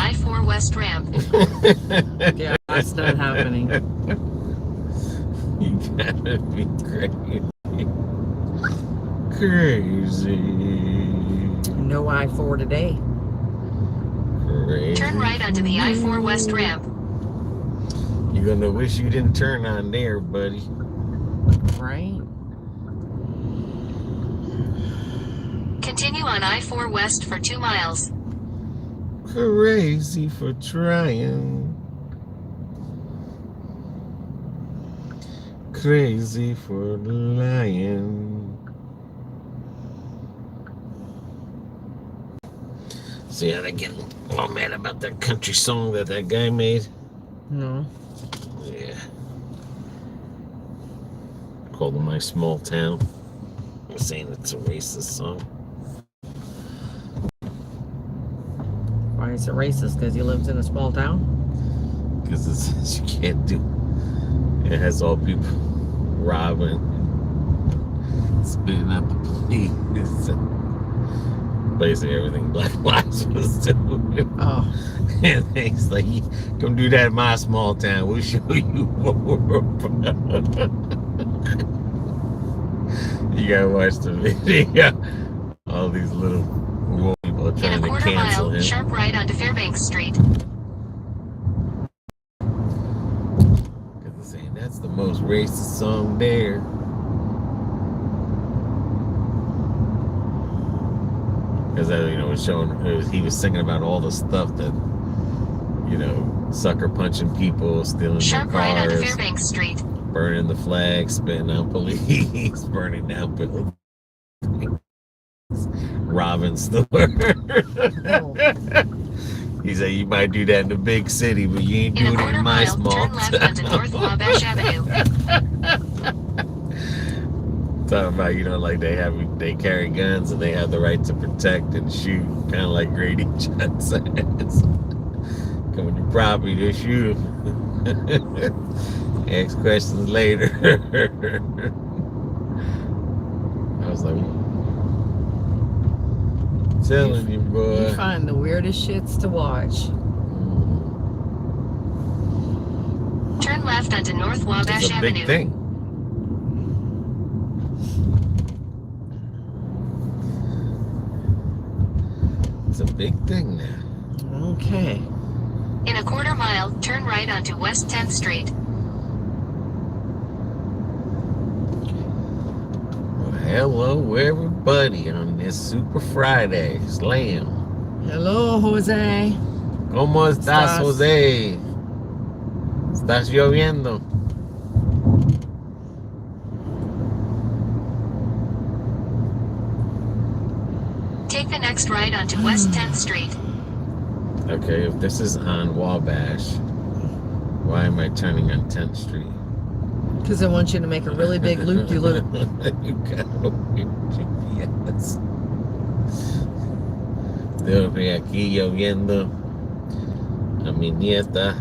I-4 West ramp. Yeah, that's not happening. You gotta be crazy. No I-4 today. Crazy. Turn right onto the I-4 West ramp. You're gonna wish you didn't turn on there, buddy. Right? Continue on I-4 West for 2 miles. Crazy for trying. Crazy for lying. See how they get all mad about that country song that guy made? No. Yeah. Called My Small Town. I'm saying it's a racist song. Why is it racist? Because he lives in a small town? Because it says you can't do. It has all people robbing, spitting out the police. Basically everything Black Lives was doing. Oh. And he's like, come do that in my small town. We'll show you more. You gotta watch the video. All these little people are trying to cancel him. Sharp right onto Fairbanks Street. Because they're saying that's the most racist song there. Because he was singing about all the stuff that, sucker punching people, stealing their cars, right onto Fairbanks Street, burning the flag, spitting out police, burning down buildings, robbing stores. Oh. He said you might do that in the big city, but you ain't doing it in my small town. Turn left onto North Wabash Avenue. Talking about, like they carry guns and they have the right to protect and shoot, kind of like Grady Judd says. Come on your property, they shoot them. Ask questions later. I was like, telling you, boy. You find the weirdest shits to watch. Turn left onto North Wabash Avenue. It's a big thing. It's a big thing now. Okay. In a quarter mile, turn right onto West 10th Street. Well, hello, everybody, on this Super Friday. Slam. Hello, Jose. ¿Cómo estás, Jose? ¿Estás lloviendo? Take the next right onto West 10th Street. Okay, if this is on Wabash, why am I turning on 10th Street? Because I want you to make a really big loop-de-loop. You gotta open your GPS. Estoy aquí lloviendo a mi nieta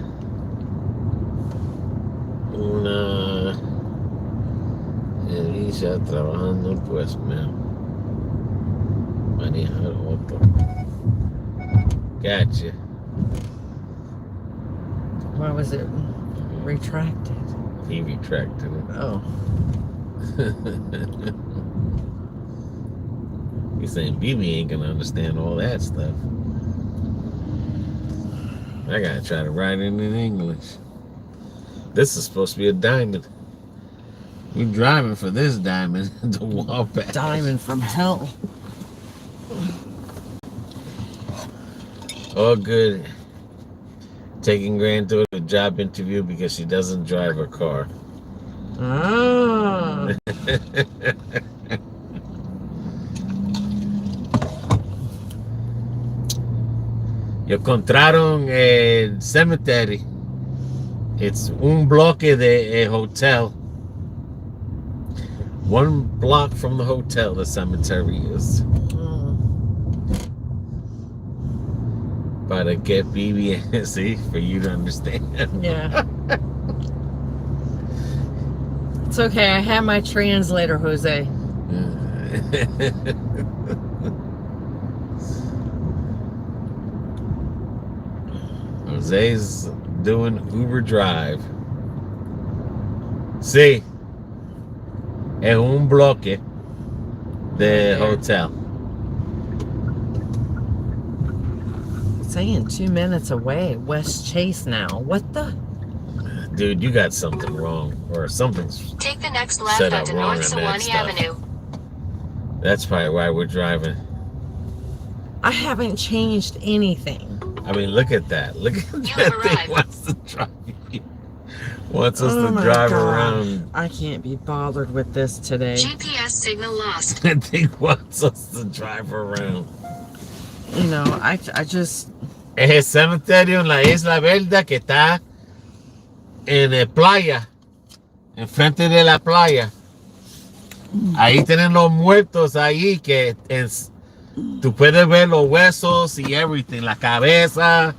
una Elisa trabajando, pues me manejar otro. Gotcha. Why was it retracted? He retracted it. Oh. He's saying BB ain't gonna understand all that stuff. I gotta try to write it in English. This is supposed to be a diamond. We're driving for this diamond to Wabash. Diamond from hell. All good. Taking granddaughter to a job interview because she doesn't drive her car. Ah. Yo encontraron el cemetery. It's un bloque de hotel. 1 block from the hotel, the cemetery is. Para que BB, see, for you to understand. Yeah. It's okay. I have my translator, Jose. Jose's doing Uber Drive. Sí, es un bloque de hotel. Saying 2 minutes away, West Chase now. What the? Dude, you got something wrong, or something's Take the next set left up onto wrong North on that Sewanee stuff. Avenue. That's probably why we're driving. I haven't changed anything. I mean, look at that. Look at You that have thing arrived. wants us Oh to my drive God. around. I can't be bothered with this today. GPS signal lost. That thing wants us to drive around. You know, I just... Es el cementerio en la Isla Verde que está en la playa, enfrente de la playa. Ahí tienen los muertos ahí que tú puedes ver los huesos y everything, la cabeza,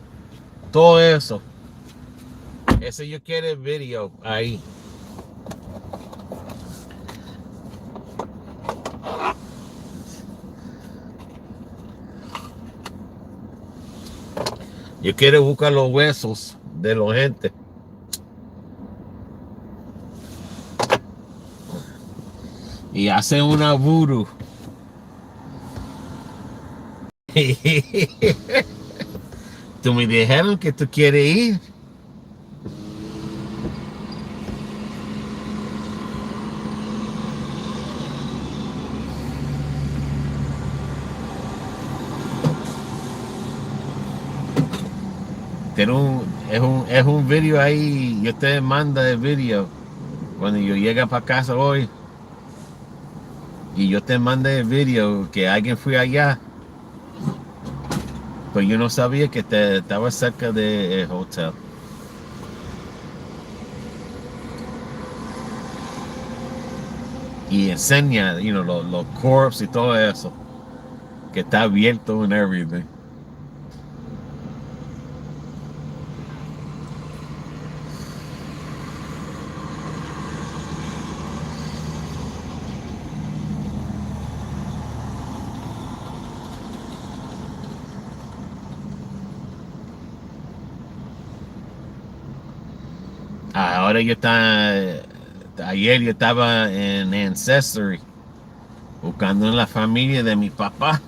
todo eso. Eso yo quiero video ahí. Yo quiero buscar los huesos de la gente. Y hacer una voodoo. Tú me dijeron que tú quieres ir. Es un video ahí. Yo te mando el video cuando yo llegue para casa hoy. Y yo te mandé el video que alguien fue allá. Pues yo no sabía que estaba cerca del hotel. Y enseña, los corpses y todo eso. Que está abierto and everything. Ahora ayer yo estaba en Ancestry buscando en la familia de mi papá.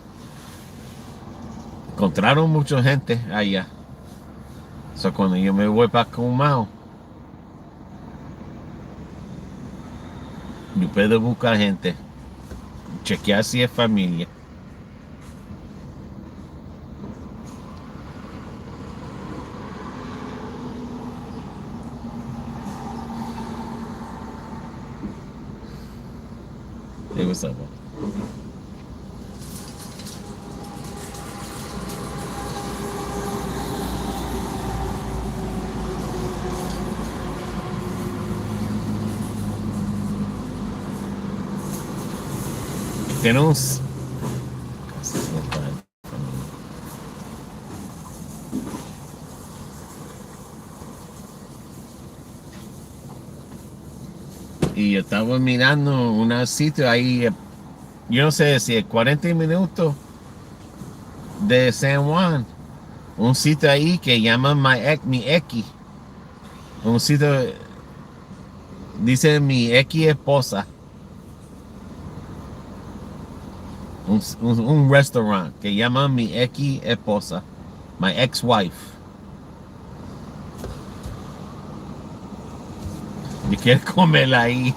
Encontraron mucha gente allá. So cuando yo me voy para Cumao, yo puedo buscar gente, chequear si es familia. Hey, what's up, man? Tenemos. Y yo estaba mirando un sitio ahí, yo no sé si es 40 minutos de San Juan. Un sitio ahí que llaman mi X. Un sitio, dice mi X esposa. Un restaurante que llaman mi X esposa. My ex-wife. Yo quiero comerla ahí.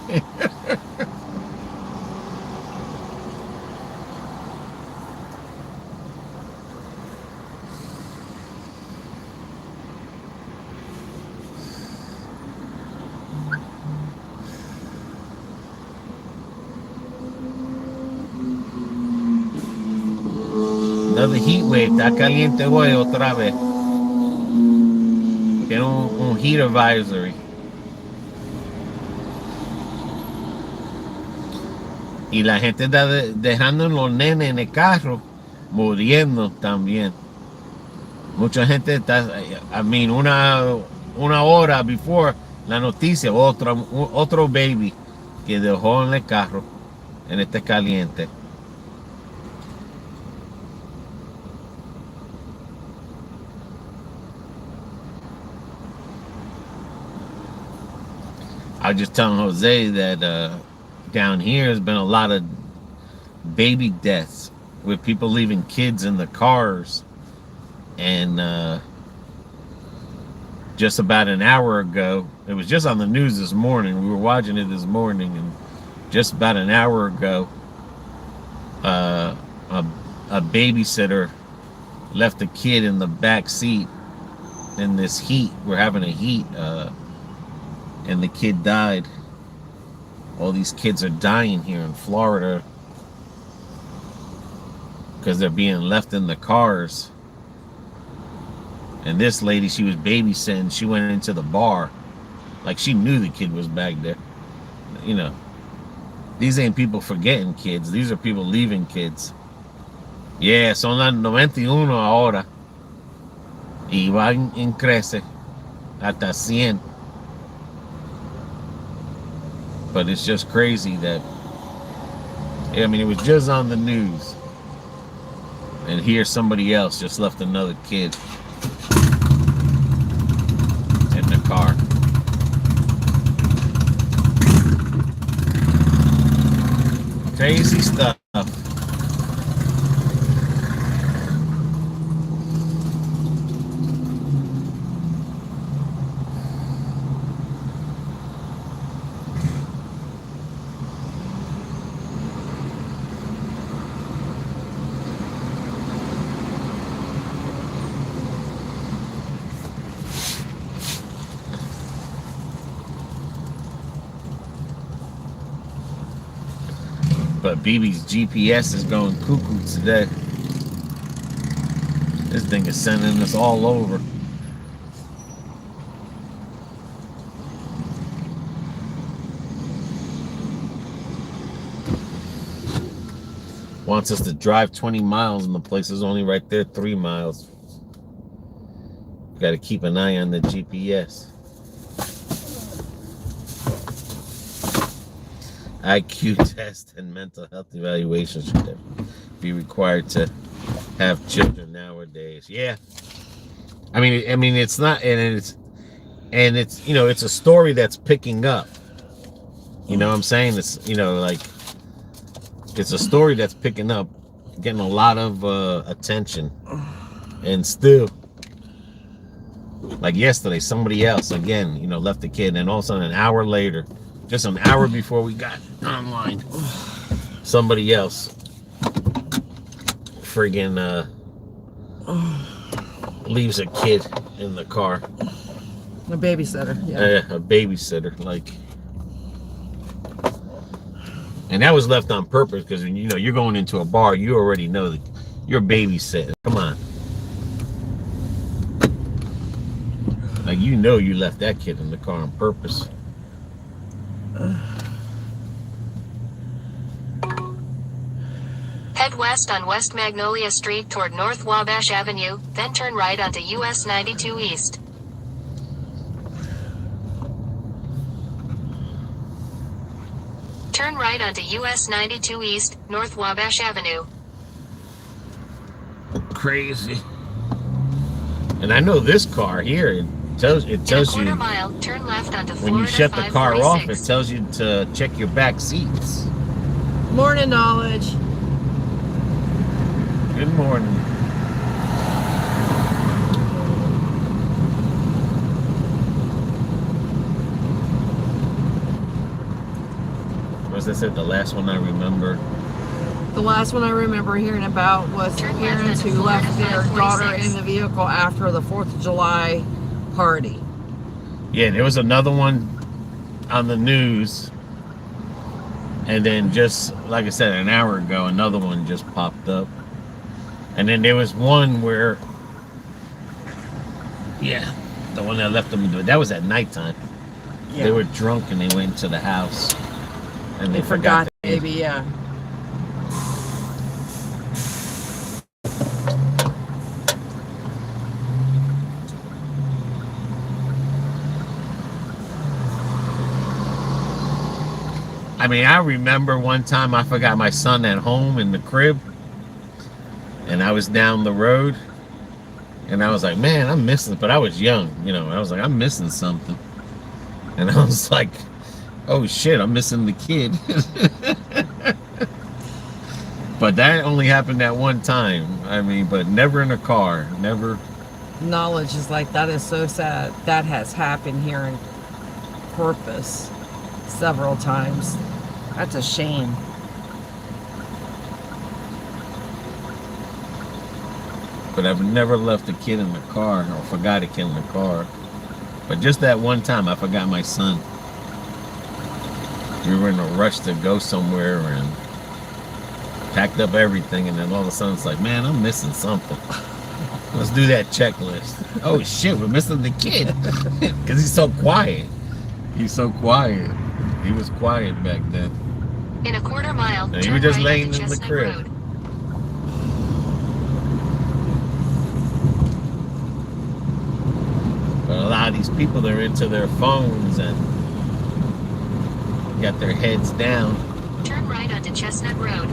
Another heat wave, está caliente hoy otra vez. Tiene un heat advisory. Y la gente está dejando los nenes en el carro, muriendo también. Mucha gente está, una hora before la noticia, otro baby que dejó en el carro, en este caliente. I was just telling Jose that down here has been a lot of baby deaths with people leaving kids in the cars. And just about an hour ago, it was just on the news this morning. We were watching it this morning, and just about an hour ago, a babysitter left a kid in the back seat in this heat. We're having a heat, and the kid died. All these kids are dying here in Florida because they're being left in the cars. And this lady, she was babysitting. She went into the bar like she knew the kid was back there. You know, these ain't people forgetting kids. These are people leaving kids. Yeah, son las 91 ahora. Y va en crece hasta 100. But it's just crazy that, I mean, it was just on the news. And here somebody else just left another kid in the car. Crazy stuff. But BB's GPS is going cuckoo today. This thing is sending us all over. Wants us to drive 20 miles and the place is only right there 3 miles. Got to keep an eye on the GPS. IQ test and mental health evaluation should be required to have children nowadays. Yeah, I mean, it's not, and it's you know, it's a story that's picking up. You know what I'm saying? It's, you know, like, it's a story that's picking up, getting a lot of attention, and still, like yesterday, somebody else again, you know, left the kid, and all of a sudden, an hour later. Just an hour before we got online, somebody else friggin' leaves a kid in the car. A babysitter, yeah. A babysitter, like. And that was left on purpose because, you know, you're going into a bar, you already know that you're babysitting. Come on. Like, you know you left that kid in the car on purpose. Head west on West Magnolia Street toward North Wabash Avenue, then turn right onto US 92 East. Turn right onto US 92 East, North Wabash Avenue. Crazy. And I know this car here, it tells In a you quarter mile, turn left onto when you Florida shut the car off, it 546. tells you to check your back seats. Morning knowledge. Good morning. As I said, the last one I remember. The last one I remember hearing about was parents who left their daughter in the vehicle after the 4th of July party. Yeah, there was another one on the news. And then just, like I said, an hour ago, another one just popped up. And then there was one where, yeah, the one that left them, that was at nighttime. Yeah. They were drunk and they went into the house. And They forgot the baby, yeah. I mean, I remember one time I forgot my son at home in the crib. And I was down the road. And I was like, man, I'm missing. But I was young, you know. I was like, I'm missing something. And I was like, Oh shit, I'm missing the kid. But that only happened that one time. I mean, but never in a car. Never. Knowledge is like, that is so sad. That has happened here in Corpus several times. That's a shame. But I've never left a kid in the car or forgot a kid in the car. But just that one time, I forgot my son. We were in a rush to go somewhere and packed up everything, and then all of a sudden it's like, man, I'm missing something. Let's do that checklist. Oh shit, we're missing the kid. Because he's so quiet. He's so quiet. He was quiet back then. In a quarter mile, And he turn was just right laying onto in the Chestnut crib. Road. But a lot of these people, they're into their phones and got their heads down. Turn right onto Chestnut Road.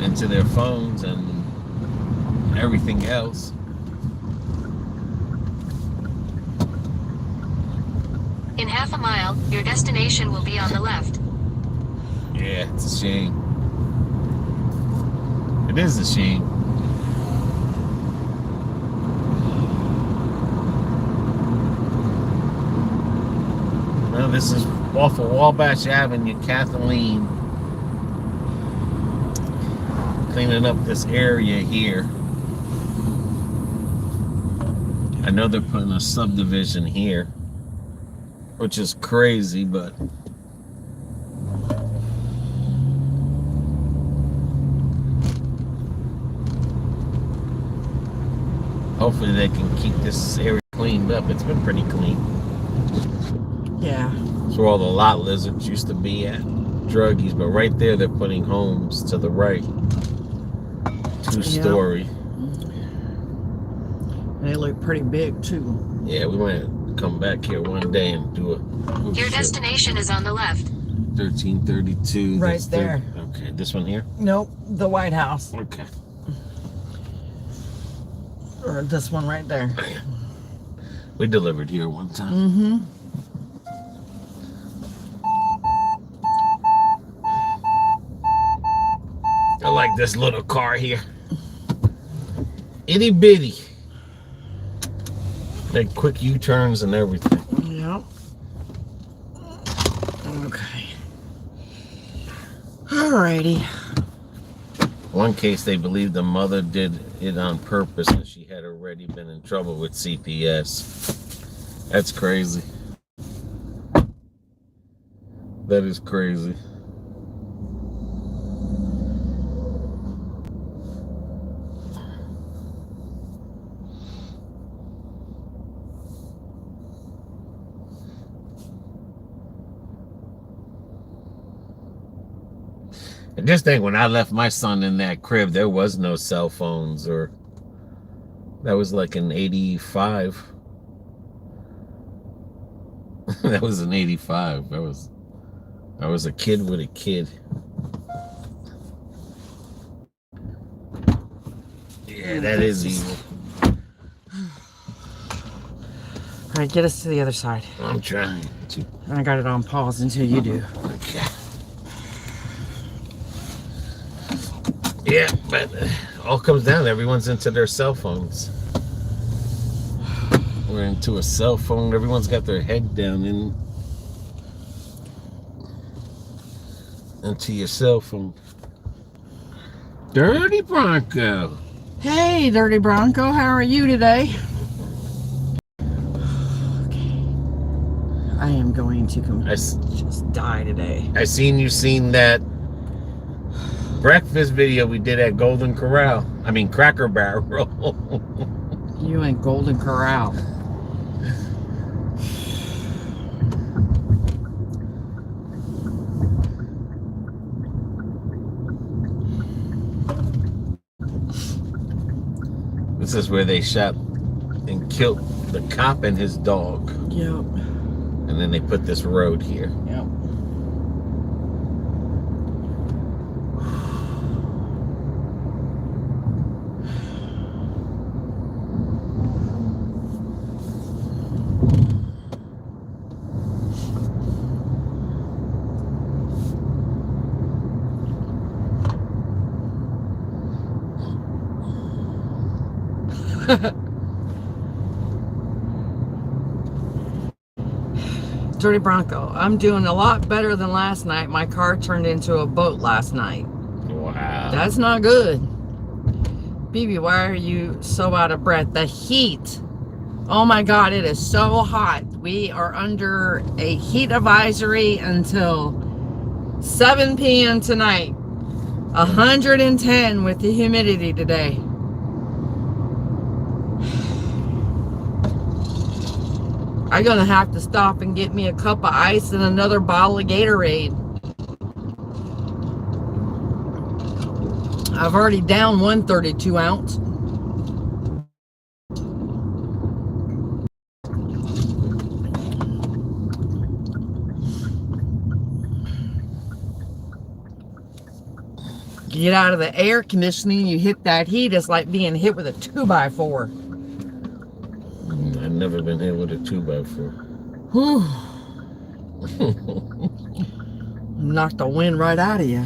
Into their phones and everything else. In half a mile, your destination will be on the left. Yeah, it's a shame. It is a shame. Well, this is off of Wabash Avenue, Kathleen. Cleaning up this area here. I know they're putting a subdivision here, which is crazy, but hopefully they can keep this area cleaned up. It's been pretty clean. Yeah. It's where all the lot lizards used to be at. Druggies, but right there they're putting homes to the right. 2-story. They look pretty big too. Yeah, we might come back here one day and do it. Oh, Your shit. destination is on the left. 1332. Right that's there. Okay, this one here? Nope, the White House. Okay. Or this one right there. We delivered here one time. Mm-hmm. I like this little car here. Itty bitty. Like quick U-turns and everything. Yep. Okay. Alrighty. One case they believe the mother did it on purpose and she had already been in trouble with CPS. That's crazy. That is crazy. And just think, when I left my son in that crib, there was no cell phones, or that was like in 85. That was in 85. I was a kid with a kid. Yeah, that is evil. Alright, get us to the other side. I'm trying to. I got it on pause until you do. Okay. Yeah, but all comes down. Everyone's into their cell phones. We're into a cell phone. Everyone's got their head down into your cell phone. Dirty Bronco. Hey, Dirty Bronco, how are you today? Okay. I am going to just die today. I seen that breakfast video we did at Golden Corral. I mean Cracker Barrel. You and Golden Corral. This is where they shot and killed the cop and his dog. Yep. And then they put this road here. Yep. Dirty Bronco, I'm doing a lot better than last night. My car turned into a boat last night. Wow. That's not good. BB, why are you so out of breath? The heat. Oh my God, it is so hot. We are under a heat advisory until 7 p.m. tonight. 110 with the humidity today. I'm gonna have to stop and get me a cup of ice and another bottle of Gatorade. I've already downed one 32 ounce. Get out of the air conditioning, you hit that heat, it's like being hit with a 2x4. I've never been hit with a 2x4. Whew. Knocked the wind right out of you.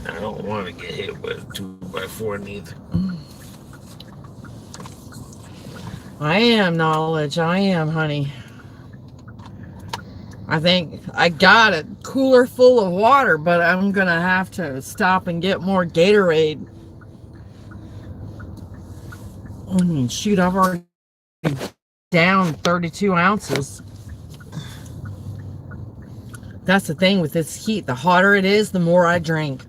I don't want to get hit with a 2x4 neither. I am, Knowledge. I am, honey. I think I got a cooler full of water, but I'm going to have to stop and get more Gatorade. I mean, shoot, I've already down 32 ounces. That's the thing with this heat. The hotter it is, the more I drink.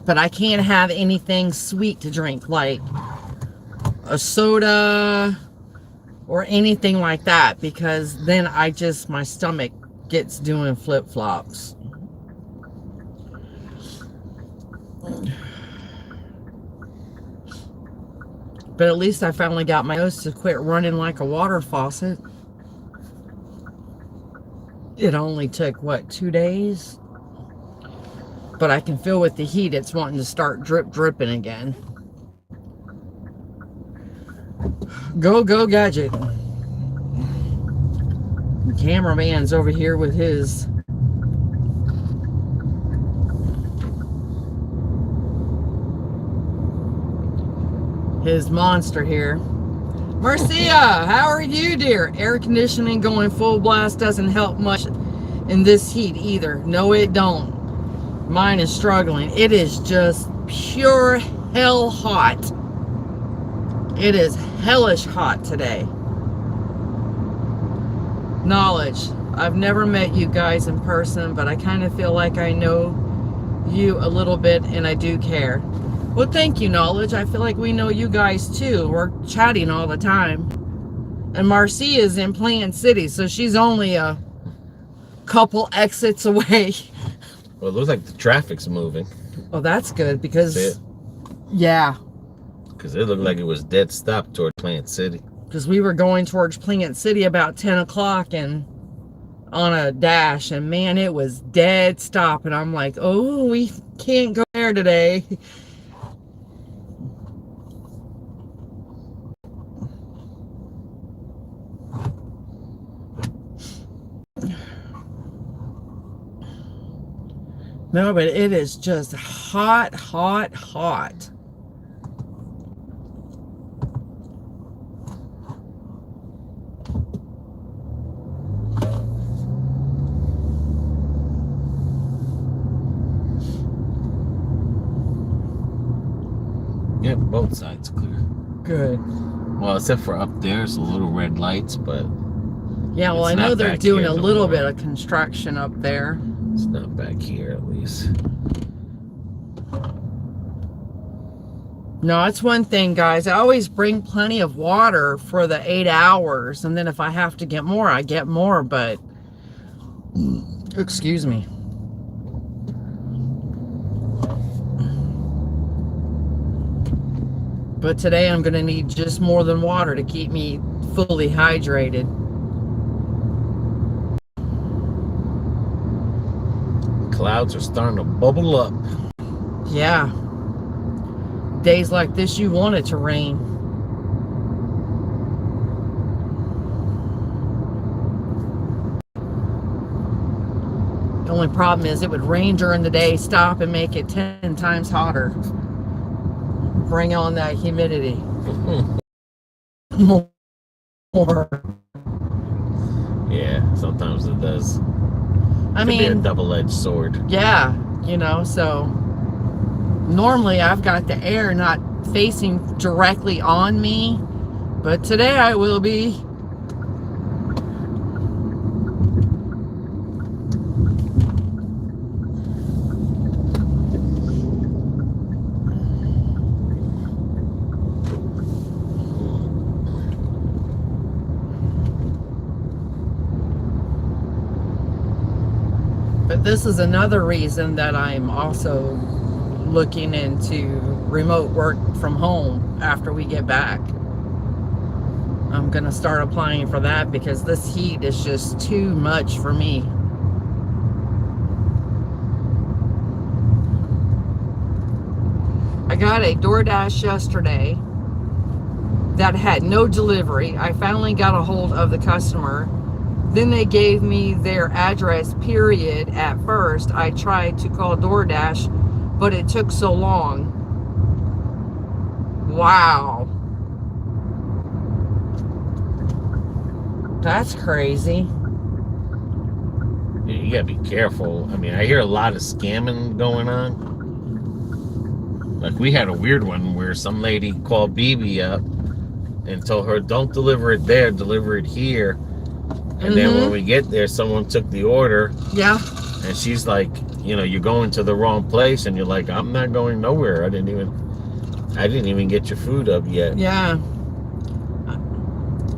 But I can't have anything sweet to drink, like a soda or anything like that, because then my stomach gets doing flip-flops. But at least I finally got my nose to quit running like a water faucet. It only took, what, 2 days? But I can feel with the heat, it's wanting to start dripping again. Go Gadget. The cameraman's over here with his monster here. Marcia, how are you, dear? Air conditioning going full blast doesn't help much in this heat either. No, it don't. Mine is struggling. It is just pure hell hot. It is hellish hot today. Knowledge. I've never met you guys in person, but I kind of feel like I know you a little bit and I do care. Well, thank you, Knowledge. I feel like we know you guys too. We're chatting all the time. And Marcia is in Plant City, so she's only a couple exits away. Well, it looks like the traffic's moving. Well, that's good because, yeah. Because it looked like it was dead stop toward Plant City. Because we were going towards Plant City about 10 o'clock and on a dash, and man, it was dead stop. And I'm like, oh, we can't go there today. No, but it is just hot, hot, hot. Yep, both sides clear. Good. Well, except for up there, it's a little red lights, but yeah, well, I know they're doing a little bit of construction up there. It's not back here, at least. No, it's one thing, guys. I always bring plenty of water for the 8 hours, and then if I have to get more, I get more, but excuse me. But today I'm going to need just more than water to keep me fully hydrated. Clouds are starting to bubble up. Yeah. Days like this, you want it to rain. The only problem is it would rain during the day, stop, and make it 10 times hotter. bring on that humidity. More. Yeah, sometimes it does. I Could be a mean, double-edged sword. yeah, you know, so normally I've got the air not facing directly on me, but today I will be. But this is another reason that I'm also looking into remote work from home after we get back. I'm gonna start applying for that because this heat is just too much for me. I got a Doordash yesterday that had no delivery. I finally got a hold of the customer. Then they gave me their address, period. At first, I tried to call DoorDash, but it took so long. Wow. That's crazy. Yeah, you gotta be careful. I mean, I hear a lot of scamming going on. Like, we had a weird one where some lady called BB up and told her, don't deliver it there, deliver it here. And then when we get there, someone took the order. Yeah. And she's like, you know, you're going to the wrong place. And you're like, I'm not going nowhere. I didn't even get your food up yet. Yeah.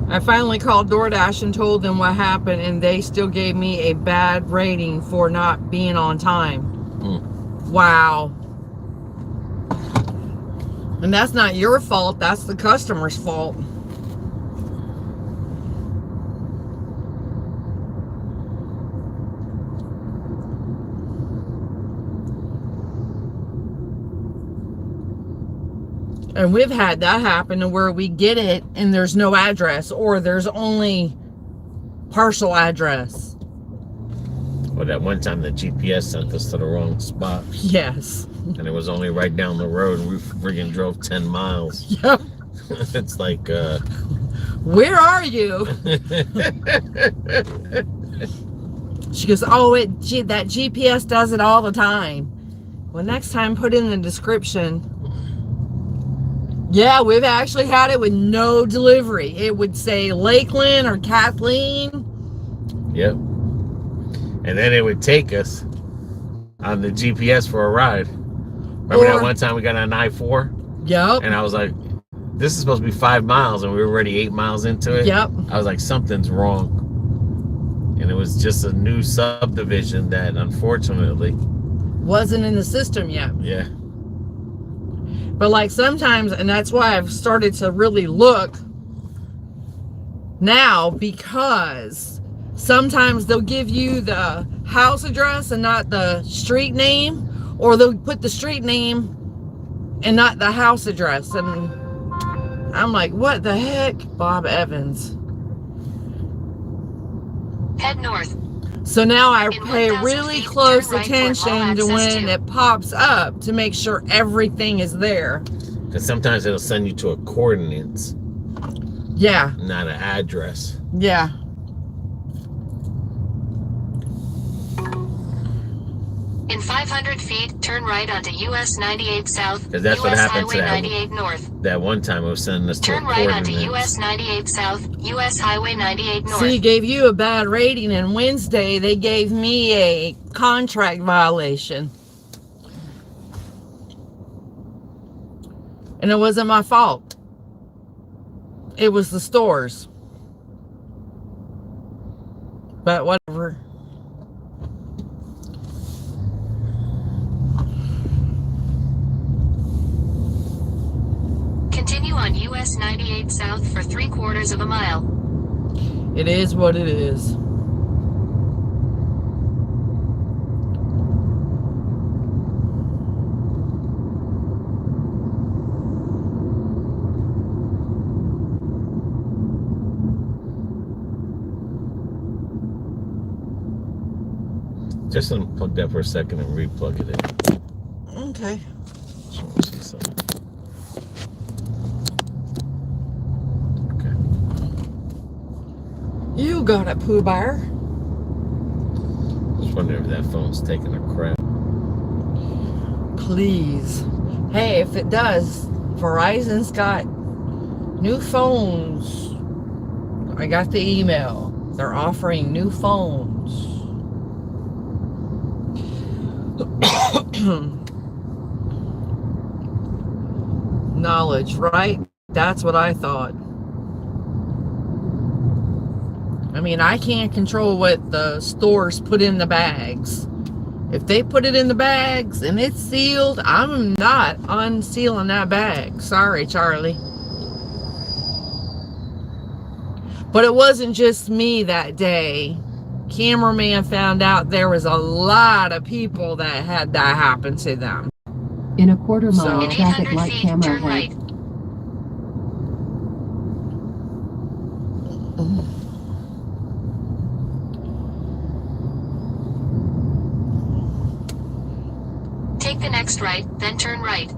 I finally called DoorDash and told them what happened, and they still gave me a bad rating for not being on time. Wow. And that's not your fault. That's the customer's fault. And we've had that happen to where we get it and there's no address, or there's only partial address. Well, that one time the GPS sent us to the wrong spot. Yes. And it was only right down the road. We friggin' drove 10 miles. Yep. It's like, where are you? She goes, oh, that GPS does it all the time. Well, next time put in the description. Yeah, we've actually had it with no delivery. It would say Lakeland or Kathleen. Yep. And then it would take us on the GPS for a ride. Remember that one time we got on I-4? Yep. And I was like, this is supposed to be 5 miles, and we were already 8 miles into it. Yep. I was like, something's wrong. And it was just a new subdivision that, unfortunately, wasn't in the system yet. Yeah. But like sometimes, and that's why I've started to really look now, because sometimes they'll give you the house address and not the street name, or they'll put the street name and not the house address. And I'm like, what the heck? Bob Evans. Head north. So now I In pay 1,000 really feet, close turn right for attention all to access when to. it pops up to make sure everything is there. Because sometimes it'll send you to a coordinates, Yeah. not an address. Yeah. In 500 feet, turn right onto US 98 South, Because that's what US happened to Highway that 98 North. That one time it was sending us to a Turn right onto coordinates. US 98 South, US Highway 98 North. See, gave you a bad rating, and Wednesday they gave me a contract violation. And it wasn't my fault. It was the stores. But whatever. Continue on US 98 South for 3/4 of a mile. It is what it is. Just unplug that for a second and replug it in. Okay. Just wanna see something. You got it, Pooh Bear. Just wonder if that phone's taking a crap. Please. Hey, if it does, Verizon's got new phones. I got the email. They're offering new phones. Knowledge, right? That's what I thought. I mean, I can't control what the stores put in the bags. If they put it in the bags and it's sealed, I'm not unsealing that bag. Sorry, Charlie. But it wasn't just me that day. Cameraman found out there was a lot of people that had that happen to them. In a quarter mile, In traffic 800 light feet, camera turn ahead. right. Take the next right, then turn right.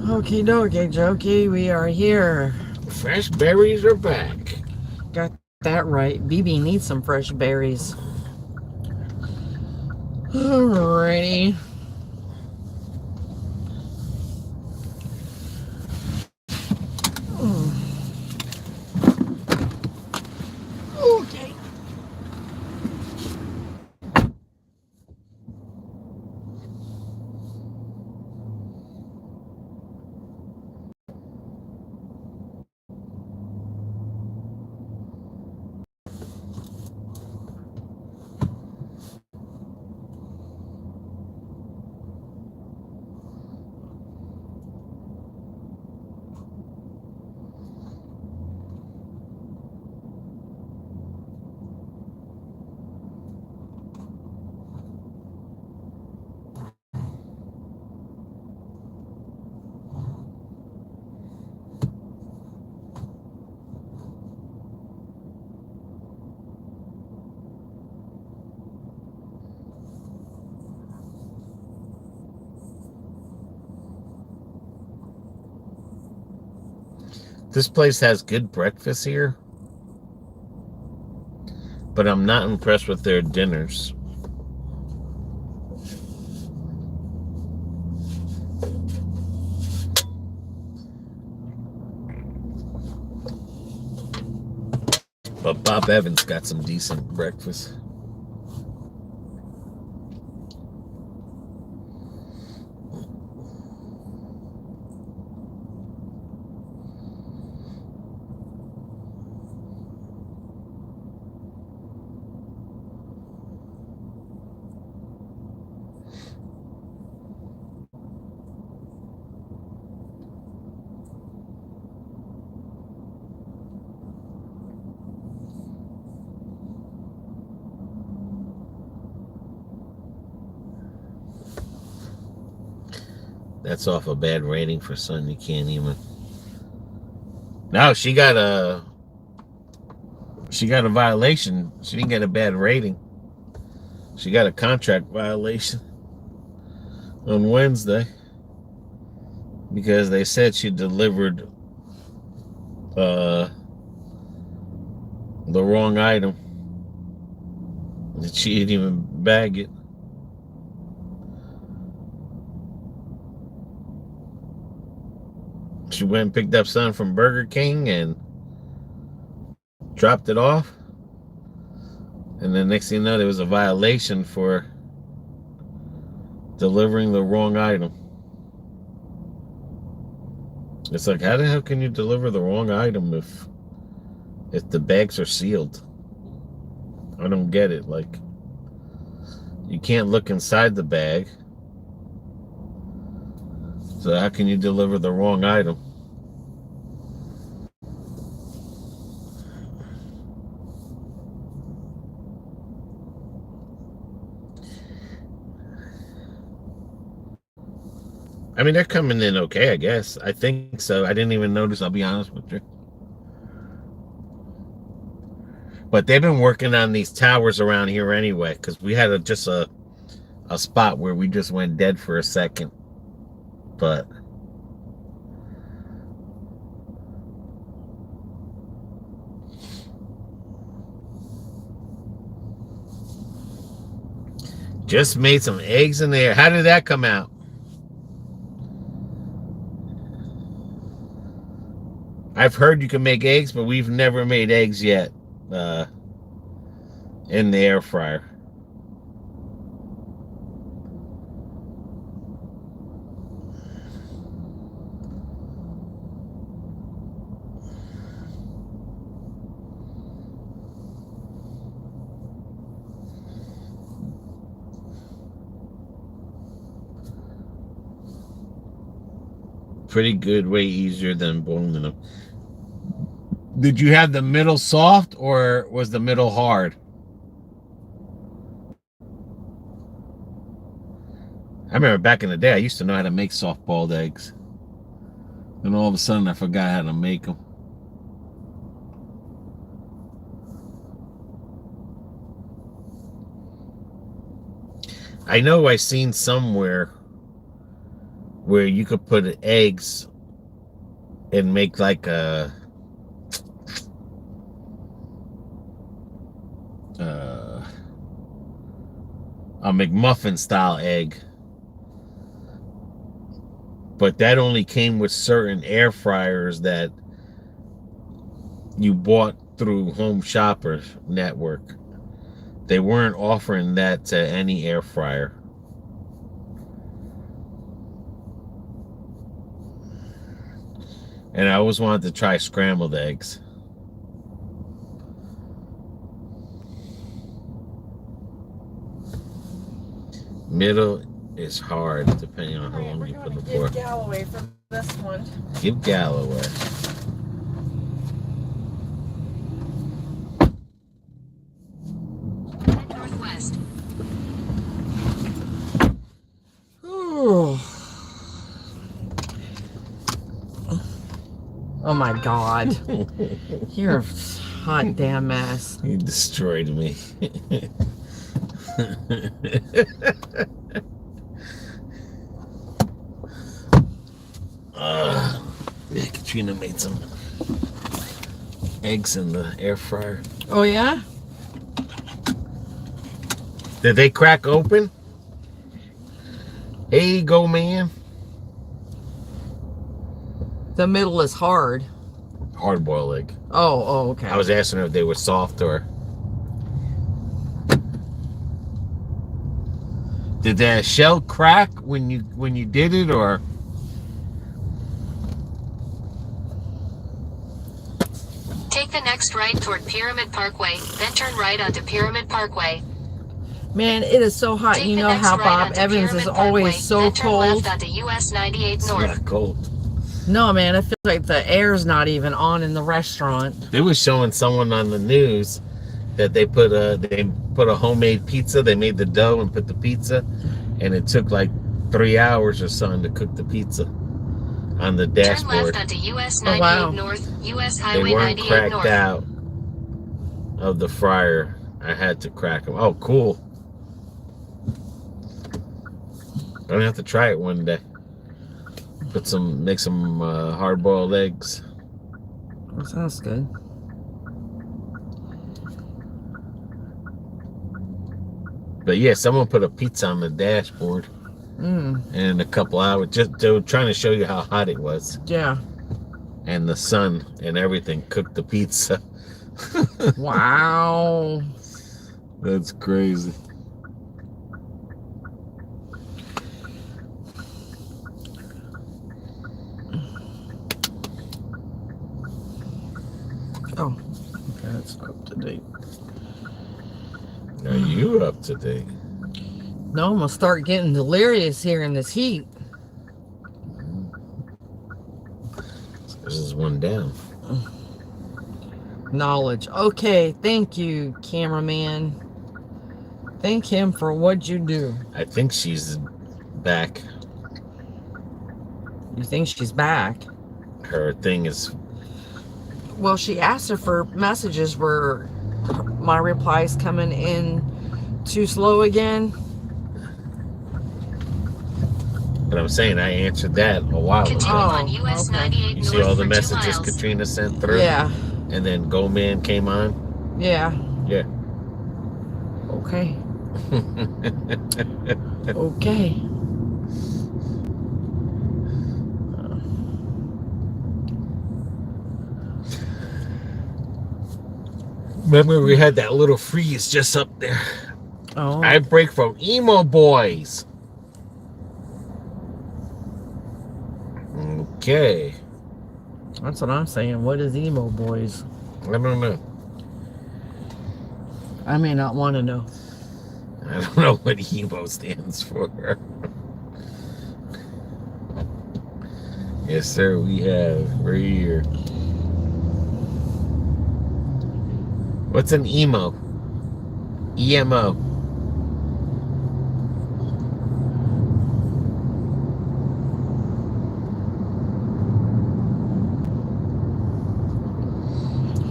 Okie dokie, jokey, we are here. Fresh berries are back. Got that right. BB needs some fresh berries. Alrighty. Okay. This place has good breakfast here, but I'm not impressed with their dinners. But Bob Evans got some decent breakfast. That's off a bad rating for Sun. You can't even. No, she got a violation. She didn't get a bad rating. She got a contract violation on Wednesday because they said she delivered the wrong item. That she didn't even bag it. She went and picked up something from Burger King and dropped it off. And then next thing you know, there was a violation for delivering the wrong item. It's like, how the hell can you deliver the wrong item if the bags are sealed? I don't get it. Like, you can't look inside the bag. So how can you deliver the wrong item? I mean, they're coming in okay, I guess. I think so. I didn't even notice, I'll be honest with you. But they've been working on these towers around here anyway, because we had just a spot where we just went dead for a second. Just made some eggs in there. How did that come out? I've heard you can make eggs, but we've never made eggs yet in the air fryer. Pretty good, way easier than boiling them. Did you have the middle soft or was the middle hard? I remember back in the day, I used to know how to make soft boiled eggs. And all of a sudden, I forgot how to make them. I know I seen somewhere where you could put eggs and make like a McMuffin style egg, but that only came with certain air fryers that you bought through Home Shopper Network. They weren't offering that to any air fryer. And I always wanted to try scrambled eggs. Middle is hard, depending on how long you put the board. Give Galloway for this one. Give Galloway. Northwest. Oh my God. You're a hot damn mess. You destroyed me. Yeah, Katrina made some eggs in the air fryer. Oh yeah? Did they crack open? There you go, man. The middle is hard. Hard boiled egg. Oh, okay. I was asking her if they were soft or. Did the shell crack when you did it, or? Take the next right toward Pyramid Parkway, then turn right onto Pyramid Parkway. Man, it is so hot. Take You the know next how right Bob onto Evans Pyramid is Parkway, always so then turn cold. left onto US 98 It's North. not cold. No, man, it feels like the air's not even on in the restaurant. They were showing someone on the news that they put a homemade pizza. They made the dough and put the pizza, and it took like 3 hours or something to cook the pizza on the Turn dashboard. left onto US Oh, 98 wow. North, US They Highway weren't 98 cracked North. out of the fryer. I had to crack them. Oh, cool. I'm gonna have to try it one day. Make some hard-boiled eggs. That sounds good. But yeah, someone put a pizza on the dashboard, and in a couple hours, they were trying to show you how hot it was, Yeah. and the sun and everything cooked the pizza. Wow. That's crazy. Oh, okay, that's up to date. Are you up to date? No, I'm gonna start getting delirious here in this heat. This is one down. Knowledge. Okay, thank you, cameraman. Thank him for what you do. I think she's back. You think she's back? Her thing is. Well, she asked her for messages. Were my replies coming in too slow again? But I'm saying I answered that a while ago. Continue on Oh, US okay. 98 You North see all the for 2 messages miles. Katrina sent through? Yeah. And then Go Man came on? Yeah. Yeah. Okay. Okay. Remember we had that little freeze just up there. Oh. I break from emo boys. Okay. That's what I'm saying. What is emo boys? I don't know. I may not want to know. I don't know what emo stands for. Yes, sir, we have right here. What's an emo? EMO.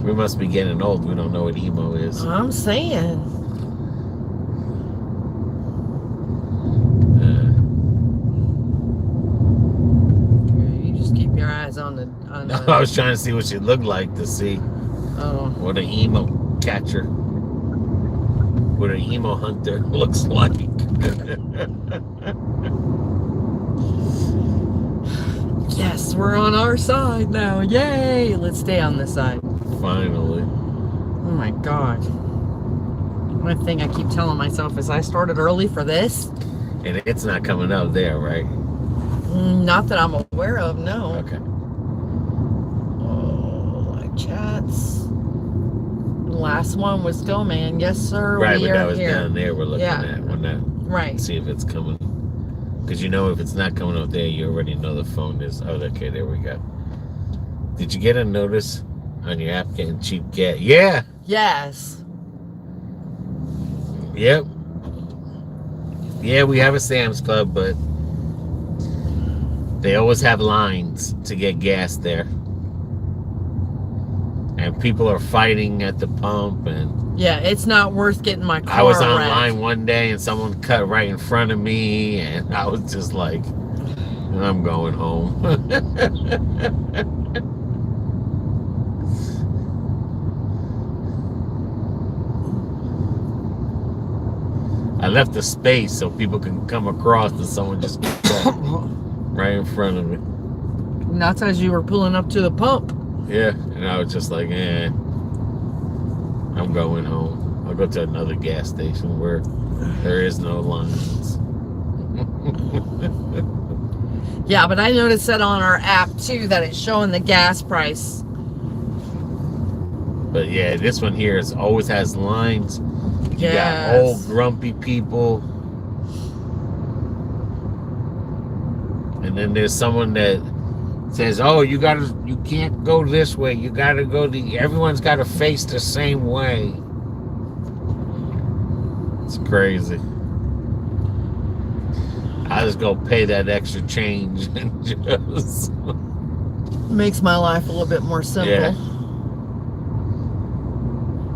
We must be getting old. We don't know what emo is. I'm saying. You just keep your eyes on the. I was trying to see what she looked like to see what an emo catcher, what an emo hunter looks like. Yes, we're on our side now. Yay! Let's stay on this side. Finally. Oh my god. One thing I keep telling myself is I started early for this. And it's not coming out there, right? Not that I'm aware of, no. Okay. Oh, live chats. The last one was still, man. Yes, sir. Right, we but are that was here. down there we're looking at. We're not Right. see if it's coming. Because you know if it's not coming up there, you already know the phone is. Oh, okay, there we go. Did you get a notice on your app getting cheap gas? Yeah. Yes. Yep. Yeah, we have a Sam's Club, but they always have lines to get gas there. And people are fighting at the pump. And Yeah, it's not worth getting my car I was wrecked. online one day and someone cut right in front of me. And I was just like, I'm going home. I left a space so people can come across and someone just cut right in front of me. And that's as you were pulling up to the pump. Yeah, and I was just like, I'm going home. I'll go to another gas station where there is no lines. Yeah, but I noticed that on our app too, that it's showing the gas price. But yeah, this one here always has lines. You got old grumpy people. And then there's someone that says, oh, you can't go this way. You gotta go everyone's gotta face the same way. It's crazy. I just go pay that extra change and just makes my life a little bit more simple.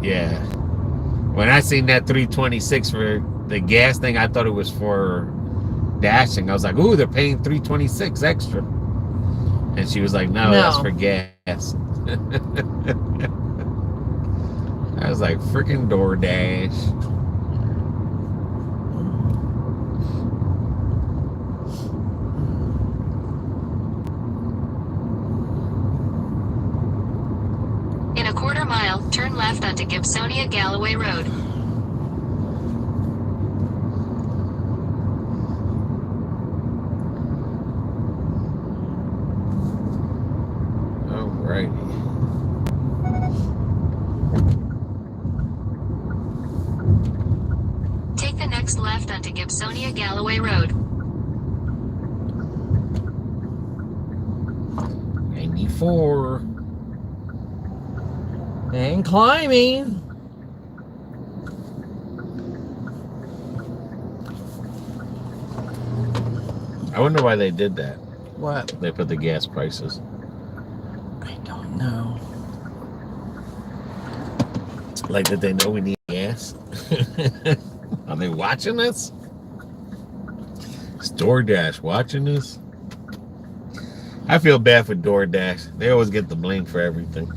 Yeah. When I seen that 326 for the gas thing, I thought it was for dashing. I was like, ooh, they're paying 326 extra. And she was like, no, that's for gas. I was like, freaking Doordash. In a quarter mile, turn left onto Gibsonia Galloway Road. Alrighty. Take the next left onto Gibsonia Galloway Road. 94. And climbing. I wonder why they did that. What? They put the gas prices. I don't know. Like, did they know we need gas? Are they watching us? Is Doordash watching us? I feel bad for Doordash. They always get the blame for everything.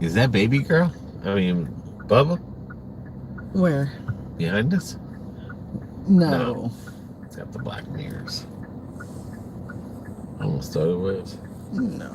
Is that baby girl? I mean, Bubba? Where? Behind us? No. It's got the black mirrors. Almost thought it was. No.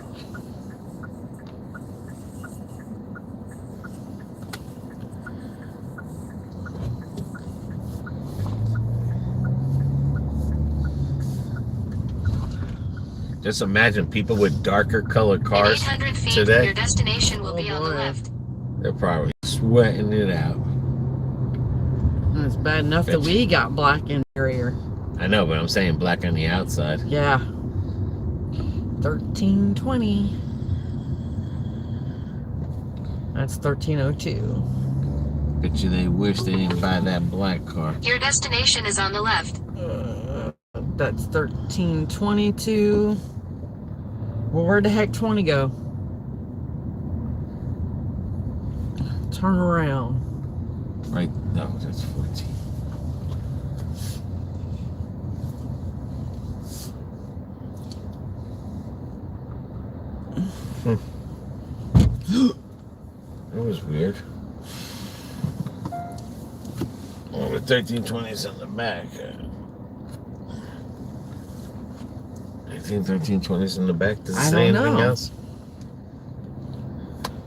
Just imagine people with darker colored In cars 800 feet, today. your destination will be on the boy. left. They're probably sweating it out. It's bad enough that we got black interior. I know, but I'm saying black on the outside. Yeah. 1320. That's 1302. Bet you they wish they didn't buy that black car. Your destination is on the left. That's 1322. Well, where the heck 20 go? Turn around. Right? No, that's 14. That was weird. Oh, the 1320's in the back. 1320's in the back. Does it I say don't anything know. else?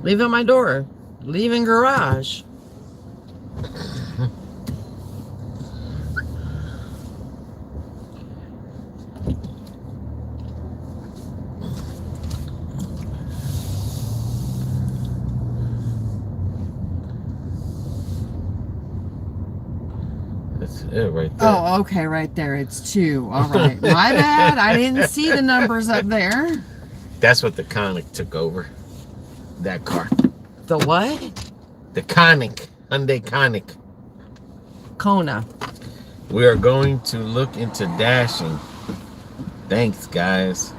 Leaving my door. Leaving garage. That's it right there. Oh, okay, right there. It's 2. All right. My bad. I didn't see the numbers up there. That's what the Conic took over. That car. The what? The Conic. Hyundai Conic. Kona. We are going to look into dashing. Thanks, guys.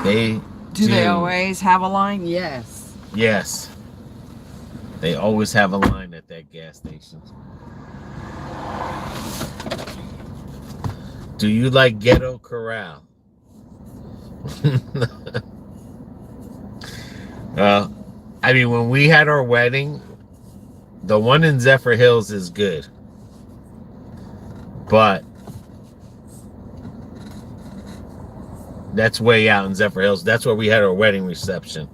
They Do they always have a line? Yes. Yes. They always have a line at that gas station. Do you like Ghetto Corral? I mean, when we had our wedding, the one in Zephyr Hills is good. But that's way out in Zephyr Hills. That's where we had our wedding reception,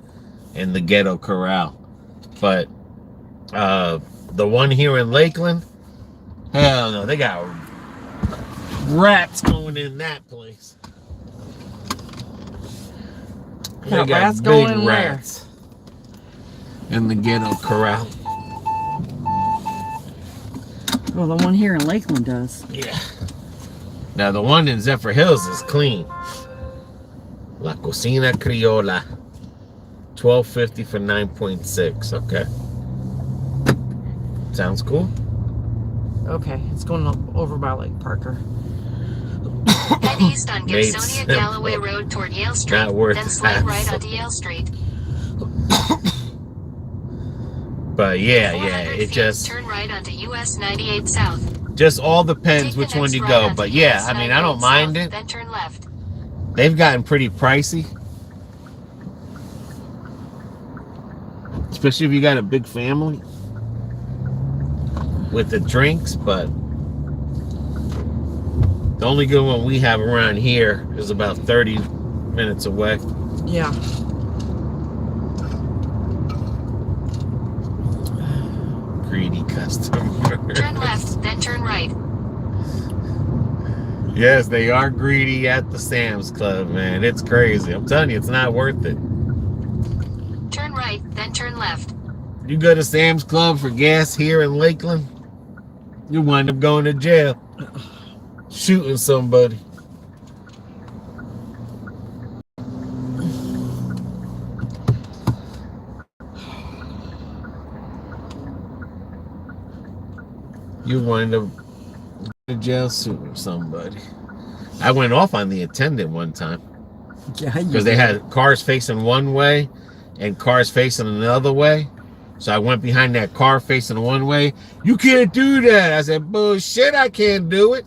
in the Ghetto Corral. But the one here in Lakeland, hell no, they got rats going in that place. They Got got rats big going in where? rats in the Ghetto Corral. Well, the one here in Lakeland does. Yeah. Now the one in Zephyr Hills is clean. La Cocina Criolla. $12.50 for 9.6. Okay. Sounds cool. Okay, it's going over by Lake Parker. Head east on Made Gibsonia simple. Galloway Road toward Yale Street, Not worth then the slide right hassle. onto Yale Street. But yeah, 400 it feet, just turn right onto US 98 South. all depends Take the which one next you right go. onto But yeah, US I mean, I don't 98 mind South, it. Then turn left. They've gotten pretty pricey. Especially if you got a big family with the drinks, but the only good one we have around here is about 30 minutes away. Yeah. Greedy customer. Turn left, then turn right. Yes, they are greedy at the Sam's Club, man. It's crazy. I'm telling you, it's not worth it. Turn right, then turn left. You go to Sam's Club for gas here in Lakeland, you wind up going to jail. Shooting somebody. You wind up in jail shooting somebody. I went off on the attendant one time Yeah, you because they had cars facing one way and cars facing another way. So I went behind that car facing one way. You can't do that. I said, bullshit, I can't do it.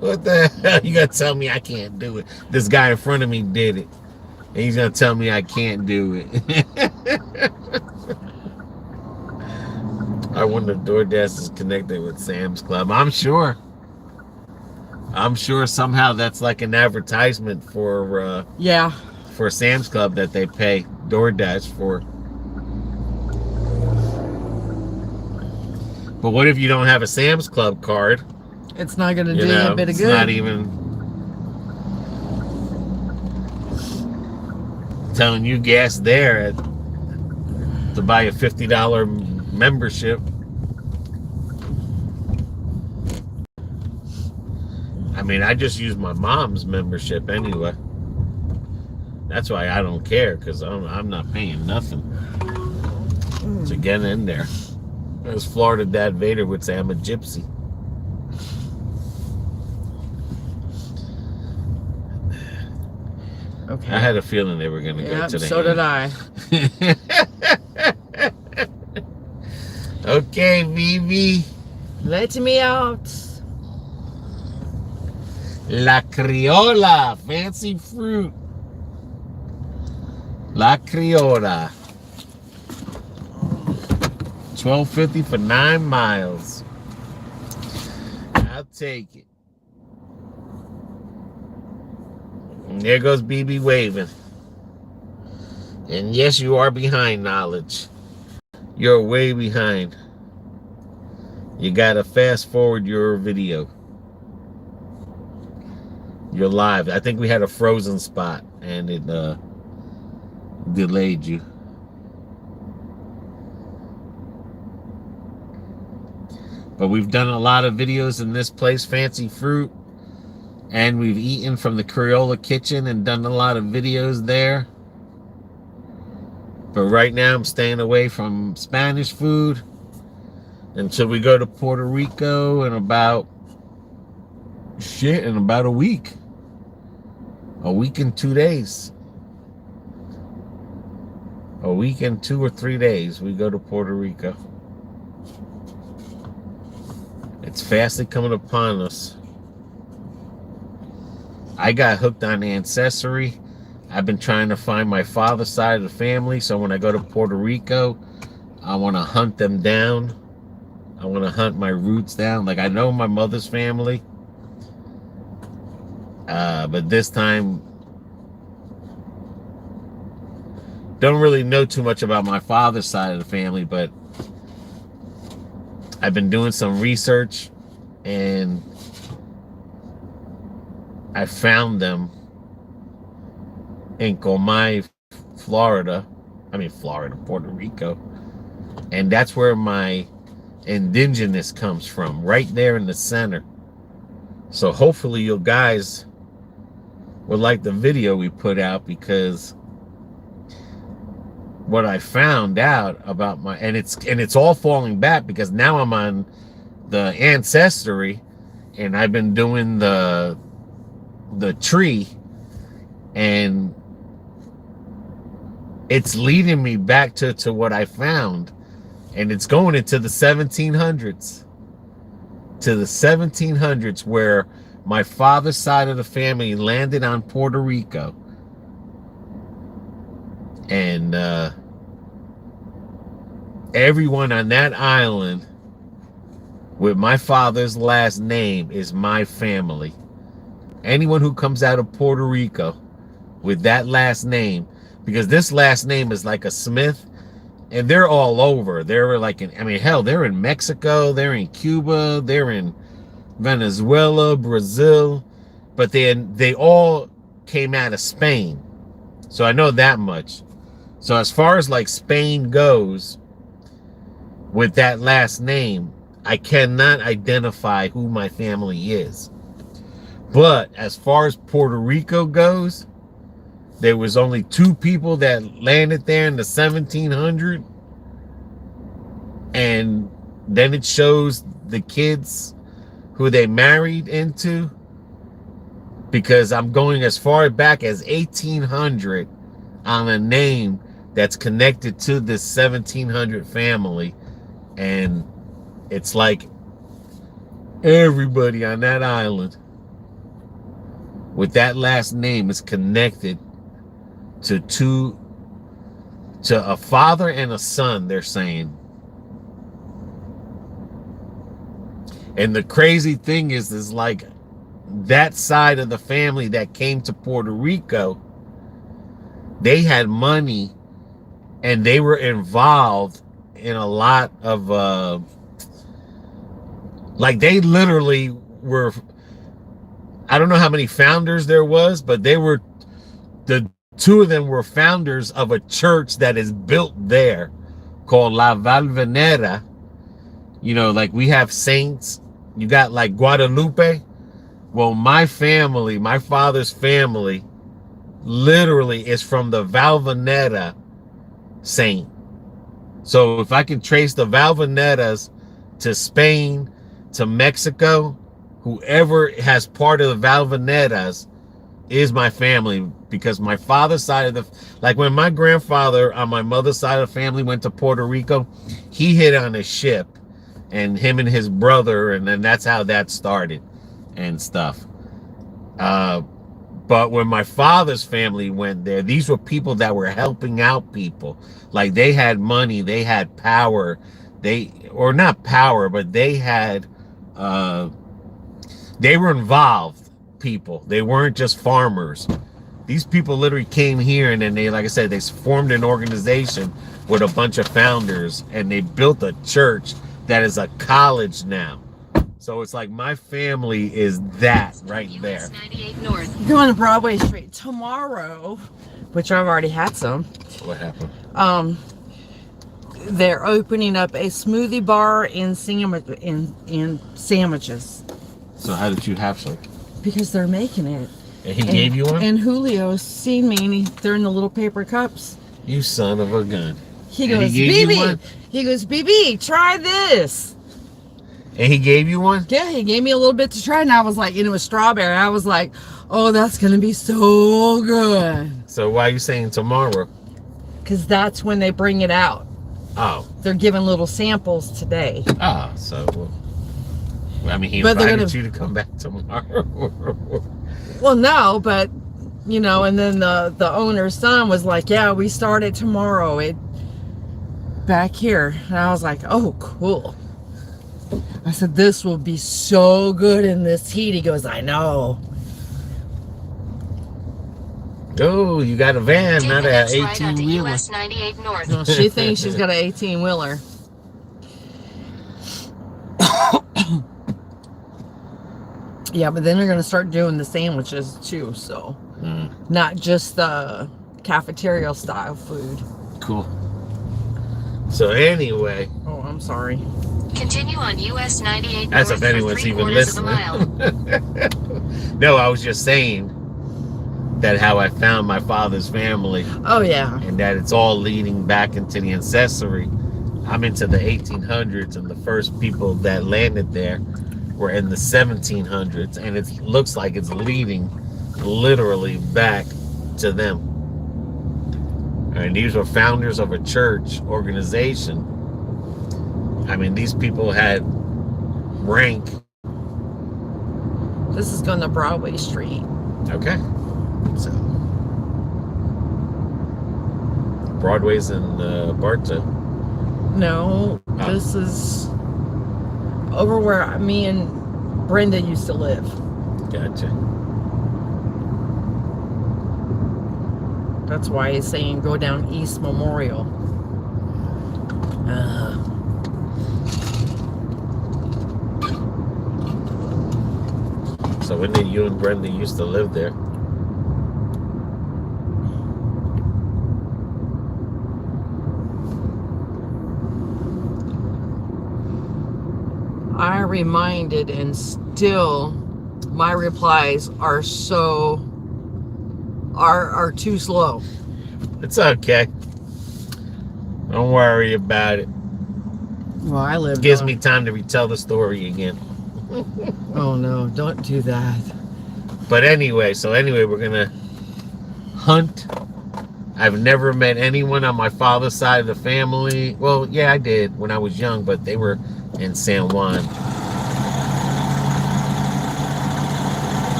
What the hell? You gotta tell me I can't do it. This guy in front of me did it. And he's gonna tell me I can't do it. I wonder if DoorDash is connected with Sam's Club. I'm sure somehow that's like an advertisement for Yeah. for Sam's Club that they pay DoorDash for. But what if you don't have a Sam's Club card? It's not going to You do you know, a bit of it's good. not even telling you gas there to buy a $50 membership. I mean, I just use my mom's membership anyway. That's why I don't care, because I'm not paying nothing to get in there. As Florida Dad Vader would say, I'm a gypsy. Okay. I had a feeling they were going to go to the so did I. Okay, Vivi. Let me out. La Criolla. Fancy fruit. La Criolla. $12.50 for 9 miles. I'll take it. And there goes BB waving. And yes, you are behind, Knowledge. You're way behind. You gotta fast forward your video. You're live. I think we had a frozen spot and it delayed you. But we've done a lot of videos in this place, Fancy Fruit. And we've eaten from the Criolla Kitchen and done a lot of videos there. But right now I'm staying away from Spanish food until we go to Puerto Rico in about a week. A week and 2 days. A week and 2 or 3 days we go to Puerto Rico. It's fastly coming upon us. I got hooked on Ancestry. I've been trying to find my father's side of the family, so when I go to Puerto Rico, I want to hunt them down. I want to hunt my roots down. Like, I know my mother's family, but this time, don't really know too much about my father's side of the family, but I've been doing some research, and I found them in Comay, Puerto Rico. And that's where my indigenous comes from, right there in the center. So hopefully you guys will like the video we put out, because what I found out about and it's all falling back, because now I'm on the Ancestry and I've been doing the tree, and it's leading me back to what I found, and it's going into the 1700s, to the 1700s, where my father's side of the family landed on Puerto Rico, and everyone on that island with my father's last name is my family. Anyone who comes out of Puerto Rico with that last name, because this last name is like a Smith, and they're all over. They're like they're in Mexico, they're in Cuba, they're in Venezuela, Brazil, but they all came out of Spain. So I know that much. So as far as like Spain goes, with that last name, I cannot identify who my family is. But as far as Puerto Rico goes, there was only 2 people that landed there in the 1700s. And then it shows the kids who they married into, because I'm going as far back as 1800 on a name that's connected to this 1700 family. And it's like everybody on that island with that last name is connected to a father and a son, they're saying. And the crazy thing is like that side of the family that came to Puerto Rico, they had money and they were involved in a lot of like they literally were, I don't know how many founders there was, but they were, the two of them were founders of a church that is built there called La Valvanera. You know, like we have saints, you got like Guadalupe. Well, my family, my father's family, literally is from the Valvanera saint. So if I can trace the Valvaneras to Spain, to Mexico, whoever has part of the Valvaneras is my family, because my father's side of the, like when my grandfather on my mother's side of the family went to Puerto Rico, he hit on a ship, and him and his brother, and then that's how that started and stuff. But when my father's family went there, these were people that were helping out people. Like they had money, they had power, or not power, but they had, they were involved people. They weren't just farmers. These people literally came here, and then they, like I said, they formed an organization with a bunch of founders, and they built a church that is a college now. So it's like my family is that right there. US 98 North. Going to Broadway Street tomorrow, which I've already had some. What happened? They're opening up a smoothie bar in sandwiches. So how did you have some? Because they're making it. And he gave you one? And Julio's seen me, and they're in the little paper cups. You son of a gun. He And goes, he gave you one? BB. He goes, BB, try this. And he gave you one? Yeah, he gave me a little bit to try, and I was like, it was strawberry. I was like, oh, that's gonna be so good. So why are you saying tomorrow? Because that's when they bring it out. Oh. They're giving little samples today. Ah, so well, I mean, he But they're invited you to come back tomorrow. Well, no, but you know, and then the owner's son was like, yeah, we start it tomorrow. It back here. And I was like, oh, cool. I said, this will be so good in this heat. He goes, I know. Oh, you got a van, 2 not an minutes right onto 18-wheeler. US 98 North. Well, she thinks she's got an 18-wheeler. Yeah, but then they're going to start doing the sandwiches too, so not just the cafeteria style food. Cool. So anyway, Oh, I'm sorry. Continue on US 98 as North if for anyone's even 3/4 of a listening. mile. No, I was just saying that how I found my father's family, Oh, yeah. and that it's all leading back into the ancestry. I'm into the 1800s, and the first people that landed there were in the 1700s, and it looks like it's leading literally back to them. And these were founders of a church organization. I mean, these people had rank. This is going to Broadway Street. Okay. So Broadway's in Bartow. No, Oh. this is over where me and Brenda used to live. Gotcha. That's why he's saying go down East Memorial. So when did you and Brenda used to live there? I reminded, and still my replies are are too slow. It's okay. Don't worry about it. Well, I live. Gives me time to retell the story again. Oh no! Don't do that. But anyway, we're gonna hunt. I've never met anyone on my father's side of the family. Well, yeah, I did when I was young, but they were in San Juan.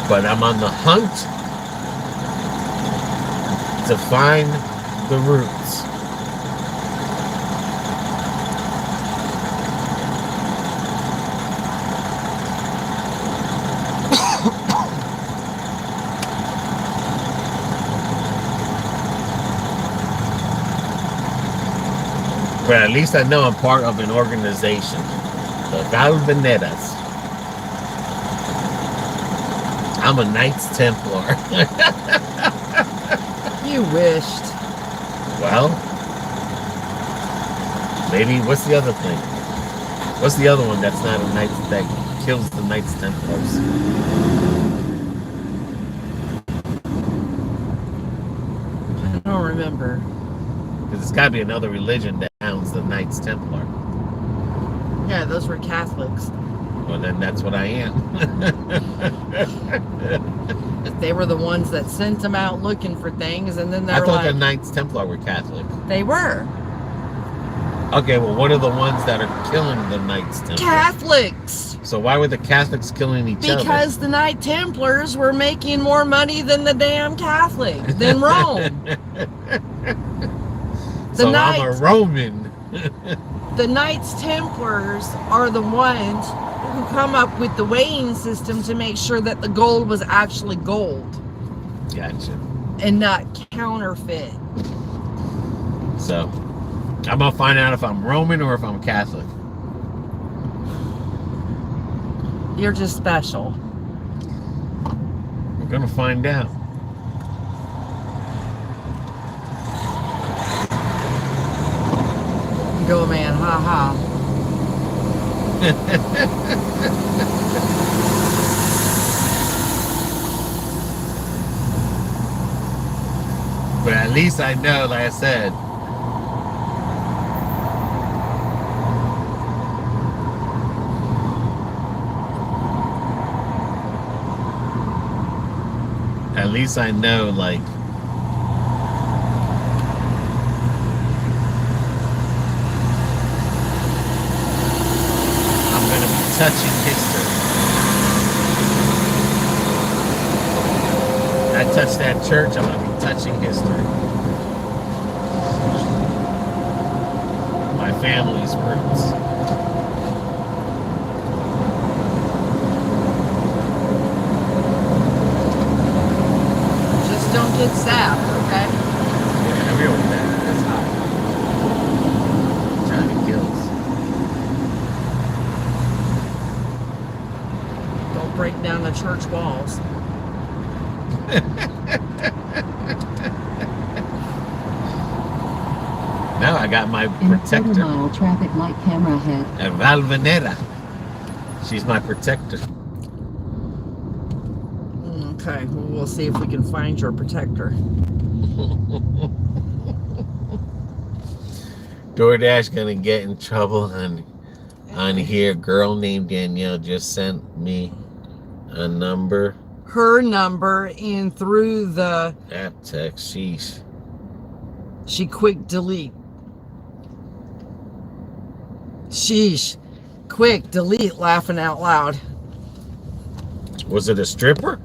But I'm on the hunt to find the roots. But at least I know I'm part of an organization, the Galvanetas. I'm a Knights Templar. You wished. Well, maybe, what's the other thing? What's the other one that's not a Knights, that kills the Knights Templars? I don't remember. Because it's got to be another religion that hounds the Knights Templar. Yeah, those were Catholics. Well, then that's what I am. They were the ones that sent them out looking for things, and then I they're thought like, the Knights Templar were Catholic. they were Okay, well, what are the ones that are killing the Knights Templar? Catholics. So why were the Catholics killing each other? Because the Knight Templars were making more money than the damn Catholic, than Rome. So I'm a Roman. The Knights Templars are the ones who come up with the weighing system to make sure that the gold was actually gold Gotcha. and not counterfeit. So I'm gonna find out if I'm Roman or if I'm Catholic. You're just special. We're gonna find out. Go, man, ha ha. But at least I know, like I said, at least I know, like, I'm gonna be touching history. I touch that church, I'm gonna be touching history. My family's roots. Just don't get zapped, okay? Yeah, I real with that. That's hot. Johnny kills. Don't break down the church walls. Now I got my In a quarter protector. mile, traffic light camera ahead. A Valvanera. She's my protector. Okay, well, we'll see if we can find your protector. Doordash gonna get in trouble on here. Girl named Danielle just sent me a number. Her number, and through the App text. Sheesh. she quick delete. Sheesh. Quick delete, laughing out loud. Was it a stripper?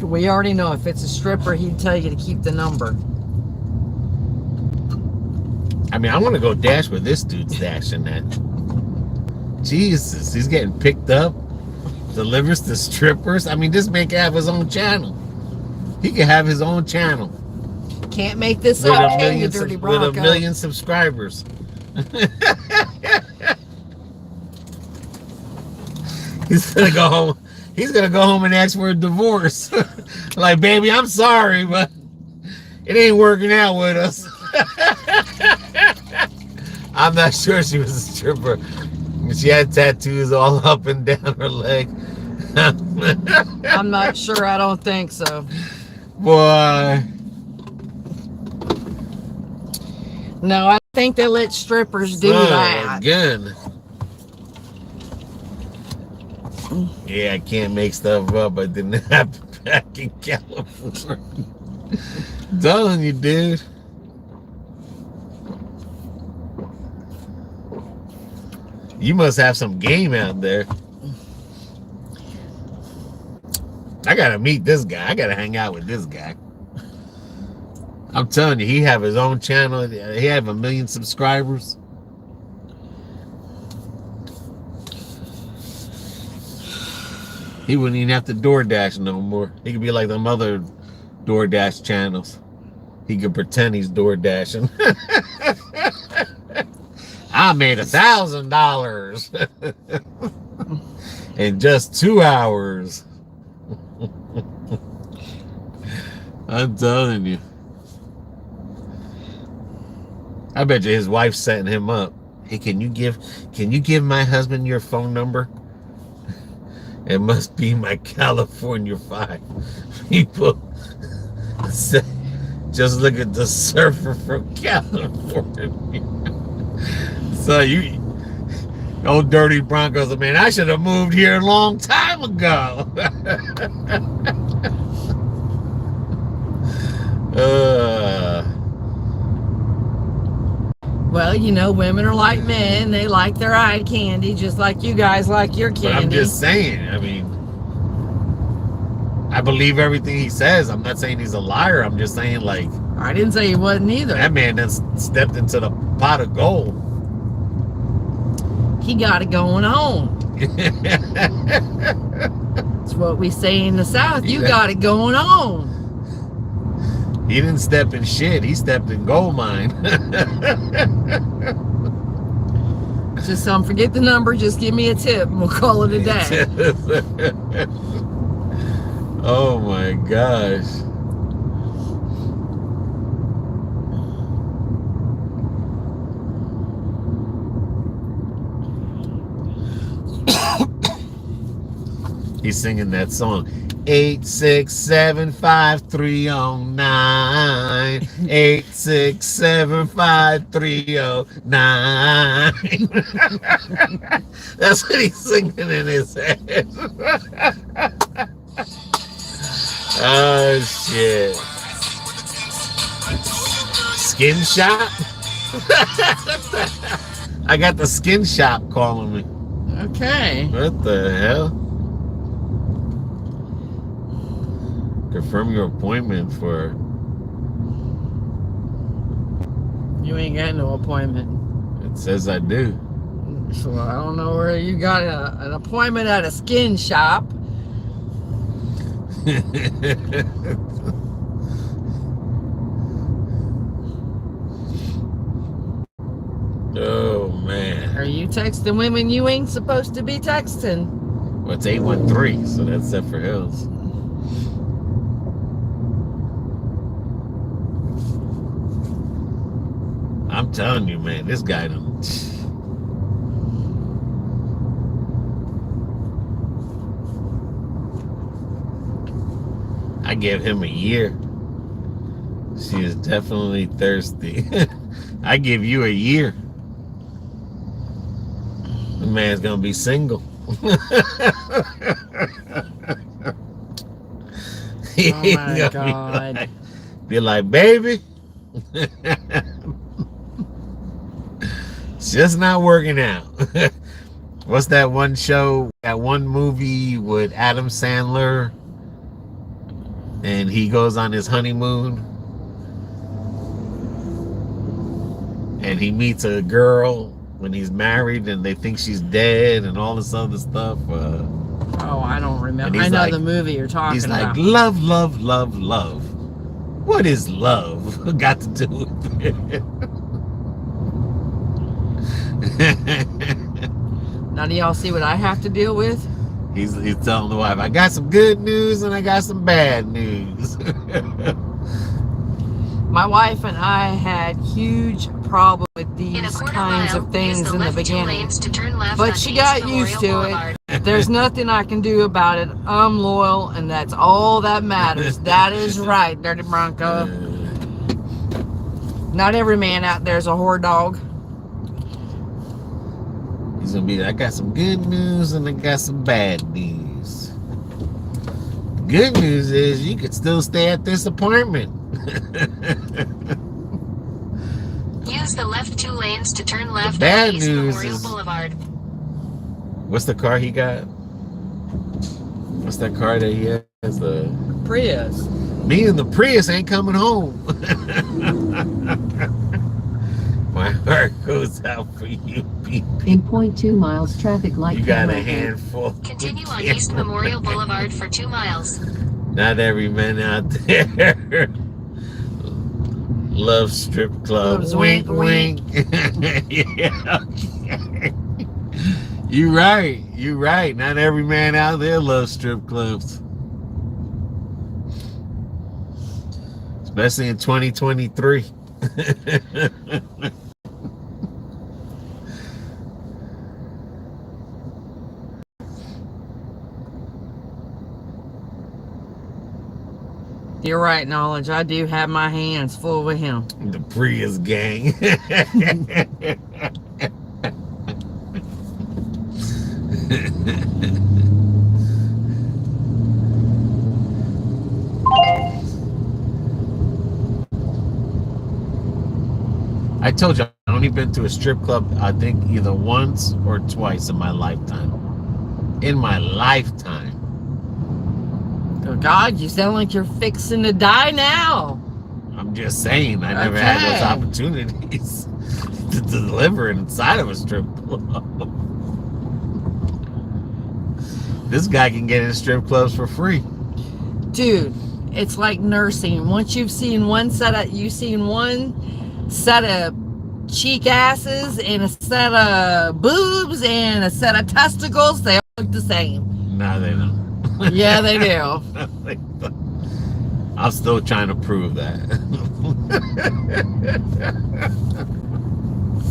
We already know if it's a stripper, he'd tell you to keep the number. I mean, I want to go dash with this dude's dashing that. Jesus, he's getting picked up. Delivers to strippers. I mean, this man can have his own channel. He can have his own channel. Can't make this With up, a can you, million, dirty with a Bronco? million subscribers. He's gonna go home. He's gonna go home and ask for a divorce. Like, baby, I'm sorry, but it ain't working out with us. I'm not sure she was a stripper. She had tattoos all up and down her leg. I'm not sure. I don't think so. Boy. No, I think they let strippers do that. Again. Yeah, I can't make stuff up. I didn't happen back in California. Telling you, dude. You must have some game out there. I gotta meet this guy. I gotta hang out with this guy. I'm telling you, he have his own channel. He have 1 million subscribers. He wouldn't even have to Doordash no more. He could be like them other Doordash channels. He could pretend he's Doordashing. I made $1,000 in just 2 hours. I'm telling you. I bet you his wife's setting him up. Hey, can you give my husband your phone number? It must be my California 5 people. Say, just look at the surfer from California. So old dirty Broncos, man, I should have moved here a long time ago. Well, you know, women are like men. They like their eye candy, just like you guys like your candy. But I'm just saying, I mean, I believe everything he says. I'm not saying he's a liar. I'm just saying, like, I didn't say he wasn't either. that man done stepped into the pot of gold. He got it going on. That's what we say in the South. You got it going on. He didn't step in shit. He stepped in gold mine. Just forget the number. Just give me a tip and we'll call it a day. Oh my gosh. He's singing that song. 8675309. 8675309. That's what he's singing in his head. Oh shit. Skin shop? I got the skin shop calling me. Okay. What the hell? Confirm your appointment for... You ain't got no appointment. It says I do. So I don't know where you got an appointment at a skin shop. Oh man. Are you texting women you ain't supposed to be texting? Well, it's 813, so that's set for Hills. I'm telling you, man, this guy done... I give him a year. She is definitely thirsty. I give you a year. The man's gonna be single. Oh my God. Be like, baby. It's just not working out. What's that one show, that one movie with Adam Sandler? And he goes on his honeymoon. And he meets a girl when he's married and they think she's dead and all this other stuff. Oh, I don't remember. I know like, the movie you're talking he's about. like, love, love, love, love. What is love got to do with it? Now do y'all see what I have to deal with? He's telling the wife, I got some good news and I got some bad news. My wife and I had huge problem with these kinds of things in the beginning. But she got used to it. There's nothing I can do about it. I'm loyal and that's all that matters. That is right, Dirty Bronco. Not every man out there is a whore dog. He's gonna be like, I got some good news and I got some bad news. The good news is you could still stay at this apartment. Use the left 2 lanes to turn left bad on East news Memorial is- Boulevard. What's the car he got? What's that car that he has? It's the Prius. me and the Prius ain't coming home. My heart goes out for you, people. In 0.2 miles, traffic light You got camera a ahead. handful. Continue on East Memorial Boulevard for 2 miles. Not every man out there loves strip club. Loves Wink, wink, wink. Yeah, okay. You right. You right. Not every man out there loves strip clubs. Especially in 2023. You're right, Knowledge. I do have my hands full with him. The Prius gang. I told you, I've only been to a strip club, I think either once or twice in my lifetime. In my lifetime. Oh, God, you sound like you're fixing to die now. I'm just saying, I never had those Okay. opportunities to deliver inside of a strip club. This guy can get in strip clubs for free. Dude, it's like nursing. Once you've seen one set of cheek asses and a set of boobs and a set of testicles, they all look the same. No, they don't. Yeah, they do. I'm still trying to prove that.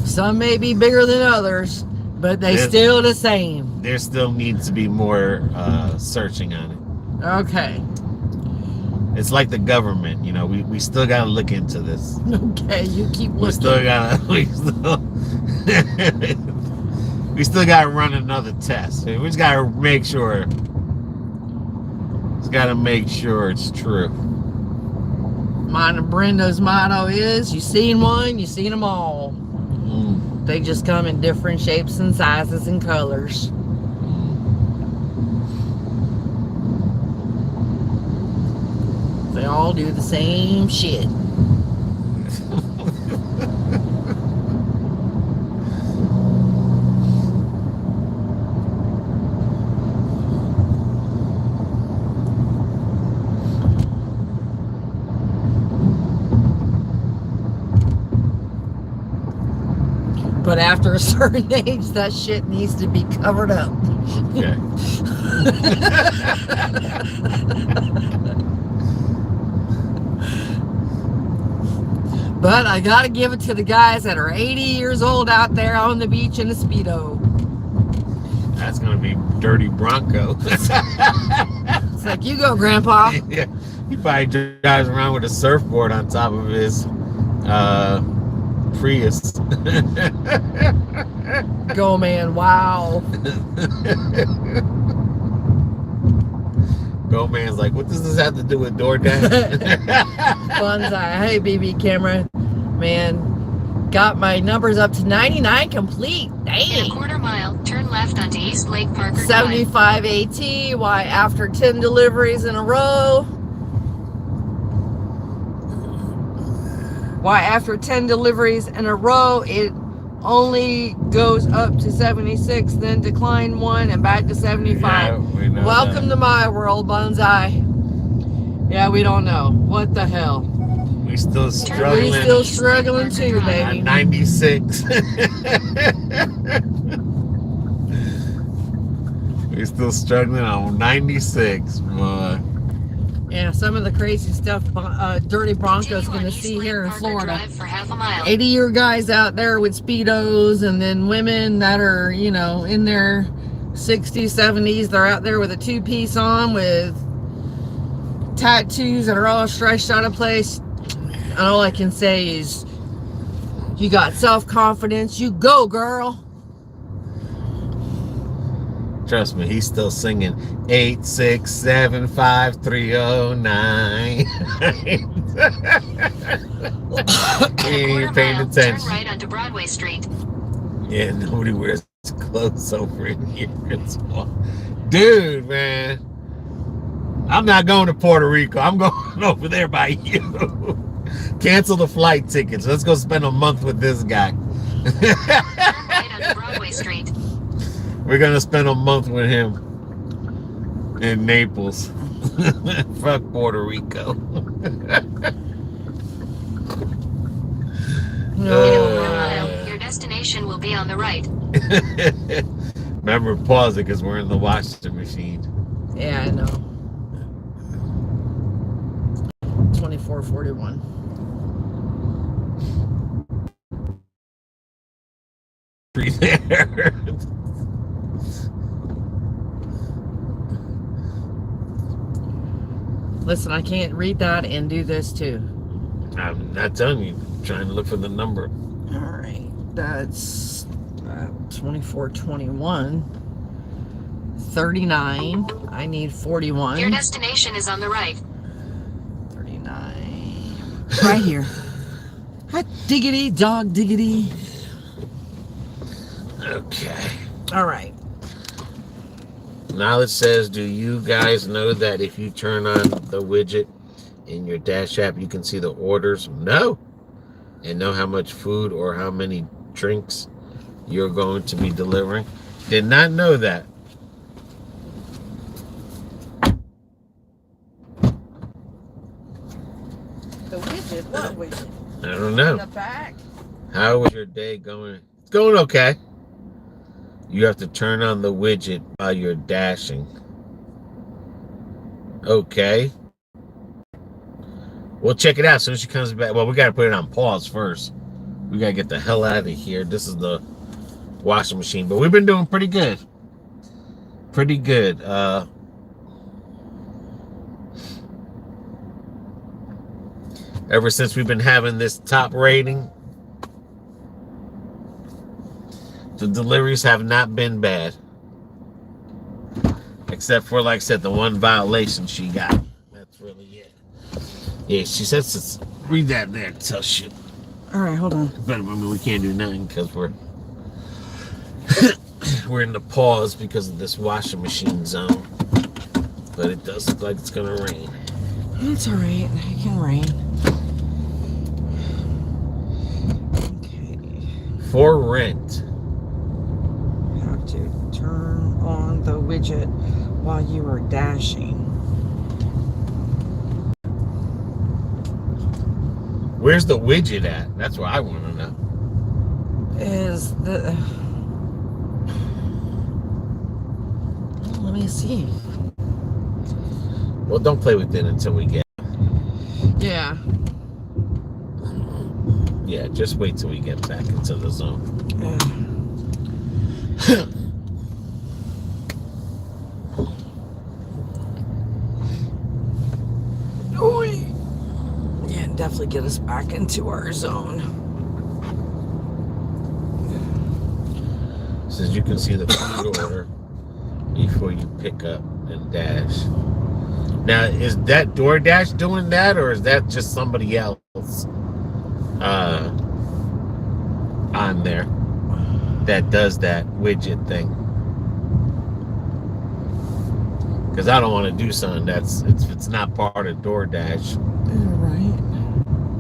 Some may be bigger than others, but they still the same. There still needs to be more searching on it. Okay. It's like the government, you know. We still gotta look into this. Okay, you keep looking. We still gotta run another test. We just gotta make sure. Just gotta make sure it's true. Mine and Brenda's motto is: you seen one, you seen them all. They just come in different shapes and sizes and colors. They all do the same shit. But after a certain age, that shit needs to be covered up. Okay. But I gotta give it to the guys that are 80 years old out there on the beach in a Speedo. That's gonna be dirty Bronco. It's like, you go, Grandpa. Yeah, he probably drives around with a surfboard on top of his Prius. Go, man. Wow. Go man's like, what does this have to do with Doordash? Bonsai. Hey, BB camera. Man, got my numbers up to 99 complete. In a Dang. quarter mile, turn left onto East Lake Parker Drive. 75 AT. Why, after 10 deliveries in a row. Why, after 10 deliveries in a row, it only goes up to 76, then decline 1 and back to 75. Yeah, we know Welcome to my world, Bonsai. Yeah, we don't know. What the hell? We still struggling. We still struggling too, baby. At 96. We're still struggling on 96, boy. Yeah, some of the crazy stuff Dirty Bronco's Continue going on to East see Lake here in Parker Florida. Drive for half a mile. 80-year guys out there with Speedos, and then women that are, you know, in their 60s, 70s. They're out there with a two-piece on with tattoos that are all stretched out of place. And all I can say is, you got self-confidence. You go, girl. Trust me, he's still singing 8675309. He ain't even paying Turn attention. right onto Broadway Street. Yeah, nobody wears clothes over in here. Dude, man. I'm not going to Puerto Rico. I'm going over there by you. Cancel the flight tickets. Let's go spend a month with this guy. Turn right onto Broadway Street. We're going to spend a month with him in Naples. Fuck Puerto Rico. In a quarter mile, your destination will be on the right. Remember, pause it because we're in the washing machine. Yeah, I know. 2441. There. Listen, I can't read that and do this too. I'm not telling you. I'm trying to look for the number. All right, that's 2421. 39. I need 41. Your destination is on the right. 39. Right here. Hot diggity, dog diggity. Okay. All right. Now it says, do you guys know that if you turn on the widget in your Dash app, you can see the orders? No. And know how much food or how many drinks you're going to be delivering? Did not know that. The widget? What widget? I don't know. In the back? How was your day going? It's going okay. You have to turn on the widget while you're dashing. Okay. We'll check it out as soon as she comes back. Well, we got to put it on pause first. We got to get the hell out of here. This is the washing machine. But we've been doing pretty good. Pretty good. Ever since we've been having this top rating, the deliveries have not been bad. Except for, like I said, the one violation she got. That's really it. Yeah, she says, read that there. Tell shit. All right, hold on. But I mean, we can't do nothing because we're we're in the pause because of this washing machine zone. But it does look like it's gonna rain. It's all right. It can rain. Okay. For rent. Have to turn on the widget while you are dashing. Where's the widget at? That's what I want to know. Is the... Let me see. Well, don't play with it until we get... Yeah. Yeah, just wait till we get back into the zone. Yeah, definitely get us back into our zone. Since you can see the food order before you pick up and dash. Now, is that Doordash doing that, or is that just somebody else on there that does that widget thing? Because I don't want to do something it's not part of Doordash. Right.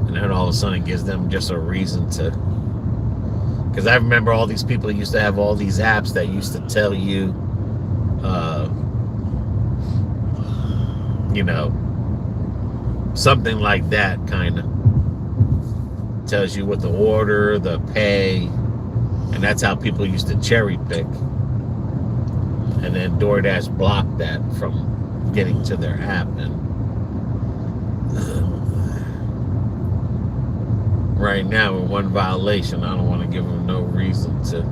And then all of a sudden it gives them just a reason to. Because I remember all these people used to have all these apps that used to tell you, you know, something like that kind of. Tells you what the order, the pay, and that's how people used to cherry pick. And then DoorDash blocked that from getting to their app. And right now, with one violation, I don't want to give them no reason to.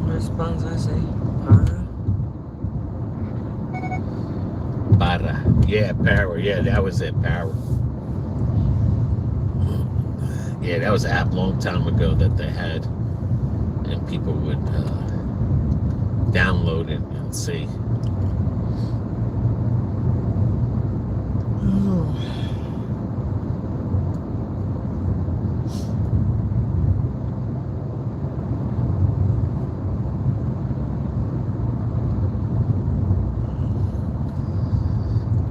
Where's buns I say? Para. Yeah, Power. Yeah, that was it, Power. Yeah, that was an app a long time ago that they had. And people would download it and see.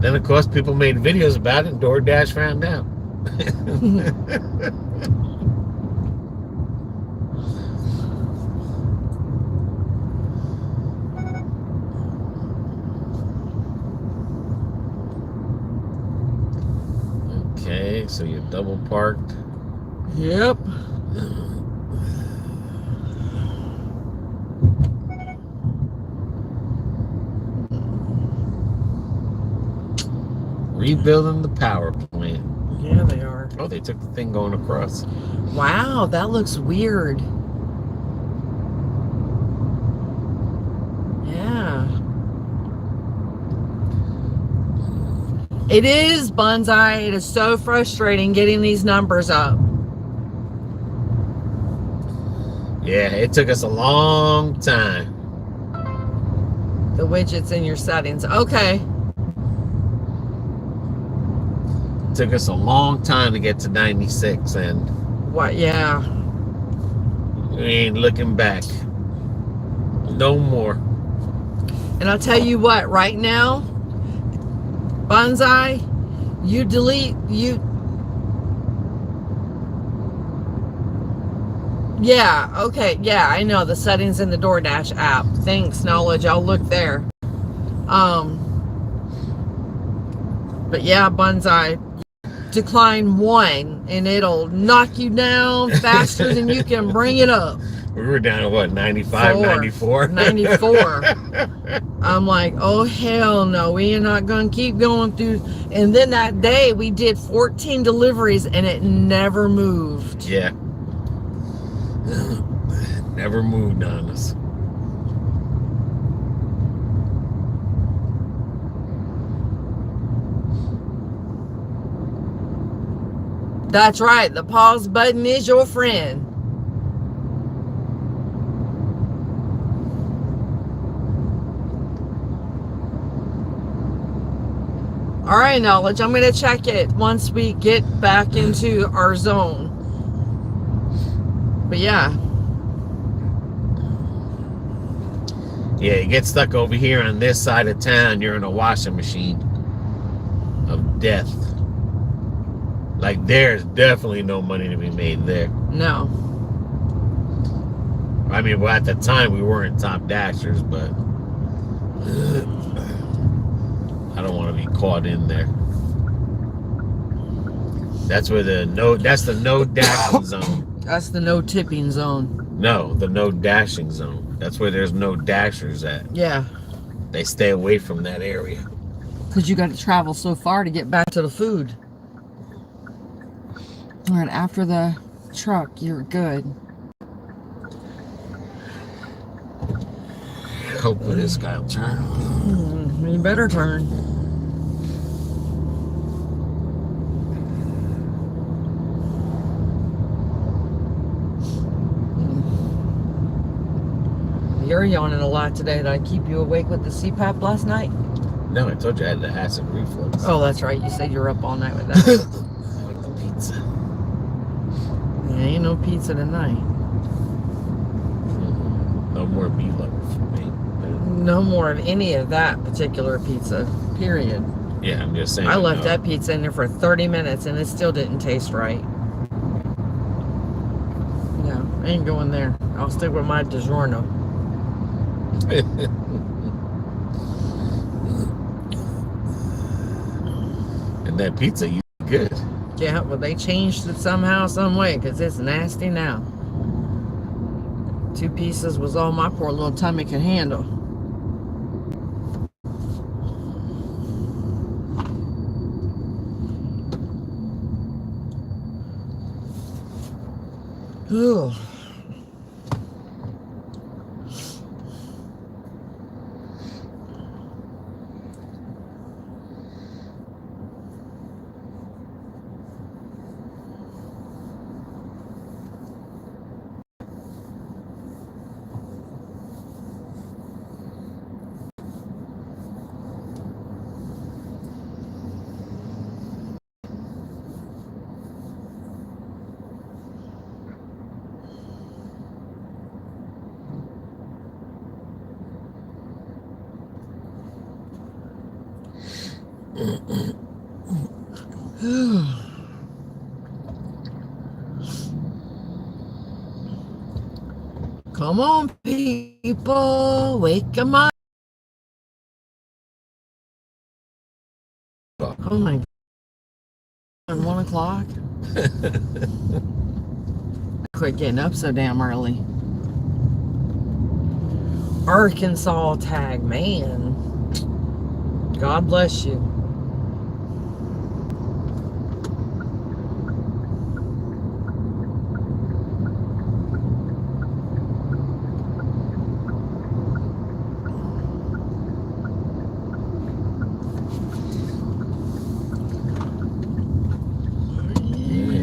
Then, of course, people made videos about it, and Doordash found out. Okay, so you're double parked. Yep. Rebuilding the power plant. Yeah, they are. Oh, they took the thing going across. Wow, that looks weird. Yeah. It is, Bonsai. It is so frustrating getting these numbers up. Yeah, it took us a long time. The widgets in your settings. Okay. It took us a long time to get to 96, and What? Yeah. we ain't looking back. No more. And I'll tell you what, right now, Bonsai, you delete, yeah, okay, yeah, I know, the settings in the DoorDash app. Thanks, Knowledge, I'll look there. But yeah, Bonsai, decline 1, and it'll knock you down faster than you can bring it up. We were down to what, 95, 94? 94. I'm like, oh hell no, we are not going to keep going through. And then that day we did 14 deliveries and it never moved. Yeah. Never moved on us. That's right, the pause button is your friend. All right, Knowledge, I'm going to check it once we get back into our zone. But yeah. Yeah, you get stuck over here on this side of town, you're in a washing machine of death. Like, there's definitely no money to be made there. No. I mean, well, at the time, we weren't top dashers, but I don't want to be caught in there. That's where that's the no dashing zone. That's the no tipping zone. No, the no dashing zone. That's where there's no dashers at. Yeah. They stay away from that area. Because you got to travel so far to get back to the food. All right, after the truck, you're good. Hopefully this guy will turn. You better turn. You're yawning a lot today. Did I keep you awake with the CPAP last night? No, I told you I had the acid reflux. Oh, that's right. You said you were up all night with that. I like the pizza. Yeah, ain't no pizza tonight. No more meat lover for me. No more of any of that particular pizza, period. Yeah, I'm just saying. I left that pizza in there for 30 minutes and it still didn't taste right. No, I ain't going there. I'll stick with my DiGiorno. And that pizza, you good. Yeah, well, they changed it somehow, some way, because it's nasty now. 2 pieces was all my poor little tummy could handle. Ooh. Come on, people. Wake 'em up. Oh my God. 1 o'clock? Quit getting up so damn early. Arkansas tag, man. God bless you.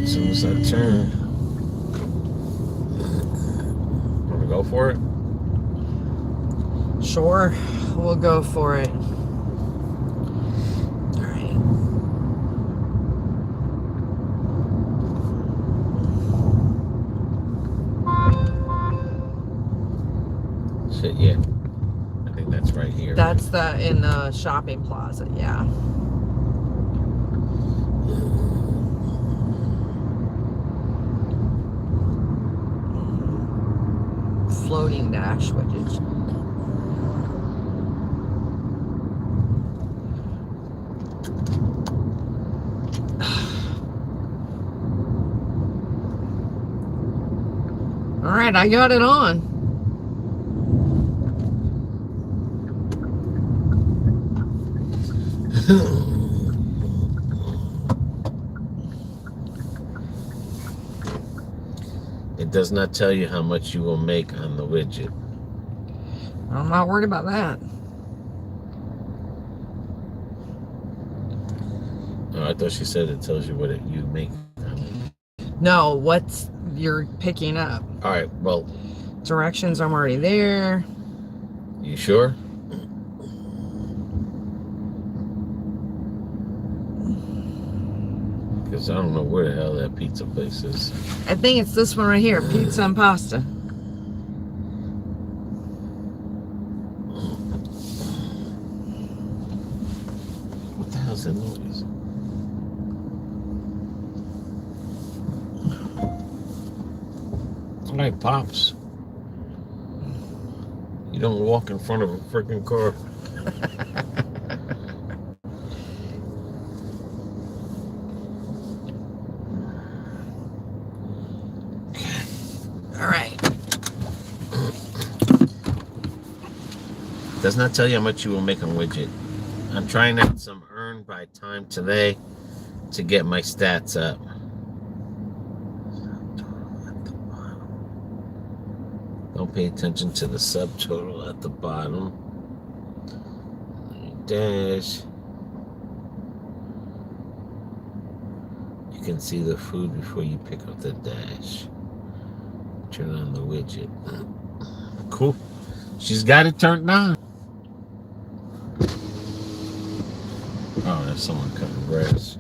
As soon as I turn. Want to go for it? Sure, we'll go for it. All right. Shit, yeah. I think that's right here. That's in the shopping plaza, yeah. Floating dash, which is all right, I got it on. It does not tell you how much you will make on the widget. I'm not worried about that. Oh, I thought she said it tells you what you make. No, what's you're picking up? All right, well, Directions, I'm already there. you sure? Because I don't know where the hell that pizza place is. I think it's this one right here, pizza and pasta. What the hell's that noise? All right, Pops. You don't walk in front of a freaking car. All right. Does not tell you how much you will make on widget. I'm trying out some earn by time today to get my stats up. Don't pay attention to the subtotal at the bottom. Dash. You can see the food before you pick up the dash. Turn on the widget. Cool. She's got it turned on. Oh, there's someone cutting grass.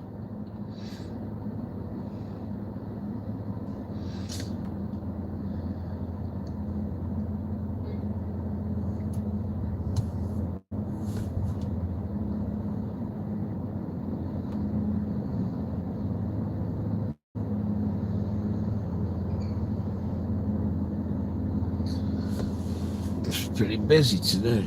It's pretty busy today.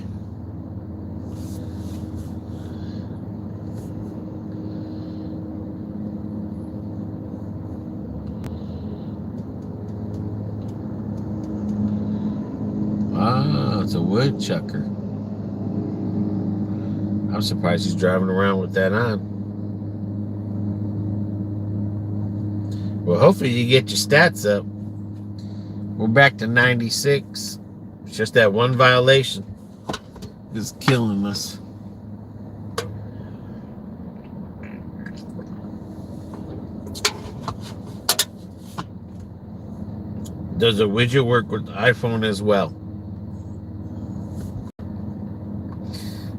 Ah, it's a woodchucker. I'm surprised he's driving around with that on. Well, hopefully you get your stats up. We're back to 96. It's just that one violation is killing us. Does the widget work with the iPhone as well?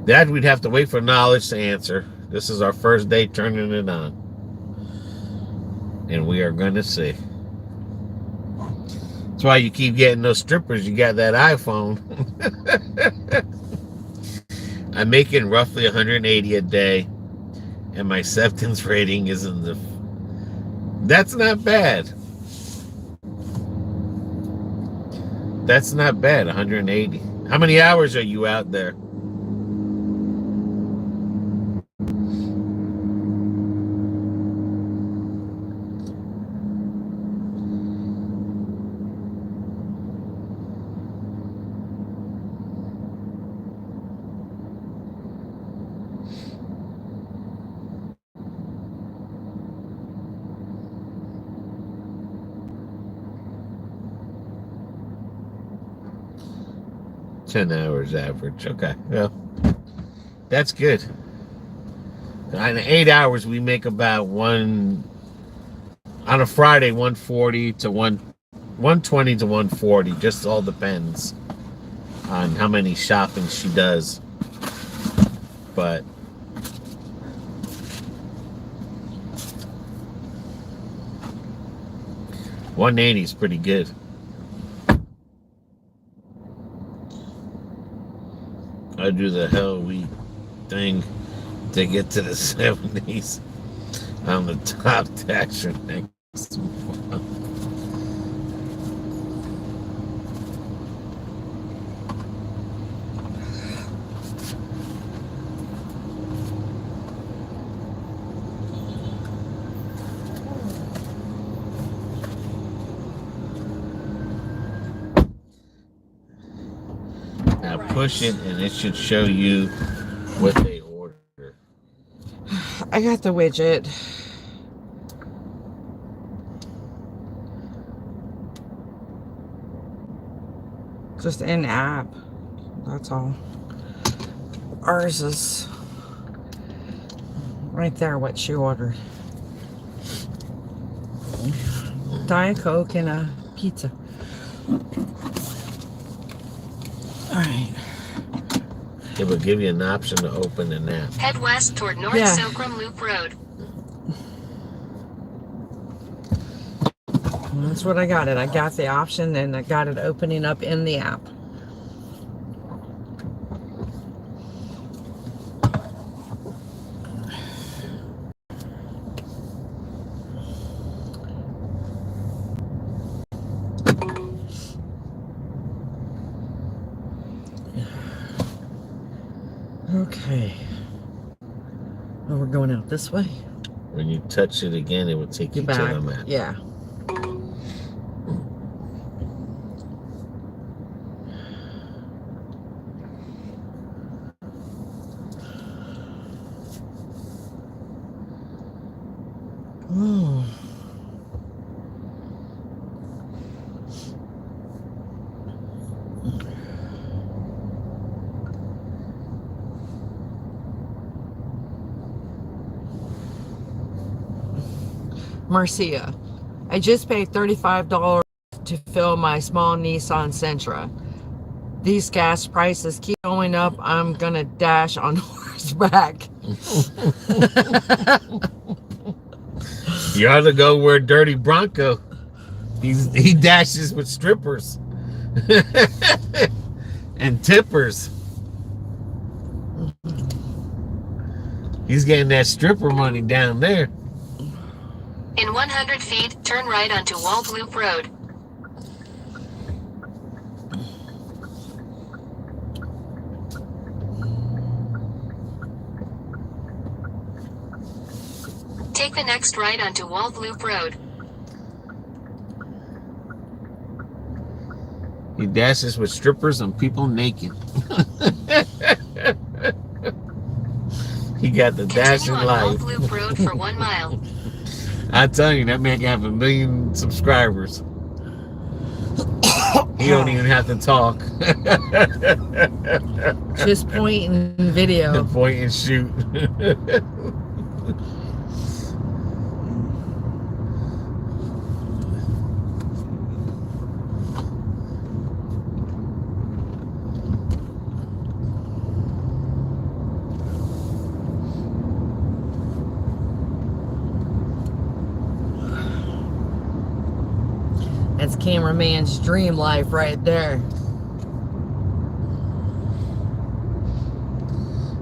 That we'd have to wait for Knowledge to answer. This is our first day turning it on. And we are going to see. That's why you keep getting those strippers. You got that iPhone. I'm making roughly 180 a day. and my acceptance rating is in the... That's not bad. That's not bad, 180. How many hours are you out there? $10 hours average. Okay, well, that's good. In 8 hours, we make about on a Friday, 140 to 120 to 140. Just all depends on how many shopping she does. But $180 is pretty good. I do the hell week thing to get to the 70s on the top dasher next month. Now push it and it should show you what they order. I got the widget. Just in app. That's all. Ours is right there what she ordered. Diet Coke and a pizza. Alright. It will give you an option to open an app. Head west toward North Yeah. Silkram Loop Road. Well, that's what I got it. I got the option and I got it opening up in the app. Okay. Oh, we're going out this way. When you touch it again, it will take you Get to back. the map. Yeah. Oh. Marcia, I just paid $35 to fill my small Nissan Sentra. These gas prices keep going up. I'm gonna dash on horseback. You ought to go where Dirty Bronco. He dashes with strippers and tippers. He's getting that stripper money down there. In 100 feet, turn right onto Walled Loop Road. Take the next right onto Walled Loop Road. He dashes with strippers and people naked. He got the dashing Continue on life. Walled Loop Road for 1 mile. I tell you, that man can have 1 million subscribers. He don't even have to talk. Just point and video. Point and shoot. That's cameraman's dream life right there.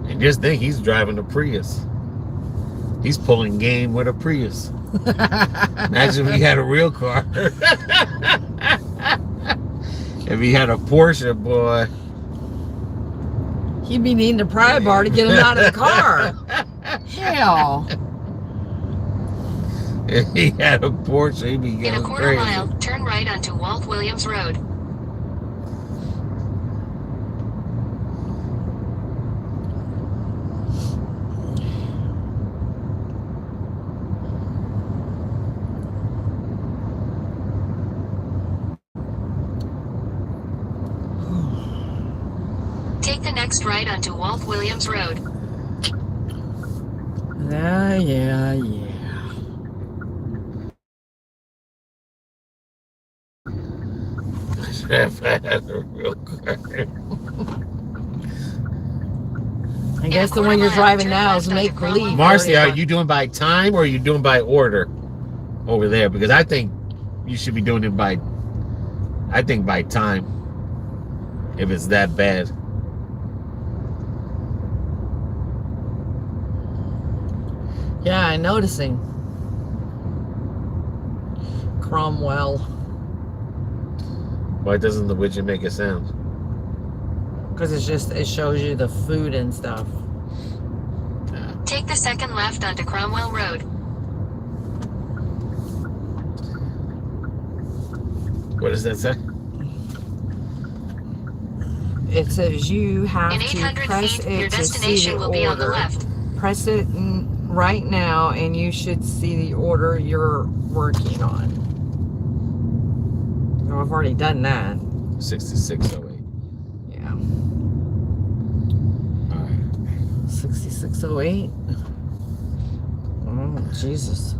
And just think, he's driving a Prius. He's pulling game with a Prius. Imagine if he had a real car. If he had a Porsche, boy. He'd be needing a pry bar to get him out of the car. Hell. If he had a Porsche, he'd be In a going quarter crazy. mile, turn right onto Walt Williams Road. Take the next right onto Walt Williams Road. Yeah. If I had a real car. I guess the one you're driving now is make believe. Marcy, are you doing by time or are you doing by order over there? Because I think you should be doing it by time. If it's that bad. Yeah, I'm noticing. Cromwell. Why doesn't the widget make a sound? Because it shows you the food and stuff. Take the second left onto Cromwell Road. What does that say? It says you have In to 800 press feet, your it to see destination the will be on the order. left. Press it right now and you should see the order you're working on. Oh, I've already done that. 6608. Yeah. All right. 6608. Oh, Jesus.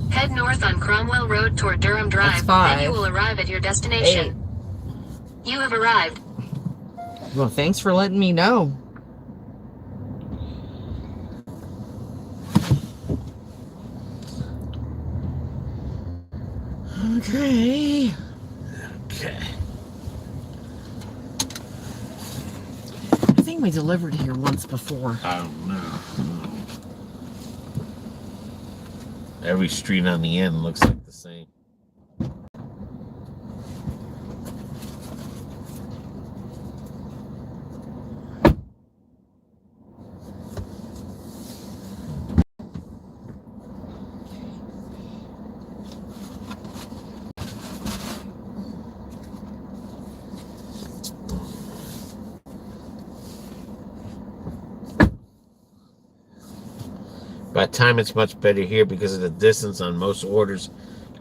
Head north on Cromwell Road toward Durham Drive. That's 5. Then you will arrive at your destination. 8. You have arrived. Well, thanks for letting me know. Okay. I think we delivered here once before. I don't know. Every street on the end looks like the same. By time it's much better here because of the distance on most orders.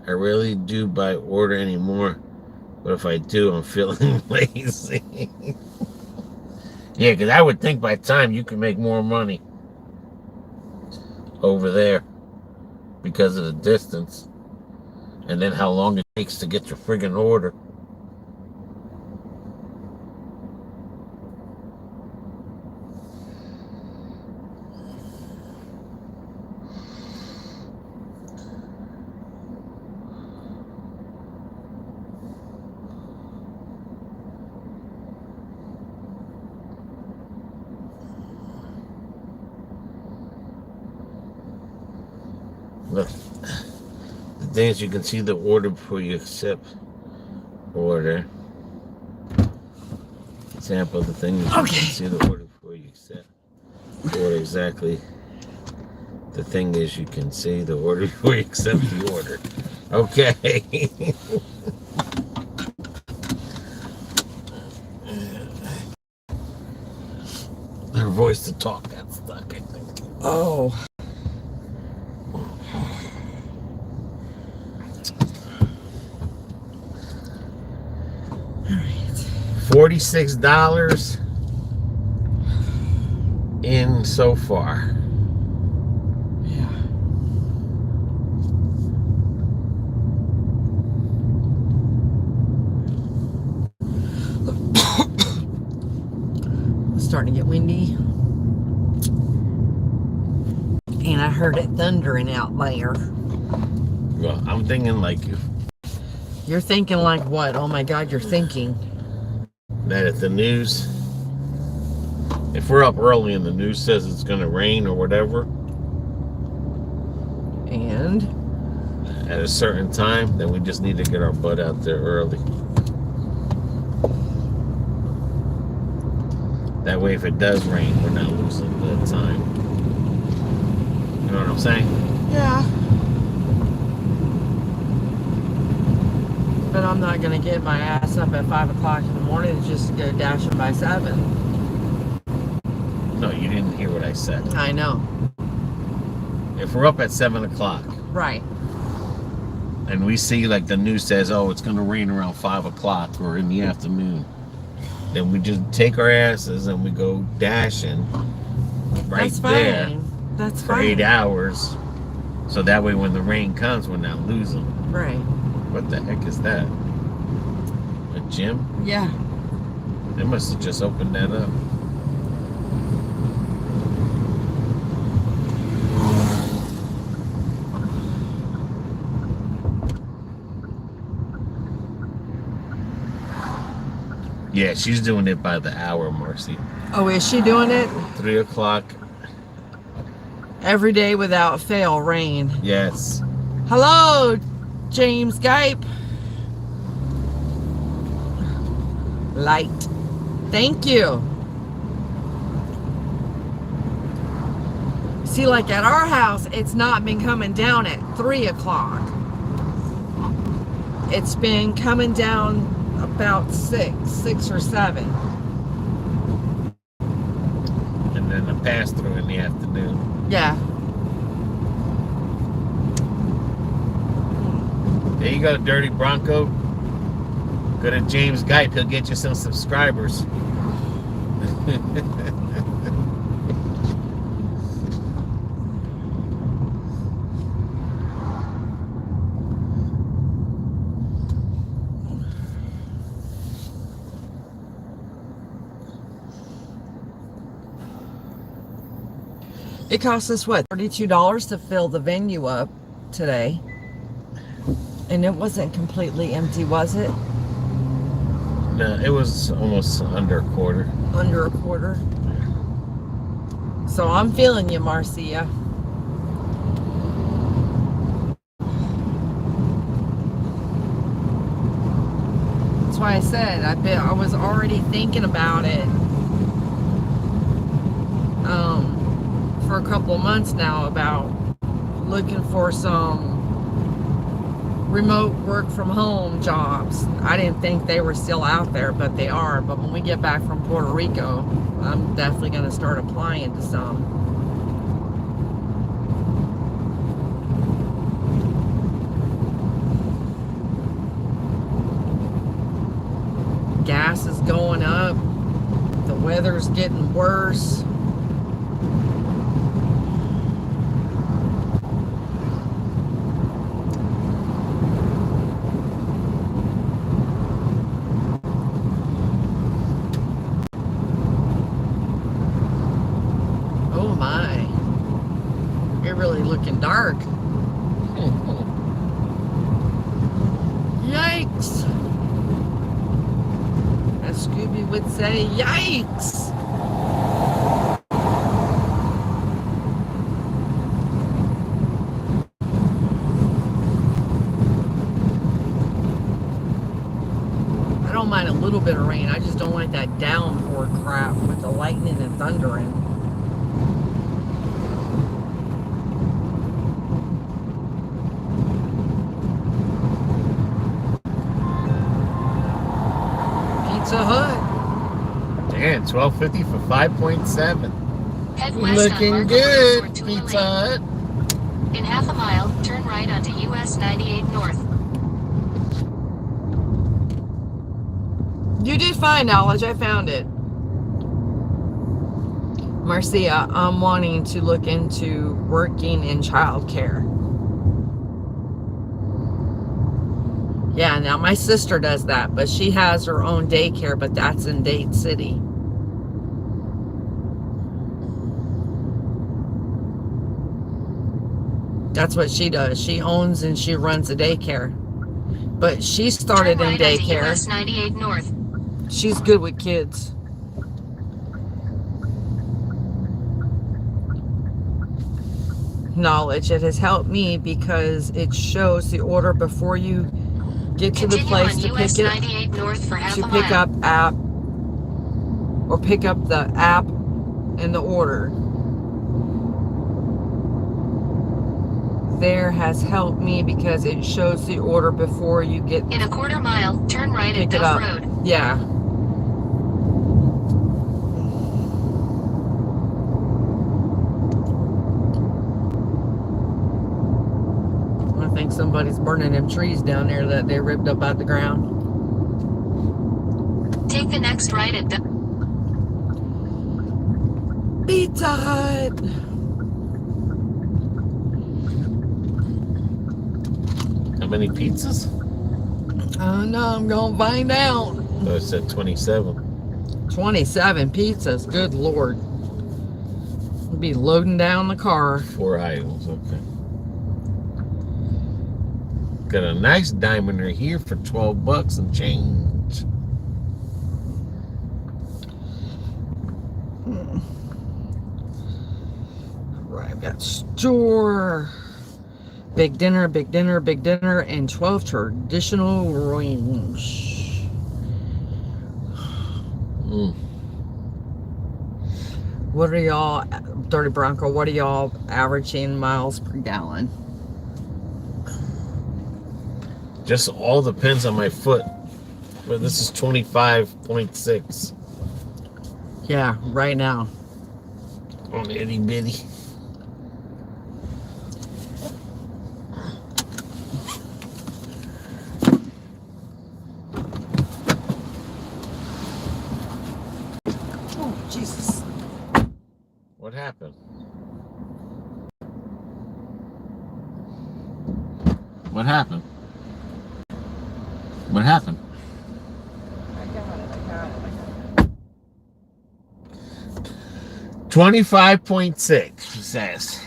I rarely do by order anymore. But if I do, I'm feeling lazy. Yeah, because I would think by time you can make more money over there because of the distance. And then how long it takes to get your friggin' order. Look, the thing is you can see the order before you accept order. Example, the thing is you can see the order before you accept order exactly. The thing is you can see the order before you accept the order. Okay. Her voice to talk got stuck, I think. Oh. $46 in so far. Yeah. It's starting to get windy. And I heard it thundering out there. Well, I'm thinking like You're thinking like what? Oh my God, you're thinking. that if the news If we're up early and the news says it's going to rain or whatever And at a certain time, then we just need to get our butt out there early. That way, if it does rain, we're not losing the time. You know what I'm saying? yeah. But I'm not going to get my ass up at 5 o'clock in the morning to just go dashing by 7. No, you didn't hear what I said. I know. If we're up at 7 o'clock Right. and we see like the news says, oh, it's going to rain around 5 o'clock or in the afternoon, then we just take our asses and we go dashing right That's there fine. That's for fine. 8 hours. So that way when the rain comes, we're not losing. Right. What the heck is that? A gym? Yeah. They must have just opened that up. Yeah, she's doing it by the hour, Marcy. Oh, is she doing it? 3 o'clock. Every day without fail, rain. Yes. Hello, James Gipe. Light. Thank you. See, like at our house, it's not been coming down at 3 o'clock. It's been coming down about 6 or 7. And then the pass through in the afternoon. Yeah. There you go, Dirty Bronco. Go to James Gipe. He'll get you some subscribers. It cost us, what, $32 to fill the venue up today. And it wasn't completely empty, was it? No, it was almost under a quarter. Under a quarter. So I'm feeling you, Marcia. That's why I said I was already thinking about it for a couple of months now, about looking for some remote work from home jobs. I didn't think they were still out there, but they are. But when we get back from Puerto Rico, I'm definitely going to start applying to some. Gas is going up. The weather's getting worse. Oh my. You're really looking dark. Yikes. As Scooby would say, yikes. I don't mind a little bit of rain. I just don't like that downpour crap with the lightning and thundering. Pizza Hut. Damn, $12.50 for 5.7. Head west on Looking Marco good, Road toward Pizza Tula Hut. Lane. In half a mile, turn right onto US 98 North. You did find knowledge. I found it. Marcia, I'm wanting to look into working in childcare. Yeah, now my sister does that, but she has her own daycare, but that's in Dade City. That's what she does. She owns and she runs a daycare. But she started Turn in right onto daycare. US 98 North. She's good with kids. Knowledge. It has helped me because it shows the order before you get to the Continue place on to US pick it, 98 north for half to a pick mile. up app, or pick up the app and the order. There has helped me because it shows the order before you get In a quarter mile, turn right at pick it Duff up. Road. Yeah. I think somebody's burning them trees down there that they ripped up out the ground. Take the next right at Duff. Pizza Hut. How many pizzas? No, I'm gonna find out. Oh, it said 27. 27 pizzas. Good Lord. I'll be loading down the car. 4 items, okay. Got a nice diamonds here for 12 bucks and change. Right, I've got store. Big dinner, big dinner, big dinner, and 12 traditional rings. What are y'all, Dirty Bronco, what are y'all averaging miles per gallon? Just all depends on my foot. But this is 25.6 Yeah, right now. on itty bitty. Oh, Jesus. What happened? What happened? What happened? I got it. 25.6 says.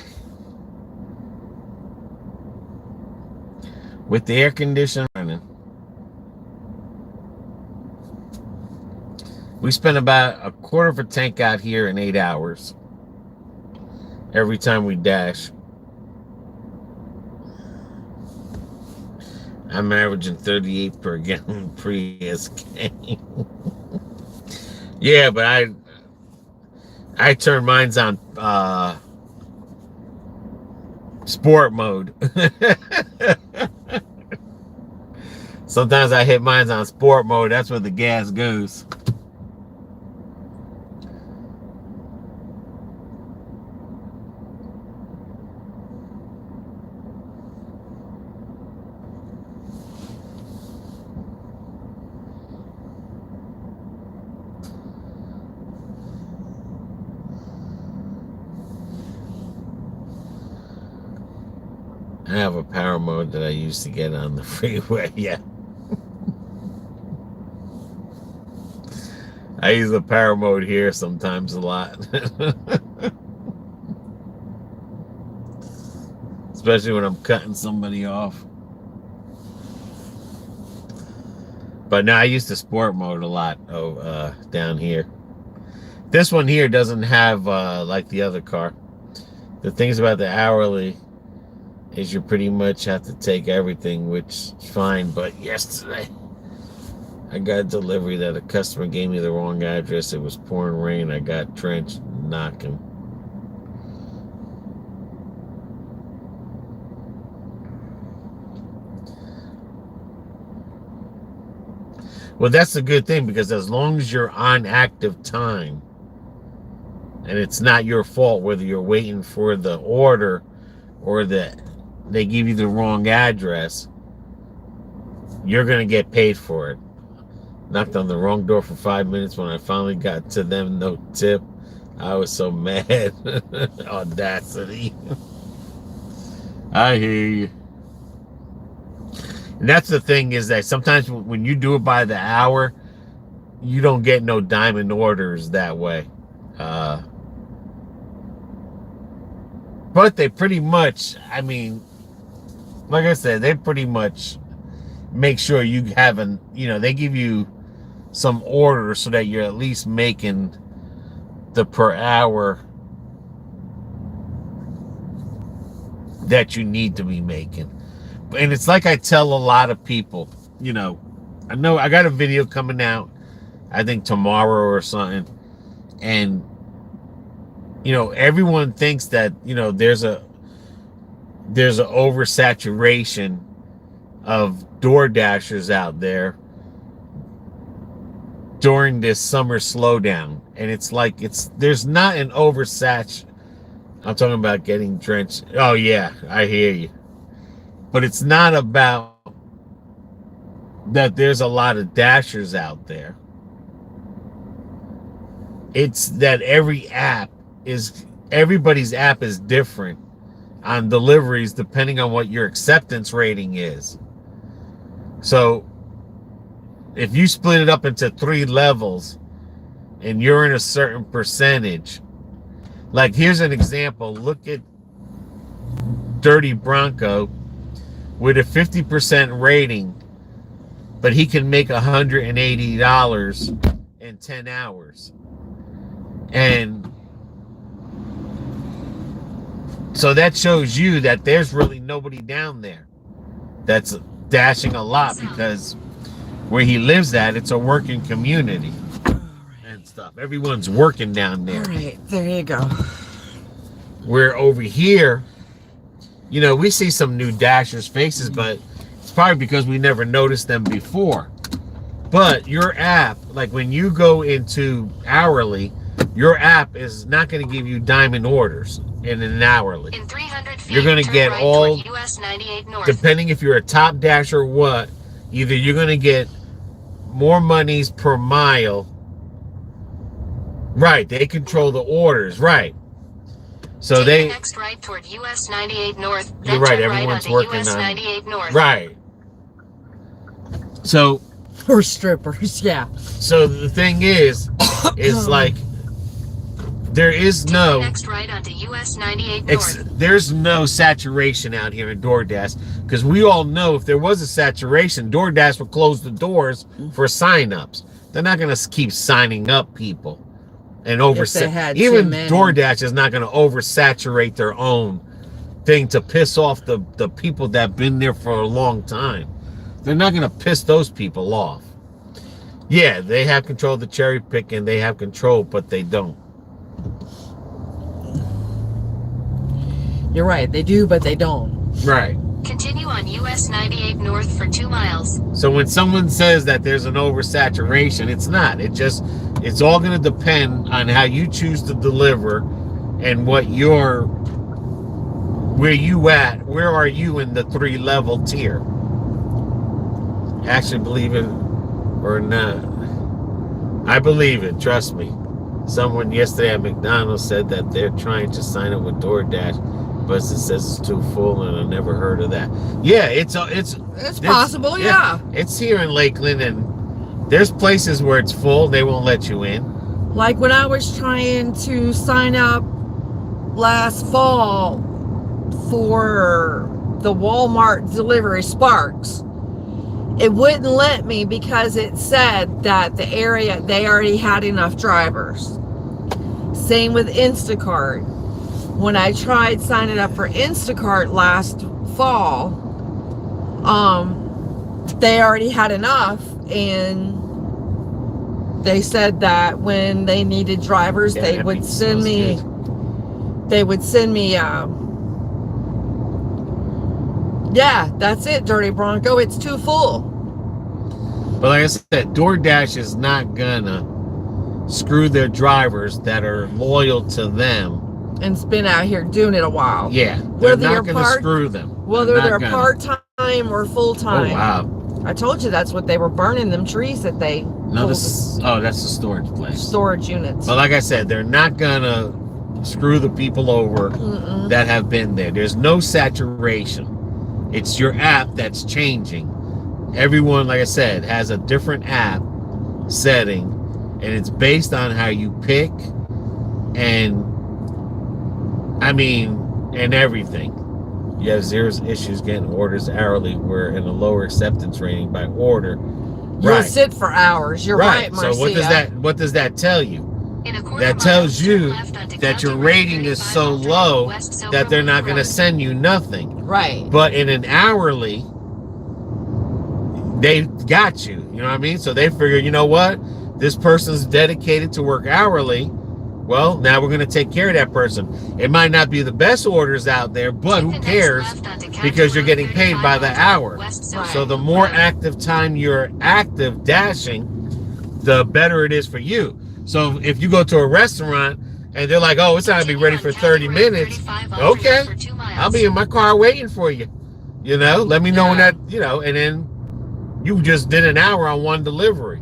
With the air conditioner running. We spent about a quarter of a tank out here in 8 hours. Every time we dash. I'm averaging 38 per gallon pre-SK. Yeah, but I turn mine's on sport mode. Sometimes I hit mine's on sport mode. That's where the gas goes. I have a power mode that I used to get on the freeway. Yeah. I use the power mode here sometimes a lot. Especially when I'm cutting somebody off. But no, I use the sport mode a lot down here. This one here doesn't have like the other car. The things about the hourly is you pretty much have to take everything, which is fine. But yesterday, I got a delivery that a customer gave me the wrong address. It was pouring rain. I got drenched knocking. Well, that's a good thing, because as long as you're on active time and it's not your fault, whether you're waiting for the order or they give you the wrong address, you're going to get paid for it. Knocked on the wrong door for 5 minutes. When I finally got to them, no tip. I was so mad. Audacity. I hear you. And that's the thing, is that sometimes when you do it by the hour, you don't get no diamond orders that way. But they pretty much, I mean, like I said, they pretty much make sure you haven't, they give you some orders so that you're at least making the per hour that you need to be making. And it's like I tell a lot of people, you know I got a video coming out, I think tomorrow or something, and everyone thinks that there's a oversaturation of Doordashers out there during this summer slowdown, and it's like there's not an oversaturation. I'm talking about getting drenched. Oh yeah, I hear you. But it's not about that there's a lot of dashers out there. It's that everybody's app is different on deliveries depending on what your acceptance rating is. So if you split it up into 3 levels and you're in a certain percentage, like here's an example. Look at Dirty Bronco with a 50% rating, but he can make $180 in 10 hours. And so that shows you that there's really nobody down there that's dashing a lot, because where he lives at, it's a working community and stuff. Everyone's working down there. All right, there you go. Where over here, we see some new dashers' faces, but it's probably because we never noticed them before. But your app, like when you go into hourly, your app is not going to give you diamond orders in an hourly. In 300 feet, you're going to get right all, US 98 north. depending if you're a top dasher or what, either you're going to get more monies per mile. Right, they control the orders, right. So Take they the next right toward US 98 north. You're Then right, turn everyone's right onto working US on 98 north. right. So Or strippers, yeah. So the thing is like there is Take the no next right onto US 98 north. there's no saturation out here in Doordash, because we all know if there was a saturation, Doordash would close the doors for sign-ups. They're not going to keep signing up people and even Doordash is not going to oversaturate their own thing to piss off the people that have been there for a long time. They're not going to piss those people off. Yeah, they have control of the cherry picking, they have control, but they don't. You're right, they do, but they don't. Right. Continue on US 98 north for 2 miles. So when someone says that there's an oversaturation, it's not. It's all going to depend on how you choose to deliver and where are you in the 3-level tier. Actually, believe it or not, I believe it, trust me. Someone yesterday at McDonald's said that they're trying to sign up with Doordash, but it says it's too full, and I never heard of that. Yeah, it's possible, yeah. It's here in Lakeland, and there's places where it's full, they won't let you in. Like when I was trying to sign up last fall for the Walmart delivery Sparks, it wouldn't let me because it said that the area, they already had enough drivers. Same with Instacart. When I tried signing up for Instacart last fall, they already had enough, and they said that when they needed drivers, they would send me yeah, that's it, Dirty Bronco. It's too full. But like I said, Doordash is not gonna screw their drivers that are loyal to them and's been out here doing it a while. Yeah, they're not gonna screw them. Whether they're part-time or full-time. Oh wow! I told you that's what they were burning, them trees that they. No, that's the storage place. Storage units. But like I said, they're not gonna screw the people over that have been there. There's no saturation. It's your app that's changing. Everyone, like I said, has a different app setting, and it's based on how you pick and everything. You have 0 issues getting orders hourly. We're in a lower acceptance rating by order. You'll sit for hours. You're right, Marcia. So what does that tell you? In a quarter that mile, tells turn you left onto that your County Road rating is 35 so alternating low west Silver that they're not Lake going to Road. send you nothing. Right. But in an hourly, they got you. You know what I mean? So they figure, you know what? This person's dedicated to work hourly. Well, now we're going to take care of that person. It might not be the best orders out there, but Take who the next cares? left onto County Because you're Road getting paid 35 by the alternating hour. west Silver So the Lake more Road. active time you're active dashing, the better it is for you. So if you go to a restaurant and they're like, oh, it's not going to be Continue ready on for County 30 Road minutes. 35 Okay, alternate for 2 I'll miles. be in my car waiting for you. You know, let me know when Yeah. that, you know, and then you just did an hour on one delivery.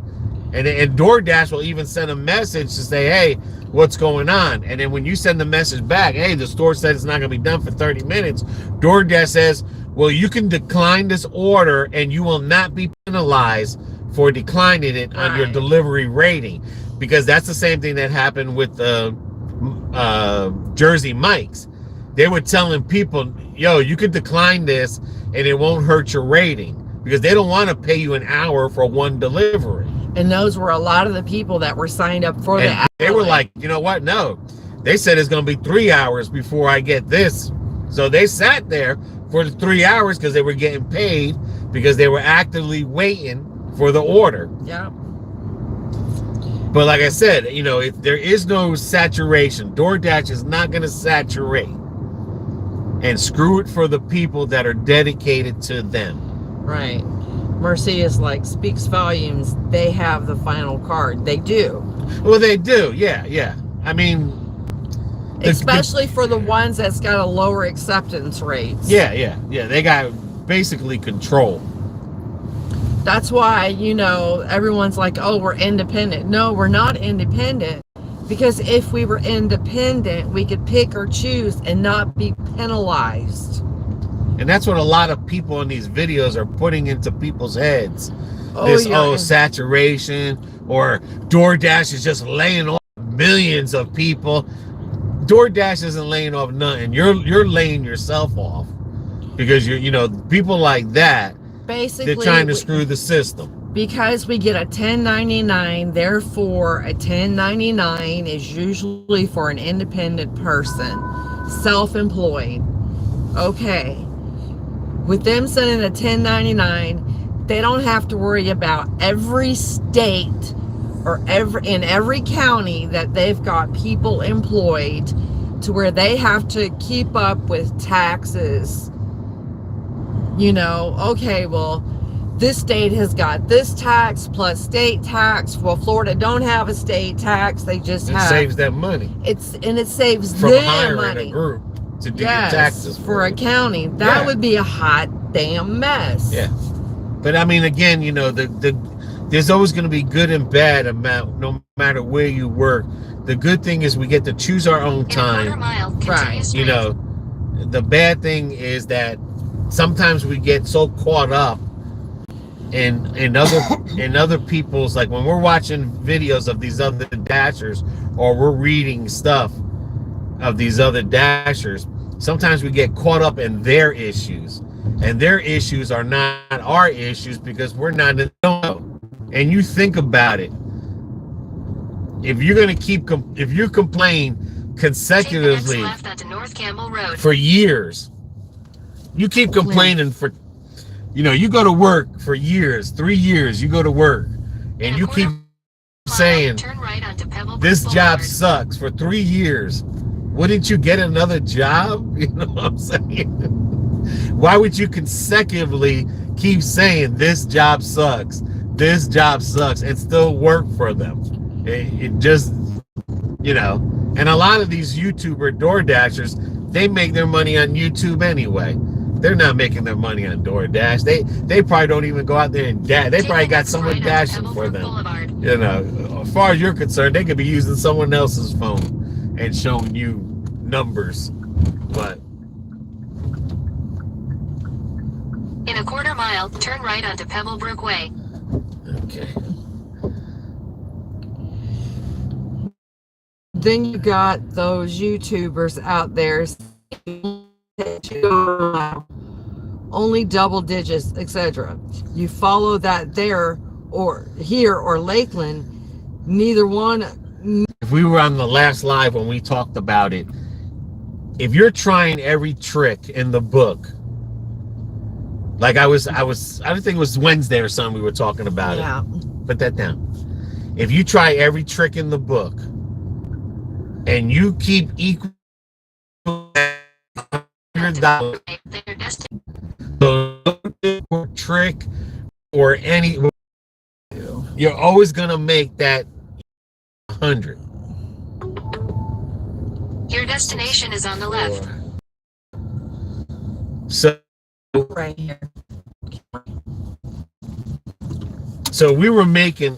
And DoorDash will even send a message to say, hey, what's going on? And then when you send the message back, hey, the store said it's not going to be done for 30 minutes. DoorDash says, well, you can decline this order and you will not be penalized for declining it on your Right. delivery rating. Because that's the same thing that happened with Jersey Mike's. They were telling people, yo, you can decline this and it won't hurt your rating, because they don't want to pay you an hour for one delivery. And those were a lot of the people that were signed up for And the they were hourly. like, you know what? No. They said it's going to be 3 hours before I get this. So they sat there for the 3 hours because they were getting paid, because they were actively waiting for the order. Yeah. But like I said, you know, there is no saturation. DoorDash is not going to saturate. And screw it for the people that are dedicated to them. Right. Mercy is like, speaks volumes. They have the final card. They do. Well, they do. Yeah, yeah. I mean, Especially for the ones that's got a lower acceptance rates. yeah. They got basically control. That's why, you know, everyone's like, oh, we're independent. No, we're not independent. Because if we were independent, we could pick or choose and not be penalized. And that's what a lot of people in these videos are putting into people's heads. Oh, This, yeah. saturation, or DoorDash is just laying off millions of people. DoorDash isn't laying off nothing. You're laying yourself off, because you know, people like that, Basically, they're trying to screw the system. because we get a 1099, therefore a 1099 is usually for an independent person, self-employed. Okay. With them sending a 1099, they don't have to worry about every state or in every county that they've got people employed, to where they have to keep up with taxes. You know, okay, well, this state has got this tax plus state tax. Well, Florida don't have a state tax. They just It have. saves them money It saves from them hiring money. a group to do Yes, your taxes for a you. county. That Yeah. would be a hot damn mess. Yeah. But I mean, again, you know, there's always going to be good and bad amount, no matter where you work. The good thing is we get to choose our own In a quarter time. mile, continue Right. straight. You know, the bad thing is that sometimes we get so caught up in other people's, like when we're watching videos of these other dashers, or we're reading stuff of these other dashers, sometimes we get caught up in their issues, and their issues are not our issues, because we're not in the know. And you think about it, if you're going to if you complain Take the next consecutively left onto North Campbell Road. for years, you keep complaining for, you know, you go to work for years, 3 years, you go to work, In and a you quarter keep mile, saying, turn right onto Pebble this Brook job Boulevard. sucks for 3 years. Wouldn't you get another job? You know what I'm saying? Why would you consecutively keep saying this job sucks, and still work for them? It just, you know, and a lot of these YouTuber DoorDashers, they make their money on YouTube anyway. They're not making their money on DoorDash. They probably don't even go out there and dash. They Take probably the got next someone right onto dashing Pebble for Brook them. Boulevard. You know, as far as you're concerned, they could be using someone else's phone and showing you numbers. But In a quarter mile, turn right onto Pebble Brook Way. okay. Then you got those YouTubers out there only double digits, etc. You follow that there or here or Lakeland, neither one. If if we were on the last live when we talked about it, if you're trying every trick in the book, like I don't think it was Wednesday or something we were talking about it. Put that down. If you try every trick in the book and you keep equal $100, so trick or any, you're always gonna make that 100. Your destination is on the left. So Right here. So we were making.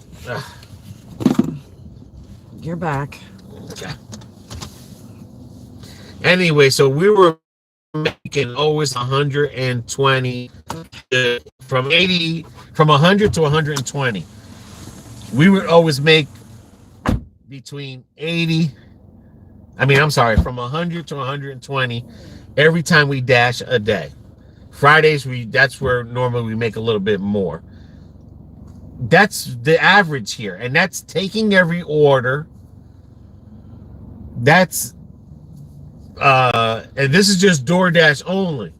You're back. Okay. Anyway, so we were making always 120 from 100 to 120. We would always make between 80. From 100 to 120 every time we dash a day. Fridays, that's where normally we make a little bit more. That's the average here, and that's taking every order. That's and this is just DoorDash only.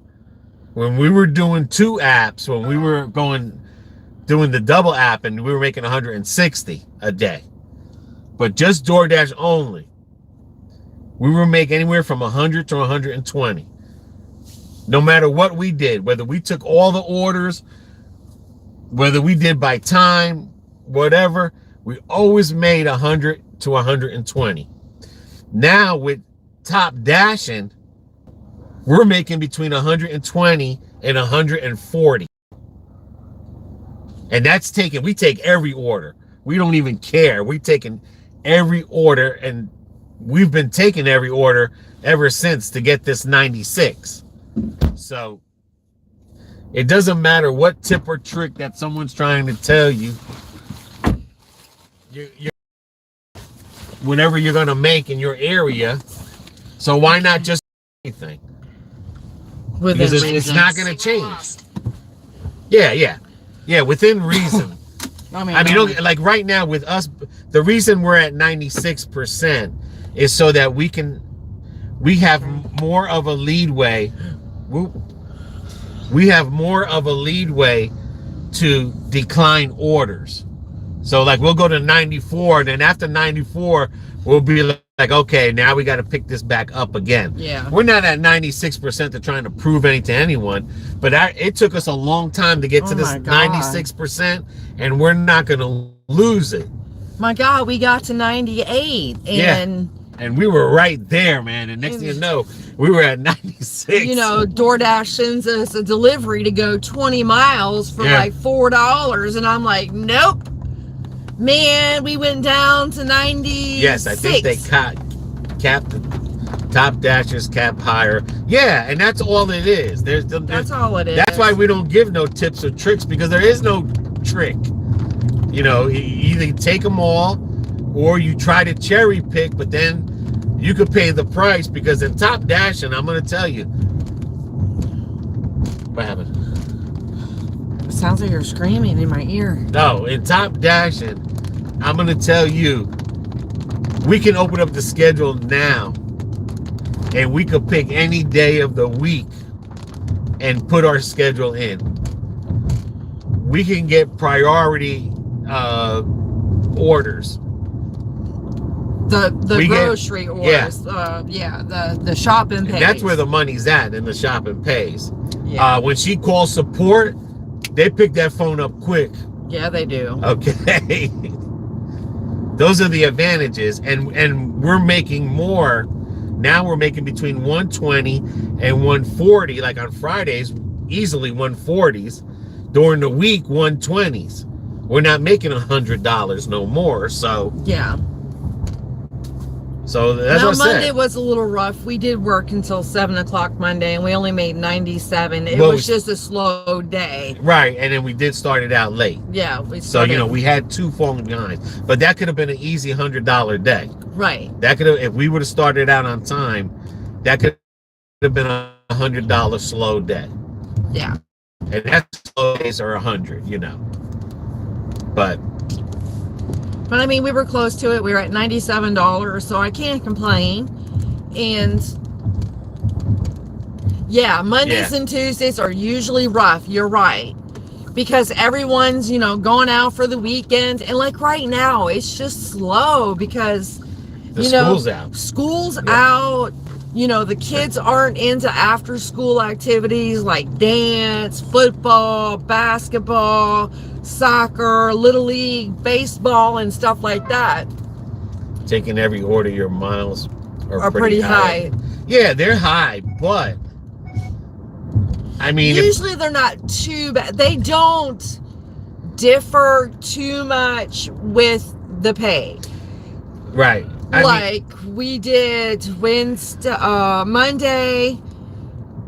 When we were doing 2 apps, when we were doing the double app, and we were making 160 a day, but just DoorDash only, we were making anywhere from 100 to 120. No matter what we did, whether we took all the orders, whether we did by time, whatever, we always made 100 to 120. Now with Top Dashing, we're making between 120 and 140. And that's we take every order. We don't even care. We're taking every order, and we've been taking every order ever since to get this 96. So it doesn't matter what tip or trick that someone's trying to tell you. Whenever you're going to make in your area. So why not just anything? Because it's not going to change. Yeah, within reason. Like right now with us, the reason we're at 96% is so that we have more of a leadway. We have more of a leadway to decline orders. So like we'll go to 94, and then after 94, we'll be like, okay, now we got to pick this back up again. Yeah. We're not at 96% to trying to prove anything to anyone, but it took us a long time to get to this 96%, and we're not going to lose it. My God, we got to 98, and and we were right there, man. And next thing you know, we were at 96. You know, DoorDash sends us a delivery to go 20 miles for like $4, and I'm like, nope. Man, we went down to 90. Yes, I think they capped the Top Dashers cap higher. Yeah, and that's all it is. That's all it is. That's why we don't give no tips or tricks, because there is no trick. You know, you either take them all, or you try to cherry pick, but then you could pay the price, because in Top Dashing, I'm going to tell you. What happened? It sounds like you're screaming in my ear. No, in Top Dashing, I'm going to tell you, we can open up the schedule now, and we could pick any day of the week and put our schedule in. We can get priority orders. The grocery orders. The shop and pays. And that's where the money's at, in the shop and pays. Yeah. When she calls support, they pick that phone up quick. Yeah, they do. Okay. Those are the advantages. And we're making more. Now we're making between 120 and 140. Like on Fridays, easily 140s. During the week, 120s. We're not making $100 no more. So yeah. So that's now, what I Monday said. was a little rough. We did work until 7 o'clock Monday, and we only made 97. It was just a slow day. Right, and then we did start it out late. Yeah. So, you know, we had 2 falling behind. But that could have been an easy $100 day. Right. That could have, if we would have started out on time, that could have been a $100 slow day. Yeah. And that slow days are 100, you know. But But I mean, we were close to it. We were at $97, so I can't complain. And yeah, Mondays and Tuesdays are usually rough. You're right. Because everyone's, you know, going out for the weekend. And like right now, it's just slow because, The school's out. School's out. You know, the kids aren't into after school activities like dance, football, basketball, soccer, little league, baseball, and stuff like that. Taking every order, your miles Are pretty high. Yeah, they're high, but I mean, Usually they're not too bad. They don't differ too much with the pay. right. Like we did Monday,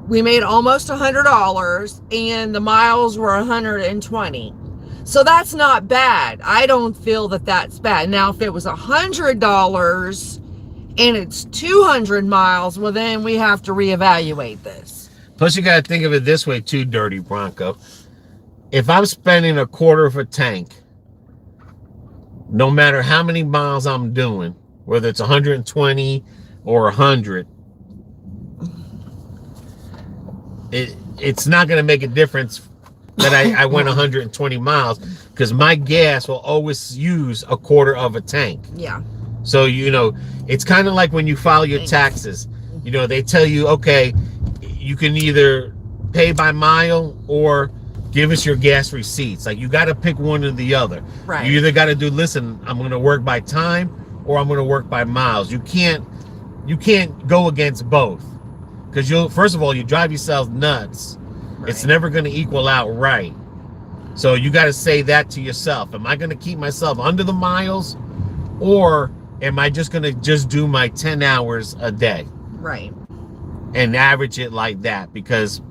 we made almost $100 and the miles were 120. So that's not bad. I don't feel that that's bad. Now, if it was $100 and it's 200 miles, well, then we have to reevaluate this. Plus, you got to think of it this way too, Dirty Bronco. If I'm spending a quarter of a tank, no matter how many miles I'm doing, whether it's 120 or 100, it's not going to make a difference that I went 120 miles because my gas will always use a quarter of a tank. Yeah. So, you know, it's kind of like when you file your taxes. You know, they tell you, okay, you can either pay by mile or give us your gas receipts. Like, you got to pick one or the other. Right. You either got to do, listen, I'm going to work by time or I'm going to work by miles. You can't go against both because first of all, you drive yourself nuts. Right. It's never going to equal out right. So you got to say that to yourself. Am I going to keep myself under the miles or am I just going to just do my 10 hours a day? Right. And average it like that because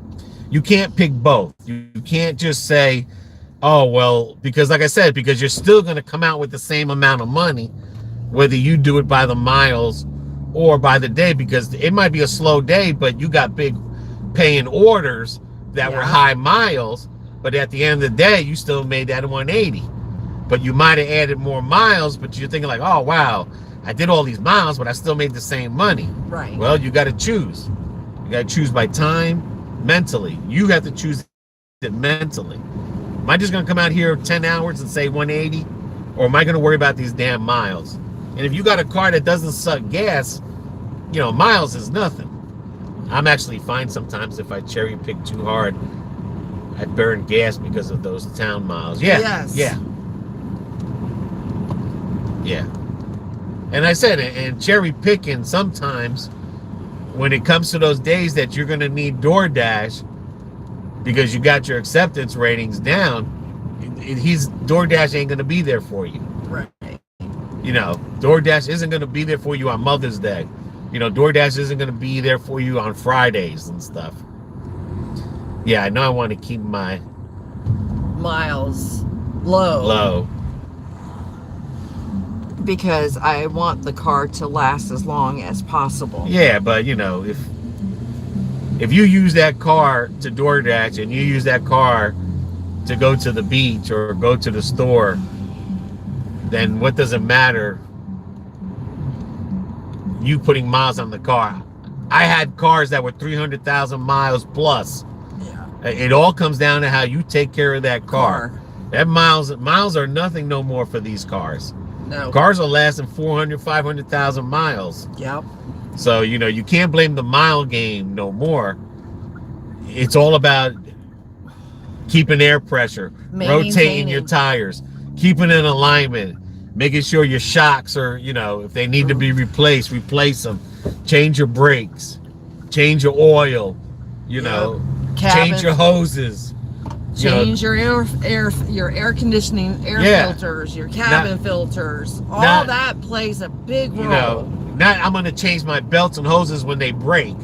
you can't pick both. You can't just say, oh, well, because like I said, because you're still going to come out with the same amount of money whether you do it by the miles or by the day, because it might be a slow day, but you got big paying orders that were high miles, but at the end of the day, you still made that 180. But you might have added more miles, but you're thinking like, oh, wow, I did all these miles, but I still made the same money. Right. Well, you got to choose. You got to choose by time, mentally. You have to choose it mentally. Am I just going to come out here 10 hours and say 180? Or am I going to worry about these damn miles? And if you got a car that doesn't suck gas, you know, miles is nothing. I'm actually fine sometimes if I cherry pick too hard. I burn gas because of those town miles. Yeah. Yes. Yeah. Yeah. And I said, and cherry picking sometimes when it comes to those days that you're going to need Doordash because you got your acceptance ratings down, Doordash ain't going to be there for you. Right. You know, Doordash isn't going to be there for you on Mother's Day. You know, Doordash isn't going to be there for you on Fridays and stuff. Yeah, I know I want to keep my miles low. Because I want the car to last as long as possible. Yeah, but you know, if you use that car to Doordash and you use that car to go to the beach or go to the store, then what does it matter you putting miles on the car? I had cars that were 300,000 miles plus. Yeah. It all comes down to how you take care of that car. That miles are nothing no more for these cars. No. Cars are lasting 400, 500,000 miles. Yep. So, you know, you can't blame the mile game no more. It's all about keeping air pressure, rotating your tires, keeping in alignment, making sure your shocks are, you know, if they need to be replaced, replace them, change your brakes, change your oil, you know, change your hoses. Change your air conditioning, filters, your cabin filters. All that plays a big role. You know, not I'm going to change my belts and hoses when they break.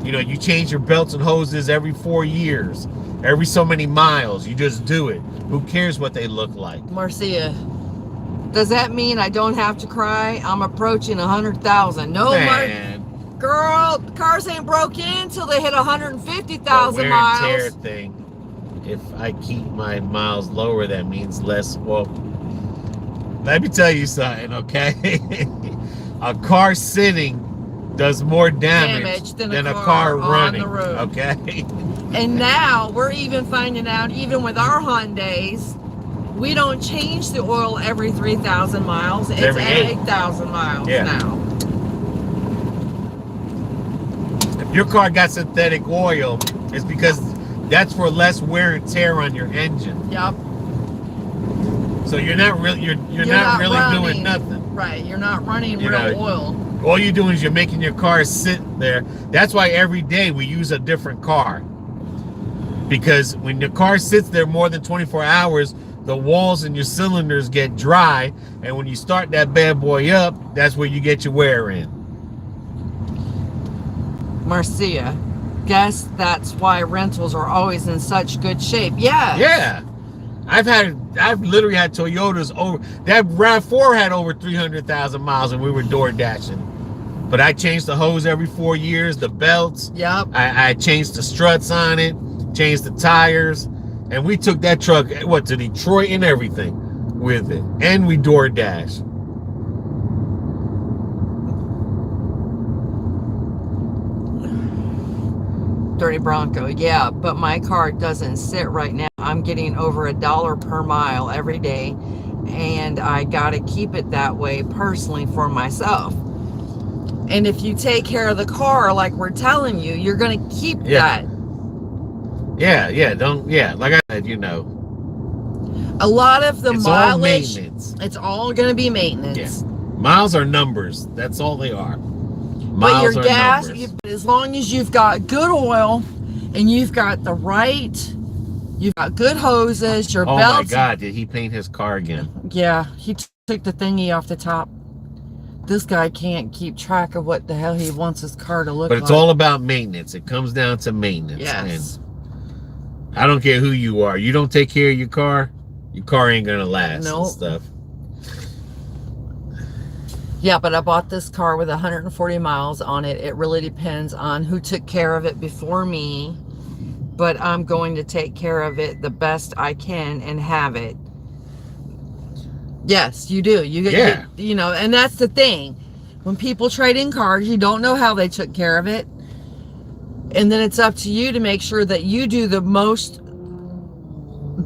You know, you change your belts and hoses every 4 years, every so many miles. You just do it. Who cares what they look like? Marcia, does that mean I don't have to cry? I'm approaching 100,000. No, man. Girl, cars ain't broke in till they hit 150,000 miles. Wear and tear thing. If I keep my miles lower, that means less. Well, let me tell you something, okay? A car sitting does more damage than a car running, on the road. okay? And now we're even finding out, even with our Hyundais, we don't change the oil every 3,000 miles. It's every 8,000 miles now. If your car got synthetic oil, it's because that's for less wear and tear on your engine. Yep. So you're not really you're not really doing nothing. Right. You're not running real oil. All you're doing is you're making your car sit there. That's why every day we use a different car. Because when your car sits there more than 24 hours, the walls and your cylinders get dry, and when you start that bad boy up, that's where you get your wear in. Marcia, guess that's why rentals are always in such good shape. Yeah. Yeah. I've literally had Toyotas over, that RAV4 had over 300,000 miles and we were door dashing. But I changed the hose every 4 years, the belts. Yep. I changed the struts on it, changed the tires, and we took that truck, to Detroit and everything with it. And we door dash. Dirty Bronco, yeah, but my car doesn't sit right now. I'm getting over $1 per mile every day, and I gotta keep it that way personally for myself. And if you take care of the car like we're telling you, you're gonna keep that. Like I said, a lot of the it's mileage, all maintenance. It's all gonna be maintenance. Yeah. Miles are numbers. That's all they are. But your gas, as long as you've got good oil and you've got you've got good hoses, your belts. Oh my God, did he paint his car again? Yeah, he took the thingy off the top. This guy can't keep track of what the hell he wants his car to look like. But it's all about maintenance. It comes down to maintenance. Yes. And I don't care who you are. You don't take care of your car ain't gonna last and stuff. Yeah, but I bought this car with 140 miles on it. It really depends on who took care of it before me. But I'm going to take care of it the best I can and have it. Yes, you do. And that's the thing. When people trade in cars, you don't know how they took care of it. And then it's up to you to make sure that you do the most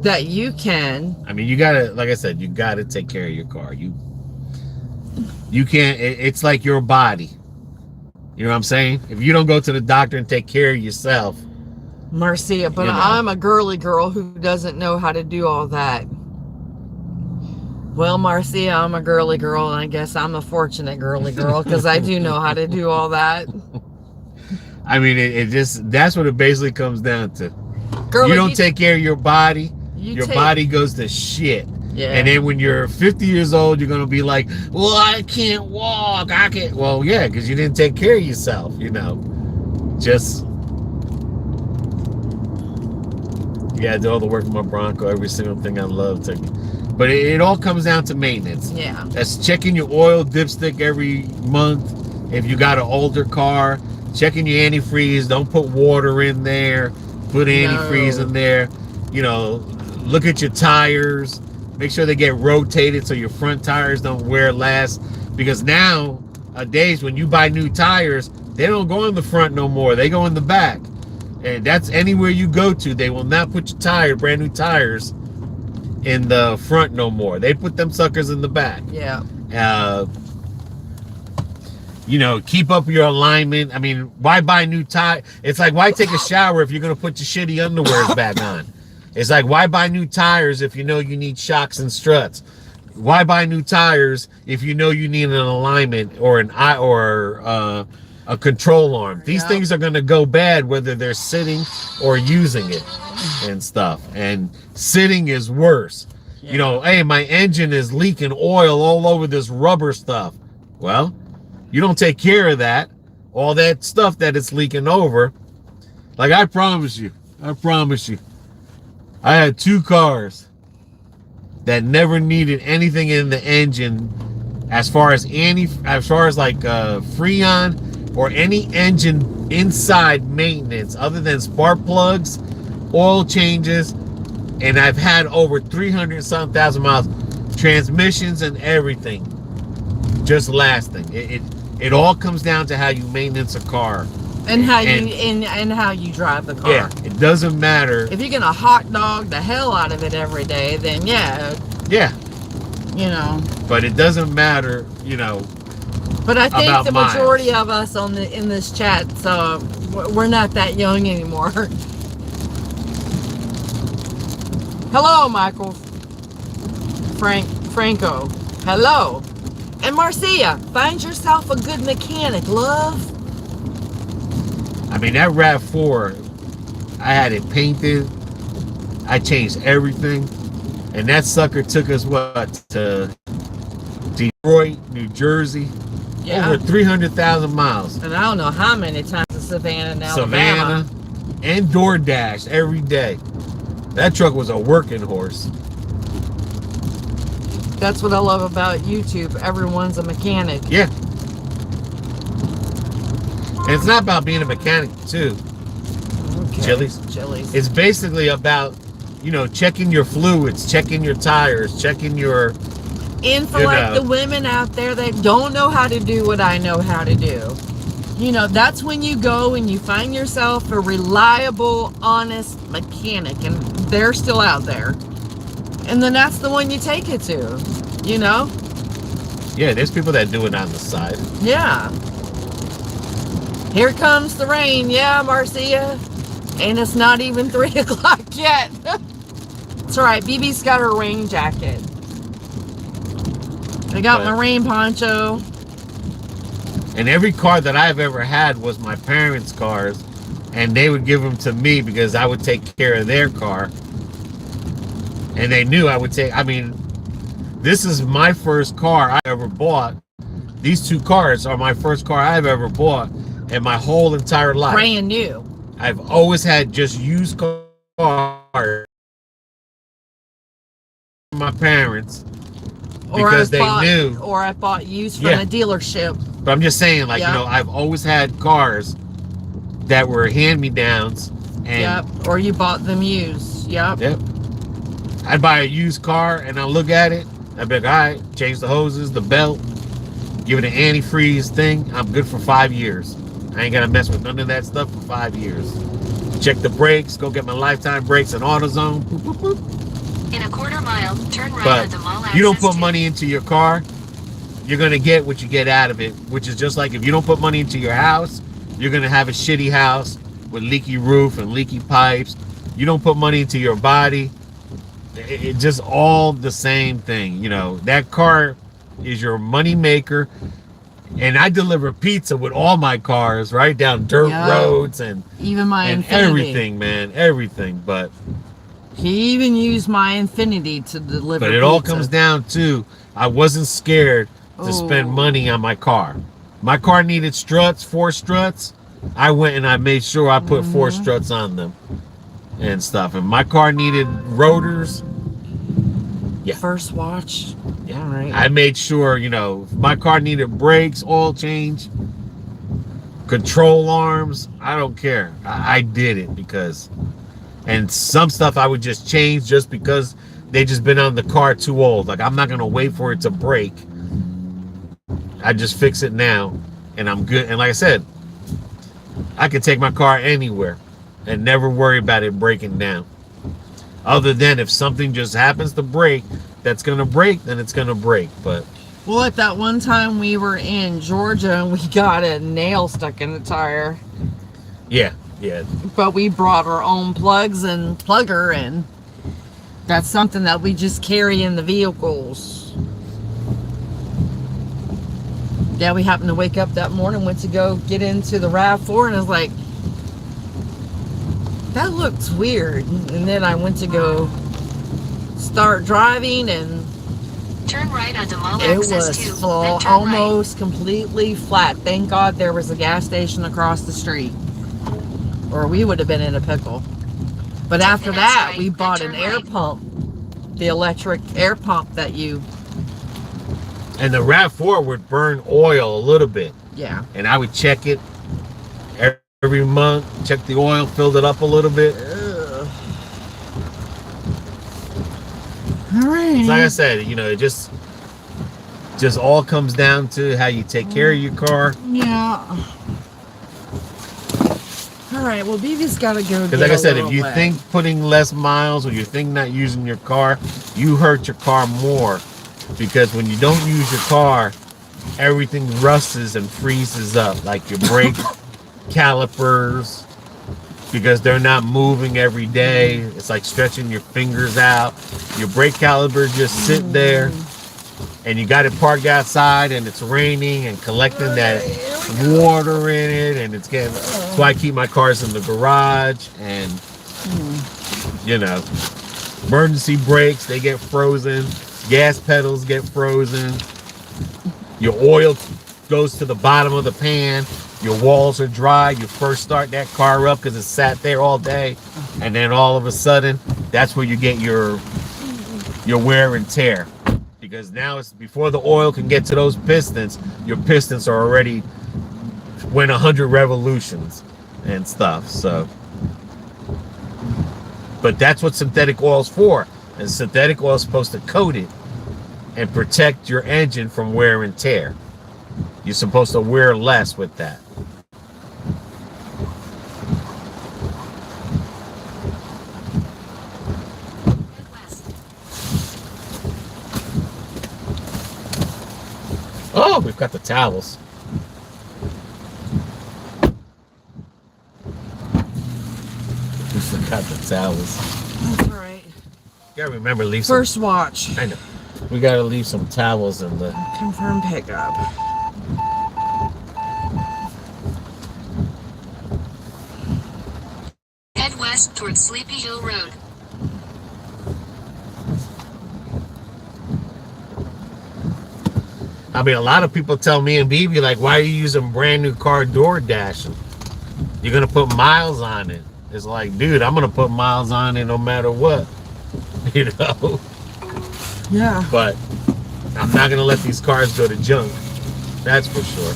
that you can. I mean, you gotta, like I said, you gotta take care of your car. You can't, it's like your body. You know what I'm saying? If you don't go to the doctor and take care of yourself. Marcia, but I'm a girly girl who doesn't know how to do all that. Well, Marcia, I'm a girly girl, and I guess I'm a fortunate girly girl because I do know how to do all that. I mean, that's what it basically comes down to. Girl, you don't take care of your body, your body goes to shit. Yeah. And then when you're 50 years old, you're going to be like, well, I can't walk. Well, yeah, because you didn't take care of yourself, Just, I do all the work for my Bronco, every single thing I love. But it all comes down to maintenance. Yeah. That's checking your oil dipstick every month. If you got an older car, checking your antifreeze. Don't put water in there. Put antifreeze in there. Look at your tires. Make sure they get rotated so your front tires don't wear last. Because nowadays, when you buy new tires, they don't go in the front no more. They go in the back. And that's anywhere you go to. They will not put your brand new tires in the front no more. They put them suckers in the back. Yeah. Keep up your alignment. I mean, why buy new tires? It's like, why take a shower if you're going to put your shitty underwears back on? It's like, why buy new tires if you know you need shocks and struts? Why buy new tires if you know you need an alignment or a control arm? These things are going to go bad whether they're sitting or using it and stuff. And sitting is worse. Hey, my engine is leaking oil all over this rubber stuff. Well, you don't take care of that. All that stuff that it's leaking over. Like, I promise you. I had 2 cars that never needed anything in the engine as far as like Freon or any engine inside maintenance other than spark plugs, oil changes, and I've had over 300-some thousand miles transmissions and everything just lasting. It all comes down to how you maintenance a car. And how you drive the car. Yeah, it doesn't matter. If you're gonna hot dog the hell out of it every day, then yeah. You know. But it doesn't matter, But I think about the majority miles. of us in this chat, so we're not that young anymore. Hello, Michael. Franco. Hello. And Marcia, find yourself a good mechanic, love. I mean, that RAV4, I had it painted. I changed everything. And that sucker took us, to Detroit, New Jersey. Yeah. Over 300,000 miles. And I don't know how many times to Savannah and Savannah Alabama. and Doordash every day. That truck was a working horse. That's what I love about YouTube. Everyone's a mechanic. Yeah. And it's not about being a mechanic, too. Okay. Chili's. It's basically about, checking your fluids, checking your tires, checking your... And for like the women out there that don't know how to do what I know how to do. That's when you go and you find yourself a reliable, honest mechanic. And they're still out there. And then that's the one you take it to. Yeah, there's people that do it on the side. Yeah. Here comes the rain. Yeah, Marcia. And it's not even 3 o'clock yet. It's alright. BB's got her rain jacket. I got my rain poncho. And every car that I've ever had was my parents' cars. And they would give them to me because I would take care of their car. And they knew I would take... I mean, this is my first car I ever bought. These 2 cars are my first car I've ever bought in my whole entire life. Brand new. I've always had just used cars from my parents because they knew. Or I bought used from a dealership. But I'm just saying, I've always had cars that were hand-me-downs. And or you bought them used. Yep. I'd buy a used car and I'll look at it. I'd be like, all right, change the hoses, the belt, give it an antifreeze thing. I'm good for 5 years. I ain't got to mess with none of that stuff for 5 years. Check the brakes, go get my lifetime brakes and AutoZone. Boop, boop, boop. In a quarter mile, turn right But onto Mall you don't Access put money into your car, you're going to get what you get out of it, which is just like if you don't put money into your house, you're going to have a shitty house with leaky roof and leaky pipes. You don't put money into your body, it's just all the same thing. That car is your money maker. And I deliver pizza with all my cars, right down dirt roads and even my and Infiniti. everything, man, everything. But he even used my Infiniti to deliver. But it all comes down to I wasn't scared to spend money on my car. My car needed struts, 4 struts. I went and I made sure I put 4 struts on them and stuff. And my car needed rotors. Yeah. First watch. Yeah. All right. I made sure, if my car needed brakes, oil change, control arms, I don't care. I did it because, and some stuff I would just change just because they just been on the car too old. Like, I'm not going to wait for it to break. I just fix it now and I'm good. And like I said, I could take my car anywhere and never worry about it breaking down. Other than if something just happens to break, that's going to break, then it's going to break. But well, at that one time we were in Georgia and we got a nail stuck in the tire. Yeah. But we brought our own plugs and plugger, and that's something that we just carry in the vehicles. Yeah, we happened to wake up that morning, went to go get into the RAV4, and I was like, that looks weird. And then I went to go start driving, and turn right onto Mall it Access was 2, full, then turn almost completely flat. Thank God there was a gas station across the street, or we would have been in a pickle. But after that, we bought an air pump, the electric air pump that you... And the RAV4 would burn oil a little bit. Yeah. And I would check it every month, check the oil, filled it up a little bit. All right. It's like I said, you know, it just all comes down to how you take care of your car. Yeah. All right, well, BB's got to go. Because like I said, if you think putting less miles or you think not using your car, you hurt your car more. Because when you don't use your car, everything rusts and freezes up. Like your brake calipers, because they're not moving every day. It's like stretching your fingers out. Your brake calipers just sit there. And you got it parked outside and it's raining and collecting that water in it, and it's getting, that's why I keep my cars in the garage. And you know, emergency brakes, they get frozen, gas pedals get frozen, your oil goes to the bottom of the pan, your walls are dry, you first start that car up because it sat there all day, and then all of a sudden that's where you get your wear and tear. Because now it's before the oil can get to those pistons, your pistons are already went 100 revolutions and stuff. So, but that's what synthetic oil's for. And synthetic oil is supposed to coat it and protect your engine from wear and tear. You're supposed to wear less with that. Oh, we've got the towels. We forgot the towels. That's all right. You gotta remember, leave First watch. I know. We gotta leave some towels in the. Confirm pickup. Head west towards Sleepy Hill Road. I mean, a lot of people tell me and BB, like, why are you using brand new car Doordash? You're going to put miles on it. It's like, dude, I'm going to put miles on it no matter what. You know? Yeah. But I'm not going to let these cars go to junk. That's for sure.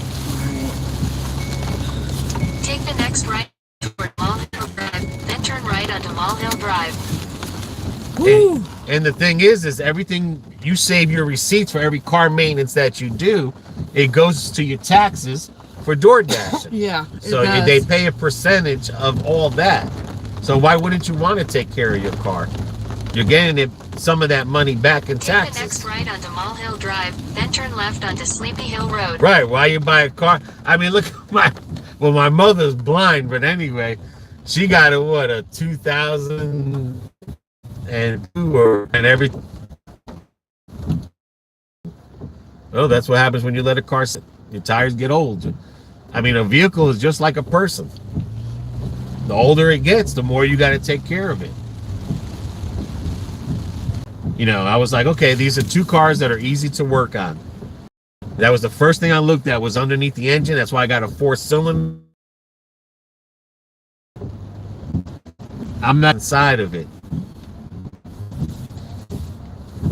Take the next right toward Mall Hill Drive, then turn right onto Mall Hill Drive. Woo. And the thing is everything, you save your receipts for every car maintenance that you do. It goes to your taxes for DoorDash. Yeah. So they pay a percentage of all that. So why wouldn't you want to take care of your car? You're getting some of that money back in Take taxes. the next right onto Mall Hill Drive, then turn left onto Sleepy Hill Road. Right. Why you buy a car? I mean, look at my mother's blind, but anyway, she got a 2002 and everything. Well, that's what happens when you let a car sit. Your tires get old. I mean, a vehicle is just like a person. The older it gets, the more you got to take care of it. You know, I was like, okay, these are two cars that are easy to work on. That was the first thing I looked at, was underneath the engine. That's why I got a 4-cylinder. I'm not inside of it.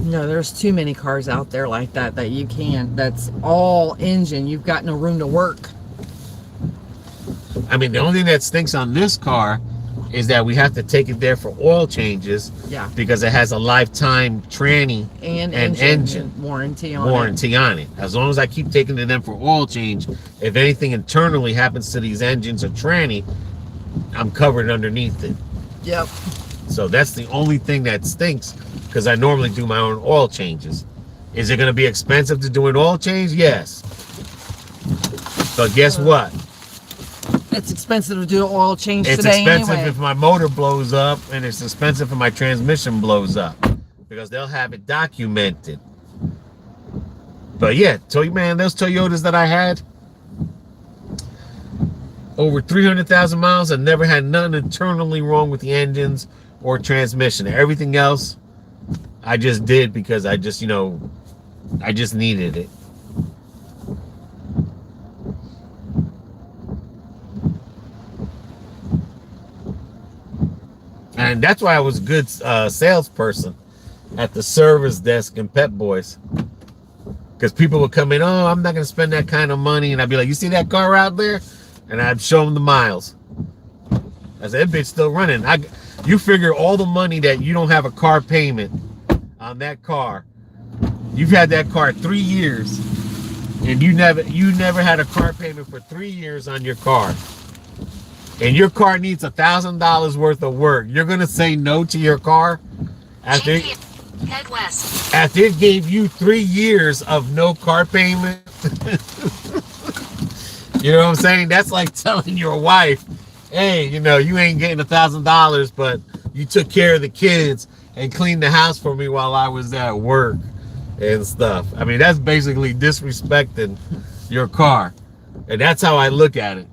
No, there's too many cars out there like that you can. That's all engine. You've got no room to work. I mean, the only thing that stinks on this car is that we have to take it there for oil changes. Yeah. Because it has a lifetime tranny And engine warranty on it. As long as I keep taking it to them for oil change, if anything internally happens to these engines or tranny, I'm covered underneath it. Yep. So that's the only thing that stinks, because I normally do my own oil changes. Is it going to be expensive to do an oil change? Yes. But guess what? It's expensive to do an oil change It's today expensive anyway. if my motor blows up, and it's expensive if my transmission blows up, because they'll have it documented. But yeah, man, those Toyotas that I had, over 300,000 miles, and never had nothing internally wrong with the engines or transmission. Everything else, I just did because I just needed it. And that's why I was a good salesperson at the service desk in Pep Boys. Because people would come in, oh, I'm not going to spend that kind of money. And I'd be like, you see that car out there? And I'd show them the miles. I said, that bitch still running. You figure all the money that you don't have a car payment on that car. You've had that car 3 years, and you never had a car payment for 3 years on your car. And your car needs $1,000 worth of work. You're gonna say no to your car after Head west. after it gave you 3 years of no car payment? You know what I'm saying? That's like telling your wife, hey, you know, you ain't getting $1,000, but you took care of the kids and cleaned the house for me while I was at work and stuff. I mean, that's basically disrespecting your car. And that's how I look at it.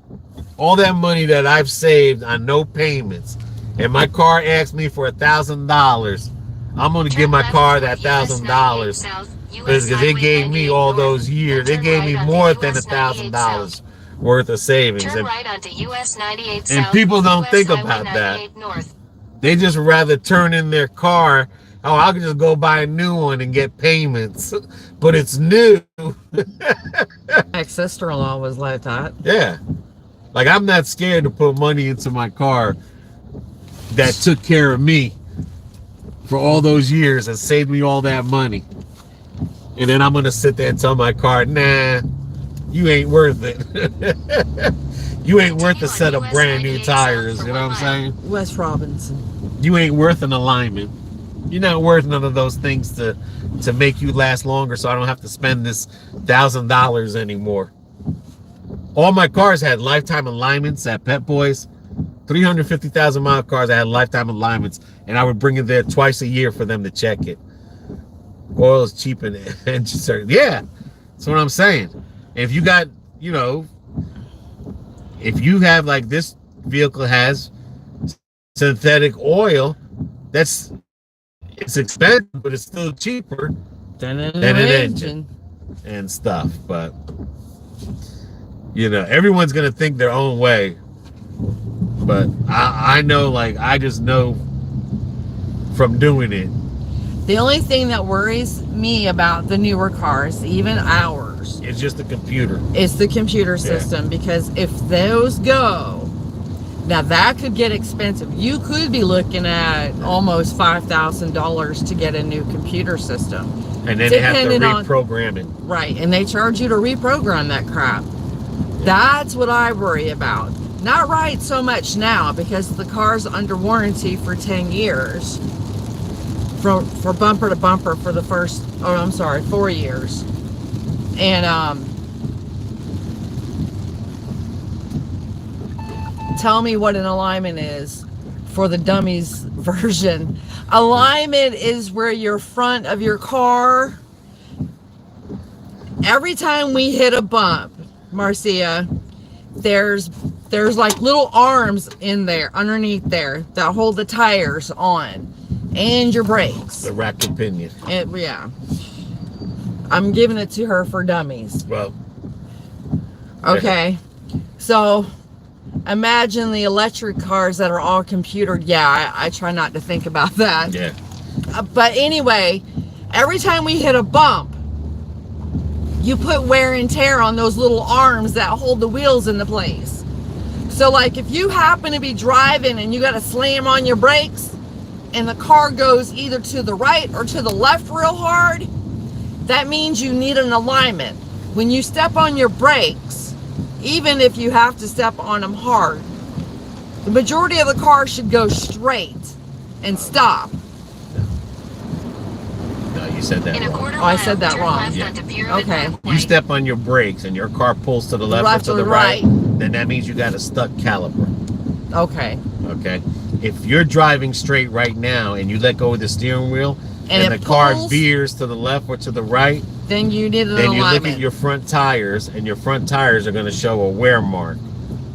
All that money that I've saved on no payments, and my car asked me for $1,000, I'm gonna give my car that $1,000 because it gave me all those years. It gave me more than $1,000 worth of savings. Turn right onto US 98 And South, people don't US think Highway about that. 98 North. They just rather turn in their car. Oh, I can just go buy a new one and get payments, but it's new. My ex-sister-in-law was like that. Yeah. Like, I'm not scared to put money into my car that took care of me for all those years and saved me all that money. And then I'm going to sit there and tell my car, nah, you ain't worth it. You ain't worth a set of brand new tires. You know what I'm saying? Wes Robinson. You ain't worth an alignment. You're not worth none of those things to make you last longer, so I don't have to spend this $1,000 anymore. All my cars had lifetime alignments at Pet Boys. 350,000 mile cars, I had lifetime alignments, and I would bring it there twice a year for them to check it. Oil is cheap and yeah, that's what I'm saying. If you got, you know, if you have, like, this vehicle has synthetic oil, it's expensive, but it's still cheaper Than an engine and stuff. But, you know, everyone's gonna think their own way. But I know, like, I just know from doing it. The only thing that worries me about the newer cars, even ours, It's just the computer. is the computer system. Because if those go, now that could get expensive. You could be looking at almost $5,000 to get a new computer system. And then they have to Depending on- reprogram it. Right, and they charge you to reprogram that crap. That's what I worry about. Not right so much now, because the car's under warranty for 10 years. For bumper to bumper for the first, 4 years. And tell me what an alignment is for the dummies version. Alignment is where your front of your car, every time we hit a bump, Marcia, there's like little arms in there, underneath there, that hold the tires on and your brakes. The rack and pinion. Yeah. I'm giving it to her for dummies. Well, Okay. So imagine the electric cars that are all computered. Yeah, I try not to think about that. yeah. But anyway, every time we hit a bump, you put wear and tear on those little arms that hold the wheels into place. So, like, if you happen to be driving and you got to slam on your brakes and the car goes either to the right or to the left real hard, that means you need an alignment. When you step on your brakes, even if you have to step on them hard, the majority of the car should go straight and stop. No, you said that In a wrong. quarter Oh, I mile, said that turn wrong. left Yeah. onto Pyramid Okay. Parkway. You step on your brakes and your car pulls to the left or to the right, then that means you got a stuck caliper. Okay. Okay? If you're driving straight right now and you let go of the steering wheel and the it car pulls, veers to the left or to the right, then you need an then you alignment. look at your front tires, and your front tires are going to show a wear mark.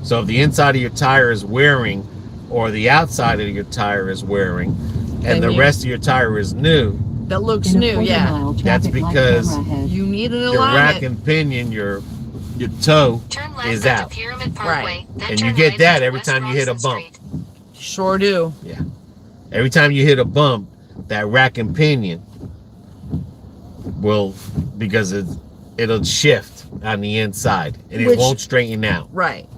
So if the inside of your tire is wearing, or the outside of your tire is wearing, Then and the you- rest of your tire is new, That looks In a new, quarter yeah. mile, That's traffic light, because camera ahead. You need an your alignment. rack and pinion, your toe Turn left is onto out. Pyramid Parkway. Right. Then And turn you get right that onto every West time you hit a Robinson bump. Street. Sure do. Yeah. Every time you hit a bump, that rack and pinion will, because it'll shift on the inside and it Which- won't straighten out. Right.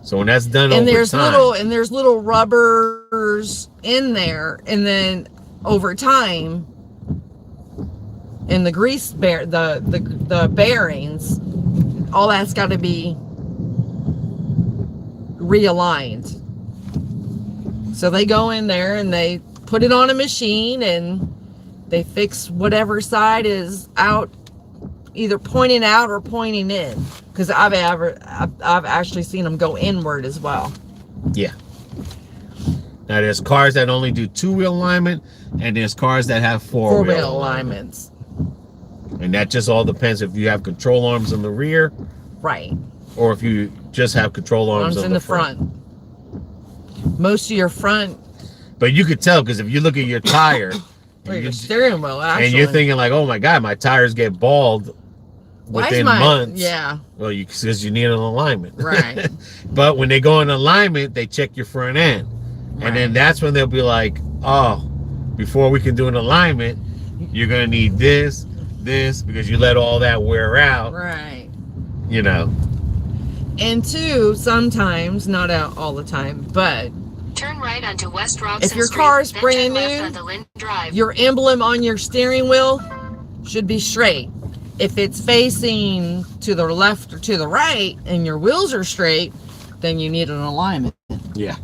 So when that's done And over there's time, little rubbers in there, and then over time, in the grease the bearings, all that's got to be realigned. So they go in there and they put it on a machine and they fix whatever side is out, either pointing out or pointing in. Because I've actually seen them go inward as well. Yeah. Now there's cars that only do 2-wheel alignment, and there's cars that have 4-wheel alignments. And that just all depends if you have control arms in the rear, right, or if you just have control arms in the front. Most of your front. But you could tell, because if you look at your tire, or your steering wheel, actually, and you're thinking like, oh my God, my tires get bald within months. Yeah. Well, because you need an alignment. Right. But when they go in alignment, they check your front end. Right. And then that's when they'll be like, oh, before we can do an alignment, you're going to need this, because you let all that wear out. Right. You know. And two, sometimes, not out all the time, but turn right onto West Robson if your Street, car is then brand turn left new, onto Lind Drive. your emblem on your steering wheel should be straight. If it's facing to the left or to the right and your wheels are straight, then you need an alignment. Yeah.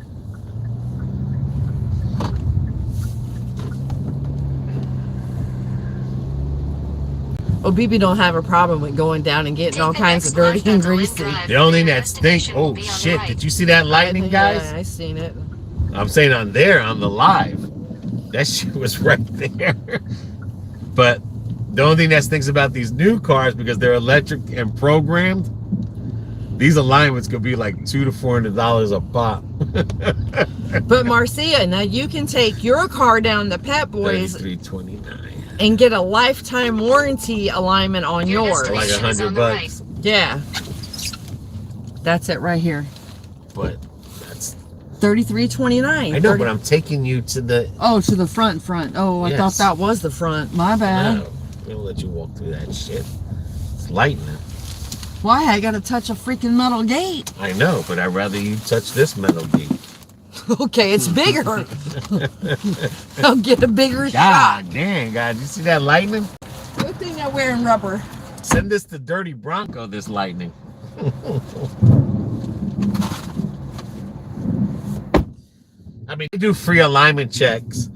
Oh, BB don't have a problem with going down and getting Take all the kinds next of dirty left and onto Lind greasy. Drive. The only thing Your that stinks, destination will oh be on the shit, right. did you see that lightning, guys? Yeah, I seen it. I'm saying on the live. That shit was right there. But the only thing that stinks about these new cars, because they're electric and programmed, these alignments could be like $200 to $400 a pop. But Marcia, now you can take your car down to Pet Boys $33.29. and get a lifetime warranty alignment on Your yours. Like destination is on the $100. Yeah. That's it right here. But that's, $33.29. I know, but I'm taking you to the, Oh, to the front. Oh, I thought Yes. that was the front. My bad. no, we'll let you walk through that shit. It's lightning. Why? I gotta touch a freaking metal gate. I know, but I'd rather you touch this metal gate. Okay, it's bigger. I'll get a bigger shot. God dang, guys, you see that lightning? Good thing I'm wearing rubber. Send this to Dirty Bronco, this lightning. I mean, they do free alignment checks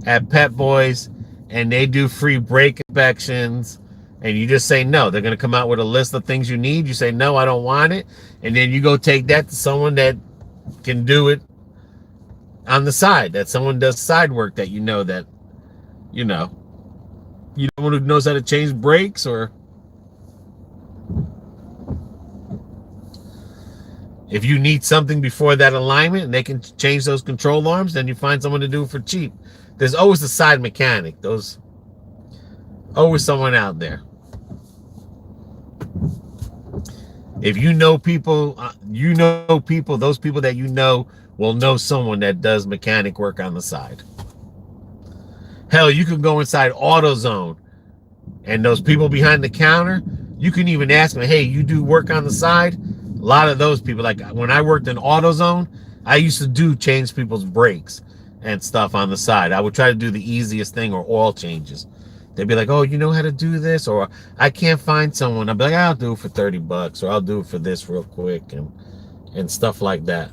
at Pet Boys, and they do free brake inspections, and you just say no. They're going to come out with a list of things you need. You say, no, I don't want it. And then you go take that to someone that can do it on the side, that someone does side work that you know, someone who knows how to change brakes, or if you need something before that alignment and they can change those control arms, then you find someone to do it for cheap. There's always a side mechanic. Always someone out there. If you know people, those people that you know will know someone that does mechanic work on the side. Hell, you can go inside AutoZone, and those people behind the counter, you can even ask them, hey, you do work on the side? A lot of those people, like when I worked in AutoZone, I used to change people's brakes and stuff on the side. I would try to do the easiest thing, or oil changes. They'd be like, oh, you know how to do this? Or I can't find someone. I'd be like, I'll do it for $30, or I'll do it for this real quick, and stuff like that.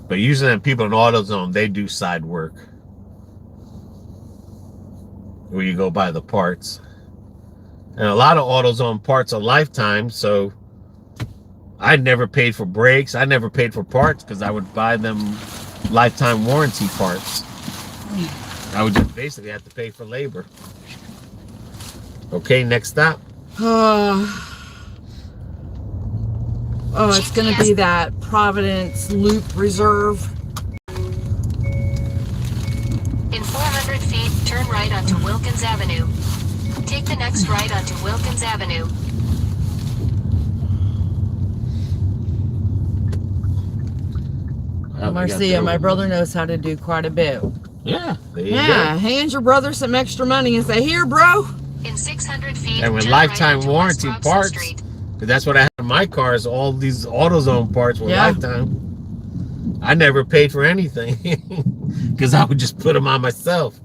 But usually people in AutoZone, they do side work, where you go buy the parts. And a lot of AutoZone parts are lifetime, so I never paid for brakes. I never paid for parts because I would buy them lifetime warranty parts. I would just basically have to pay for labor. Okay, next stop. Oh, it's gonna be that Providence Loop Reserve. In 400 feet, turn right onto Wilkins Avenue. Take the next right onto Wilkins Avenue. Oh, Marcia, my brother knows how to do quite a bit Yeah, there you Yeah, go. hand your brother some extra money and say, here, bro. In 600 feet, And with turn lifetime right onto West warranty Robson parts, Street. because that's what I had in my cars. All these AutoZone parts were Yeah. lifetime. I never paid for anything because I would just put them on myself.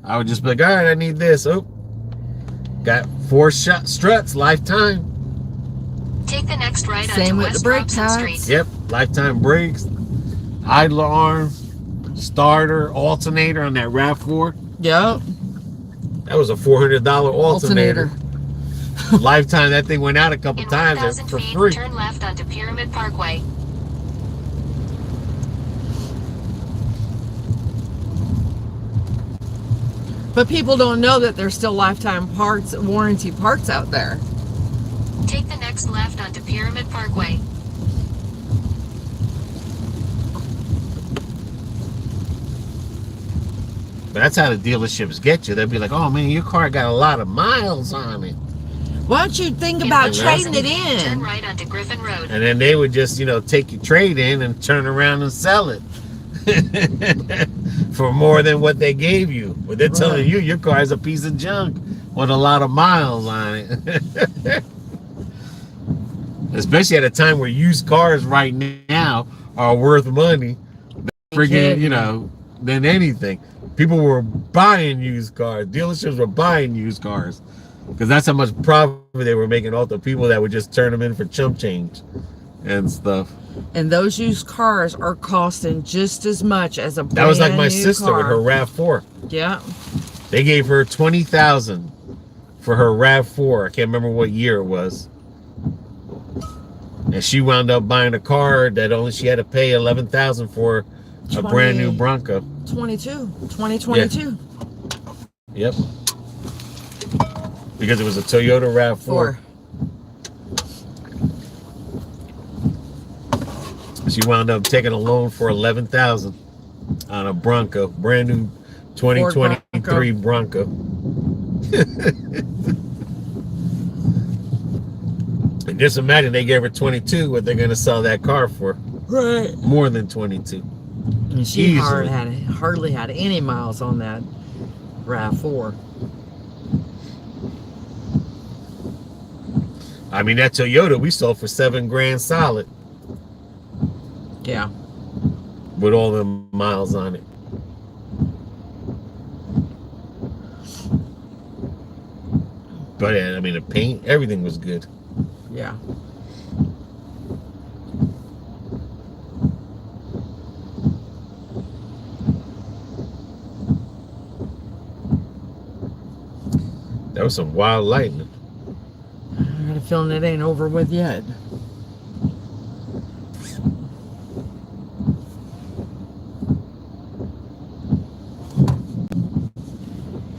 I would just be like, all right, I need this. Oh, got 4 struts, lifetime. Take the next right Same onto with the West brake Robson pads. Street. Yep, lifetime brakes, idler arm, starter, alternator on that RAV4. Yep. That was a $400 alternator. Alternator. Lifetime, that thing went out a couple In times 1,000 for feet, free. turn left onto Pyramid Parkway. But people don't know that there's still lifetime parts, warranty parts out there. Take the next left onto Pyramid Parkway. But that's how the dealerships get you. They'll be like, oh man, your car got a lot of miles on it. Why don't you think In about 1,000 trading it feet, Turn in? right onto Griffin Road. And then they would just, take your trade in and turn around and sell it for more than what they gave you. But they're telling you your car is a piece of junk with a lot of miles on it. Especially at a time where used cars right now are worth money. Friggin', than anything. People were buying used cars. Dealerships were buying used cars. Because that's how much profit they were making off the people that would just turn them in for chump change and stuff. And those used cars are costing just as much as a brand new car. That was like my sister with her RAV4. Yeah. They gave her $20,000 for her RAV4. I can't remember what year it was. And she wound up buying a car that she had to pay $11,000 for a brand new Bronco. 2022. Yep. Because it was a Toyota RAV4. She wound up taking a loan for $11,000 on a Bronco, brand new 2023 Bronco. And just imagine they gave her 22, what they're going to sell that car for. Right. More than 22. And she hardly had any miles on that RAV4. I mean, that Toyota we sold for $7,000 solid. Yeah. With all the miles on it. But yeah, I mean, the paint, everything was good. Yeah. That was some wild lightning. I got a feeling it ain't over with yet.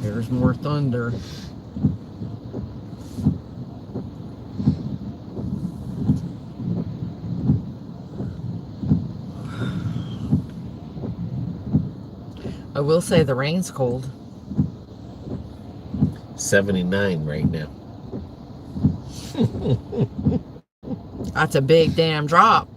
There's more thunder. I will say the rain's cold. 79 right now. That's a big damn drop.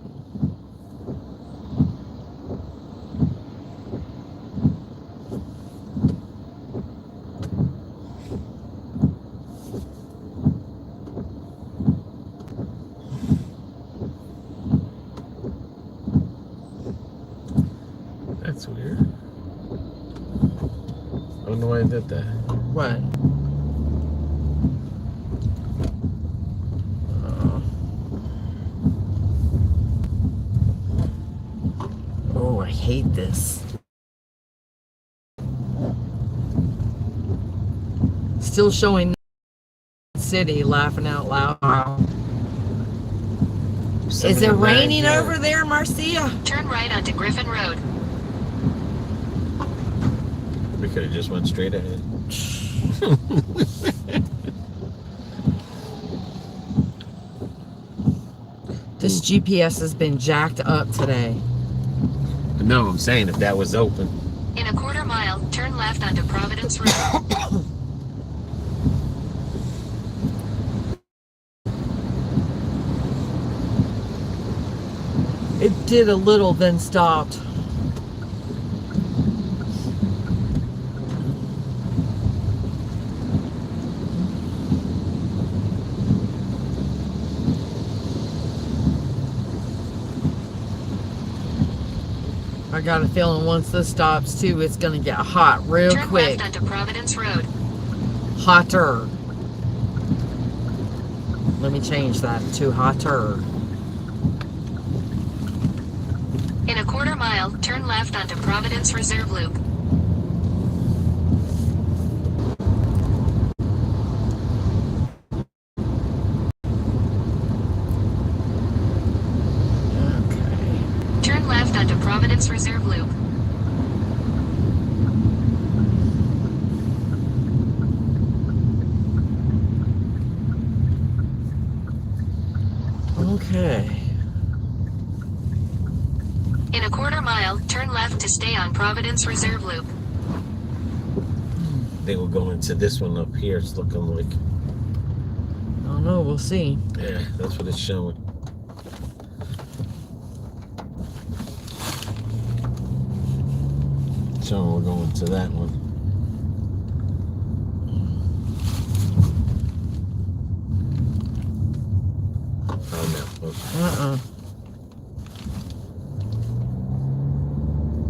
That's weird. I don't know why I did that. What? Oh, I hate this. Still showing city laughing out loud. Is it 79, raining yeah. over there, Marcia? Turn right onto Griffin Road. We could have just went straight ahead. This GPS has been jacked up today. No, I'm saying if that was open. In a quarter mile, turn left onto Providence Road. It did a little, then stopped. I got a feeling once this stops too, it's gonna get hot real Turn quick. left onto Providence Road. Hotter. Let me change that to hotter. In a quarter mile, turn left onto Providence Reserve Loop. Okay. Turn left onto Providence Reserve Loop. Okay. In a quarter mile, turn left to stay on Providence Reserve Loop. They will go into this one up here. It's looking like. I don't know, we'll see. Yeah, that's what it's showing. Showing we're going to that one. Oh no. Okay.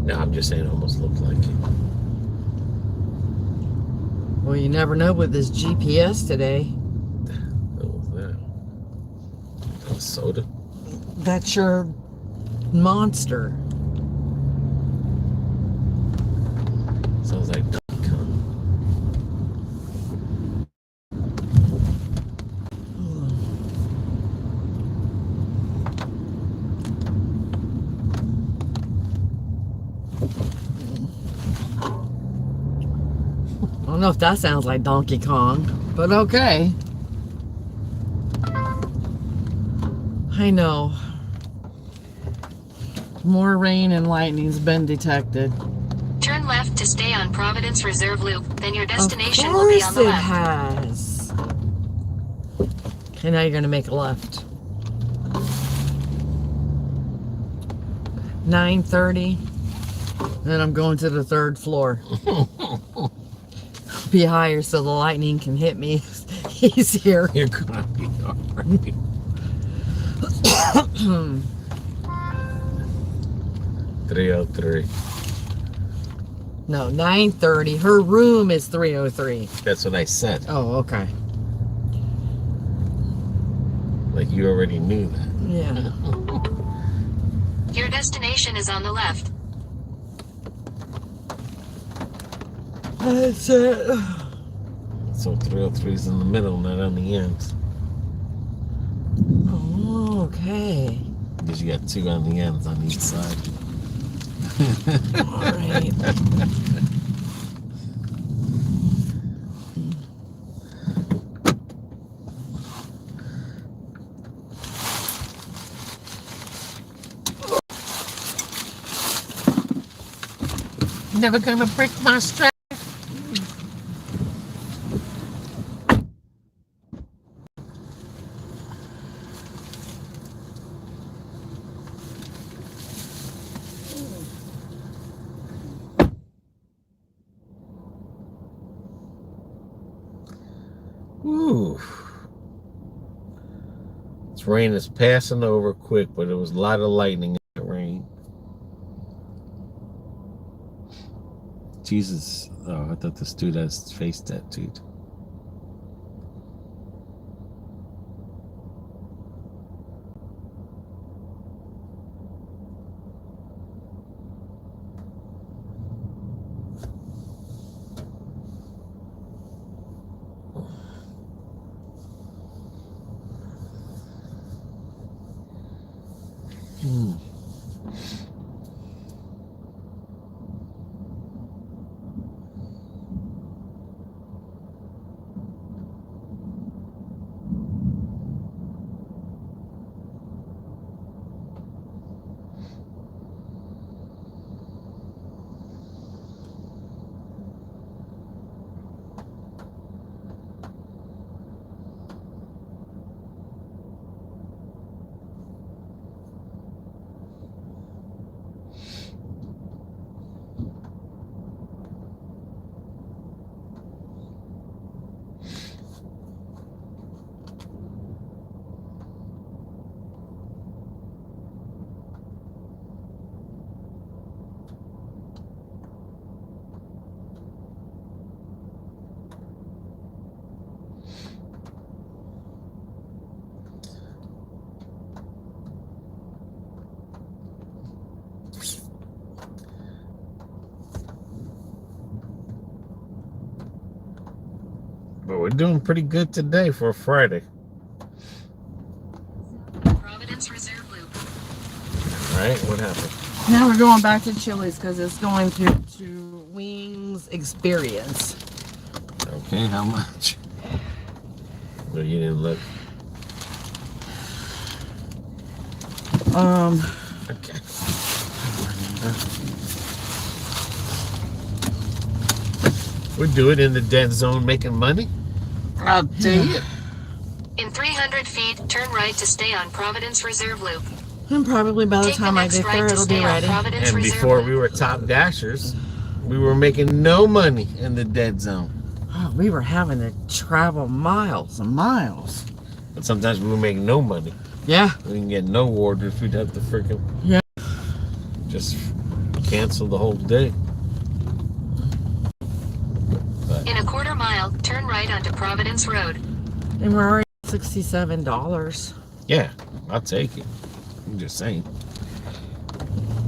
No, I'm just saying it almost looked like it. Well, you never know with this GPS today. What was that? That was soda? That's your monster. Sounds like Donkey Kong. I don't know if that sounds like Donkey Kong, but okay. I know. More rain and lightning's been detected. Turn left to stay on Providence Reserve Loop. Then your destination Of will be course on the it left. has. Okay, now you're gonna make a left. 9:30. Then I'm going to the 3rd floor. Be higher so the lightning can hit me easier. You're gonna be alright. 303. No, 9:30. Her room is 303. That's what I said. Oh, okay. Like you already knew that. Yeah. Your destination is on the left. That's it. So 303 is in the middle, not on the ends. Oh, okay. Because you got 2 on the ends on each side. All right. Never gonna break my strap. Ooh. This rain is passing over quick, but there was a lot of lightning in the rain. Jesus. Oh, I thought this dude has his face tattooed. doing pretty good today for a Friday. Providence Reserve Loop. All right, what happened? Now we're going back to Chili's because it's going to Wings Experience. Okay, how much? Well, you didn't look. Okay. We do it in the dead zone making money. I'll tell you. In 300 feet, turn right to stay on Providence Reserve Loop. And probably by the Take the time I next get right there, to it'll be stay on ready. Providence And Reserve before Loop. we were top dashers, we were making no money in the dead zone. Oh, we were having to travel miles and miles. But sometimes we were making no money. Yeah. We didn't get no orders. We'd have to freaking just cancel the whole day. But In a quarter mile, turn right onto Providence Road. And we're already at $67. yeah, I'll take it. I'm just saying.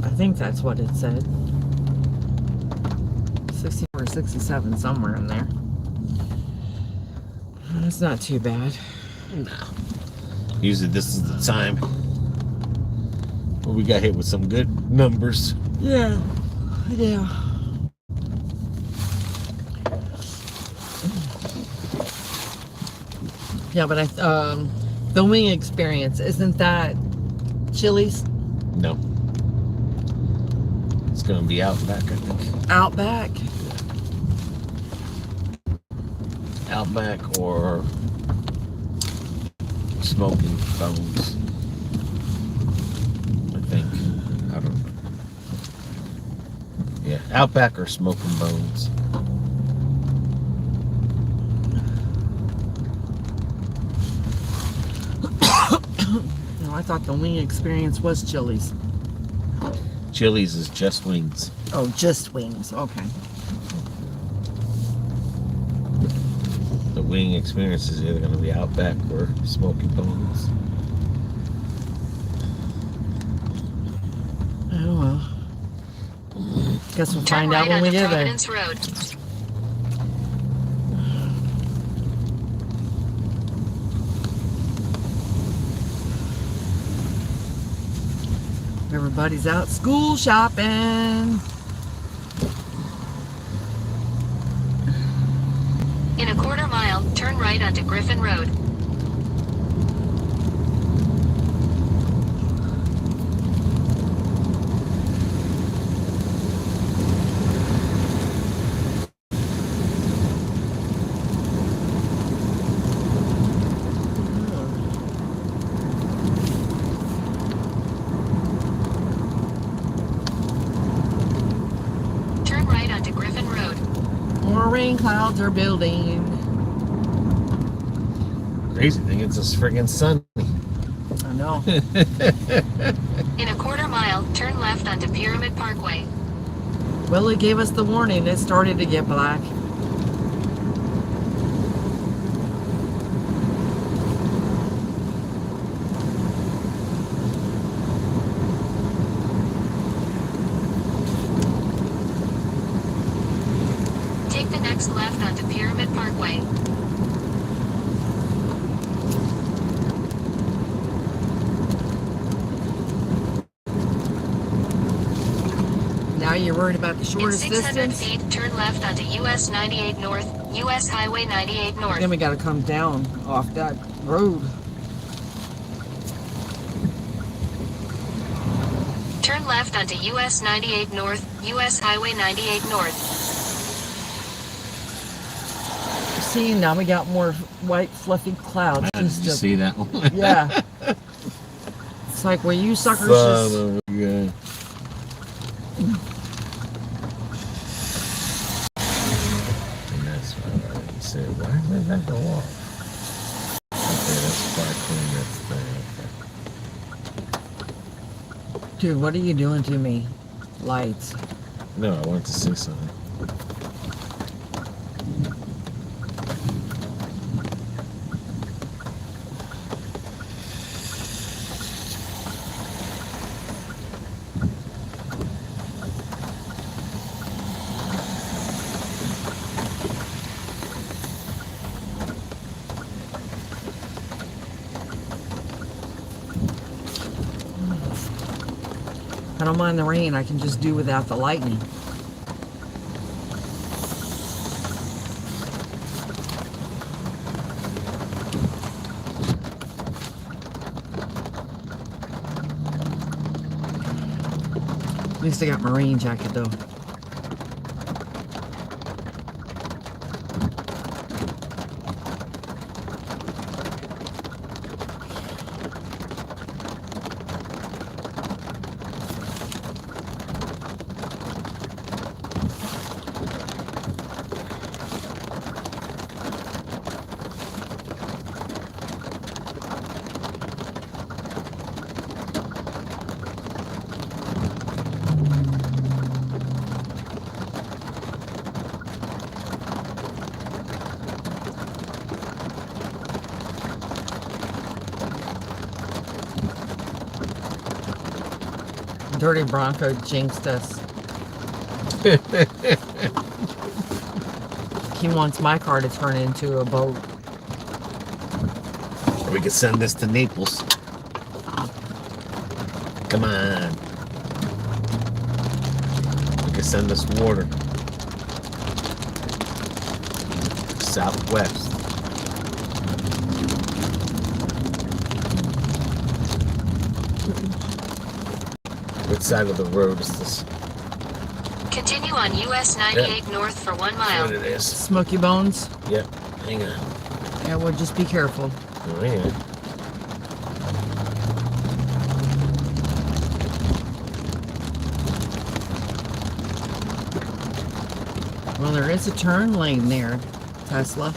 I think that's what it said. 60 or 67, somewhere in there. That's not too bad. No. Usually this is the time where we got hit with some good numbers. Yeah. Yeah. Yeah, but the Wing Experience, isn't that Chili's? No. It's going to be out back, I think. Outback? Outback or Smoking Bones. I think. I don't know. Yeah, Outback or Smoking Bones. No, I thought the Wing Experience was Chili's. Chili's is just wings. Oh, just wings. Okay. The wing experience is either going to be Outback or Smoking Bones. Oh well. Guess we'll Turn find out right when we onto get there. Providence Road. Everybody's out school shopping. In a quarter mile, turn right onto Griffin Road. Turn right onto Griffin Road. More rain clouds are building. Crazy thing, it's just friggin' sunny. I know. In a quarter mile, turn left onto Pyramid Parkway. Well, it gave us the warning. It started to get black. Take the next left onto Pyramid Parkway. Now you're worried about the In shortest 600 distance? feet, turn left onto US 98 North, US Highway 98 North. Then we gotta come down off that road. Turn left onto US 98 North, US Highway 98 North. See, now we got more white fluffy clouds. Did just you to- see that one? Yeah. It's like, well, you suckers Son just... of a gun. And that's why I said, why did that go off? Okay, that's sparkling, that's there. Dude, what are you doing to me? Lights. No, I wanted to say something. I don't mind the rain. I can just do without the lightning. At least I got my rain jacket though. Dirty Bronco jinxed us. He wants my car to turn into a boat. We could send this to Naples. Come on. We could send us water. Southwest. Which side of the road is this? Continue on US 98 north for 1 mile. What it is. Smoky Bones? Yep. Hang on. Yeah, well, just be careful. Oh, hang on. Well, there is a turn lane there, Tesla.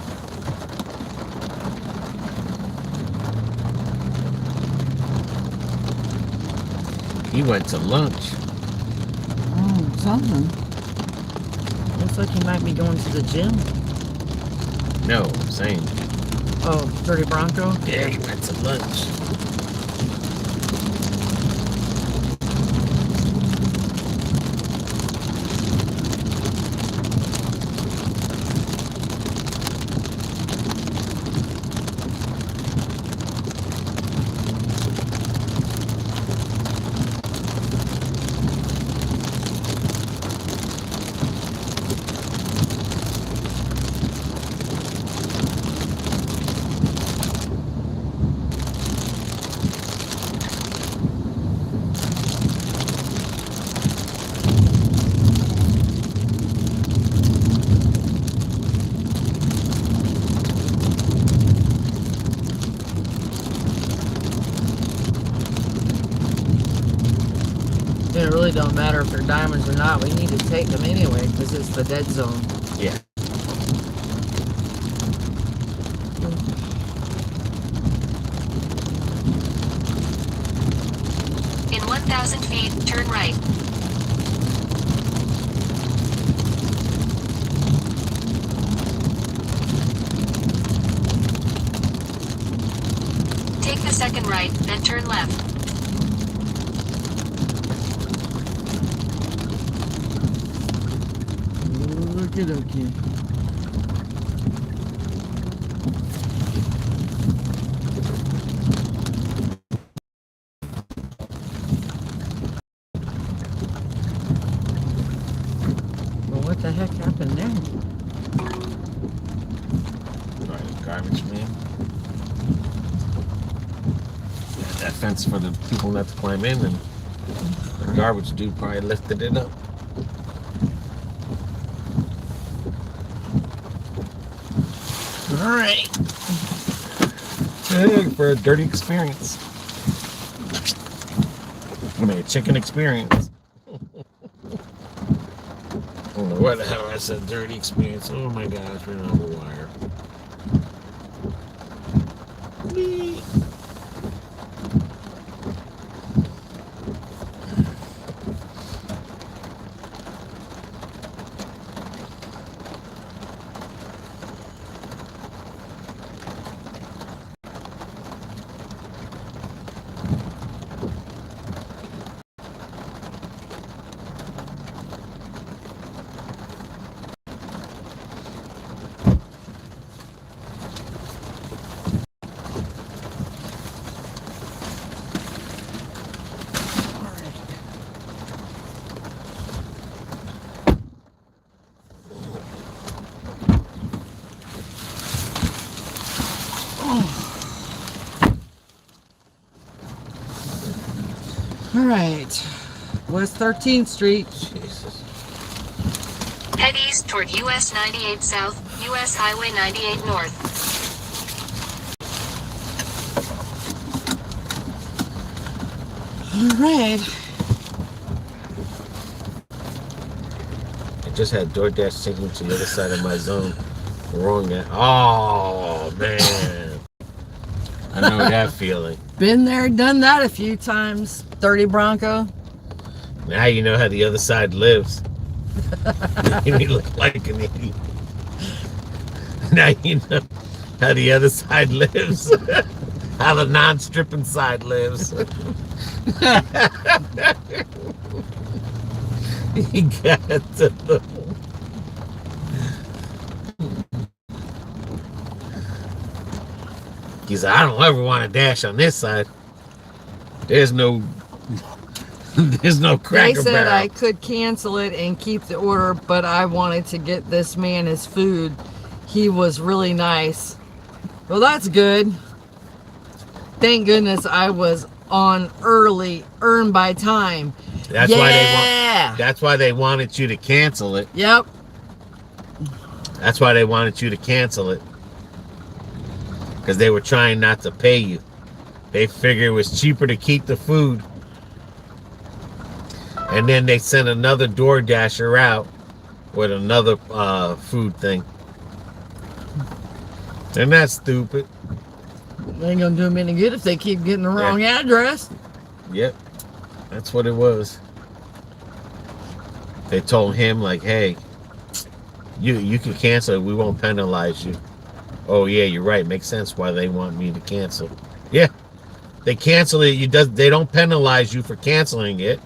He went to lunch. Oh, something. Looks like he might be going to the gym. No, I'm saying. Oh, Dirty Bronco? Yeah, he went to lunch. It really don't matter if they're diamonds or not. We need to take them anyway because it's the dead zone. Yeah. In 1,000 feet, turn right. Take the second right, then turn left. Okie dokie. Well, what the heck happened there? Right, garbage man. Yeah, that fence for the people not to climb in, and the garbage dude probably lifted it up. All right. Hey, for a dirty experience. I mean, a chicken experience. I don't know what the hell I said, dirty experience. Oh my gosh, we're on the wire. Beep. All right. West 13th Street. Jesus. Head east toward US 98 South, US Highway 98 North. All right. I just had Doordash taking to the other side of my zone. Wrong. Oh, man. I know that feeling. Been there, done that a few times. 30 Bronco. Now you know how the other side lives. You look like an idiot. Now you know how the other side lives. How the non-stripping side lives. You got to. He said, I don't ever want to dash on this side. There's no They Cracker said Barrel. I could cancel it and keep the order, but I wanted to get this man his food. He was really nice. Well, that's good. Thank goodness I was on early, earn by time. That's yeah. why they want. That's why they wanted you to cancel it. Yep. That's why they wanted you to cancel it. Because they were trying not to pay you. They figured it was cheaper to keep the food. And then they sent another DoorDasher out with another food thing. And that's stupid. They ain't gonna do them any good if they keep getting the wrong address. Yep. That's what it was. They told him, like, hey, you can cancel it. We won't penalize you. Oh, yeah, you're right. Makes sense why they want me to cancel. Yeah. They cancel it. They don't penalize you for canceling it.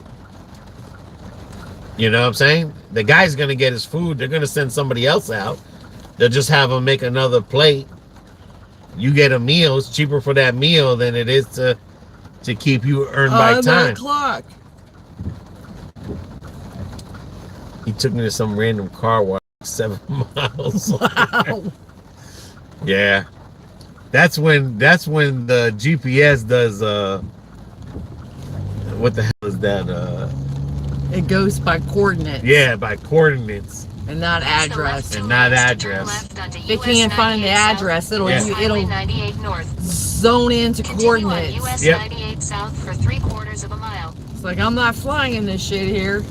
You know what I'm saying? The guy's going to get his food. They're going to send somebody else out. They'll just have him make another plate. You get a meal. It's cheaper for that meal than it is to keep you earned by time. O'clock. He took me to some random car wash 7 miles. Wow. Yeah. That's when the GPS does what the hell is that? It goes by coordinates. Yeah, by coordinates And not address. and not address. If they can't find the address, it'll Yeah. it'll 98 North. zone into Continue on coordinates. US Yep. 98 South for 3/4 of a mile. It's like I'm not flying in this shit here.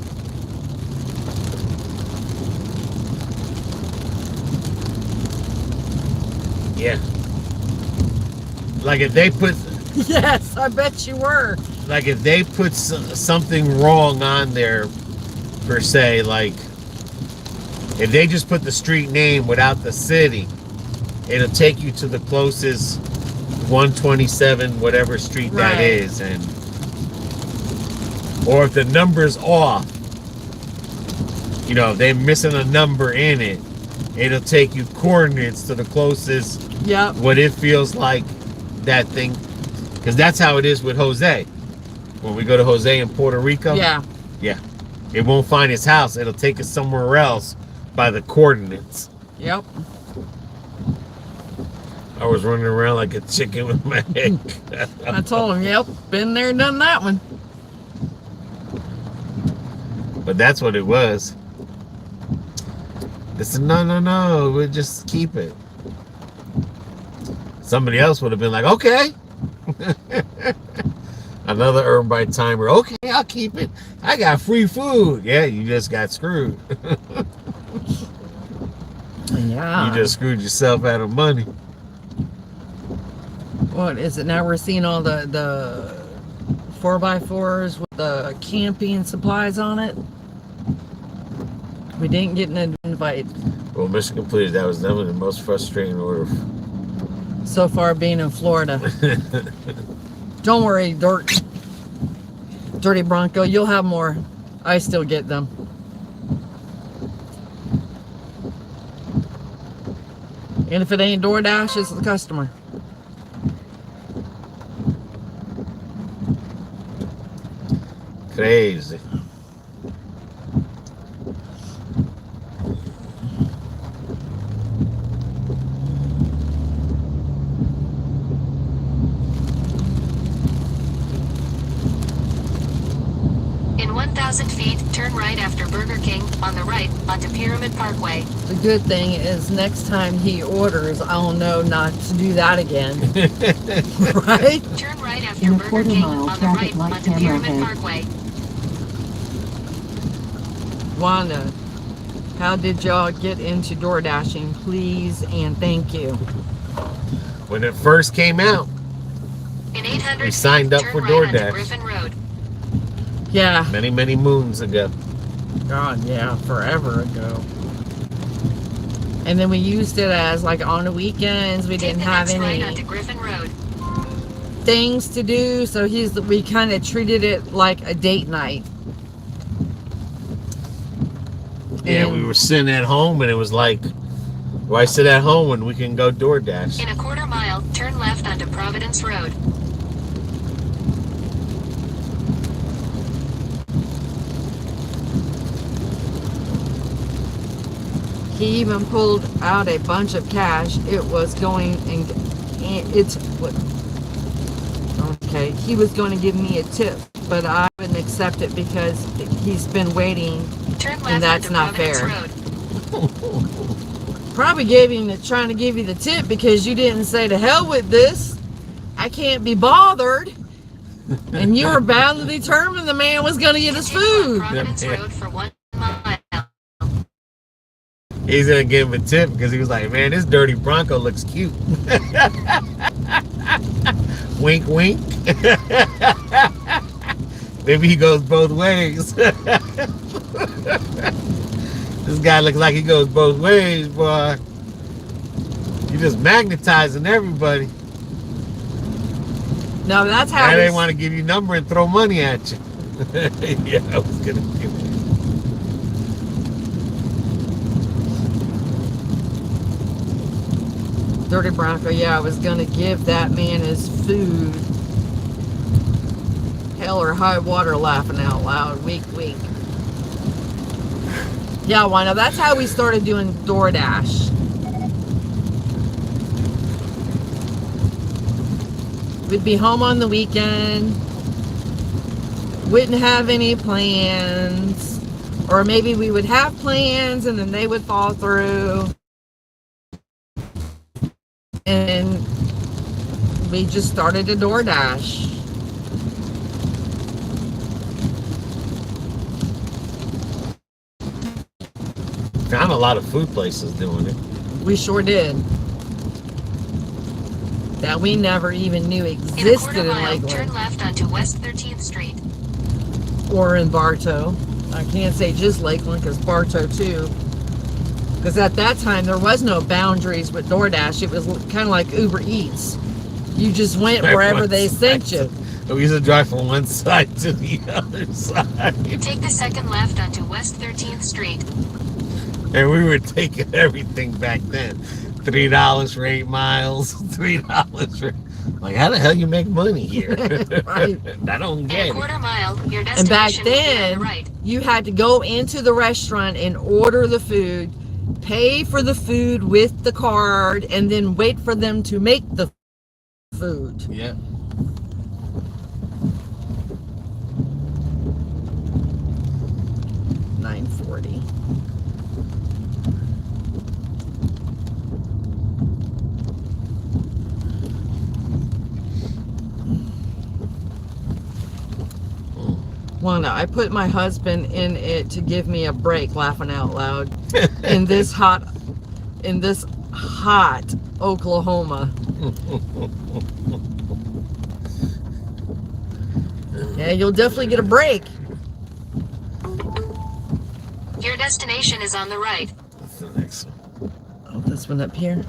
Yeah. Like if they put Yes, I bet you were. something wrong on there, per se, like if they just put the street name without the city, it'll take you to the closest 127 whatever street that Right. is, and or if the number's off, you know, if they're missing a number in it, it'll take you coordinates to the closest Yep. what it feels like that thing, because that's how it is with Jose. When we go to Jose in Puerto Rico, Yeah. it won't find his house. It'll take us somewhere else by the coordinates. Yep. I was running around like a chicken with my head cut off. I told him, yep, been there, done that one. But that's what it was. They said, no, we'll just keep it. Somebody else would have been like, okay. Another Earn by Timer. Okay, I'll keep it. I got free food. Yeah, you just got screwed. Yeah. You just screwed yourself out of money. What is it? Now we're seeing all the 4x4s with the camping supplies on it. We didn't get an invite. Well, mission completed. That was definitely the most frustrating order. So far being in Florida. Don't worry, Dirty Bronco, you'll have more. I still get them. And if it ain't DoorDash, it's the customer. Crazy. 1,000 feet, turn right after Burger King, on the right, onto Pyramid Parkway. The good thing is next time he orders, I'll know not to do that again. Right? Turn right after In a Burger quarter King, mile, on the traffic right, light onto camera Pyramid ahead. Parkway. Wanda, how did y'all get into door dashing? Please and thank you. When it first came out, In 800 we signed feet, up turn for right onto DoorDash Griffin Road. Yeah. many moons ago. God, yeah, forever ago. And then we used it as like on the weekends. We Take didn't the have next right any onto Griffin Road. things to do, so we kind of treated it like a date night. Yeah, And we were sitting at home, and it was like, why sit at home when we can go DoorDash? In a quarter mile, turn left onto Providence Road. he even pulled out a bunch of cash. It was going and it's what? Okay, he was going to give me a tip, but I wouldn't accept it because he's been waiting. Turn left And that's onto not Providence fair. Road. Probably trying to give you the tip because you didn't say to hell with this. I can't be bothered. And you were bound to determine the man was going to get his Continue on food. Providence Yeah. Road for 1 mile. He's gonna give him a tip because he was like, man, this dirty Bronco looks cute. Wink, wink. Maybe he goes both ways. This guy looks like he goes both ways, boy. You just magnetizing everybody. No, that's how I we- didn't want to give you a number and throw money at you. Yeah, I was gonna do it. Dirty Bronco, yeah, I was gonna give that man his food. Hell or high water, laughing out loud. Weak. Yeah, Wanda, that's how we started doing DoorDash. We'd be home on the weekend, wouldn't have any plans, or maybe we would have plans and then they would fall through. And we just started a DoorDash. Found a lot of food places doing it. We sure did. That we never even knew In a existed quarter in mile, Lakeland turn left onto West 13th Street. or in Bartow. I can't say just Lakeland because Bartow too. Because at that time there was no boundaries with DoorDash. It was kind of like Uber Eats. You just went wherever they sent you. We used to drive from one side to the other side. Take the second left onto West 13th Street. And we were taking everything back then. $3 for 8 miles, $3 for... Like, how the hell you make money here? Right. I don't In get a it. quarter mile, your And back destination will be on then, the right. you had to go into the restaurant and order the food, pay for the food with the card, and then wait for them to make the food. Yeah. $9.40. Wanda, I put my husband in it to give me a break, laughing out loud. in this hot Oklahoma. Yeah, you'll definitely get a break. Your destination is on the right. That's the next one. Oh, this one up here.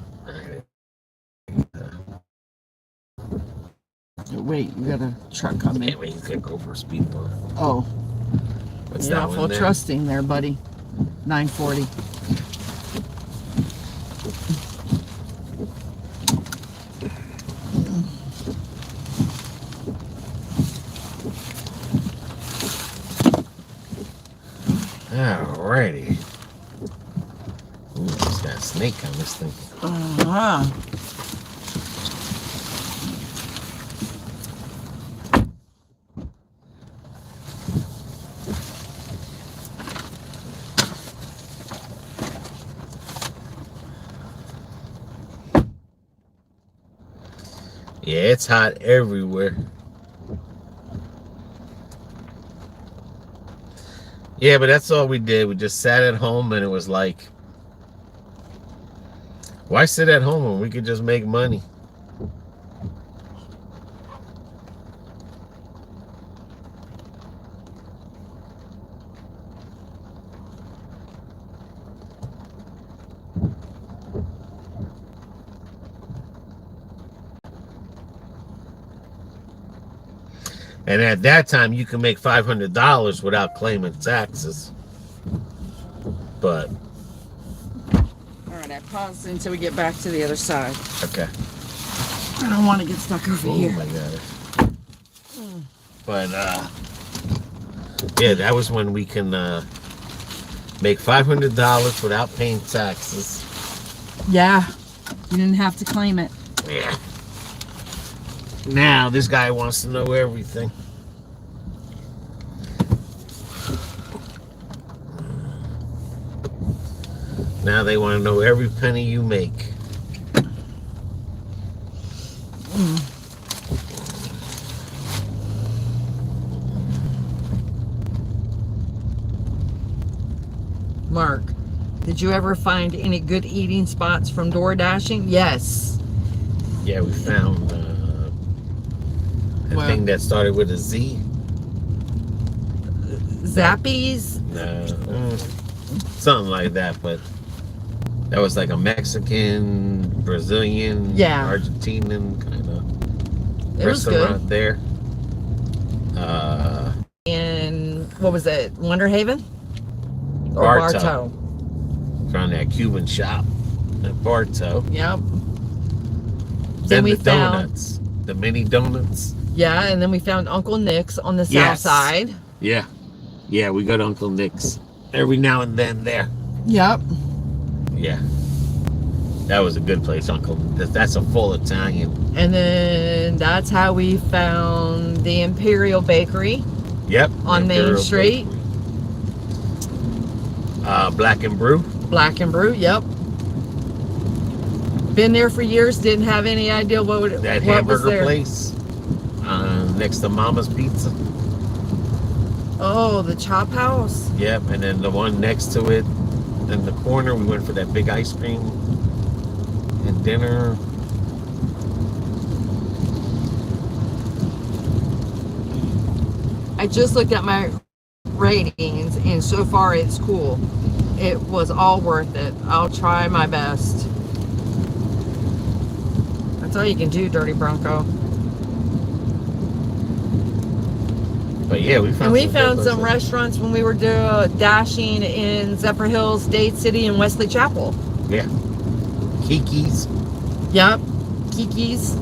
Wait, you got a truck coming. Anyway, he's gonna go for a speed bump. Oh, What's you're that awful one there? trusting there, buddy. 940. Alrighty. Ooh, it's got a snake on this thing. Uh-huh. Yeah, it's hot everywhere. Yeah, but that's all we did. We just sat at home, and it was like, why sit at home when we could just make money? And at that time, you can make $500 without claiming taxes. But All right, I paused until we get back to the other side. okay. I don't want to get stuck over Oh here. my god. But yeah, that was when we can make $500 without paying taxes. Yeah, you didn't have to claim it. Yeah. Now this guy wants to know everything. Now they want to know every penny you make. Mark, did you ever find any good eating spots from Doordashing? Yes. Yeah, we found a thing that started with a Z. Zappies? Something like that, but that was like a Mexican, Brazilian, Yeah. Argentinian kind of It was restaurant good. there. In, what was it, Wonder Haven? Or Bartow. Bartow? Found that Cuban shop at Bartow. Yep. Then Then we the found, donuts, the mini donuts. yeah, and then we found Uncle Nick's on the south Yes. side. Yeah, yeah, we go to Uncle Nick's every now and then there. Yep. Yeah, that was a good place, Uncle. That's a full Italian. And then that's how we found the Imperial Bakery Yep. on Main Imperial Street. Bakery. Black and Brew. Black and Brew, yep. Been there for years, didn't have any idea what That was hamburger there. place next to Mama's Pizza. Oh, the Chop House. Yep, and then the one next to it, in the corner, we went for that big ice cream and dinner. I just looked at my ratings, and so far it's cool. It was all worth it. I'll try my best. That's all you can do, Dirty Bronco. But yeah, we found And we some found good some places. restaurants when we were dashing in Zephyr Hills, Dade City, and Wesley Chapel. Yeah. Kiki's. Yep, Kiki's.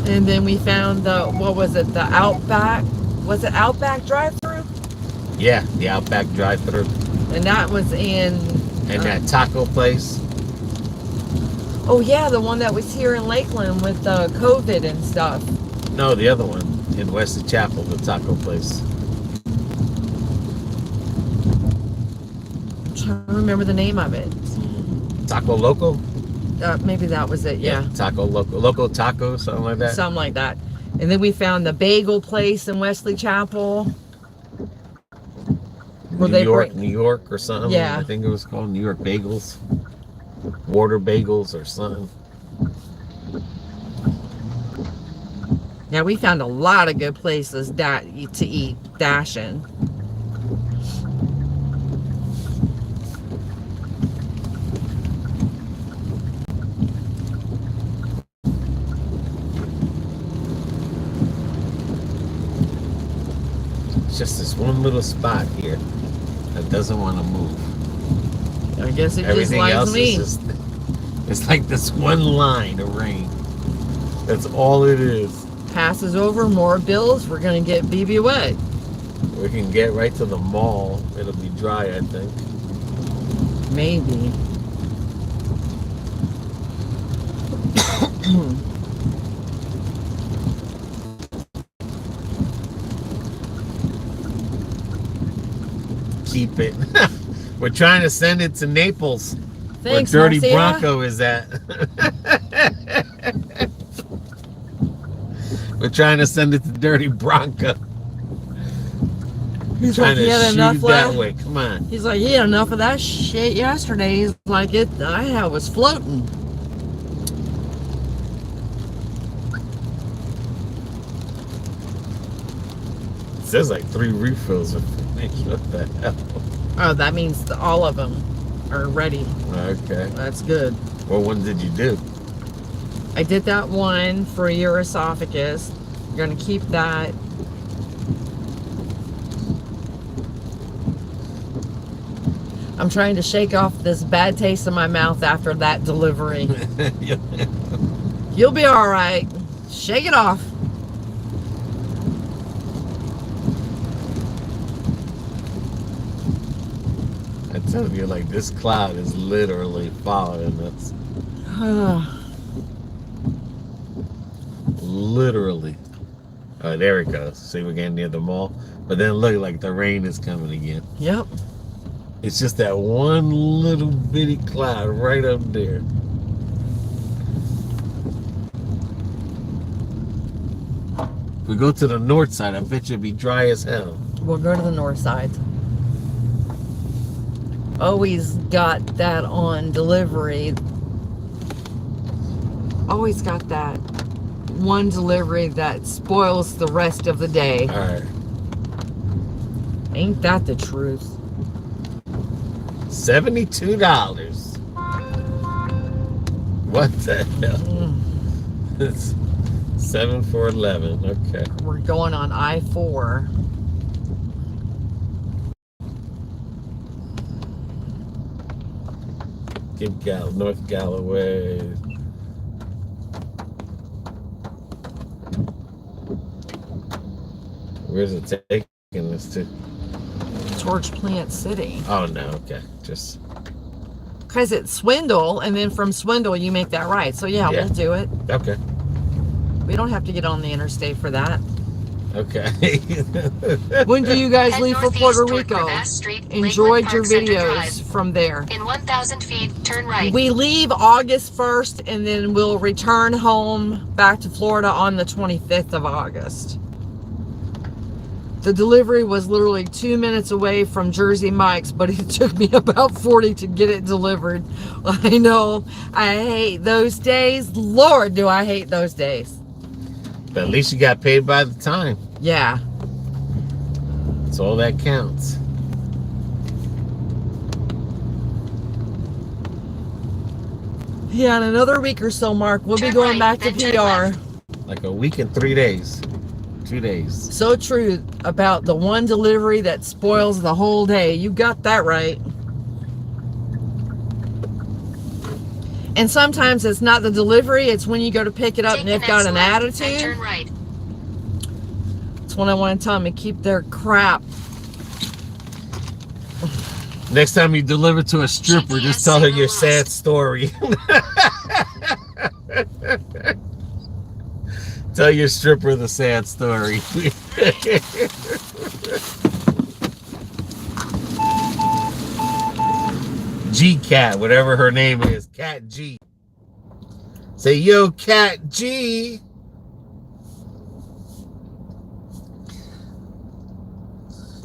And then we found the, what was it, the Outback? Was it Outback drive-thru? Yeah, the Outback drive-thru. And that was in... And that taco place. Oh yeah, the one that was here in Lakeland with COVID and stuff. No, the other one in Wesley Chapel, the taco place. I'm trying to remember the name of it. Taco Loco? Maybe that was it, yeah. Taco Loco. Loco Taco, something like that. Something like that. And then we found the bagel place in Wesley Chapel. New York or something. Yeah. I think it was called New York Bagels. Water Bagels or something. Yeah, we found a lot of good places to eat dashing. It's just this one little spot here that doesn't want to move. I guess it Everything just else likes me. is just, it's like this one line of rain. That's all it is. Passes over, more bills, we're gonna get BB wet. We can get right to the mall. It'll be dry, I think. Maybe. Keep it. We're trying to send it to Naples, Thanks, where Dirty Marcia. Bronco is at. We're trying to send it to Dirty Bronco. He's Trying like, he to had shoot enough it that left. way. Come on. He's like, he had enough of that shit yesterday. He's like, I was floating. It says like 3 refills. What the hell? Oh, that means all of them are ready. Okay. That's good. What one did you do? I did that one for your esophagus. You're going to keep that. I'm trying to shake off this bad taste in my mouth after that delivery. You'll be all right. Shake it off. I tell you, like, this cloud is literally following us. Literally. Oh, there it goes. See, we're getting near the mall. But then look, like the rain is coming again. Yep. It's just that one little bitty cloud right up there. If we go to the north side, I bet you it'll be dry as hell. We'll go to the north side. Always got that on delivery. Always got that one delivery that spoils the rest of the day. All right. Ain't that the truth? $72. What the hell? It's 7 for 11. Okay. We're going on I-4. Give North Galloway. Where's it taking us to? Towards Plant City. Oh no, okay. Just Because it's Swindle, and then from Swindle you make that right. So yeah, Yeah. we'll do it. okay. We don't have to get on the interstate for that. Okay. When do you guys Head leave for northeast Puerto toward Rico? Crevasse Street, Enjoyed Lakewood your Park Center videos Drive. from there. In 1,000 feet, turn right. We leave August 1st, and then we'll return home back to Florida on the 25th of August. The delivery was literally 2 minutes away from Jersey Mike's, but it took me about 40 to get it delivered. I know. I hate those days. Lord, do I hate those days. But at least you got paid by the time. Yeah. That's all that counts. Yeah, in another week or so, Mark, we'll be Turn going right, back to then turn PR. left. Like a week and 3 days. 2 days. So true about the one delivery that spoils the whole day. You got that right. And sometimes it's not the delivery, it's when you go to pick it up Take and the they've got next an left, then attitude. turn right. That's when I want to tell them to keep their crap. Next time you deliver to a stripper, GPS just tell her your signal sad story. Tell your stripper the sad story. G-Cat, whatever her name is. Cat G. Say, yo, Cat G.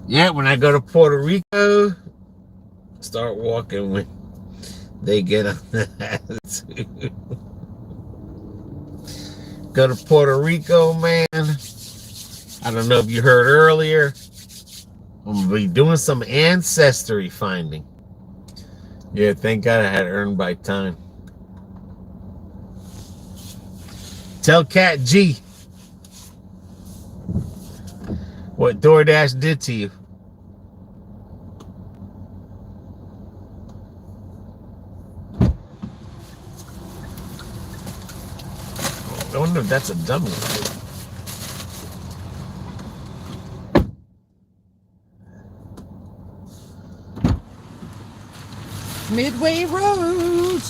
Yeah, when I go to Puerto Rico, start walking when they get on the attitude. Go to Puerto Rico, man. I don't know if you heard earlier. I'm going to be doing some ancestry finding. Yeah, thank God I had earned by time. Tell Cat G what Doordash did to you. I wonder if that's a dummy. Midway Road.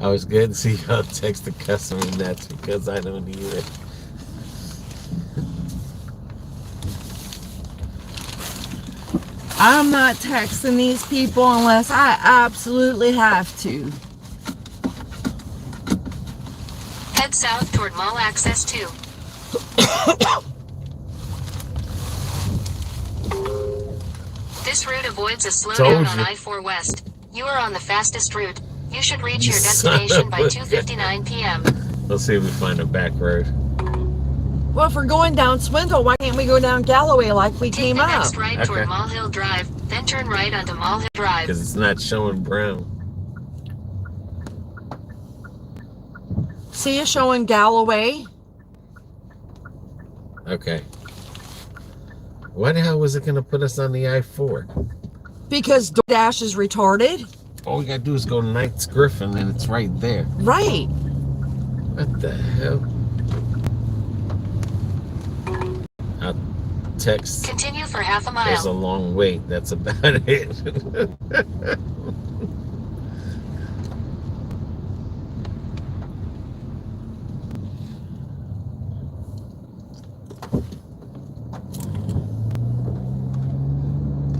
I was good to see y'all text the customer, and that's because I don't either. I'm not texting these people unless I absolutely have to. Head south toward Mall Access 2. This route avoids a slowdown Told on you. I-4 West. You are on the fastest route. You should reach You your son destination of by a 2:59 p.m. Let's see if we find a back road. Well, if we're going down Swindle, why can't we go down Galloway like we Take came the up? next right toward Okay. Mall Hill Drive, then turn right onto Mall Hill Drive. Because it's not showing brown. See you showing Galloway? Okay. Why the hell was it going to put us on the I-4? Because Doordash is retarded? All we got to do is go to Knight's Griffin and it's right there. Right. What the hell? I'll text. Continue for half a There's a mile. long wait. That's about it.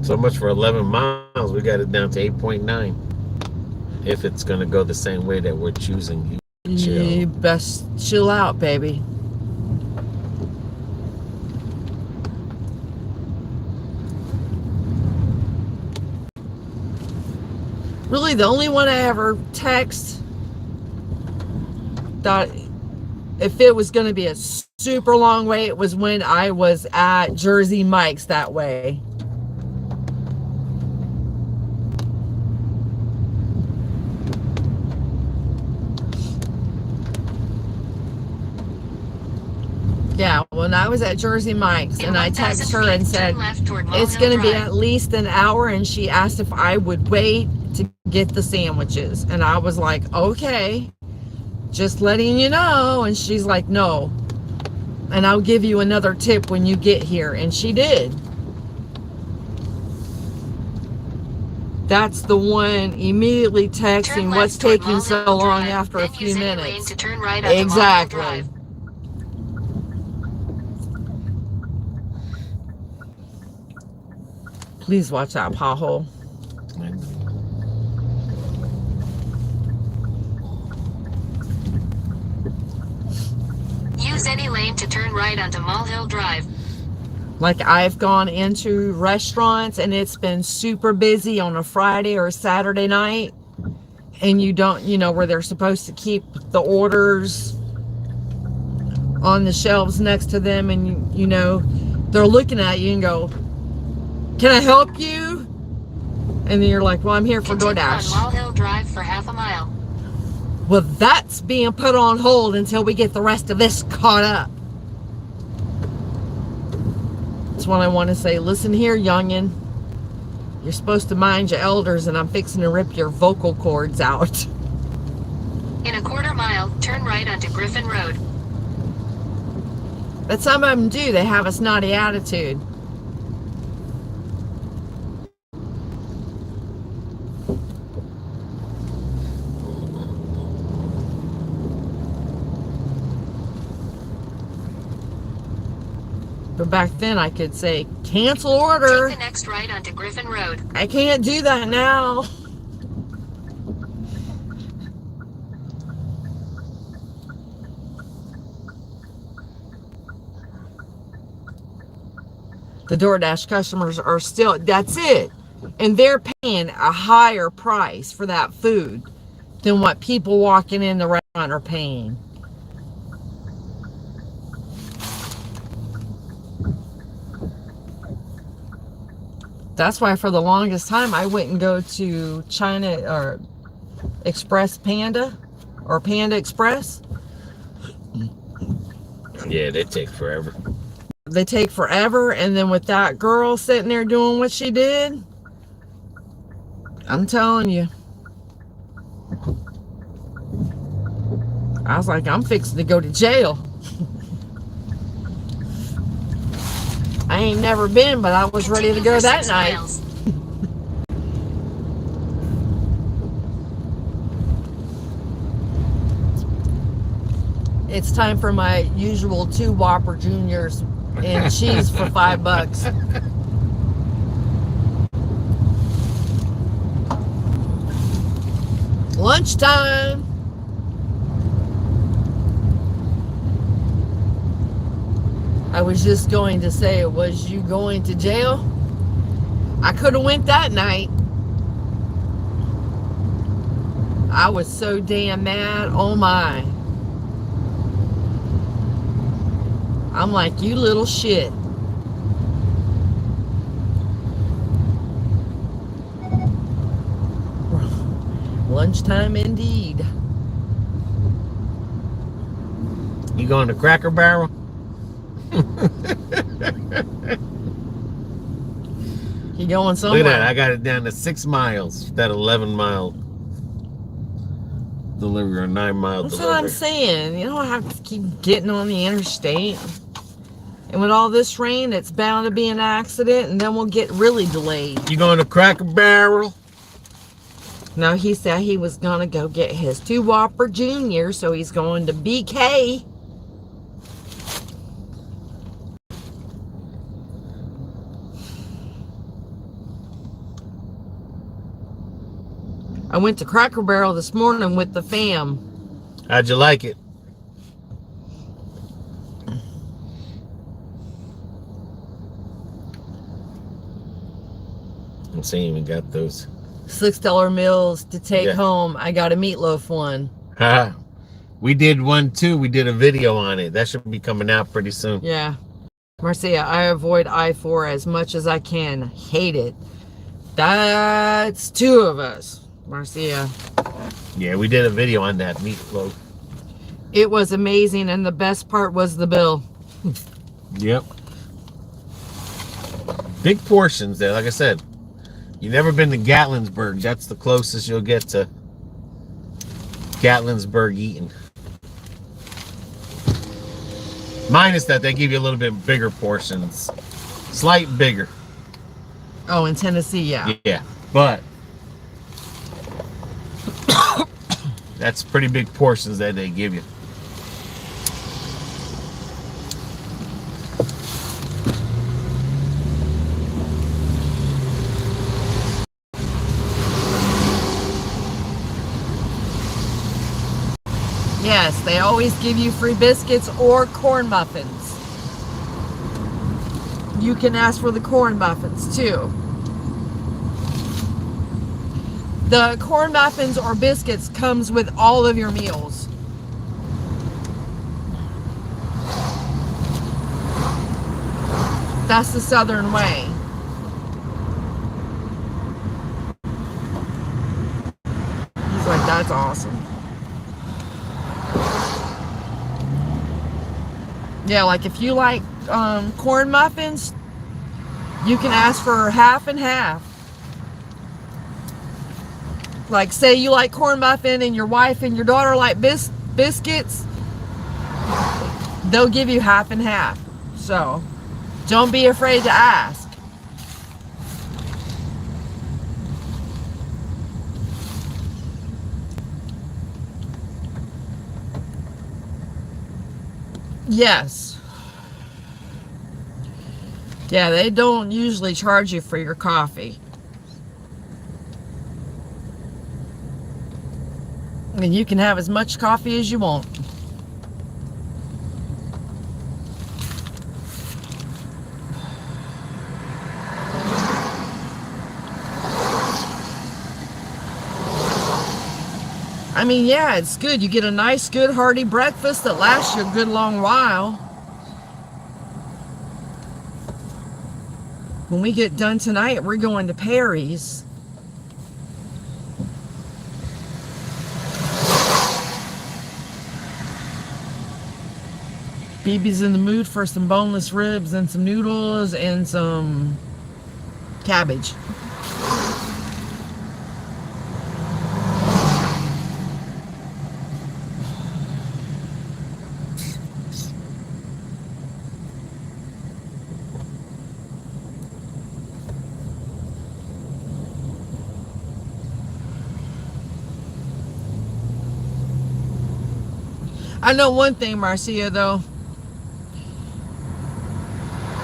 So much for 11 miles. We got it down to 8.9. If it's going to go the same way that we're choosing. Chill. You best chill out, baby. Really, the only one I ever text that if it was going to be a super long wait was when I was at Jersey Mike's that way. Yeah, when I was at Jersey Mike's In and I 1,000 texted her and feet, said, turn left toward Mall it's Hill going to be Drive. at least an hour, and she asked if I would wait to get the sandwiches, and I was like, okay, just letting you know. And she's like, no, and I'll give you another tip when you get here. And she did. That's the one immediately Turn texting, left what's toward taking Mall so Hill long Drive, after a then few use any lane minutes. to turn right onto Mall Hill Exactly. Drive. Please watch that pothole. Use any lane to turn right onto Mall Hill Drive. Like, I've gone into restaurants and it's been super busy on a Friday or a Saturday night, and you don't, where they're supposed to keep the orders on the shelves next to them, and they're looking at you and go, can I help you? And then you're like, well, I'm here for Continue on DoorDash. Mall Hill Drive for half a mile. Well, that's being put on hold until we get the rest of this caught up. That's what I want to say. Listen here, youngin'. You're supposed to mind your elders, and I'm fixing to rip your vocal cords out. In a quarter mile, turn right onto Griffin Road. But some of them do. They have a snotty attitude. But back then I could say, cancel order. Take the next right onto Griffin Road. I can't do that now. The DoorDash customers are still, that's it. And they're paying a higher price for that food than what people walking in the restaurant are paying. That's why for the longest time I wouldn't go to China or Express Panda or Panda Express. Yeah, they take forever. They take forever, and then with that girl sitting there doing what she did, I'm telling you, I was like, I'm fixing to go to jail. I ain't never been, but I was ready to Continue go for that 6 night. miles. It's time for my usual 2 Whopper Juniors and cheese for $5. Lunchtime. I was just going to say, was you going to jail? I could have went that night. I was so damn mad. Oh my. I'm like, you little shit. Lunchtime indeed. You going to Cracker Barrel? You going somewhere? Look at that. I got it down to 6 miles. That 11-mile delivery or 9-mile That's delivery. what I'm saying. You don't have to keep getting on the interstate. And with all this rain, it's bound to be an accident, and then we'll get really delayed. You going to Cracker Barrel? No, he said he was going to go get his 2 Whopper Jr., so he's going to BK. I went to Cracker Barrel this morning with the fam. How'd you like it? I'm saying we got those. $6 meals to take Yeah. home. I got a meatloaf one. We did one too. We did a video on it. That should be coming out pretty soon. Yeah. Marcia, I avoid I-4 as much as I can. Hate it. That's 2 of us. Marcia. Yeah, we did a video on that meatloaf. It was amazing, and the best part was the bill. Yep. Big portions there, like I said. You've never been to Gatlinburg. That's the closest you'll get to Gatlinburg eating. Minus that they give you a little bit bigger portions. Slight bigger. Oh, in Tennessee, yeah. Yeah. But that's pretty big portions that they give you. Yes, they always give you free biscuits or corn muffins. You can ask for the corn muffins too. The corn muffins or biscuits comes with all of your meals. That's the Southern way. He's like, that's awesome. Yeah, like if you like corn muffins, you can ask for half and half. Like say you like corn muffin and your wife and your daughter like biscuits, they'll give you half and half. So don't be afraid to ask. Yes. Yeah, they don't usually charge you for your coffee. And you can have as much coffee as you want. I mean, yeah, it's good. You get a nice, good, hearty breakfast that lasts you a good long while. When we get done tonight, we're going to Perry's. BB's in the mood for some boneless ribs and some noodles and some cabbage. I know one thing, Marcia, though.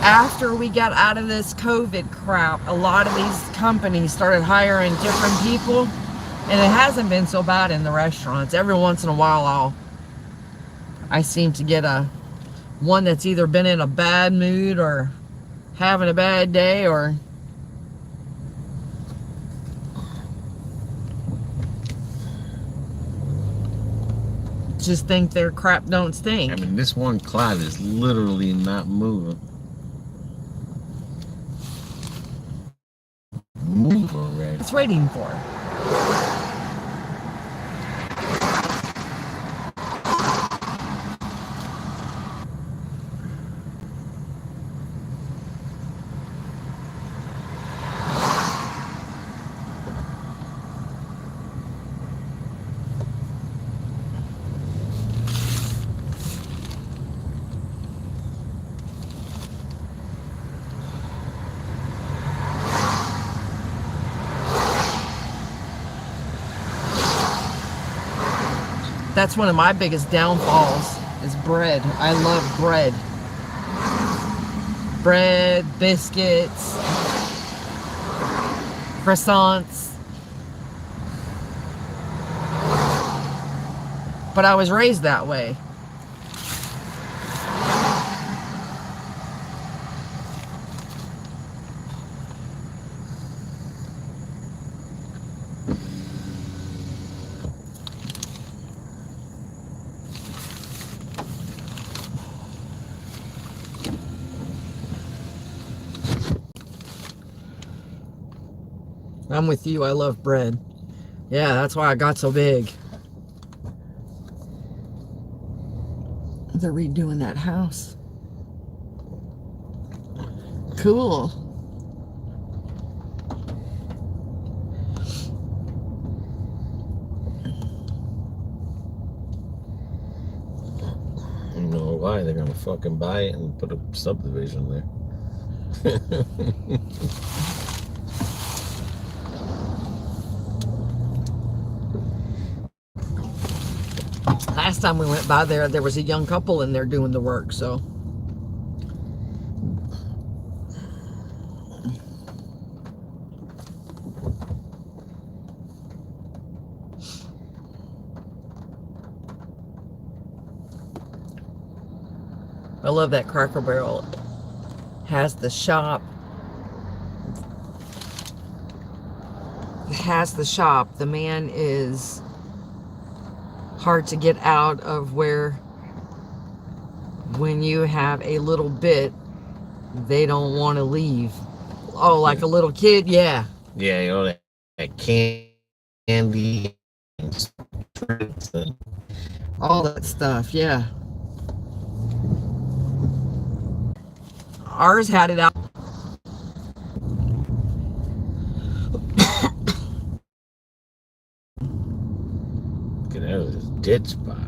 After we got out of this COVID crap, a lot of these companies started hiring different people. And it hasn't been so bad in the restaurants. Every once in a while I seem to get one that's either been in a bad mood or having a bad day or just think their crap don't stink. I mean, this one cloud is literally not moving. Move already. It's waiting for. That's one of my biggest downfalls is bread. I love bread. Bread, biscuits, croissants. But I was raised that way. I'm with you. I love bread. Yeah, that's why I got so big. They're redoing that house. Cool. I don't know why they're gonna fucking buy it and put a subdivision there. Last time we went by there was a young couple in there doing the work, so. I love that Cracker Barrel. Has the shop. It has the shop. The man is hard to get out of where when you have a little bit, they don't want to leave. Oh, like a little kid? Yeah. Yeah, you know, that candy and treats and All that stuff, yeah. Ours had it out. get out of this dead spot.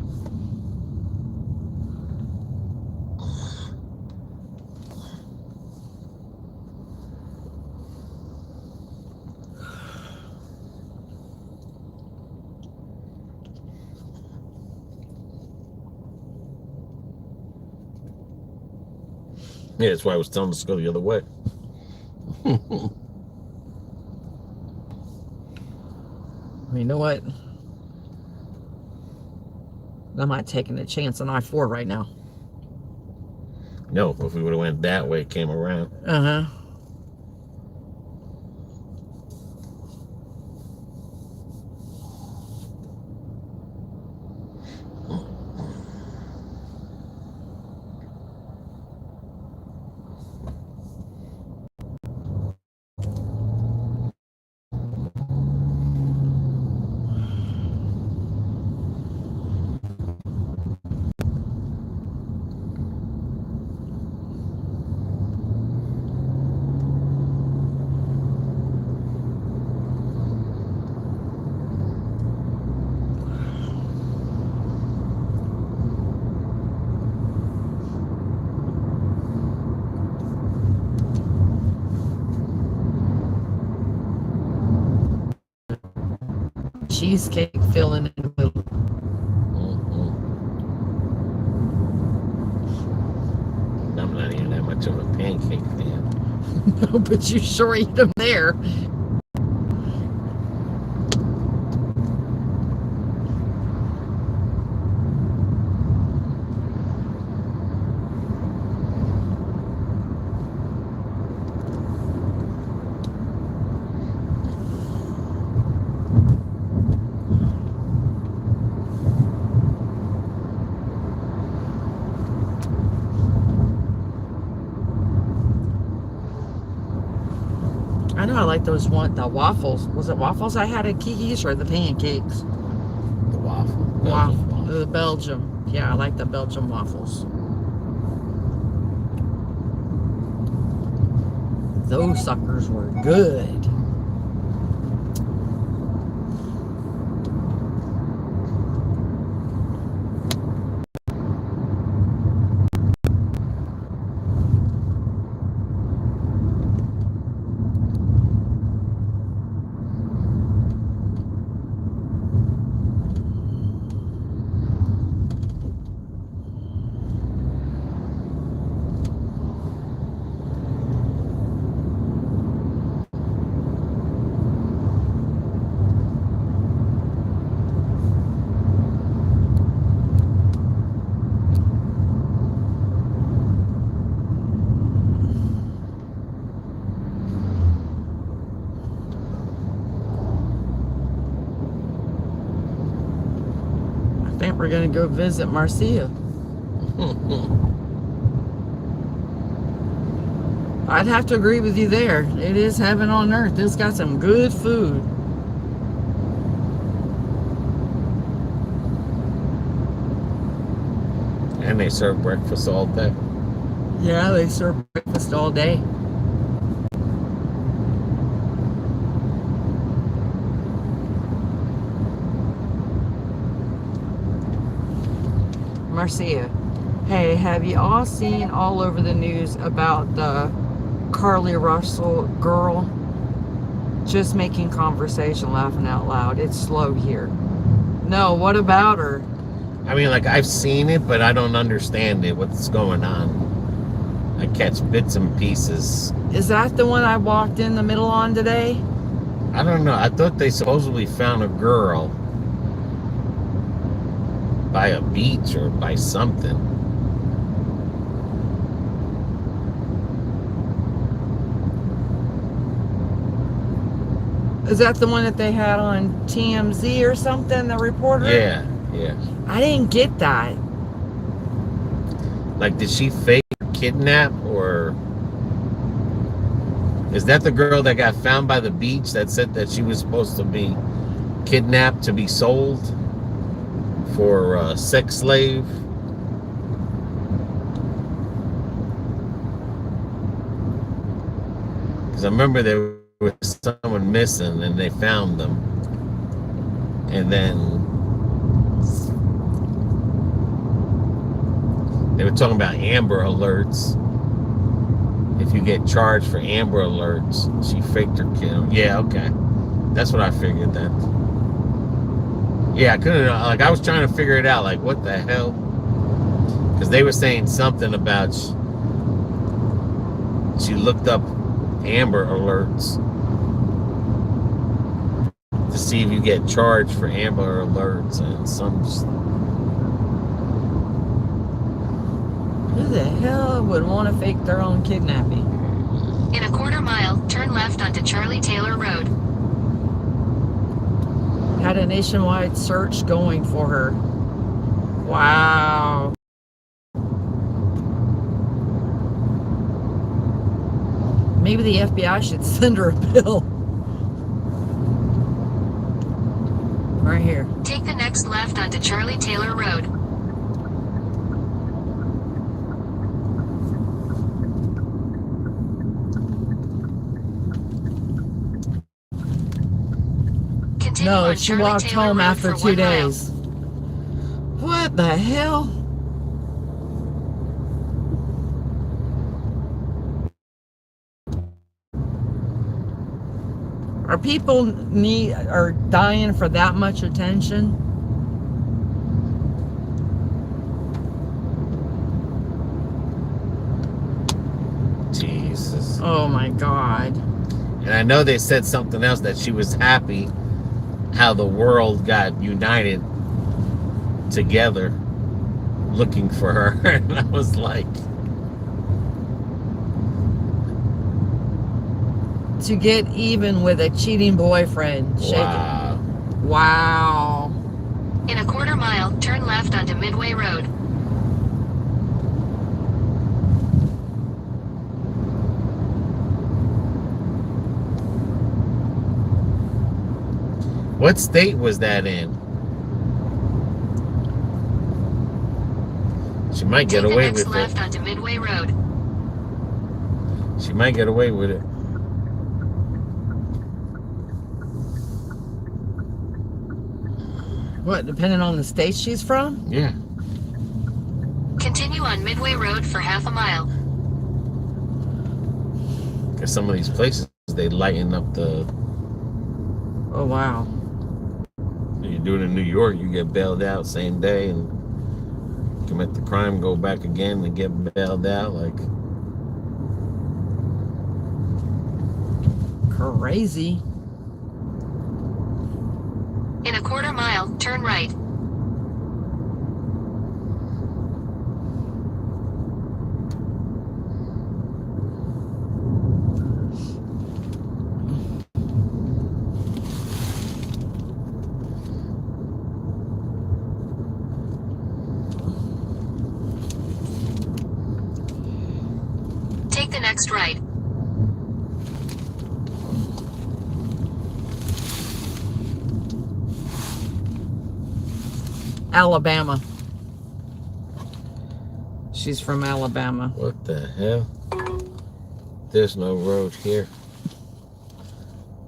Yeah, that's why I was telling us to go the other way. You know what? I'm not taking a chance on I-4 right now. No, if we would have went that way, came around. Uh-huh. Cheesecake filling in the middle. I'm not even that much of a pancake fan. No, but you sure eat them there. like the waffles. Was it waffles I had at Kiki's or the pancakes? The waffle. Waffle. The Belgium. Yeah, I like the Belgium waffles. Those suckers were good. I think we're gonna go visit Marcia. I'd have to agree with you there. It is heaven on earth. It's got some good food. And they serve breakfast all day. Yeah, they serve breakfast all day. Marcia, hey, have you all seen all over the news about the Carly Russell girl? Just making conversation, laughing out loud. It's slow here. No, what about her? I mean, like, I've seen it, but I don't understand it. What's going on? I catch bits and pieces. Is that the one I walked in the middle on today? I don't know. I thought they supposedly found a girl by a beach or by something. Is that the one that they had on TMZ or something, the reporter? Yeah. I didn't get that. Like, did she fake kidnap, or is that the girl that got found by the beach that said that she was supposed to be kidnapped to be sold for a sex slave? Because I remember there was someone missing and they found them, and then they were talking about Amber Alerts. If you get charged for Amber Alerts, she faked her kill. Yeah, okay. That's what I figured then. Yeah, I couldn't, like, I was trying to figure it out, like, what the hell? Because they were saying something about she looked up Amber Alerts to see if you get charged for Amber Alerts, and some... Who the hell would want to fake their own kidnapping? In a quarter mile, turn left onto Charlie Taylor Road. Had a nationwide search going for her. Wow. Maybe the FBI should send her a bill. Right here. Take the next left onto Charlie Taylor Road. Continue No, on she Charlie walked Taylor home Road after for 2 1 mile. days. What the hell? Are people are dying for that much attention? Jesus. Oh my God. And I know they said something else, that she was happy how the world got united together looking for her. And I was like, To get even with a cheating boyfriend. Shake wow. it. Wow. In a quarter mile, turn left onto Midway Road. What state was that in? She might get Take the away next with left it. onto Midway Road. She might get away with it. What, depending on the state she's from? Yeah. Continue on Midway Road for half a mile. Because some of these places, they lighten up the... Oh, wow. You do it in New York, you get bailed out same day and commit the crime, go back again and get bailed out. Like, Crazy. In a quarter mile, turn right. Take the next right. Alabama. She's from Alabama. what the hell? There's no road here.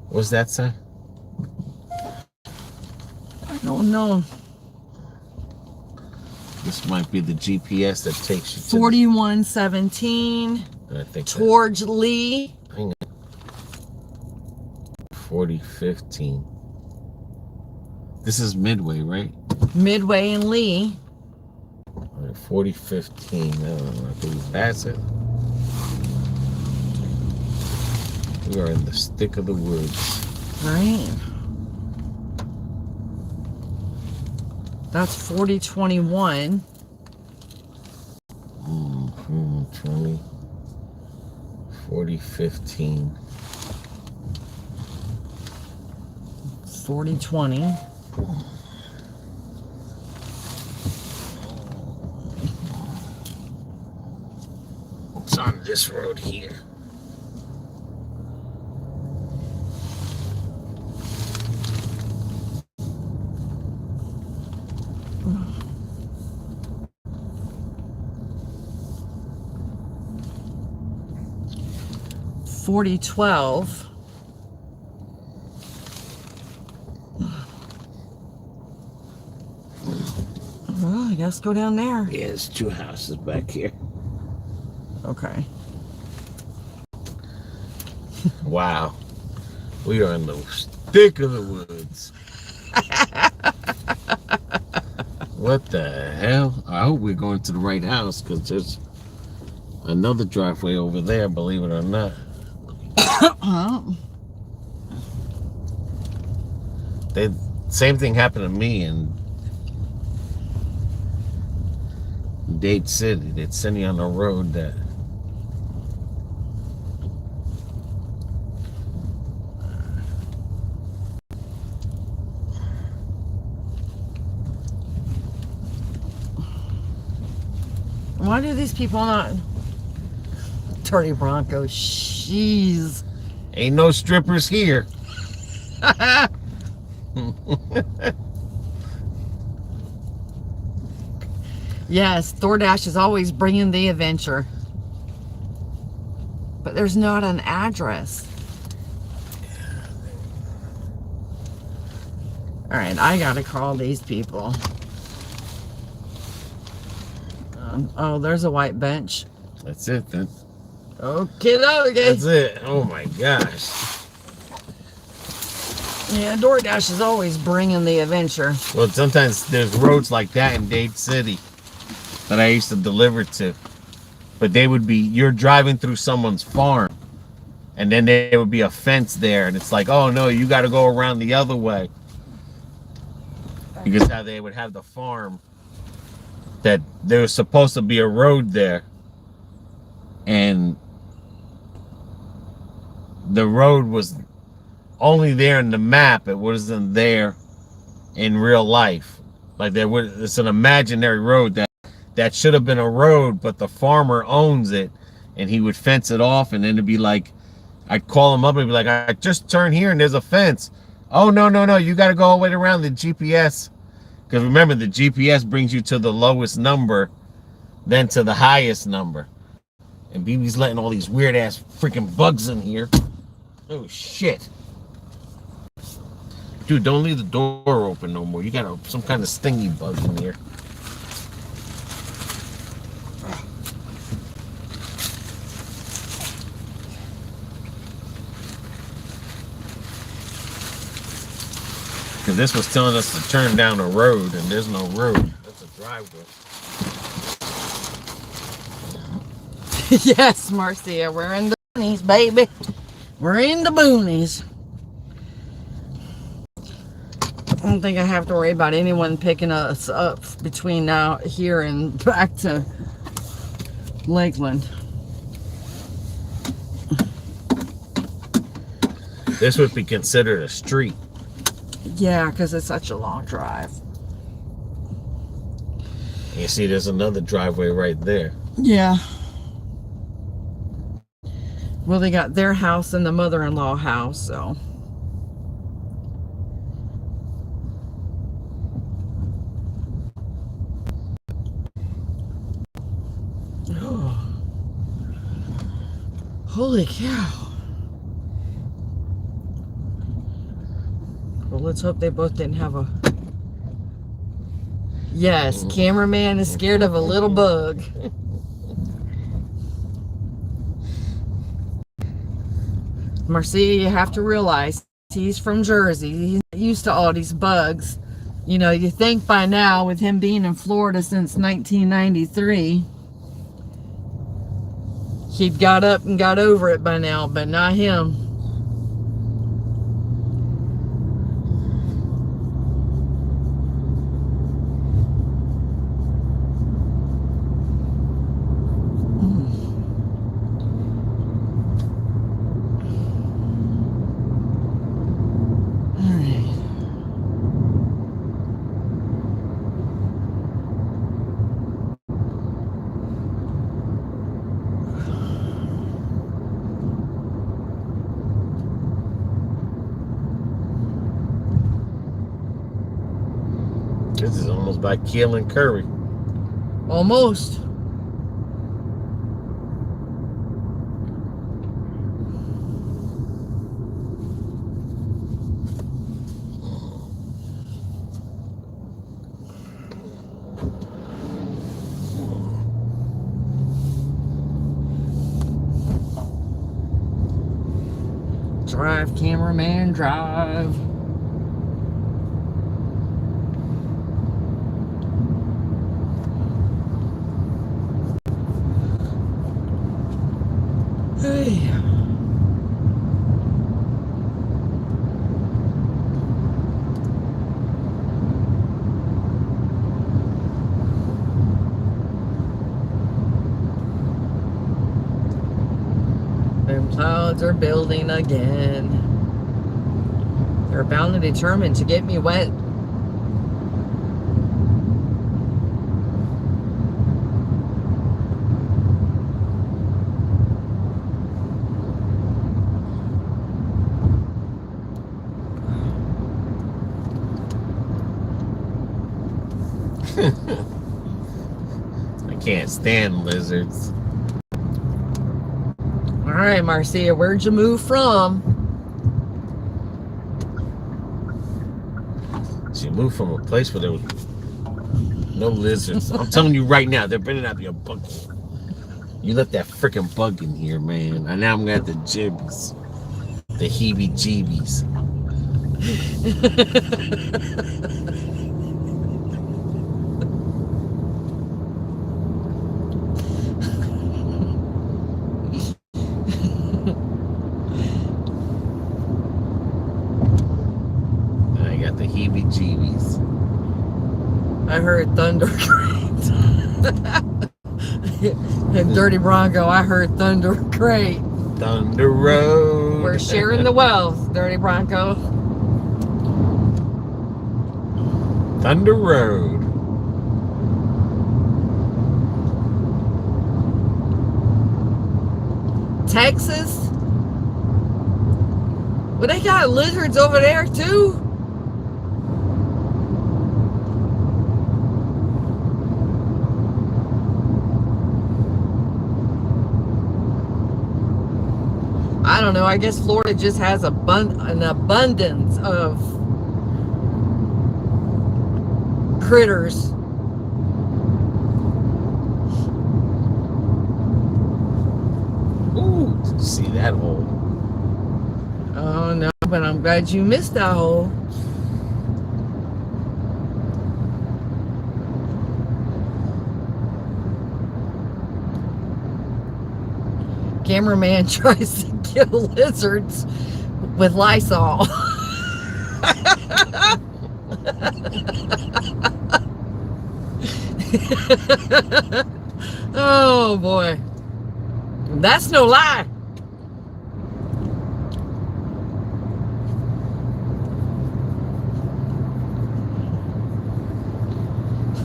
What's that sign? I don't know. This might be the GPS that takes you to 4117 I think towards Lee. 4015. This is Midway, right? Midway and Lee. All right, 4015. I don't know. Do we pass it? We are in the stick of the woods. Right. That's 4021. 20. 4015. 4020. It's on this road here. $40.12. Well, I guess go down there. Yeah, there's two houses back here. Okay. Wow. We are in the stick of the woods. What the hell? I hope we're going to the right house because there's another driveway over there, believe it or not. Same thing happened to me in Dade City. They'd send you on a road that Why do these people not? Dirty Bronco, jeez. ain't no strippers here. Yes, Doordash is always bringing the adventure. But there's not an address. All right, I gotta call these people. Oh, there's a white bench. That's it then. Okay. That's it. Oh my gosh. Yeah, Doordash is always bringing the adventure. Well, sometimes there's roads like that in Dade City that I used to deliver to. But they would be, you're driving through someone's farm and then there would be a fence there and it's like, oh no, you got to go around the other way. Because how they would have the farm that there was supposed to be a road there and the road was only there in the map. It wasn't there in real life. Like it's an imaginary road that should have been a road, but the farmer owns it and he would fence it off and then it'd be like, I'd call him up and be like, I just turned here and there's a fence. Oh, no. You got to go all the way around the GPS. Because remember, the GPS brings you to the lowest number, then to the highest number. And BB's letting all these weird-ass freaking bugs in here. Oh, shit. Dude, don't leave the door open no more. You got some kind of stingy bug in here. Because this was telling us to turn down a road, and there's no road. That's a driveway. Yes, Marcia, we're in the boonies, baby. We're in the boonies. I don't think I have to worry about anyone picking us up between now here and back to Lakeland. This would be considered a street. Yeah, because it's such a long drive. You see, there's another driveway right there. Yeah. Well, they got their house and the mother-in-law house, so. Oh. Holy cow. Well, let's hope they both didn't have a... Yes, cameraman is scared of a little bug. Marcia, you have to realize he's from Jersey. He's not used to all these bugs. You know, you think by now, with him being in Florida since 1993, he'd got up and got over it by now, but not him. This is almost by Keel and Curry. Almost. Drive, cameraman, drive. Hey. Them clouds are building again. They're bound and determined to get me wet. I can't stand lizards. All right, Marcia, where'd you move from? She moved from a place where there was no lizards. I'm telling you right now, there better not be a bug. You let that freaking bug in here, man. And now I'm gonna have the jibs. The heebie-jeebies. I got the heebie-jeebies. I heard thunder great. And Dirty Bronco, I heard thunder great. Thunder Road. We're sharing the wealth, Dirty Bronco. Thunder Road. Texas? Well, they got lizards over there too. I don't know. I guess Florida just has an abundance of critters. Ooh, did you see that hole? Oh no, but I'm glad you missed that hole. Cameraman tries to kill lizards with Lysol. Oh boy. That's no lie.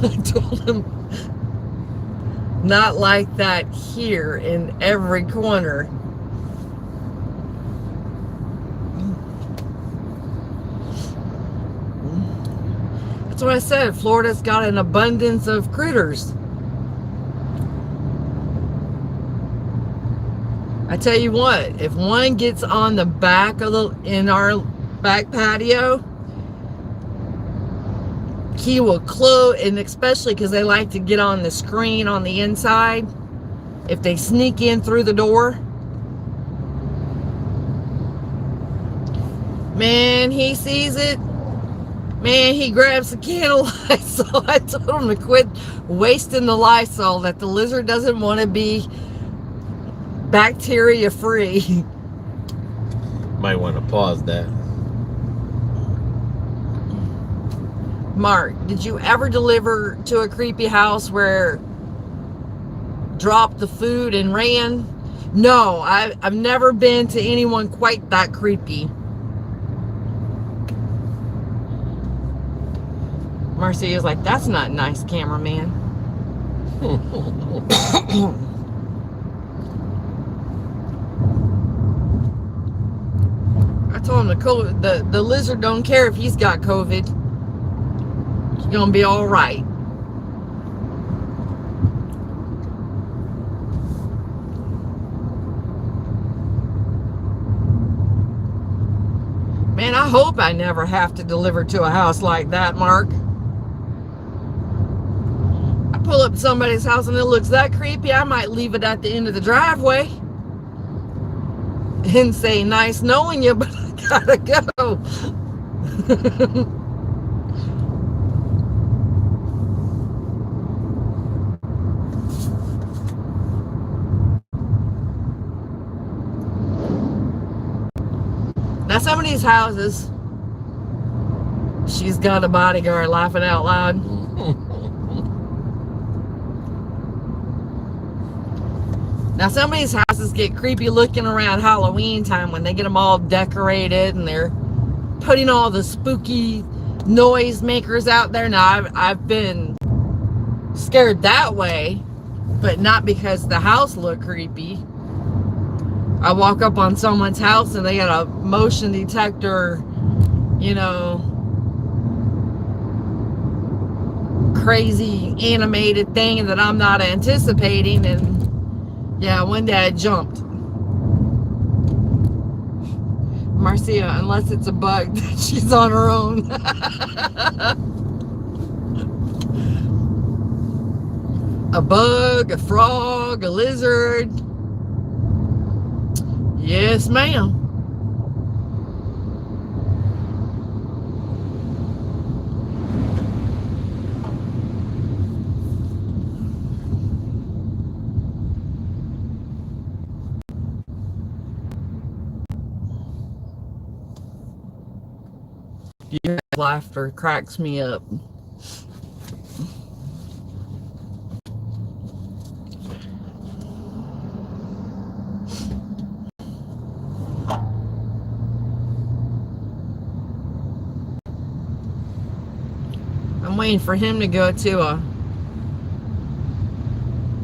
I told him not like that here in every corner. That's what I said. Florida's got an abundance of critters. I tell you what, if one gets on the back of in our back patio, he will close, and especially because they like to get on the screen on the inside. If they sneak in through the door, man, he sees it. Man, he grabs a can of Lysol. I told him to quit wasting the Lysol, that the lizard doesn't want to be bacteria free. Might want to pause that. Mark, did you ever deliver to a creepy house where dropped the food and ran? No, I've never been to anyone quite that creepy. Marcy is like, that's not nice, cameraman. I told him the lizard don't care if he's got COVID. He's gonna be all right. Man, I hope I never have to deliver to a house like that, Mark. I pull up to somebody's house and it looks that creepy, I might leave it at the end of the driveway and say, nice knowing you, but I gotta go. Now some of these houses, she's got a bodyguard laughing out loud. Now some of these houses get creepy looking around Halloween time when they get them all decorated and they're putting all the spooky noise makers out there. Now I've been scared that way, but not because the house looked creepy. I walk up on someone's house and they got a motion detector, you know, crazy animated thing that I'm not anticipating, and yeah, one day I jumped. Marcia, unless it's a bug, she's on her own. A bug, a frog, a lizard. Yes, ma'am. Your laughter cracks me up. I'm waiting for him to go to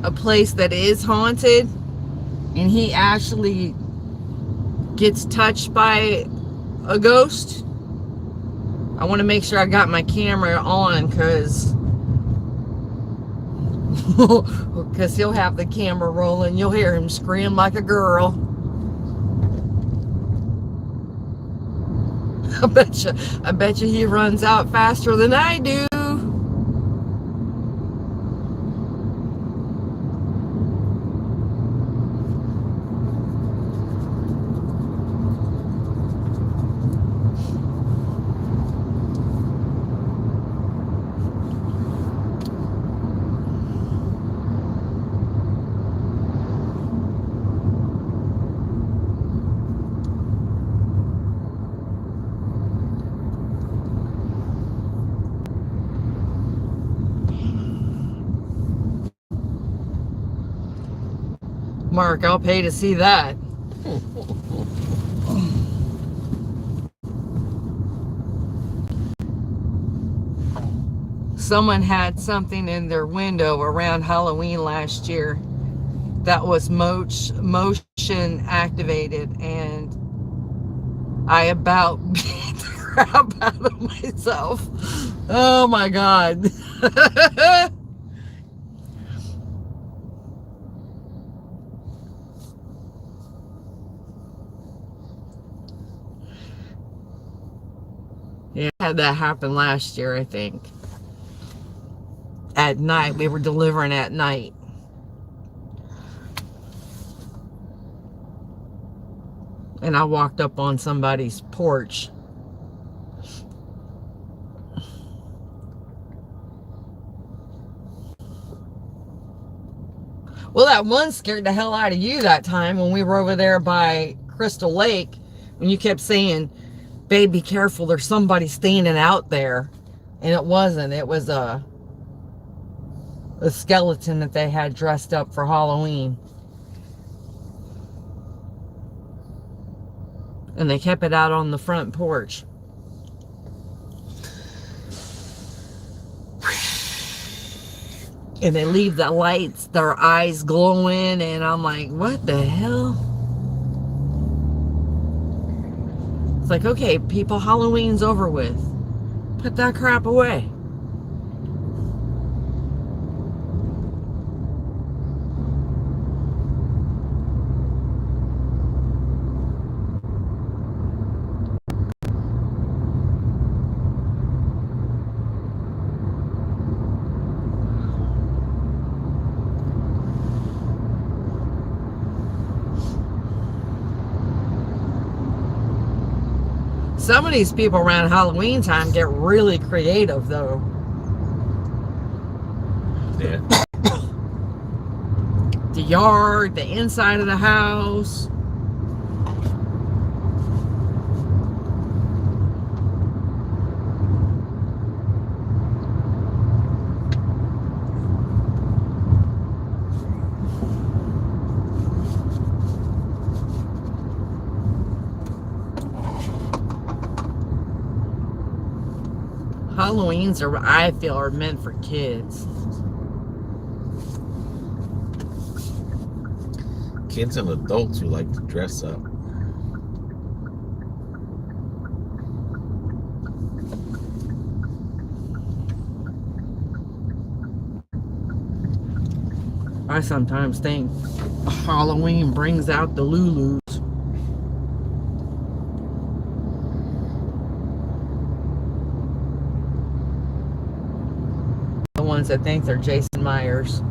a place that is haunted, and he actually gets touched by a ghost, I want to make sure I got my camera on because he'll have the camera rolling. You'll hear him scream like a girl. I bet you he runs out faster than I do. Mark, I'll pay to see that. Someone had something in their window around Halloween last year that was motion activated, and I about beat the crap out of myself. Oh my God. Yeah, I had that happen last year, I think. At night, we were delivering at night. And I walked up on somebody's porch. Well, that one scared the hell out of you that time when we were over there by Crystal Lake. When you kept saying, babe, be careful, there's somebody standing out there. And it wasn't. It was a skeleton that they had dressed up for Halloween. And they kept it out on the front porch. And they leave the lights, their eyes glowing, and I'm like, what the hell? It's like, okay, people, Halloween's over with. Put that crap away. Some of these people around Halloween time get really creative, though. Yeah. The yard, the inside of the house. Halloweens are, I feel, are meant for kids. Kids and adults who like to dress up. I sometimes think Halloween brings out the Lulus. The ones that think they're Jason Myers.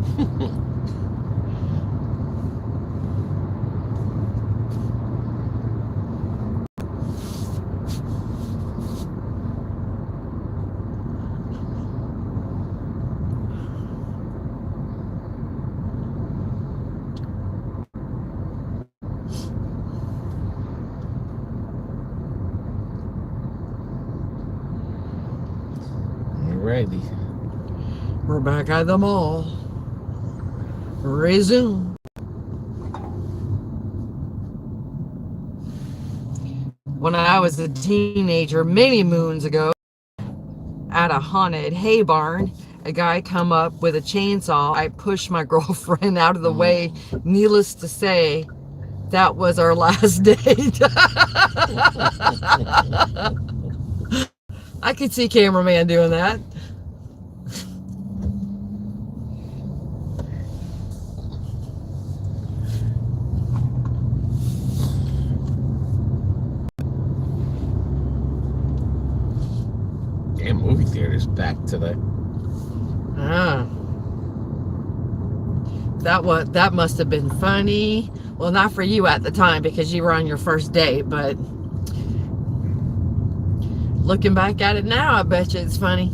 Alrighty. We're back at the mall. Resume. When I was a teenager, many moons ago, at a haunted hay barn, a guy come up with a chainsaw. I pushed my girlfriend out of the way. Needless to say, That was our last date. I could see cameraman doing that. Damn, movie theater's back today. Ah. That must have been funny. Well, not for you at the time because you were on your first date, but looking back at it now, I bet you it's funny.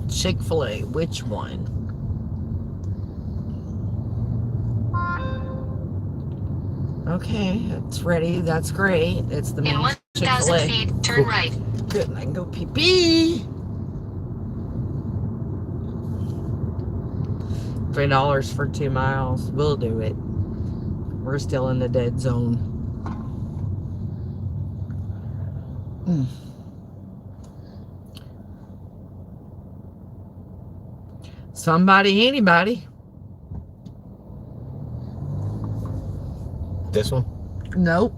Chick-fil-A, which one? Okay, it's ready. That's great. It's the In main 1,000 Chick-fil-A. feet, turn right. Good, and I can go pee-pee. $3 for 2 miles. We'll do it. We're still in the dead zone. Somebody, anybody. This one? Nope.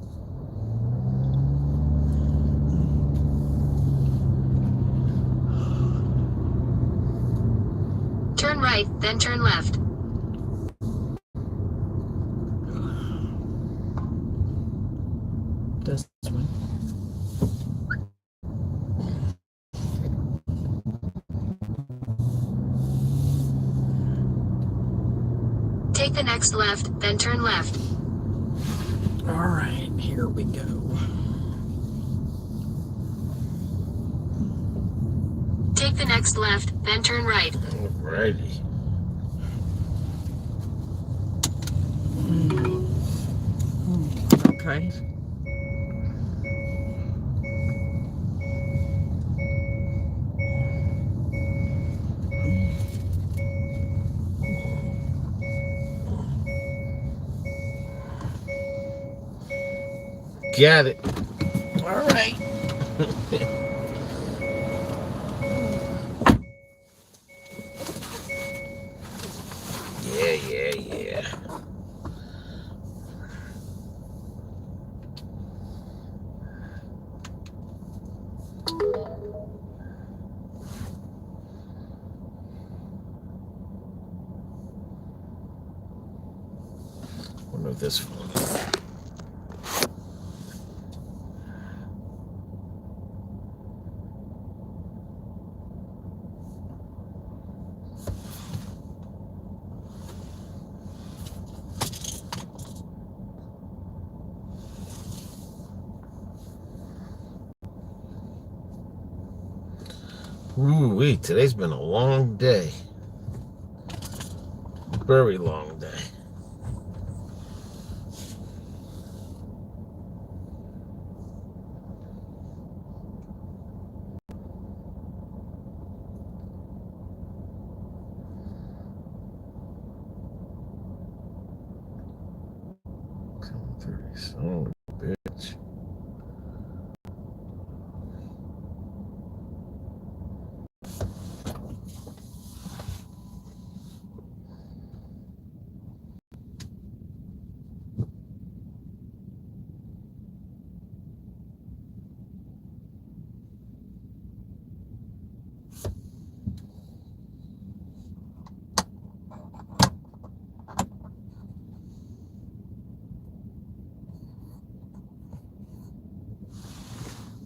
Turn right, then turn left. This one. Take the next left, then turn left. All right, here we go. Take the next left, then turn right. Alrighty. Okay. Got it. All right. Yeah. Wonder if this one. Ooh-wee, today's been a long day. Very long day. Son of a bitch.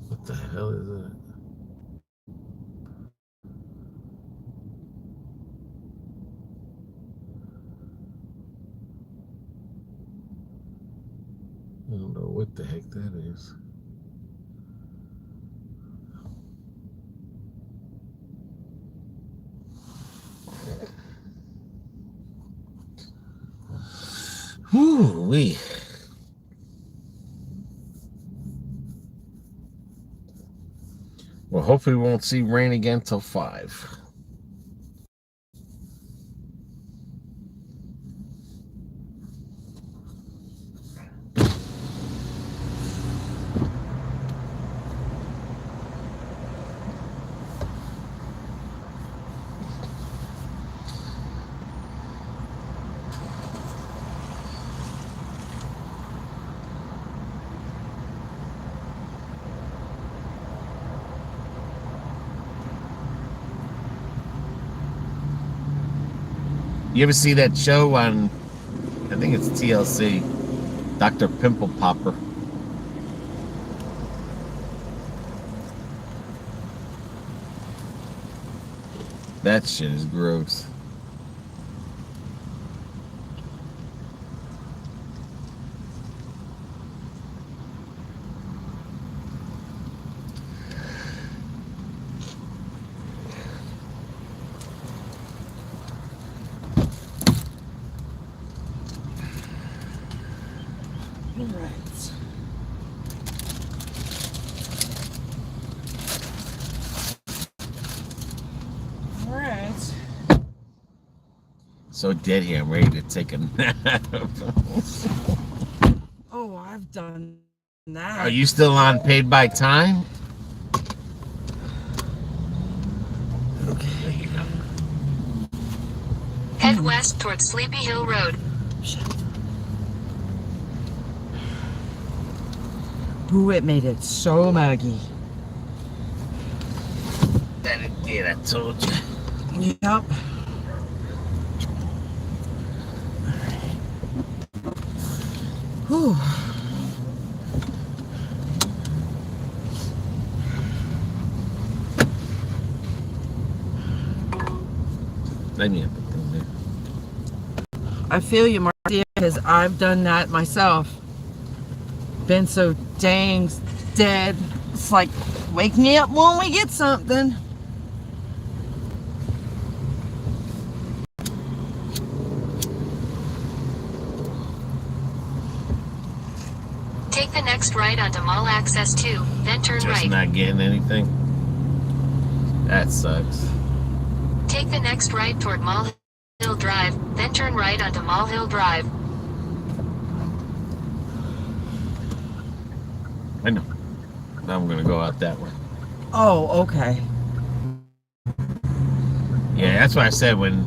What the hell is that? I don't know what the heck that is. Whoo-wee. Well, hopefully we won't see rain again till 5. You ever see that show on, I think it's TLC, Dr. Pimple Popper? That shit is gross. So dead here, I'm ready to take a nap. Oh, I've done that. Are you still on paid by time? Okay. There you go. Head west towards Sleepy Hill Road. Ooh, it made it so muggy. That it did, I told you. Yep. Whew. Let me have it in there. I feel you, Marcia, because I've done that myself. Been so dang dead. It's like, wake me up when we get something. Take the next right onto Mall Access 2, then turn Just right. not getting anything. That sucks. Take the next right toward Mall Hill Drive, then turn right onto Mall Hill Drive. I know. Now I'm gonna go out that way. Oh, okay. Yeah, that's why I said when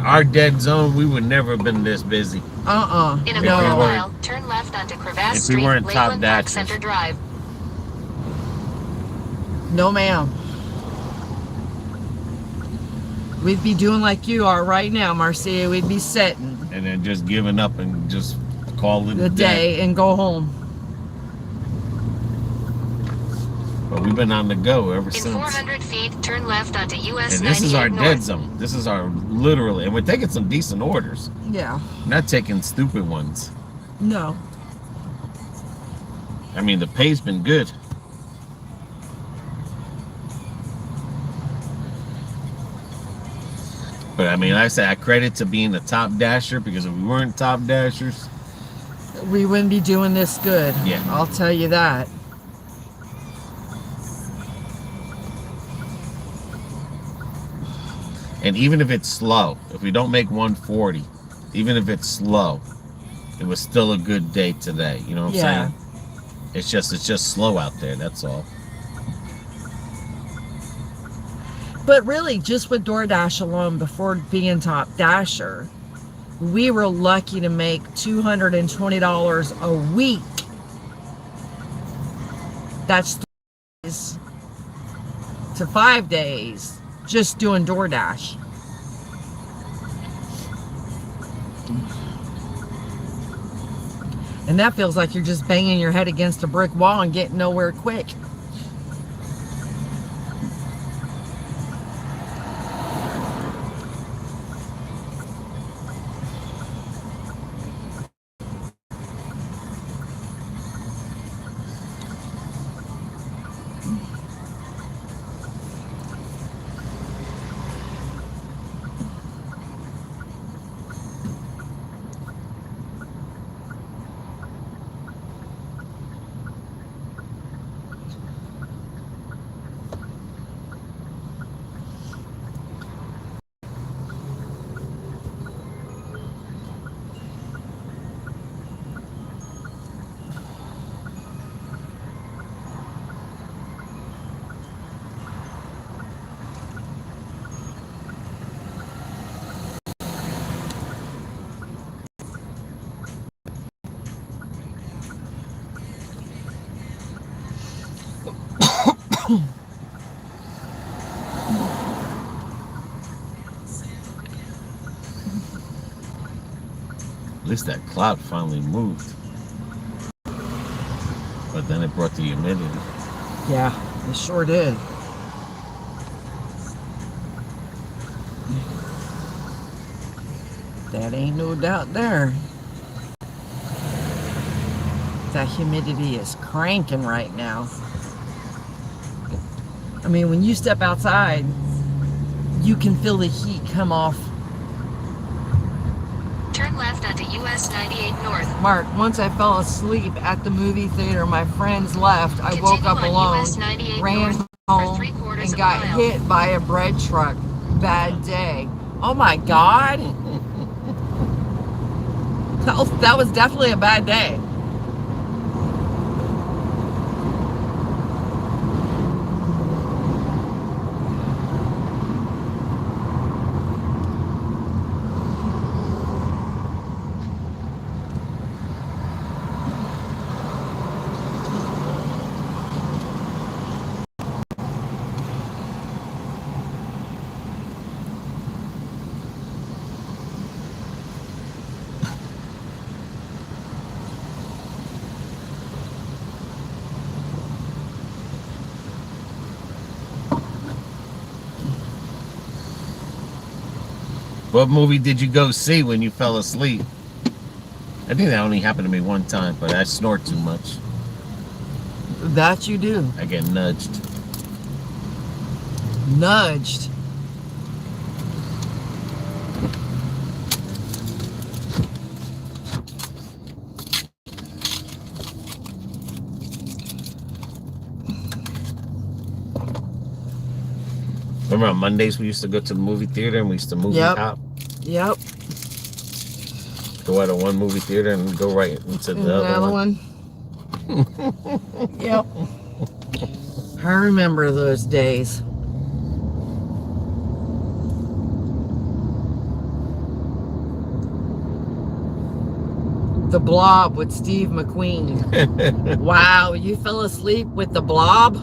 our dead zone, we would never have been this busy. In a If quarter we weren't- mile, turn left onto Crevasse if we Street, weren't top Lakeland Park dashers. Center Drive. No, ma'am. We'd be doing like you are right now, Marcia. We'd be sitting And then just giving up and just call it the a day. day and go home. But we've been on the go ever In since. 400 feet, turn left onto US And this is our 98 dead North. zone. This is our literally, and we're taking some decent orders. Yeah. We're not taking stupid ones. No. I mean, the pay's been good. But I mean, like I said, I credit to being the top dasher, because if we weren't top dashers, We wouldn't be doing this good. Yeah. I'll tell you that. and even if it's slow, if we don't make 140, even if it's slow, it was still a good day today. You know what I'm Yeah. saying? It's just slow out there. That's all. But really, just with DoorDash alone, before being top dasher, we were lucky to make $220 a week. That's 3 days to 5 days just doing DoorDash. And that feels like you're just banging your head against a brick wall and getting nowhere quick. least that cloud finally moved. But then it brought the humidity. Yeah, it sure did. That ain't no doubt there. That humidity is cranking right now. I mean, when you step outside, you can feel the heat come off. Turn left onto US 98 North. Mark, once I fell asleep at the movie theater, my friends left. I woke up Continue on alone, US 98 ran North home, for 3/4 and of a got mile. hit by a bread truck. Bad day. Oh my God. That was definitely a bad day. What movie did you go see when you fell asleep? I think that only happened to me one time, but I snore too much. That you do. I get nudged. Nudged. Remember on Mondays we used to go to the movie theater and we used to movie hop? Yep. Go out of one movie theater and go right into the other one. Yep. I remember those days. The Blob with Steve McQueen. Wow, you fell asleep with The Blob?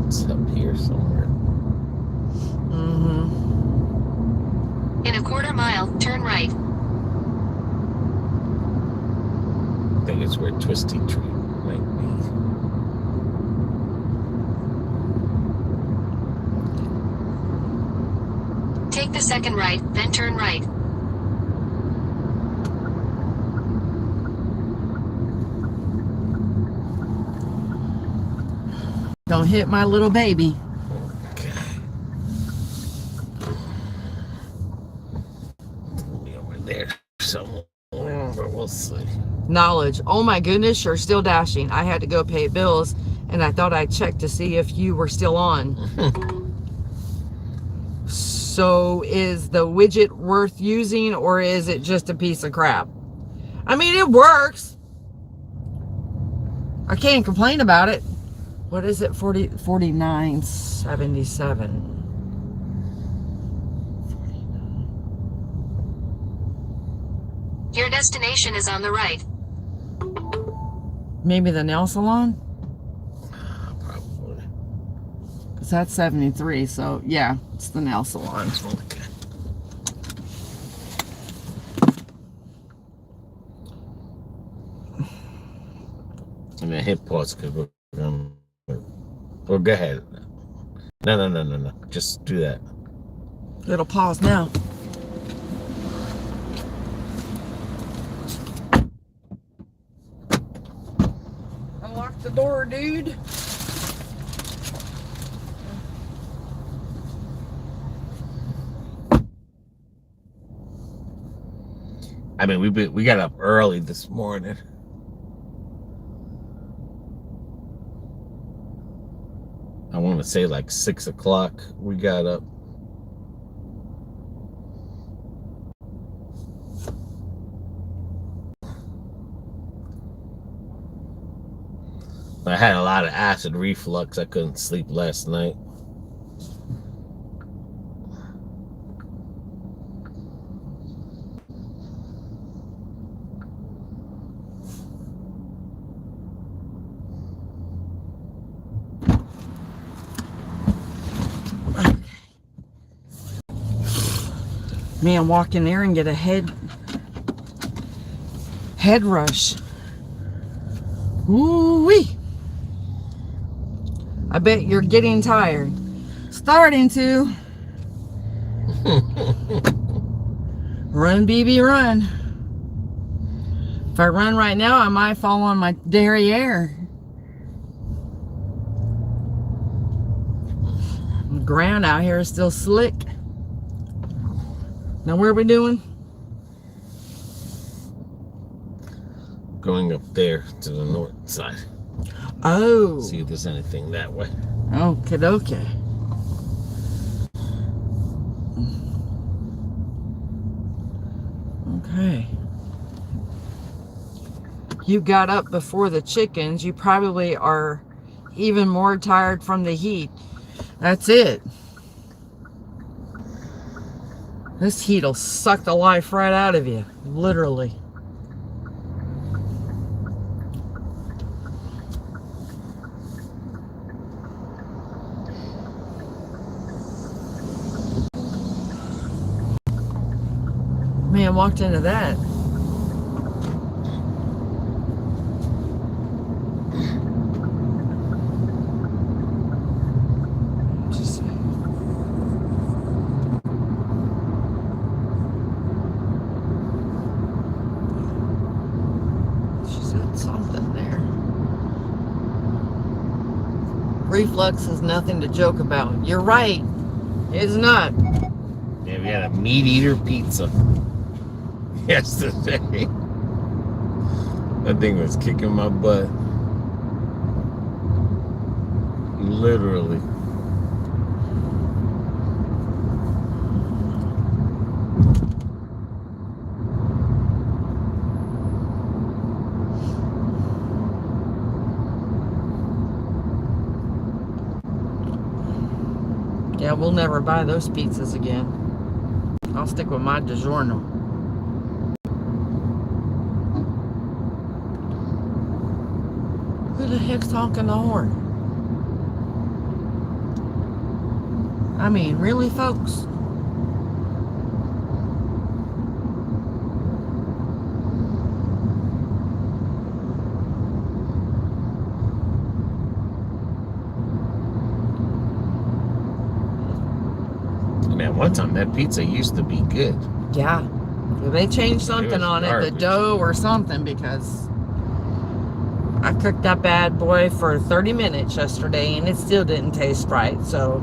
It's up here somewhere. In a 1/4 mile, turn right. I think it's where Twisty Tree might be. Take the second right, then turn right. Don't hit my little baby. Okay. Be over there somewhere, but we'll see. Knowledge. Oh my goodness, you're still dashing. I had to go pay bills, and I thought I'd check to see if you were still on. So is the widget worth using, or is it just a piece of crap? I mean, it works. I can't complain about it. What is it? 49.77. Your destination is on the right. Maybe the nail salon? Probably. Because that's 73, so yeah, it's the nail salon. Okay. I'm gonna hit pause because we're gonna. Well, go ahead. No. Just do that. It'll pause now. Unlock the door, dude. I mean, we got up early this morning. I want to say like 6 o'clock we got up. I had a lot of acid reflux. I couldn't sleep last night. Man, walk in there and get a head rush. Ooh-wee. I bet you're getting tired. Starting to. Run, BB, run. If I run right now, I might fall on my derriere. The ground out here is still slick. Now, where are we doing? Going up there to the north side. Oh. See if there's anything that way. Okay, okay. Okay. You got up before the chickens. You probably are even more tired from the heat. That's it. This heat will suck the life right out of you. Literally. Man, walked into that. Just she said something there. Reflux is nothing to joke about. You're right. It's not. Yeah, we had a meat eater pizza yesterday. That thing was kicking my butt. Literally. Yeah, we'll never buy those pizzas again. I'll stick with my DiGiorno. Who the heck's honking the horn? I mean, really, folks? Man, one time that pizza used to be good. Yeah. They changed something on it, the garbage. dough or something, because I cooked that bad boy for 30 minutes yesterday and it still didn't taste right, so.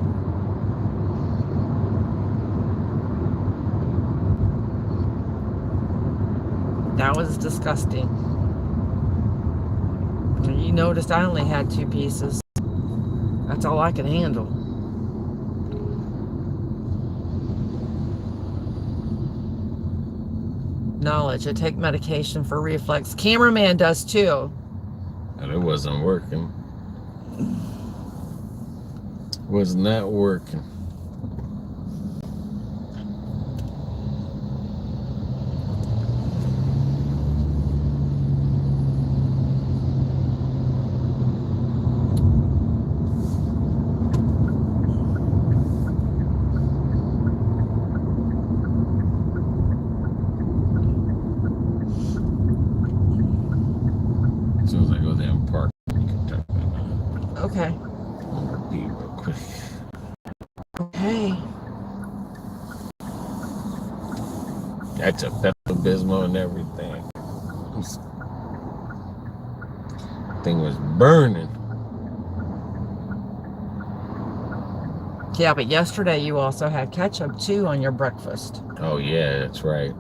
That was disgusting. You noticed I only had 2 pieces. That's all I could handle. Knowledge. I take medication for reflux. Cameraman does too. And it wasn't working. Was not working. As soon as I go there and park, you can turn that on. Okay. I'm gonna pee real quick. Okay. That's a Pepto-Bismol and everything. Thing was burning. Yeah, but yesterday you also had ketchup too on your breakfast. Oh yeah, that's right.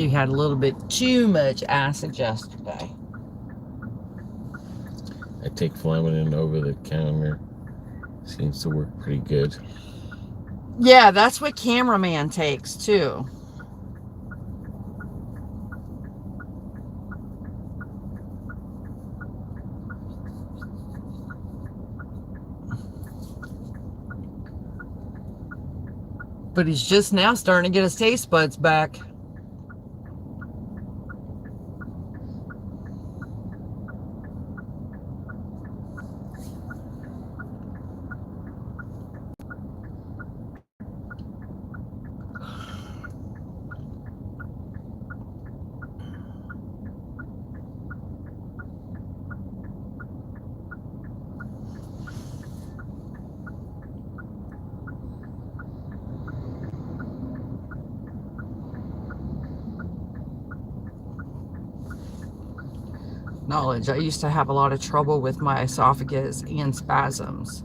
He had a little bit too much acid yesterday. I take Fleming over the counter. Seems to work pretty good. Yeah, that's what cameraman takes too. But he's just now starting to get his taste buds back. Knowledge. I used to have a lot of trouble with my esophagus and spasms.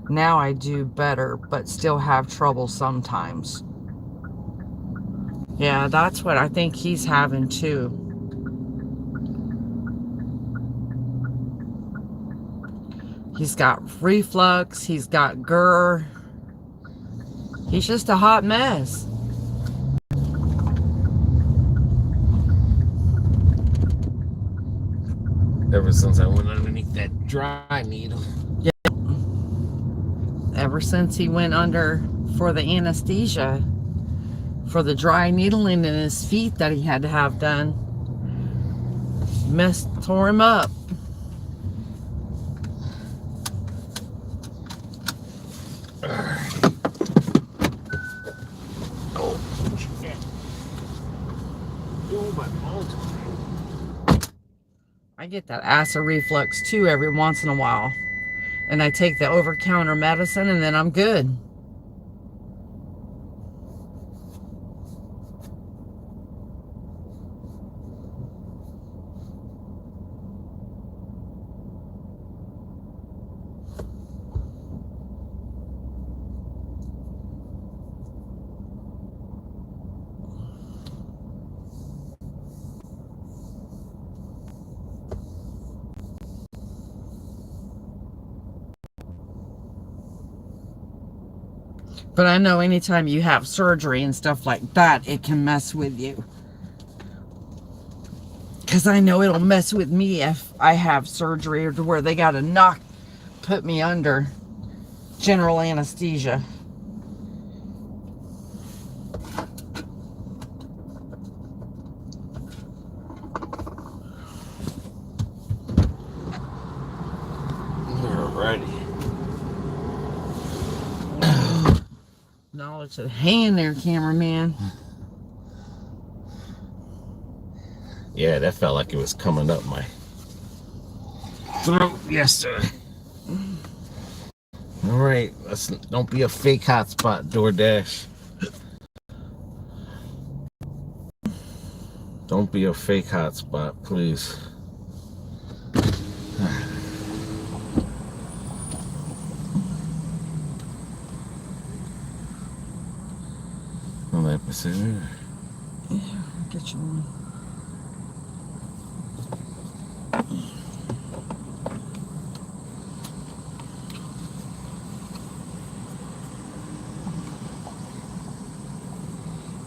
Now I do better, but still have trouble sometimes. Yeah, that's what I think he's having too. He's got reflux, he's got GER. He's just a hot mess. Ever since I went underneath that dry needle. Yeah. Ever since he went under for the anesthesia, for the dry needling in his feet that he had to have done, tore him up. Oh, shit. Oh, my balls. I get that acid reflux too every once in a while. And I take the over-counter medicine and then I'm good. But I know anytime you have surgery and stuff like that, it can mess with you. Because I know it'll mess with me if I have surgery or to where they got to put me under general anesthesia. Alrighty. Knowledge of hang in there, cameraman. Yeah, that felt like it was coming up my throat yesterday. Alright, don't be a fake hotspot, Doordash. Don't be a fake hotspot, please. Well, that was it. Yeah, I'll get you one.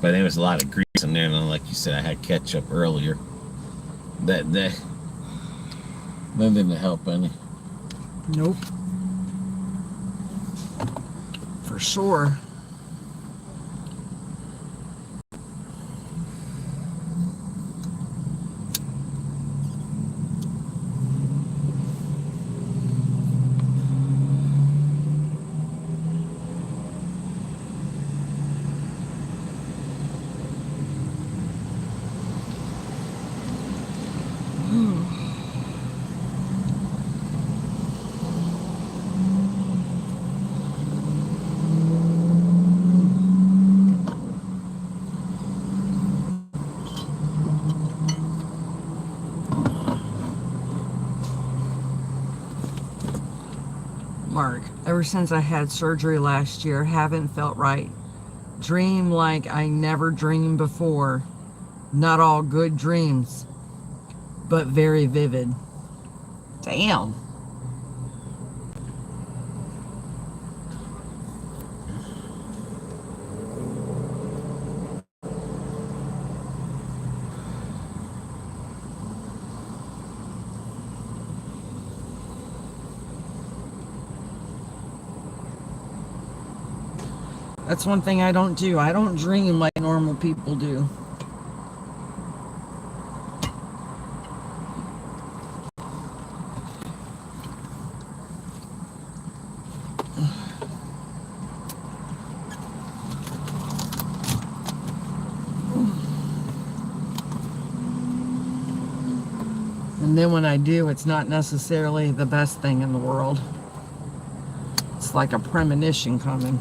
But there was a lot of grease in there, and like you said, I had ketchup earlier that day. That didn't help any. Nope. For sure. Mark, ever since I had surgery last year, haven't felt right. Dream like I never dreamed before. Not all good dreams, but very vivid. Damn. That's one thing I don't do. I don't dream like normal people do. And then when I do, it's not necessarily the best thing in the world. It's like a premonition coming.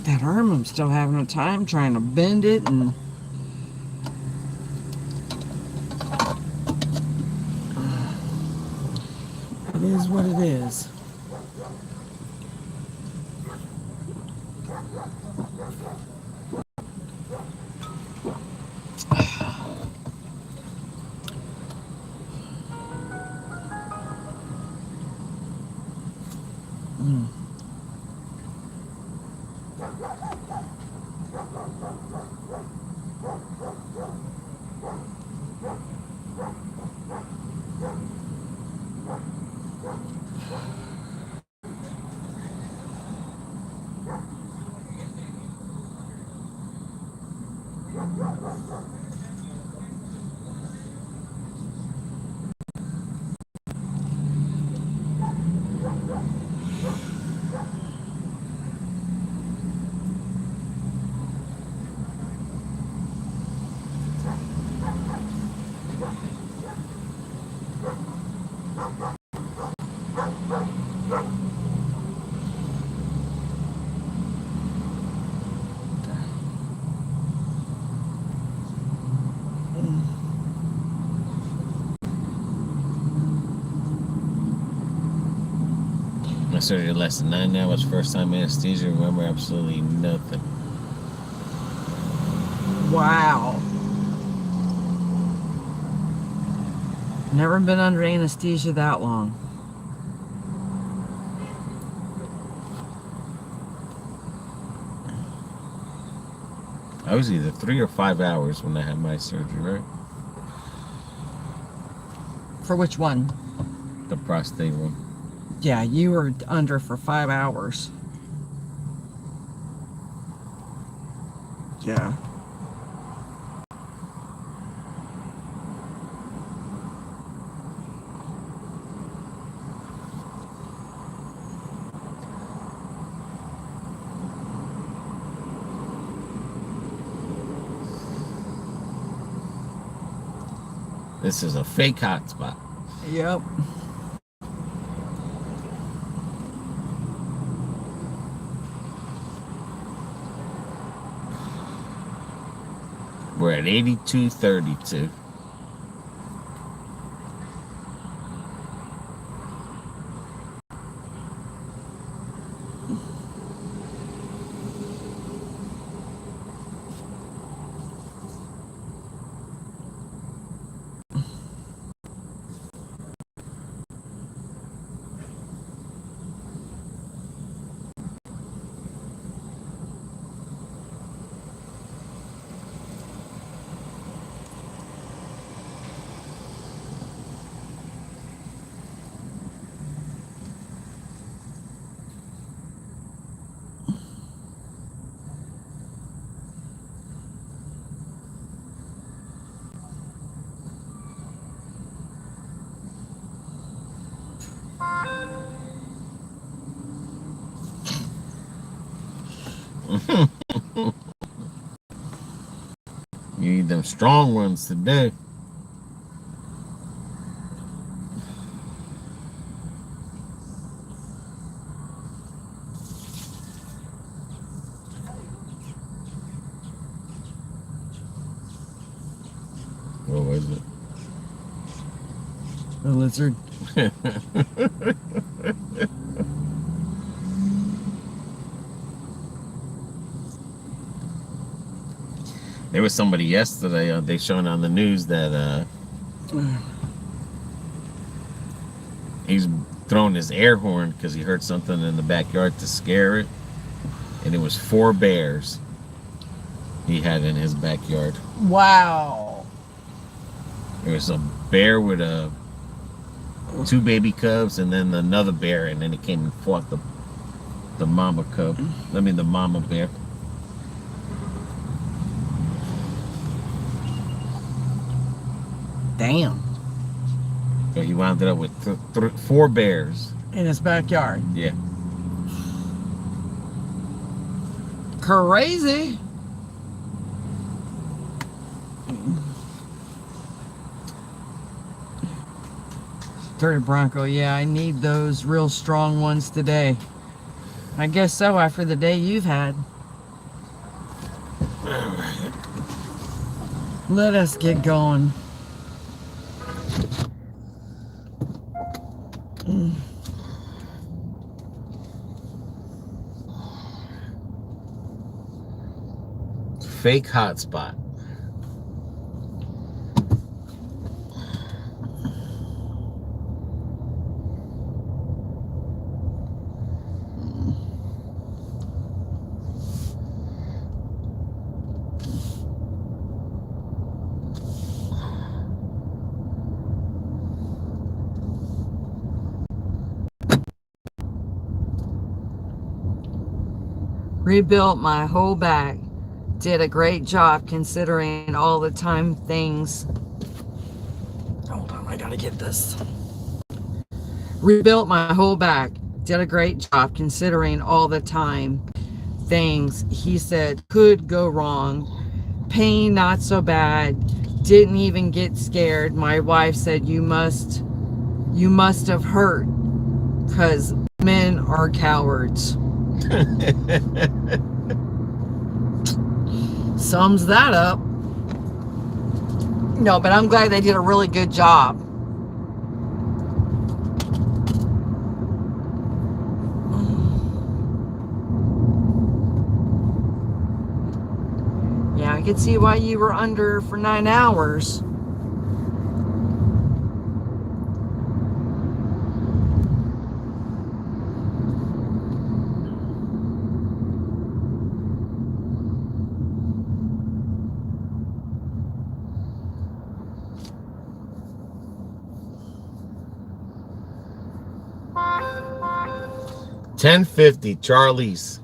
That arm, I'm still having a time trying to bend it, and it is what it is. I started less than 9 hours, first time anesthesia, remember absolutely nothing. Wow. Never been under anesthesia that long. I was either 3 or 5 hours when I had my surgery, right? For which one? The prostate one. Yeah, you were under for 5 hours. Yeah. This is a fake hotspot. Yep. We're at 8232. You need them strong ones today. is it? The lizard. There was somebody yesterday, they showing on the news that he's throwing his air horn because he heard something in the backyard to scare it. And it was 4 bears he had in his backyard. Wow. There was a bear with 2 baby cubs and then another bear, and then it came and fought the mama cub. I mean the mama bear. Damn. So he wound up with 4 bears. In his backyard. Yeah. Crazy. Dirty Bronco, yeah, I need those real strong ones today. I guess so, after the day you've had. Let us get going. Fake hotspot. Rebuilt my whole back. Did a great job considering all the time things. Hold on, I gotta get this. Rebuilt my whole back. Did a great job considering all the time things he said could go wrong. Pain not so bad. Didn't even get scared. My wife said you must have hurt because men are cowards. Sums that up. No, but I'm glad they did a really good job. Yeah, I could see why you were under for 9 hours. $10.50 Charlie's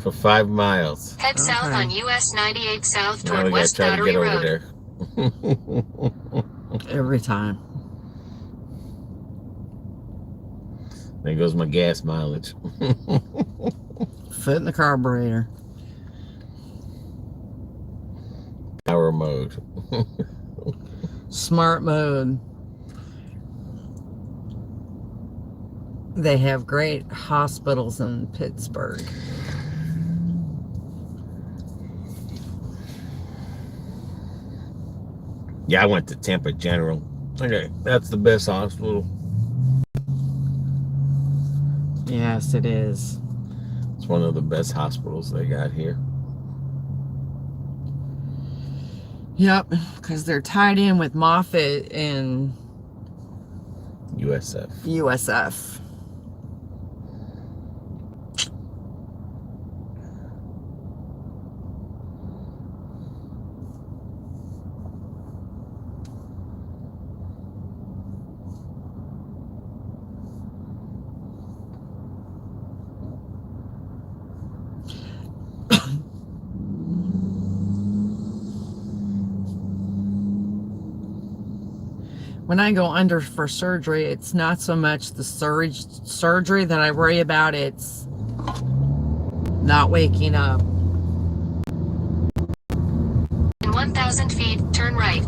for 5 miles. Head south on US 98 south Now toward we gotta West try to Battery get over Road. there. Every time. There goes my gas mileage. Foot in the carburetor. Power mode. Smart mode. They have great hospitals in Pittsburgh. Yeah, I went to Tampa General. Okay, that's the best hospital. Yes, it is. It's one of the best hospitals they got here. Yep, because they're tied in with Moffitt and USF. USF. When I go under for surgery, it's not so much the surgery that I worry about, it's not waking up. In 1,000 feet, turn right.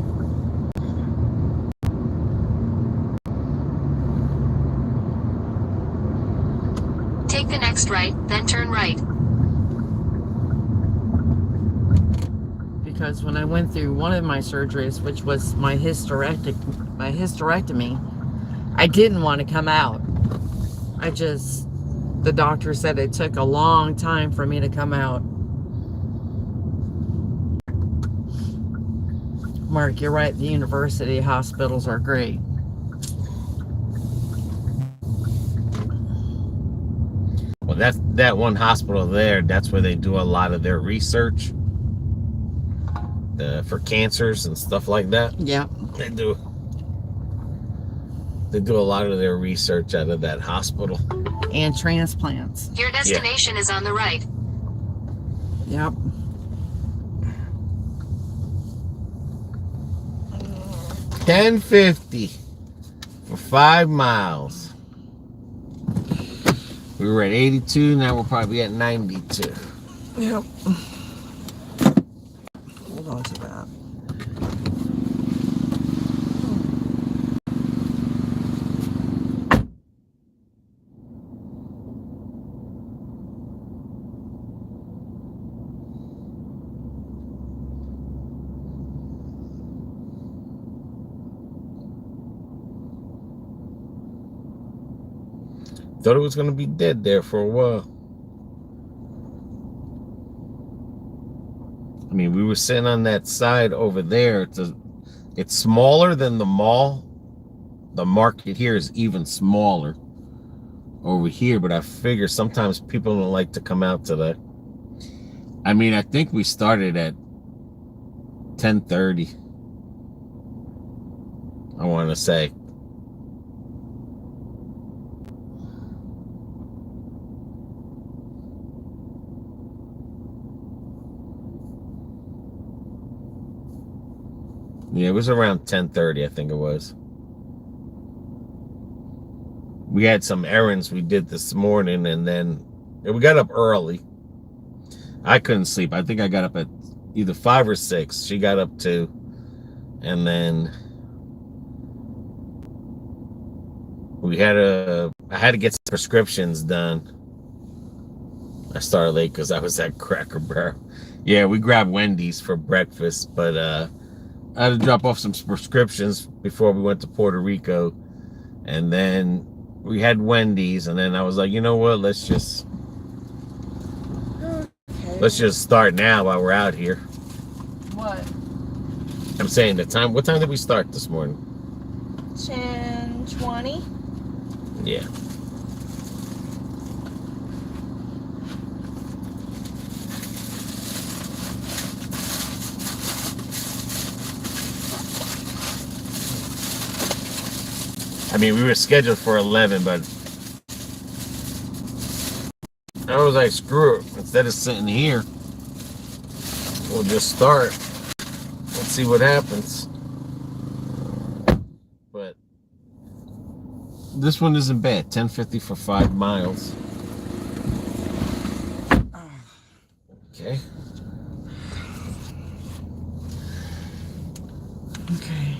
Take the next right, then turn right. because when I went through one of my surgeries, which was my hysterectomy, I didn't want to come out. The doctor said it took a long time for me to come out. Mark, you're right. The university hospitals are great. Well, that's that one hospital there. That's where they do a lot of their research for cancers and stuff like that. Yeah. They do a lot of their research out of that hospital. And transplants. Your destination is on the right. Yep. $10.50 for 5 miles. We were at 82. Now we're probably at 92. Yep. Hold on to that. Thought it was going to be dead there for a while. I mean, we were sitting on that side over there. It's smaller than the mall. The market here is even smaller over here, but I figure sometimes people don't like to come out to that. I mean, I think we started at 10:30. I want to say. Yeah, it was around 10:30, I think it was. We had some errands we did this morning, and then we got up early. I couldn't sleep. I think I got up at either 5 or 6. She got up too. And then I had to get some prescriptions done. I started late because I was at Cracker Barrel. Yeah, we grabbed Wendy's for breakfast, but I had to drop off some prescriptions before we went to Puerto Rico. And then we had Wendy's, and then I was like, you know what, let's just start now while we're out here. What? I'm saying what time did we start this morning? 10:20. Yeah. I mean, we were scheduled for 11, but I was like, screw it. Instead of sitting here, we'll just start. Let's see what happens. But this one isn't bad. $10.50 for 5 miles. Okay. Okay.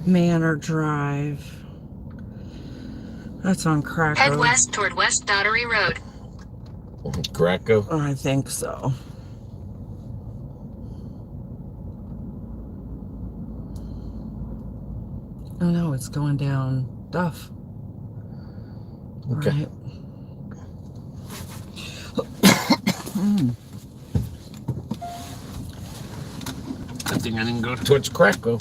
Manor Drive. That's on Cracker. Head west toward West Daughtery Road. Cracker? I think so. Oh no, it's going down Duff. Okay. Right. I think I didn't go towards Cracker.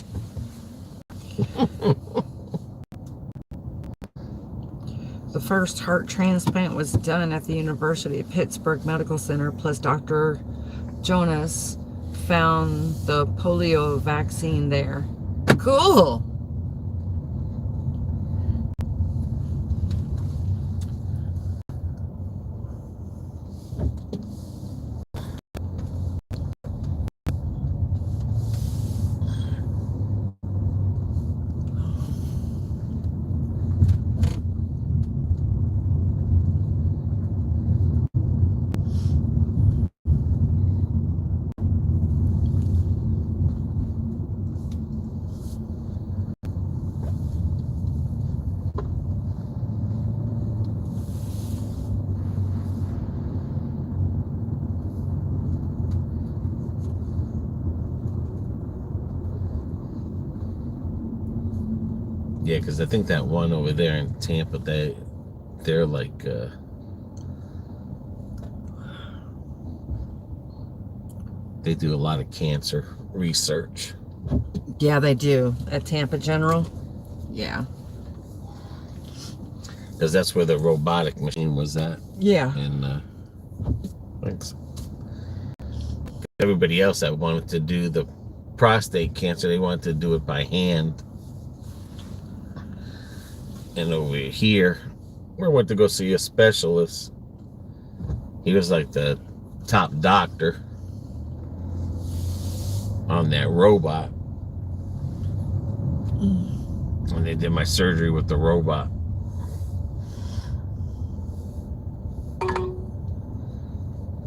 The first heart transplant was done at the University of Pittsburgh Medical Center, plus Dr. Jonas found the polio vaccine there. Cool. Yeah, because I think that one over there in Tampa, they're like they do a lot of cancer research. Yeah, they do at Tampa General. Yeah. Because that's where the robotic machine was at. Yeah. And thanks. Everybody else that wanted to do the prostate cancer, they wanted to do it by hand. And over here, we went to go see a specialist. He was like the top doctor on that robot. And they did my surgery with the robot.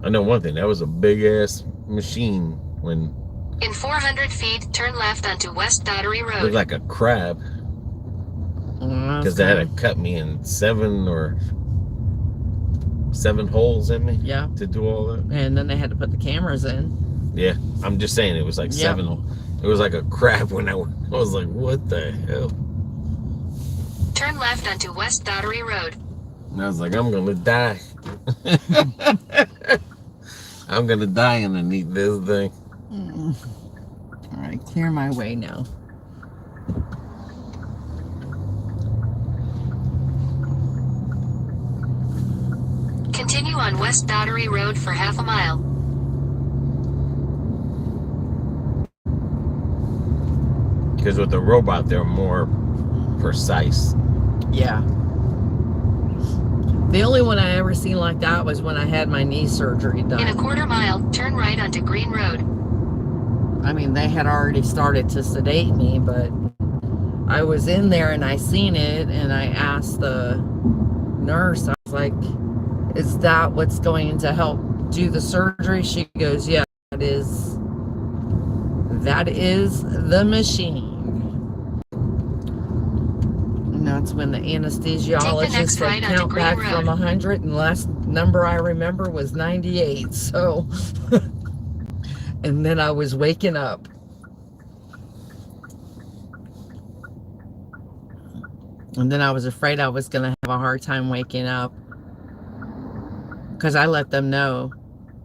I know one thing, that was a big ass machine when In 400 feet, turn left onto West Daughtery it Road. looked like a crab. Because they had to cut me in 7 holes in me. Yeah. To do all that. And then they had to put the cameras in. Yeah, I'm just saying it was like 7. It was like a crab when I was like, what the hell? Turn left onto West Daughtery Road. And I was like, I'm gonna die. I'm gonna die underneath this thing. All right, clear my way now. Continue on West Daughtery Road for half a mile. Because with the robot, they're more precise. Yeah. The only one I ever seen like that was when I had my knee surgery done. In a quarter mile, turn right onto Green Road. I mean, they had already started to sedate me, but I was in there and I seen it, and I asked the nurse, I was like, is that what's going to help do the surgery? She goes, yeah, that is the machine. And that's when the anesthesiologist said count back from 100, and the last number I remember was 98. So, and then I was waking up. And then I was afraid I was going to have a hard time waking up, because I let them know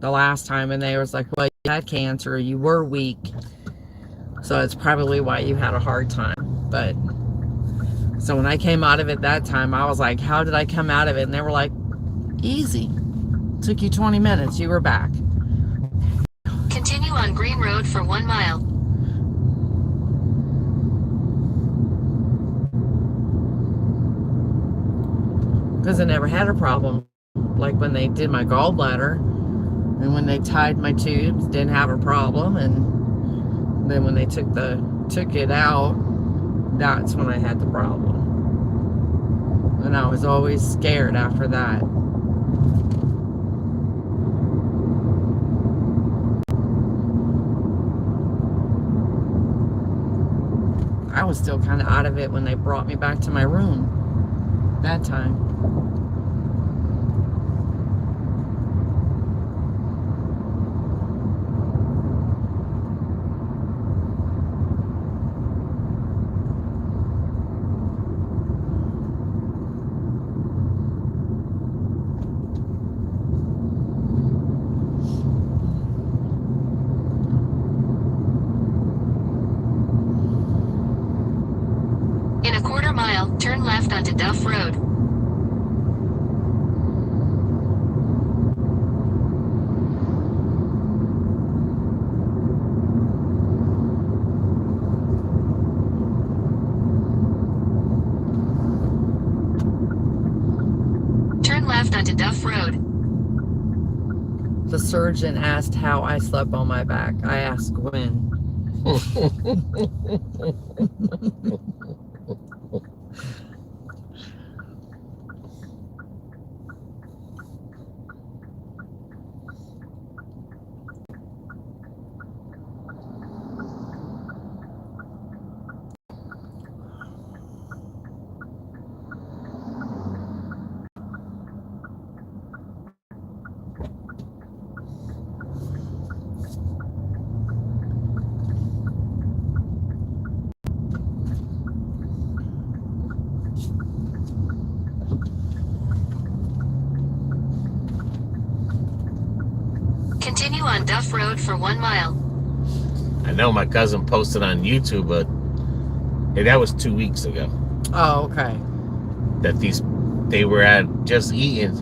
the last time, and they was like, well, you had cancer, you were weak, so it's probably why you had a hard time. But so when I came out of it that time, I was like, how did I come out of it? And they were like, easy, took you 20 minutes, you were back. Continue on Green Road for 1 mile. Because I never had a problem. Like when they did my gallbladder, and when they tied my tubes, didn't have a problem. And then when they took it out, that's when I had the problem. And I was always scared after that. I was still kind of out of it when they brought me back to my room that time. In a quarter mile, turn left onto Duff Road. Turn left onto Duff Road. The surgeon asked how I slept on my back. I asked when. Continue on Duff Road for 1 mile. I know my cousin posted on YouTube, but hey, that was 2 weeks ago. Oh, okay. That they were just eating,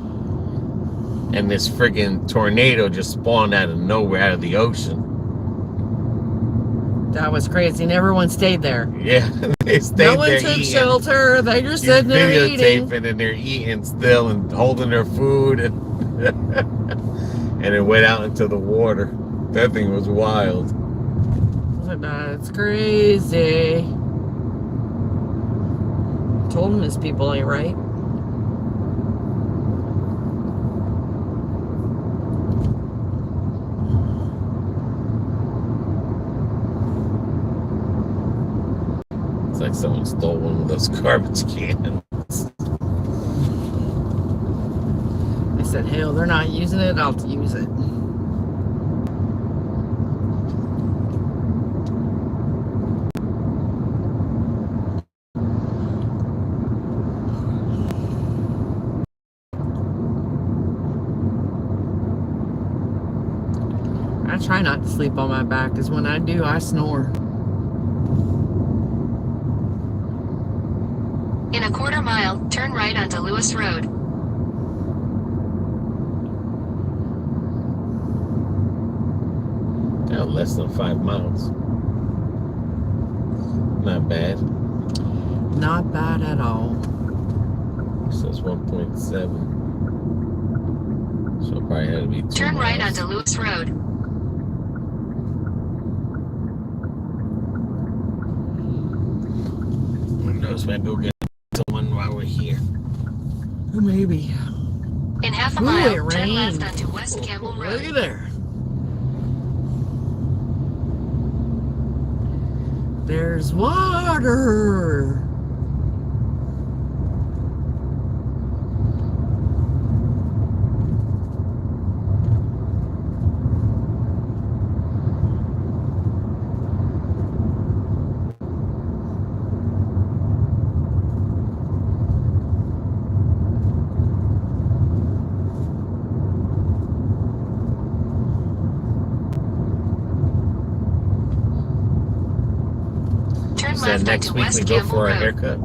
and this friggin' tornado just spawned out of nowhere, out of the ocean. That was crazy. And everyone stayed there. Yeah, they stayed No one there took eating. shelter. They just You're sitting there eating. videotaping and they're eating still and holding their food, and and it went out into the water. That thing was wild. That's crazy. Told him his people ain't right. It's like someone stole one of those garbage cans. I said, hell, they're not using it. I'll use it. I try not to sleep on my back, because when I do, I snore. In a 1/4 mile, turn right onto Lewis Road. Now less than 5 miles. Not bad. Not bad at all. It says 1.7. So it probably had to be 2 Turn miles. right onto Lewis Road. Who knows? Maybe we'll get to one while we're here. Maybe. In half a Ooh, mile, it turn left rained. onto West Campbell Look Road. at there. There's water. Turn So left next onto week West we go Campbell for a Road. haircut.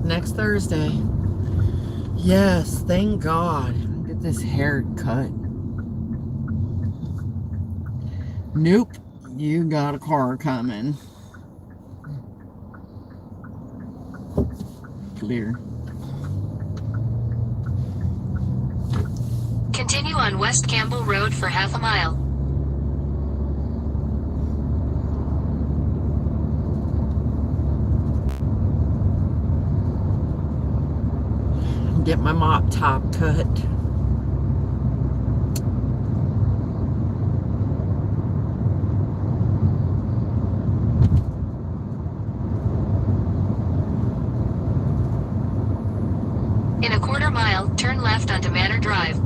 Next Thursday. Yes, thank God. Get this hair cut. Nope. You got a car coming. Clear. Continue on West Campbell Road for half a mile. Get my mop top cut. In a 1/4 mile, turn left onto Manor Drive.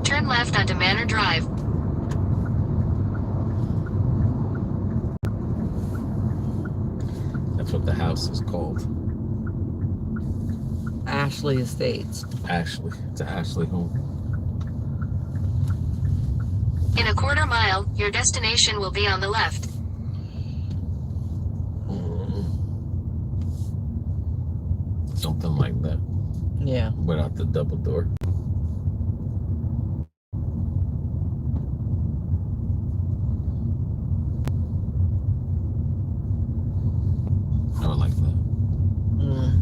Turn left onto Manor Drive. That's what the house is called. Ashley Estates. Ashley. It's an Ashley home. In a 1/4 mile, your destination will be on the left. Something like that. Yeah. Without the double door. I would like that. Mm.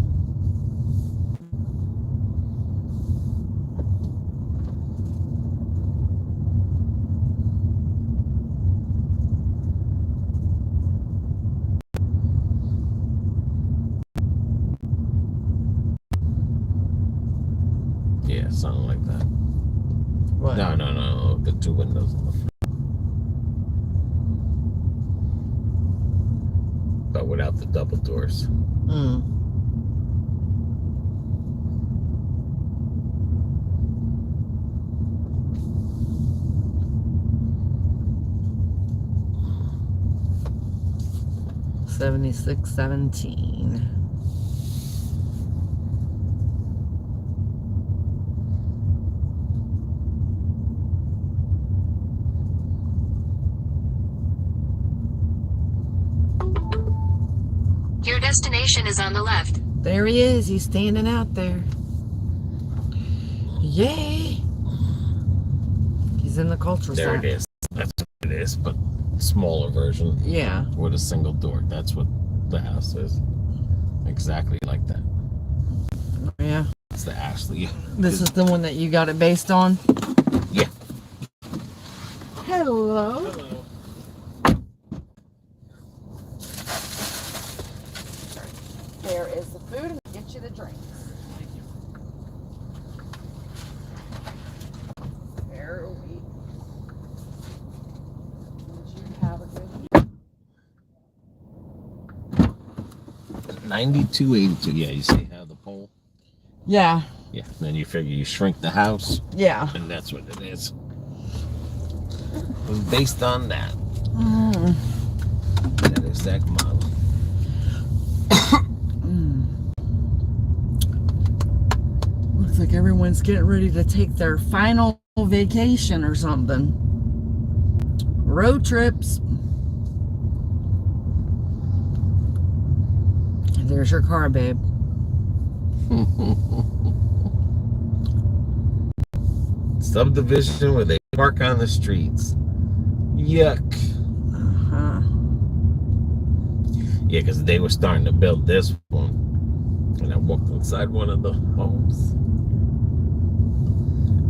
Yeah, something like that. What? No. The 2 windows in the front. But without the double doors. Mm. 7617. Your destination is on the left. There he is. He's standing out there. Yay! He's in the cultural There center. it is. That's what it is, but smaller version Yeah. with a single door. That's what the house is. Exactly like that. Yeah. It's the Ashley. This is the one that you got it based on? Yeah. Hello. There is the food and I'll get you the drinks. There we. Did you have a good one? 9282. Yeah, you see how the pole? Yeah. Yeah. Then you figure you shrink the house, Yeah. and that's what it is. It was based on that. That exact model. Looks like everyone's getting ready to take their final vacation or something. Road trips. There's your car, babe. Subdivision where they park on the streets. Yuck. Uh-huh. Yeah, because they were starting to build this one. And I walked inside one of the homes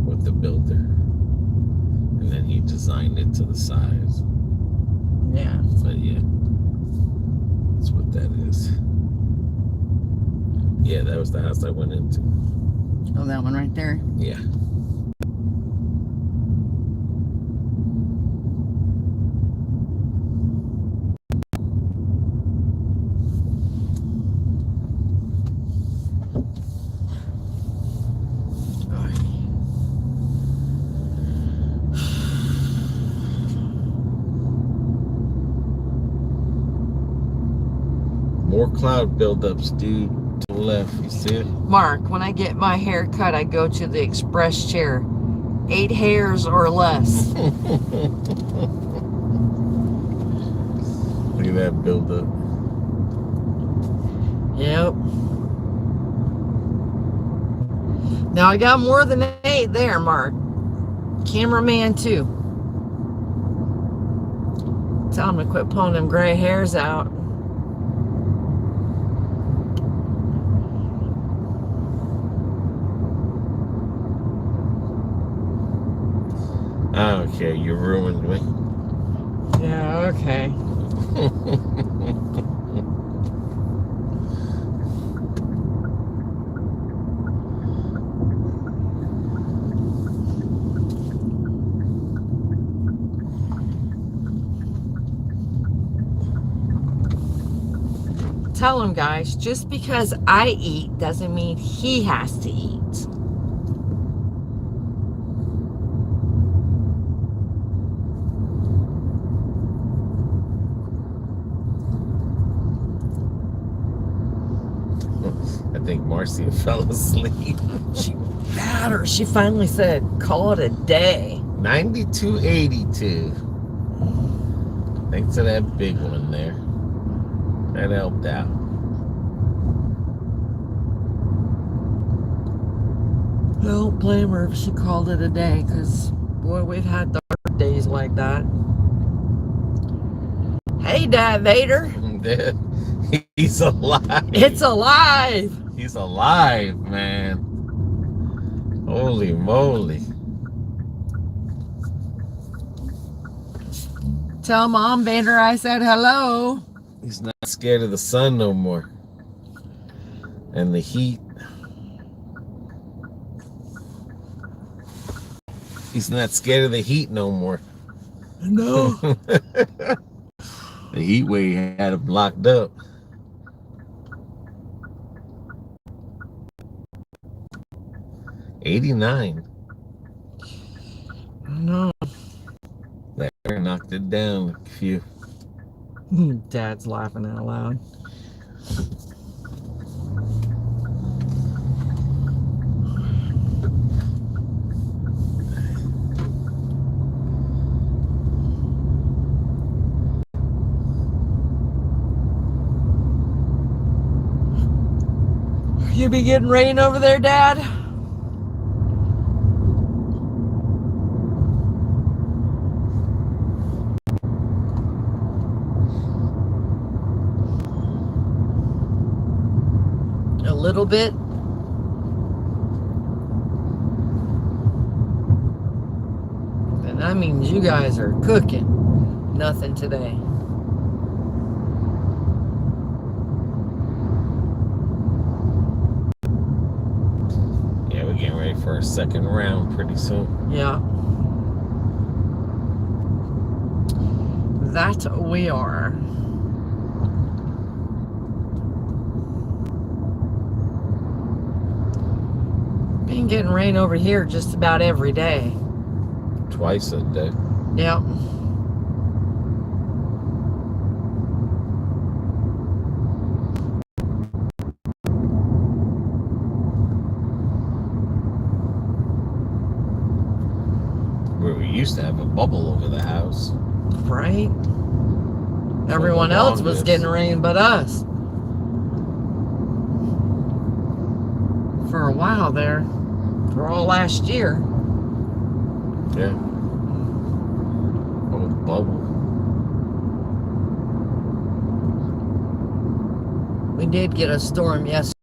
with the builder. And then he designed it to the size. Yeah. But yeah, that's what that is. Yeah, that was the house I went into. Oh, that one right there. Yeah. More cloud buildups, dude. To the left, you see it? Mark, when I get my hair cut, I go to the express chair. 8 hairs or less. Look at that buildup. Yep. Now I got more than 8 there, Mark. Cameraman too. Tell him to quit pulling them gray hairs out. Okay, you ruined me. Yeah, okay. Tell him, guys, just because I eat doesn't mean he has to eat. I think Marcia fell asleep. She got her. She finally said, call it a day. 9282. Thanks to that big one there. That helped out. I don't blame her if she called it a day, because, boy, we've had dark days like that. Hey, Dad Vader. He's alive. It's alive. He's alive, man. Holy moly. Tell Mom Vader I said hello. He's not scared of the sun no more. And the heat. He's not scared of the heat no more. No. The heat wave had him locked up. '89. No. That knocked it down a few. Dad's laughing out loud. You be getting rain over there, Dad? A little bit. And that means you guys are cooking. Nothing today. Yeah, we're getting ready for a second round pretty soon. Yeah. That we are. Been getting rain over here just about every day. Twice a day. Yep. We used to have a bubble over the house. Right? Everyone else was longest. getting rain but us. For a while there. For all last year. Yeah. Oh, bubble. We did get a storm yesterday.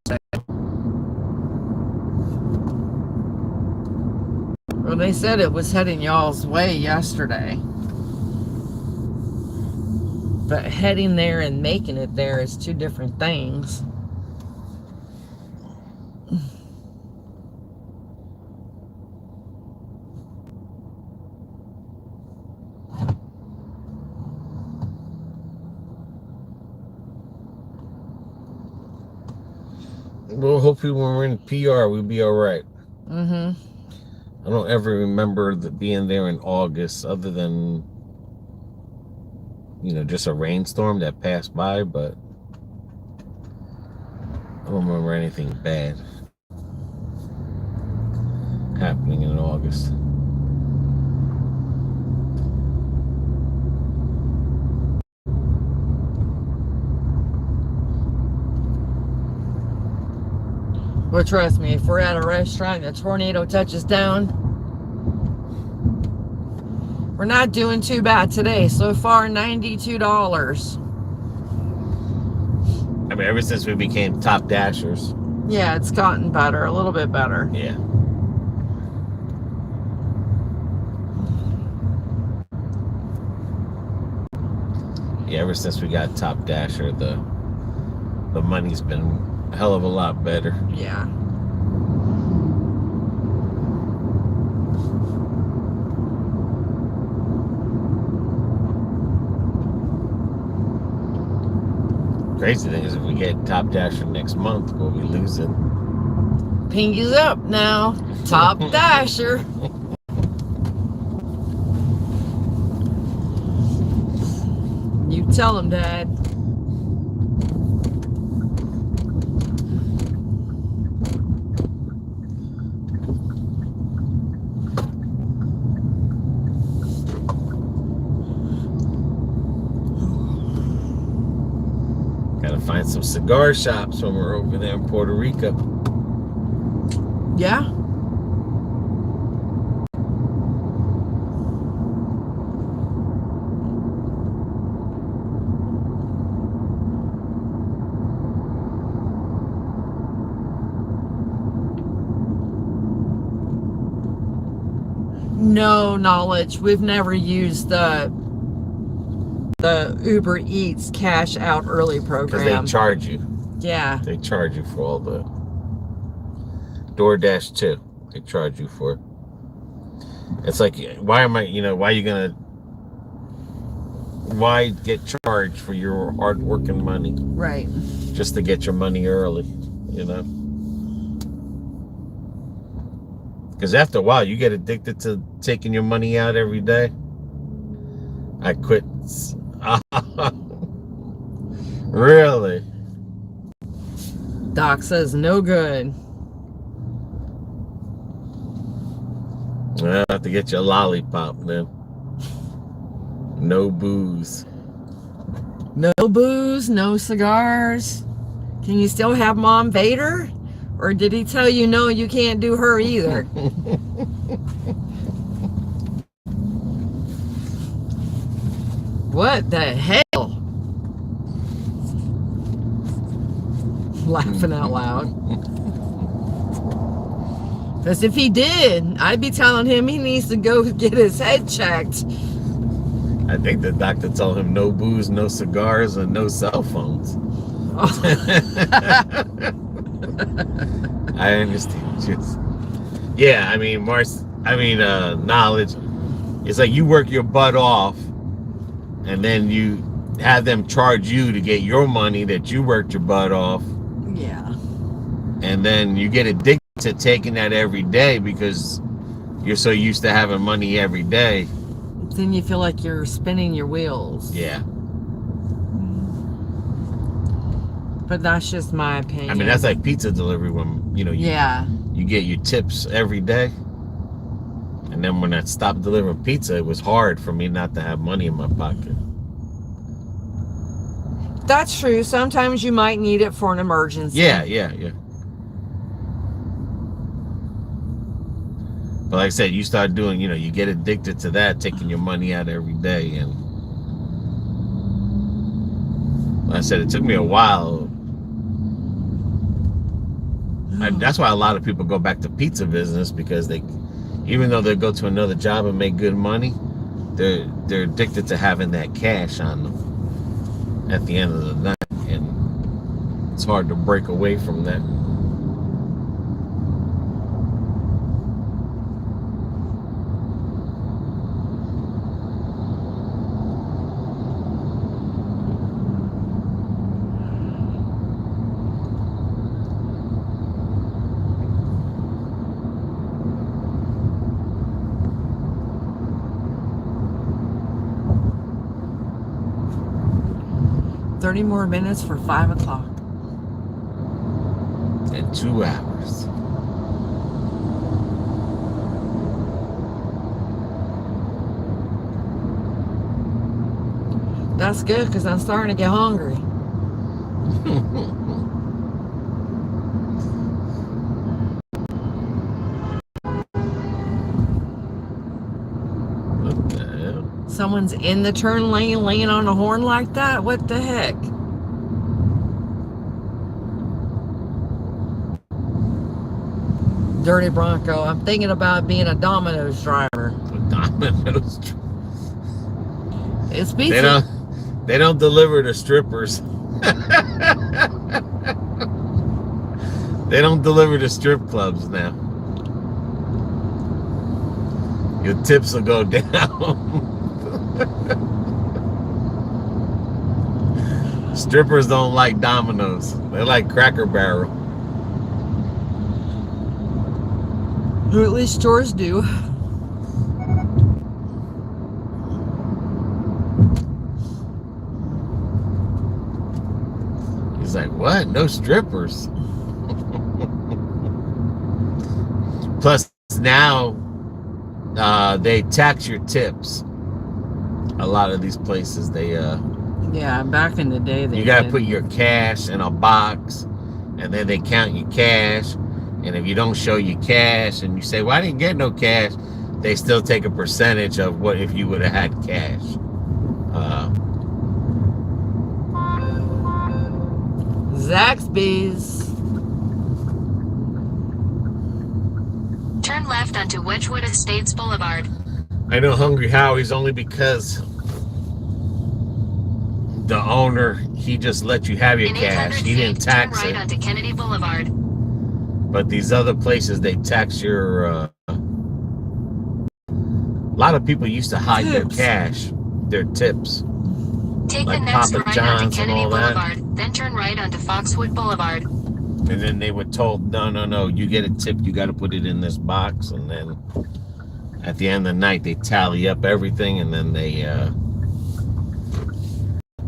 Well, they said it was heading y'all's way yesterday. But heading there and making it there is two different things. Well, hopefully when we're in PR, we'll be all right. Mm-hmm. I don't ever remember being there in August other than, you know, just a rainstorm that passed by, but I don't remember anything bad happening in August. Well, trust me, if we're at a restaurant and a tornado touches down, we're not doing too bad today. So far, $92. I mean, ever since we became top dashers. Yeah, it's gotten better, a little bit better. Yeah. Yeah, ever since we got top dasher, the money's been a hell of a lot better. Yeah. Crazy thing is, if we get top dasher next month, we'll be losing. Pinky's up now. Top dasher. You tell him, Dad. Gotta find some cigar shops when we're over there in Puerto Rico. Yeah. No knowledge. We've never used the Uber Eats cash out early Because program. they charge you. Yeah. They charge you for all the Doordash too. They charge you for it. It's like, why get charged for your hard working money Right. just to get your money early, you know? Because after a while, you get addicted to taking your money out every day. I quit. Really? Doc says no good. I'll have to get you a lollipop then. No booze. No booze, no cigars. Can you still have Mom Vader? Or did he tell you no, you can't do her either? What the hell? Laughing out loud. Because if he did, I'd be telling him he needs to go get his head checked. I think the doctor told him no booze, no cigars, and no cell phones. I understand. Just, yeah, I mean, knowledge. It's like you work your butt off, and then you have them charge you to get your money that you worked your butt off. Yeah. And then you get addicted to taking that every day because you're so used to having money every day. Then you feel like you're spinning your wheels. Yeah. But that's just my opinion. I mean, that's like pizza delivery when, you get your tips every day. And then when I stopped delivering pizza, it was hard for me not to have money in my pocket. That's true. Sometimes you might need it for an emergency. Yeah. But like I said, you start doing, you get addicted to that, taking your money out every day. And like I said, it took me a while. That's why a lot of people go back to pizza business, because even though they go to another job and make good money, they're addicted to having that cash on them at the end of the night. And it's hard to break away from that. $30 more minutes for 5 o'clock. In 2 hours. That's good, because I'm starting to get hungry. What the hell? Someone's in the turn lane laying on a horn like that? What the heck? Dirty Bronco. I'm thinking about being a Domino's driver. Domino's. It's pizza. They don't deliver to strippers. They don't deliver to strip clubs now. Your tips will go down. Strippers don't like Domino's. They like Cracker Barrel. Or at least stores do. He's like, what? No strippers. Plus, now they tax your tips. A lot of these places, Yeah, back in the day, you got to put your cash in a box, and then they count your cash. And if you don't show your cash, and you say, well, I didn't get no cash, they still take a percentage of what if you would have had cash. Zaxby's. Turn left onto Wedgwood Estates Boulevard. I know Hungry Howie's only because the owner, he just let you have your In cash. 800 He didn't feet, tax turn right it. onto Kennedy Boulevard. But these other places, they tax your... a lot of people used to hide their Tips. cash, their tips. Take Like the next Papa right John's onto and Kennedy all that. Boulevard, then turn right onto Foxwood Boulevard. And then they were told, no, you get a tip, you got to put it in this box. And then at the end of the night, they tally up everything, and then they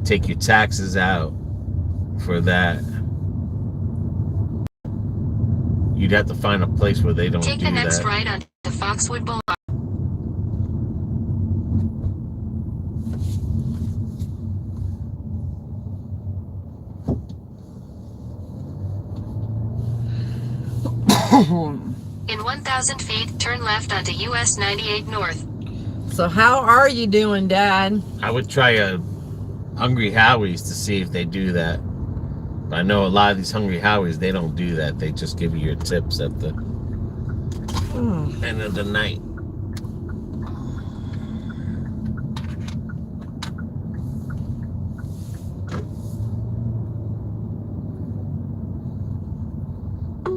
take your taxes out. for that. You'd have to find a place where they don't Take do the next that. right onto Foxwood Boulevard. In 1,000 feet, turn left onto US 98 North. So how are you doing, Dad? I would try a Hungry Howie's to see if they do that. But I know a lot of these Hungry Howie's, they don't do that. They just give you your tips at the end of the night.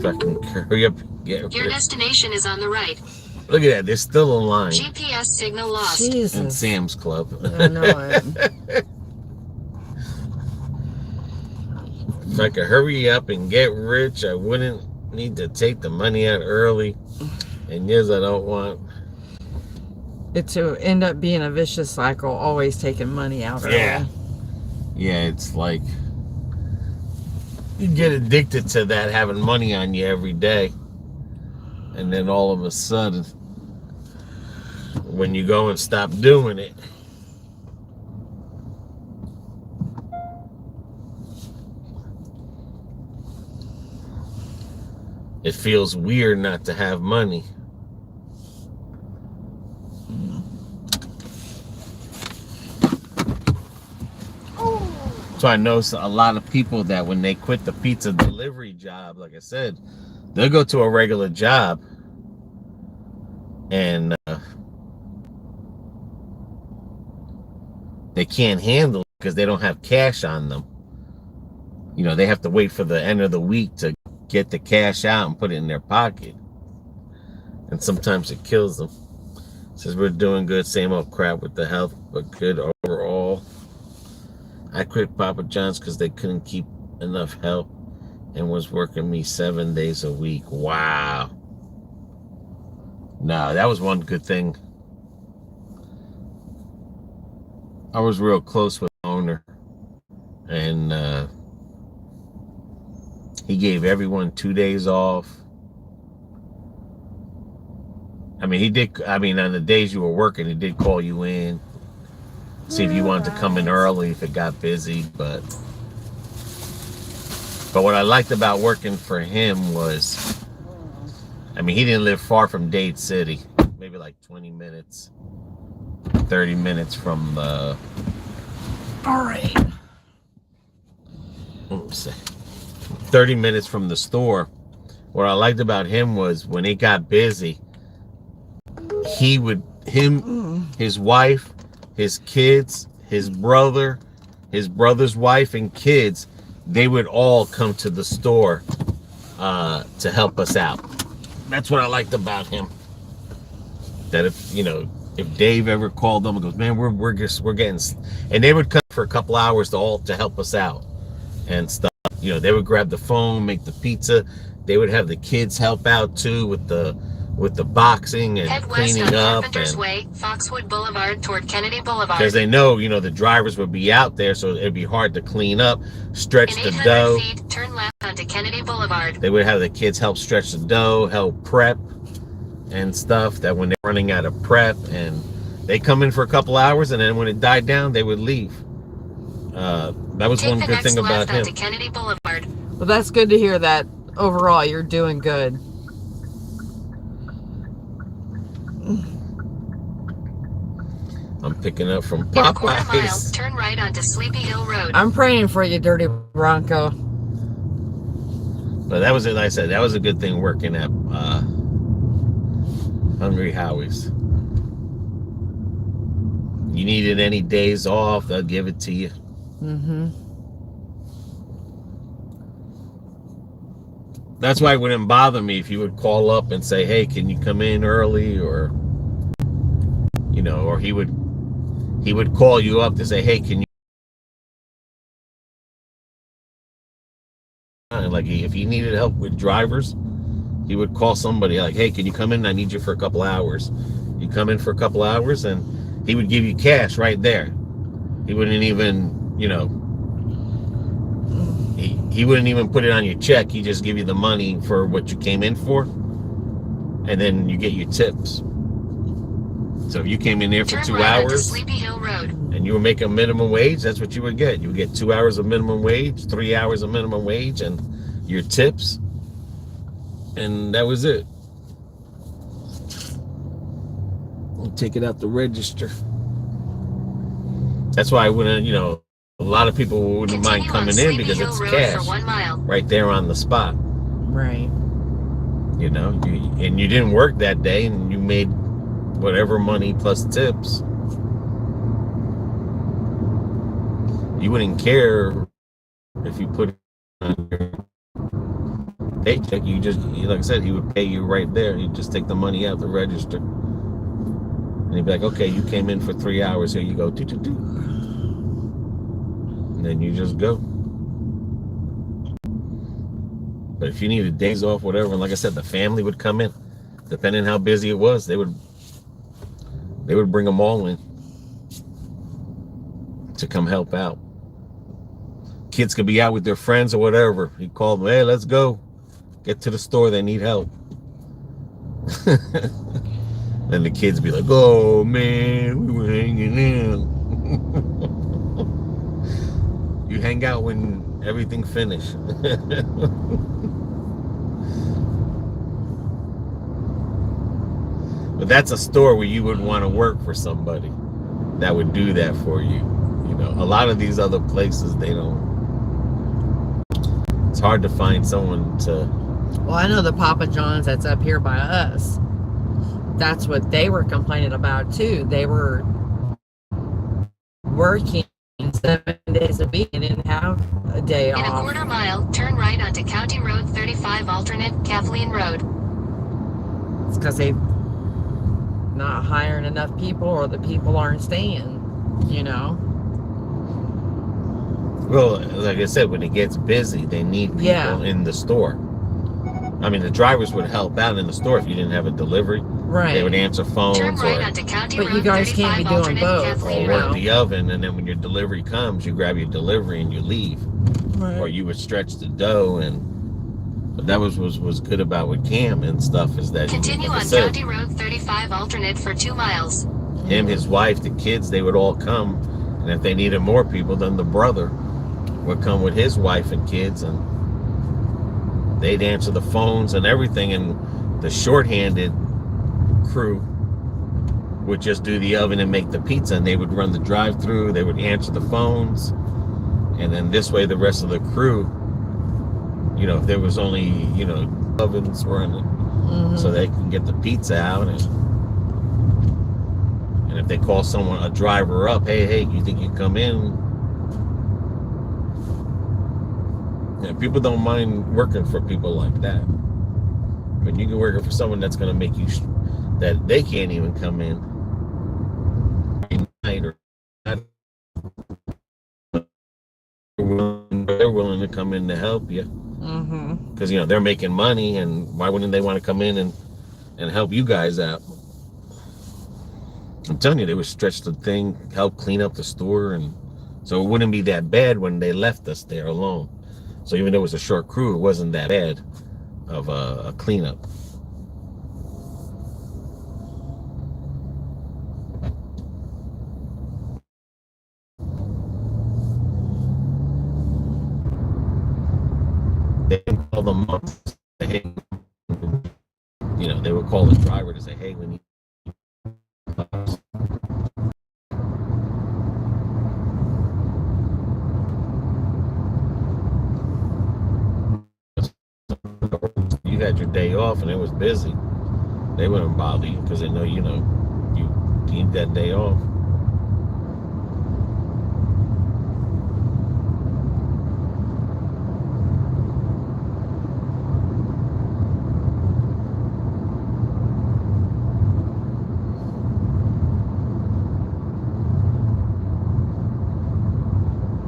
Fucking hurry up and get Your rid. destination is on the right. Look at that, they're still in line GPS signal lost. in Jesus. Sam's Club. I know it. If I could hurry up and get rich, I wouldn't need to take the money out early. And yes, I don't want. It to end up being a vicious cycle, always taking money out early. Yeah. Yeah, it's like you get addicted to that, having money on you every day. And then all of a sudden, when you go and stop doing it, it feels weird not to have money. So I know a lot of people that when they quit the pizza delivery job, like I said, they'll go to a regular job and they can't handle it because they don't have cash on them. You know, they have to wait for the end of the week to get the cash out and put it in their pocket. And sometimes it kills them. Says we're doing good, same old crap with the health, but good overall. I quit Papa John's because they couldn't keep enough help and was working me 7 days a week. Wow. No, that was one good thing. I was real close with the owner, and he gave everyone 2 days off. I mean, he did. I mean, on the days you were working, he did call you in, see if you wanted to come in early if it got busy. But what I liked about working for him was, I mean, he didn't live far from Dade City, maybe like 20 minutes, 30 minutes from the. All right. Oops, 30 minutes from the store. What I liked about him was when it got busy, he would, his wife, his kids, his brother, his brother's wife and kids, they would all come to the store to help us out. That's what I liked about him. That if Dave ever called them and goes, man, we're getting, and they would come for a couple hours to help us out and stuff. You know, they would grab the phone, make the pizza. They would have the kids help out too with the boxing and Head west cleaning on up. Carpenter's Way, Foxwood Boulevard toward Kennedy Boulevard. Because they know, the drivers would be out there, so it'd be hard to clean up, stretch In the 800 dough. feet, turn left onto Kennedy Boulevard. They would have the kids help stretch the dough, help prep and stuff, that when they're running out of prep, and they come in for a couple hours, and then when it died down, they would leave. That was one good thing about him. Take the next left onto Kennedy Boulevard. Well, that's good to hear that overall you're doing good. I'm picking up from In a quarter mile, Popeyes. turn right onto Sleepy Hill Road. I'm praying for you, Dirty Bronco. But that was it. Like I said, that was a good thing working at Hungry Howie's. You needed any days off, they'll give it to you. Mm-hmm. That's why it wouldn't bother me if you would call up and say, hey, can you come in early? Or he would call you up to say, hey, can you? Like, if he needed help with drivers, he would call somebody like, hey, can you come in? I need you for a couple hours. You come in for a couple hours, and he would give you cash right there. He wouldn't even, he he wouldn't even put it on your check. He just give you the money for what you came in for, and then you get your tips. So if you came in there for Turn 2 right onto hours Sleepy Hill Road. and you were making minimum wage, that's what you would get. You would get 2 hours of minimum wage, 3 hours of minimum wage, and your tips, and that was it. You take it out the register. That's why I wouldn't, a lot of people wouldn't mind Continue on coming in Sleepy because Hill it's Road cash for 1 mile. right there on the spot. Right. And you didn't work that day, and you made whatever money plus tips. You wouldn't care if you put it on your paycheck. Like I said, he would pay you right there. He'd just take the money out the register. And he'd be like, okay, you came in for 3 hours. Here you go. Doo, doo, doo. And then you just go. But if you needed days off, whatever, and like I said, the family would come in. Depending on how busy it was, they would bring them all in to come help out. Kids could be out with their friends or whatever. He'd call them, hey, let's go. Get to the store, they need help. Then the kids be like, oh man, we were hanging out. You hang out when everything finished. But that's a store where you would want to work for somebody that would do that for you. A lot of these other places, they don't. It's hard to find someone to. Well, I know the Papa John's that's up here by us. That's what they were complaining about too. They were working 7 days a week and didn't have a day In a off. quarter mile, turn right onto County Road 35 alternate Kathleen Road. It's because they're not hiring enough people, or the people aren't staying. Well, like I said, when it gets busy, they need people in the store. I mean, the drivers would help out in the store if you didn't have a delivery. Right. They would answer phones Turn right onto County But Road you guys can't be 35 doing alternate both. Kathleen or work Road. the oven, and then when your delivery comes, you grab your delivery and you leave. Right. Or you would stretch the dough. But that was good about with Cam and stuff, is that Continue like I on said, County Road 35 alternate for 2 miles. him, his wife, the kids, they would all come, and if they needed more people, then the brother would come with his wife and kids, and they'd answer the phones and everything, and the shorthanded crew would just do the oven and make the pizza, and they would run the drive-through, they would answer the phones, and then this way the rest of the crew, if there was only, ovens running, so they can get the pizza out, and if they call someone, a driver up, hey, you think you come in? Yeah, people don't mind working for people like that. But you can work for someone that's going to make you, that they can't even come in night, or they're willing to come in to help you. Because, they're making money, and why wouldn't they want to come in and help you guys out? I'm telling you, they would stretch the thing, help clean up the store, and so it wouldn't be that bad when they left us there alone. So even though it was a short crew, it wasn't that bad of a cleanup. They didn't call them up. Hey, they would call the driver to say, hey, we need. You had your day off and it was busy, they wouldn't bother you because they know you need that day off.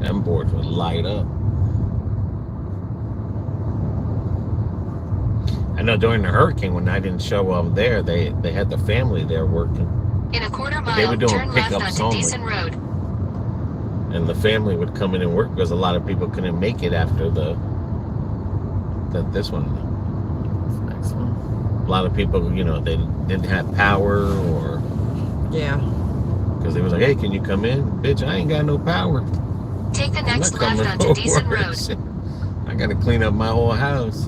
Them boards would light up. I know during the hurricane, when I didn't show up there, they had the family there working. In a quarter But they were mile, doing turn left pickups onto only. Decent Road. And the family would come in and work because a lot of people couldn't make it after the that this one. Next one. A lot of people, you know, they didn't have power or Yeah. because they was like, hey, can you come in? Bitch, I ain't got no power. Take the I'm next not left coming onto over. Decent Road. I gotta clean up my whole house.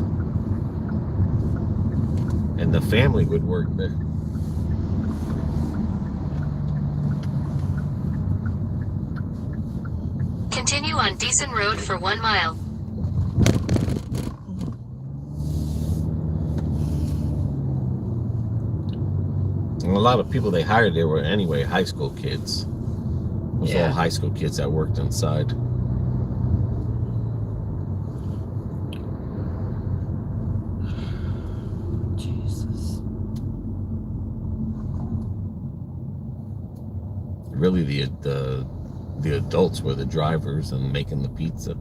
And the family would work there. Continue on Decent Road for 1 mile. And a lot of people they hired there were anyway high school kids. It was all high school kids that worked inside. Jesus. Really, the adults were the drivers and making the pizza.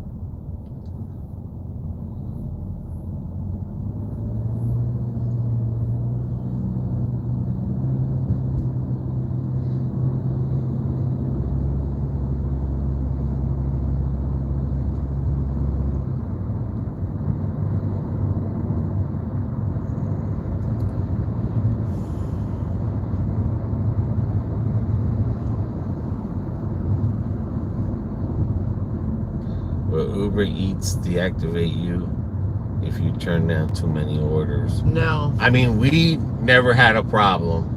Will Uber Eats deactivate you if you turn down too many orders? No. I mean, we never had a problem.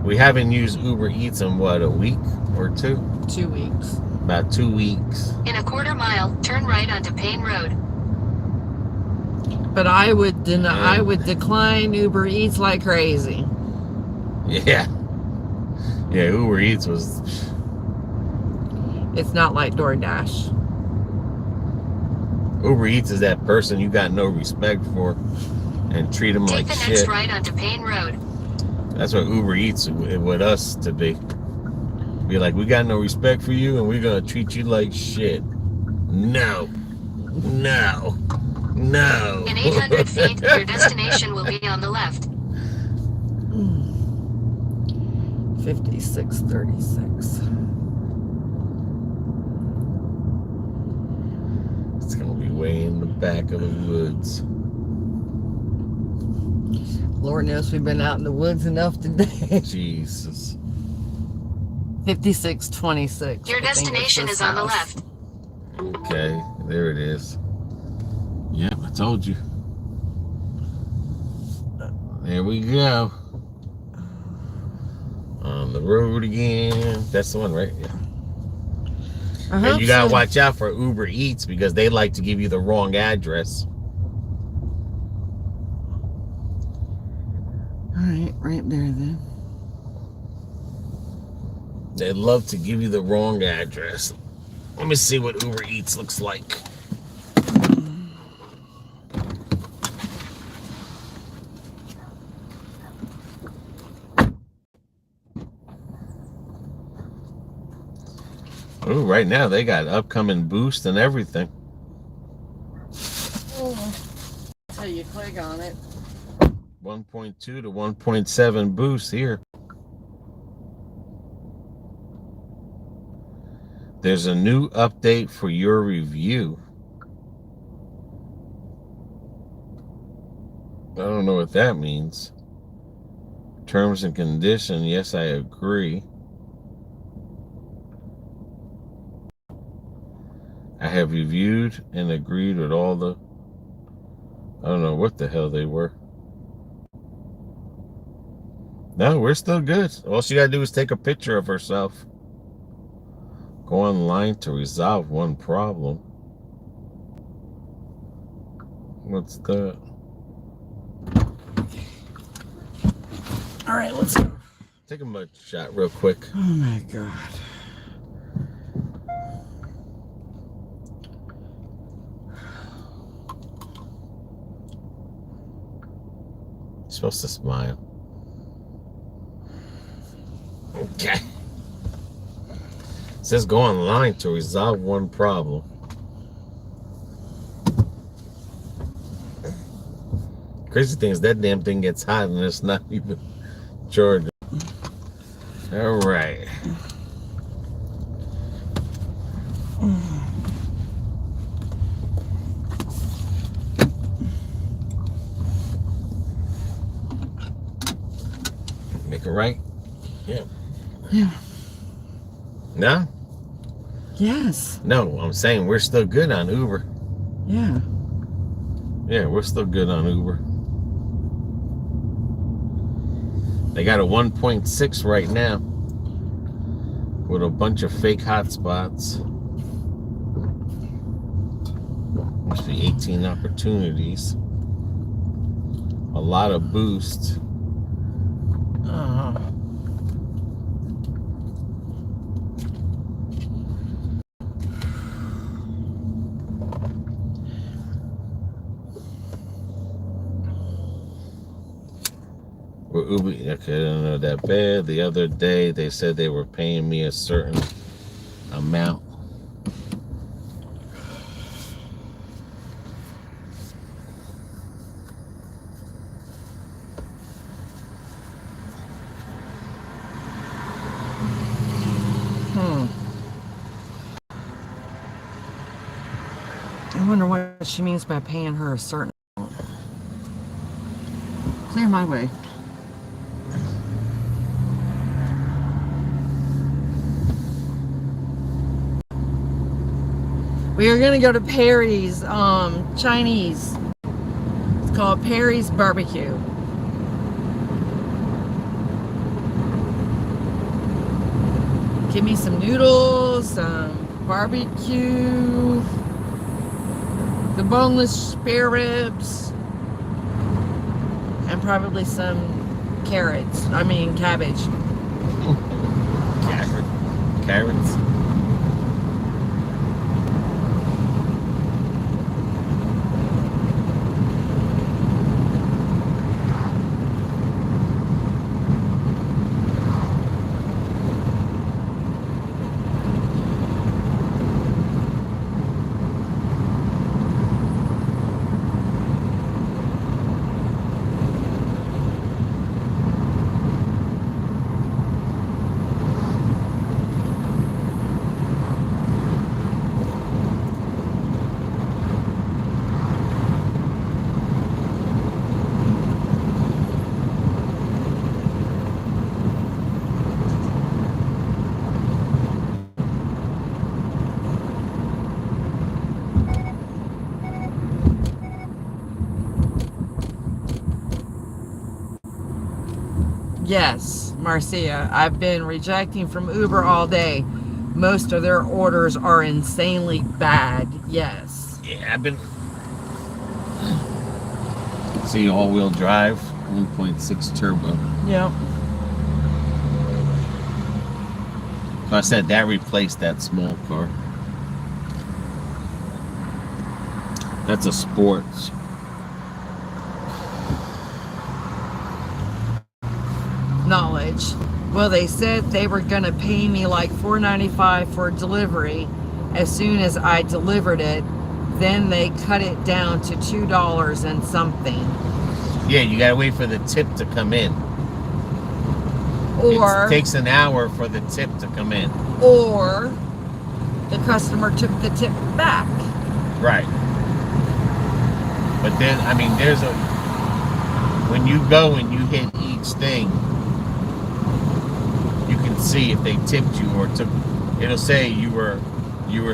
We haven't used Uber Eats in what, a week or two? 2 weeks. About 2 weeks. In a quarter mile, turn right onto Payne Road. But I would decline Uber Eats like crazy. Yeah. Yeah, Uber Eats was... It's not like Doordash. Uber Eats is that person you got no respect for and treat them Take like the shit. next right onto Payne Road. That's what Uber Eats with us to be. Be like, we got no respect for you and we're going to treat you like shit. No. No. No. In 800 feet, your destination will be on the left. 5636. It's going to be way in the back of the woods. Lord knows we've been out in the woods enough today. Jesus. 5626. Your destination is on the left. Okay, there it is. Yep, I told you. There we go. On the road again. That's the one, right? Yeah. And you gotta watch out for Uber Eats because they like to give you the wrong address. Alright, right there then. They love to give you the wrong address. Let me see what Uber Eats looks like. Ooh, right now they got upcoming boost and everything. So you click on it. 1.2 to 1.7 boost here. There's a new update for your review. I don't know what that means. Terms and conditions, yes, I agree. I have reviewed and agreed with all the... I don't know what the hell they were. No, we're still good. All she gotta do is take a picture of herself. Go online to resolve one problem. What's that? All right, let's go. Take a mud shot real quick. Oh my God. You're supposed to smile. Okay. It says go online to resolve one problem. Crazy thing is that damn thing gets hot and it's not even charging. All right. take a right? Yeah. Yeah. No? Yes. No, I'm saying we're still good on Uber. Yeah. Yeah, we're still good on Uber. They got a 1.6 right now with a bunch of fake hotspots. Must be 18 opportunities. A lot of boost. Well, Uber, okay, I don't know that bad. The other day they said they were paying me a certain amount. I wonder what she means by paying her a certain amount. Clear my way. We are gonna go to Perry's Chinese. It's called Perry's Barbecue. Give me some noodles, some barbecue, the boneless spare ribs, and probably some carrots. I mean cabbage. Carrots. Yes, Marcia, I've been rejecting from Uber all day. Most of their orders are insanely bad. Yes. Yeah, I've been. See, all-wheel drive, 1.6 turbo. Yep. So I said that replaced that small car. That's a sports. Knowledge. Well, they said they were going to pay me like $4.95 for delivery as soon as I delivered it. Then they cut it down to $2 and something. Yeah, you gotta wait for the tip to come in. Or it takes an hour for the tip to come in. Or the customer took the tip back. Right. But then, I mean, when you go and you hit each thing, you can see if they tipped you or took. It'll say you were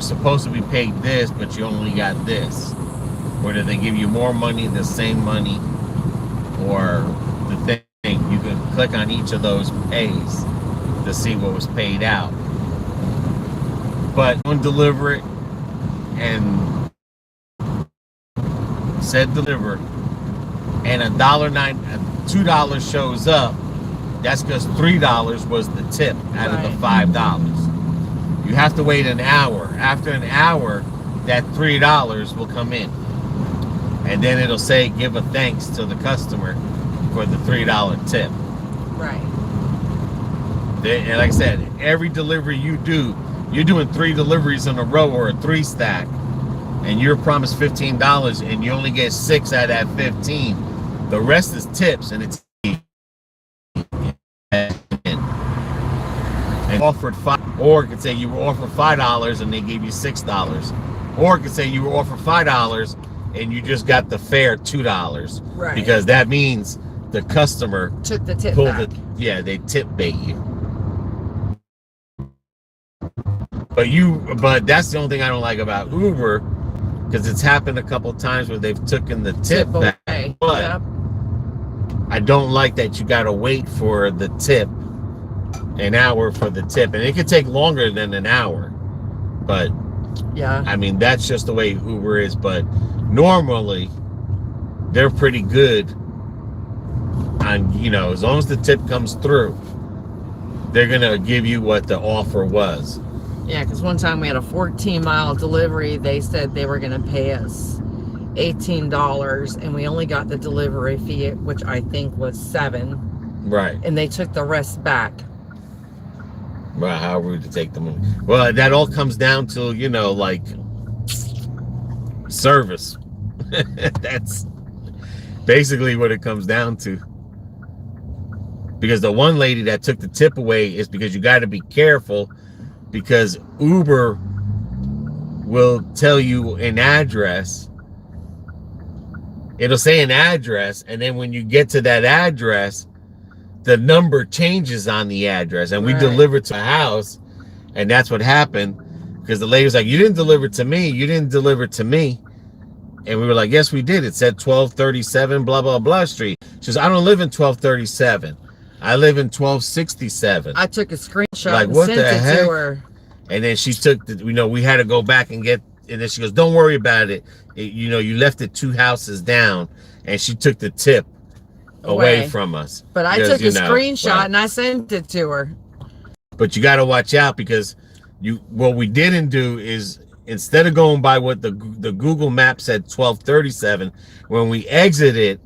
supposed to be paid this, but you only got this. Or did they give you more money, the same money, or the thing? You can click on each of those pays to see what was paid out. But don't deliver it and said deliver, and $2 shows up. That's because $3 was the tip out of the $5. You have to wait an hour. After an hour, that $3 will come in, and then it'll say give a thanks to the customer for the $3 tip. Right. And like I said, every delivery you do, you're doing 3 deliveries in a row or a 3 stack, and you're promised $15 and you only get 6 out of that 15. The rest is tips, and it's and offered $5, or it could say you were offered $5 and they gave you $6, or it could say you were offered $5 and you just got the fare $2. Right. Because that means the customer took the tip pull back. they tip bait you. But that's the only thing I don't like about Uber, because it's happened a couple times where they've taken the tip back. away. But Yep. I don't like that you gotta wait for the tip, an hour for the tip, and it could take longer than an hour. But Yeah. I mean, that's just the way Uber is. But normally they're pretty good on, you know, as long as the tip comes through, they're gonna give you what the offer was. Yeah, because one time we had a 14-mile delivery. They said they were going to pay us $18, and we only got the delivery fee, which I think was $7, Right. and they took the rest back. Well, how rude to take the money. Well, that all comes down to, you know, like, service. That's basically what it comes down to. Because the one lady that took the tip away is because you got to be careful, because Uber will tell you an address. It'll say an address, and then when you get to that address, the number changes on the address, and we Right. delivered to a house, and that's what happened, because the lady was like, you didn't deliver to me, you didn't deliver to me. And we were like, yes, we did. It said 1237 blah blah blah street. She says, I don't live in 1237, I live in 1267. I took a screenshot Like, and what sent the it heck? to her. And then she took the, you know, we had to go back and get, and then she goes, don't worry about it. You know, you left it 2 houses down, and she took the tip away from us. But I Because, took a you know, screenshot but- and I sent it to her. But you got to watch out, because what we didn't do is, instead of going by what the Google map said 1237, when we exited,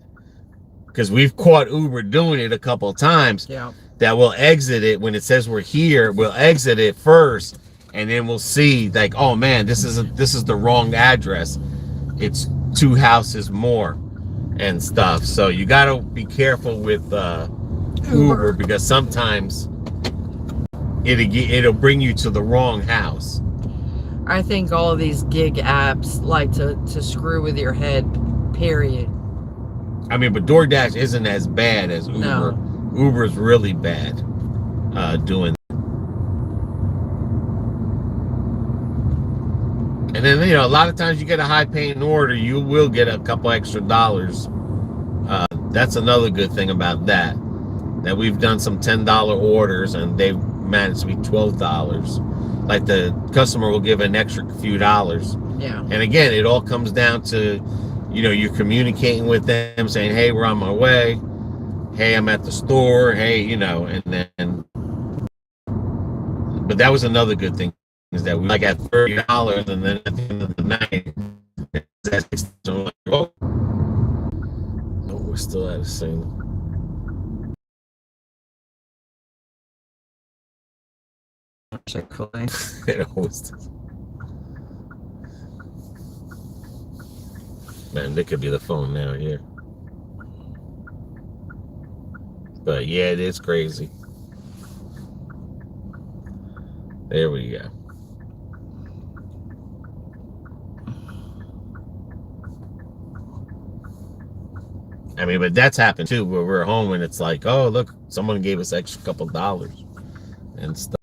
because we've caught Uber doing it a couple of times, Yeah. that we'll exit it when it says we're here, we'll exit it first, and then we'll see, like, oh man, this is the wrong address, it's 2 houses more and stuff. So you got to be careful with Uber, because sometimes it'll bring you to the wrong house. I think all of these gig apps like to screw with your head, period. I mean, but DoorDash isn't as bad as Uber. No. Uber's really bad doing that. And then, you know, a lot of times you get a high paying order, you will get a couple extra dollars. That's another good thing about that we've done some $10 orders, and they've managed to be $12. Like, the customer will give an extra few dollars. Yeah. And again, it all comes down to, you know, you're communicating with them, saying, hey, we're on my way. Hey, I'm at the store. Hey, you know, and then, but that was another good thing, is that we like at $30, and then at the end of the night, oh, we're still at the same. It always does. Man, it could be the phone now here. But yeah, it is crazy. There we go. I mean, but that's happened too, where we're home and it's like, oh, look, someone gave us extra couple dollars and stuff.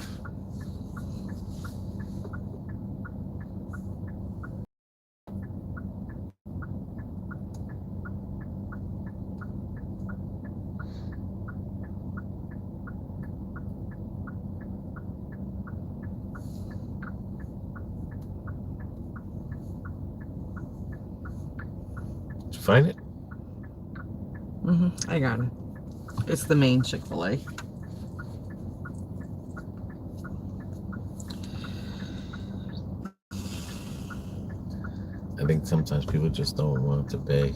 Did you find it? I got it. It's the main Chick-fil-A. I think sometimes people just don't want to pay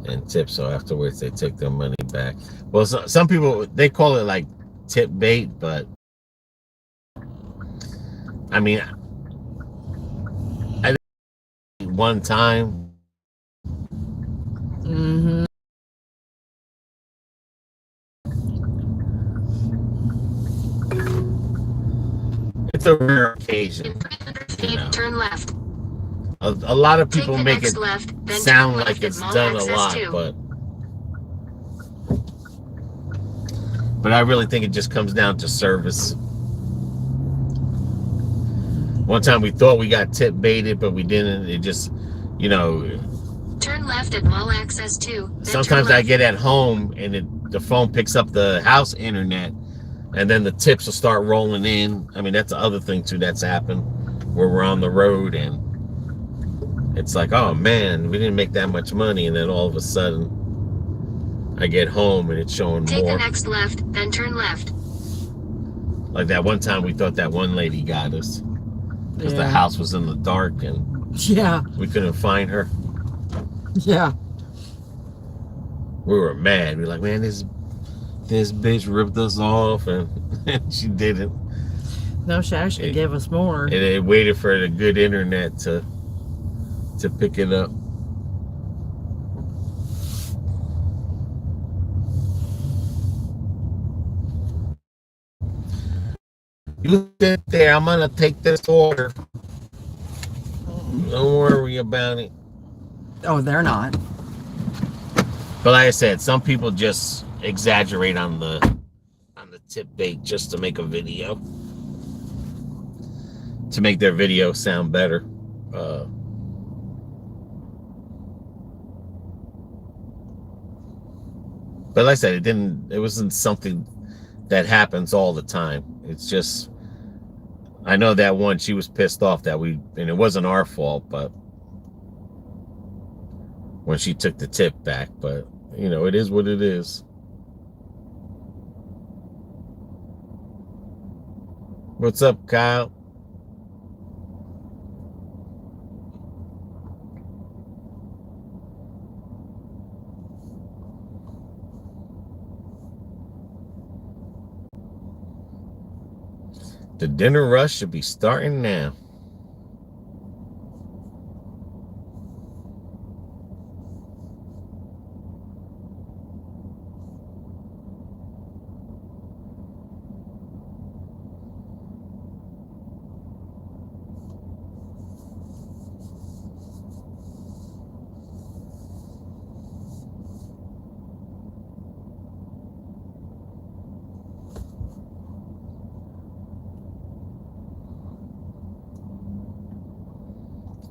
and tip, so afterwards they take their money back. Well, some people, they call it like tip bait, but I mean, I think one time. It's a rare occasion. In 300 feet, turn left. A lot of people Take the make next it left, then sound turn like left at it's Mall done a Access lot, 2. but But I really think it just comes down to service. One time we thought we got tip baited, but we didn't. It just, you know. Turn left at Mall Access 2. Then Sometimes turn I left. get at home and the phone picks up the house internet, and then the tips will start rolling in. I mean, that's the other thing too that's happened, where we're on the road and it's like, oh man, we didn't make that much money, and then all of a sudden I get home and it's showing Take more. the next left, then turn left. Like that one time we thought that one lady got us because the Yeah. house was in the dark and Yeah. we couldn't find her. Yeah. We were mad. We were like, man, this bitch ripped us off, and she didn't. No, she actually gave us more. And it waited for the good internet to pick it up. You sit there. I'm gonna take this order. Don't worry about it. Oh, they're not. But like I said, some people just exaggerate on the tip bait just to make a video, to make their video sound better. But like I said, it wasn't something that happens all the time. It's just, I know that one, she was pissed off that and it wasn't our fault, but when she took the tip back, but you know, it is what it is. What's up, Kyle? The dinner rush should be starting now.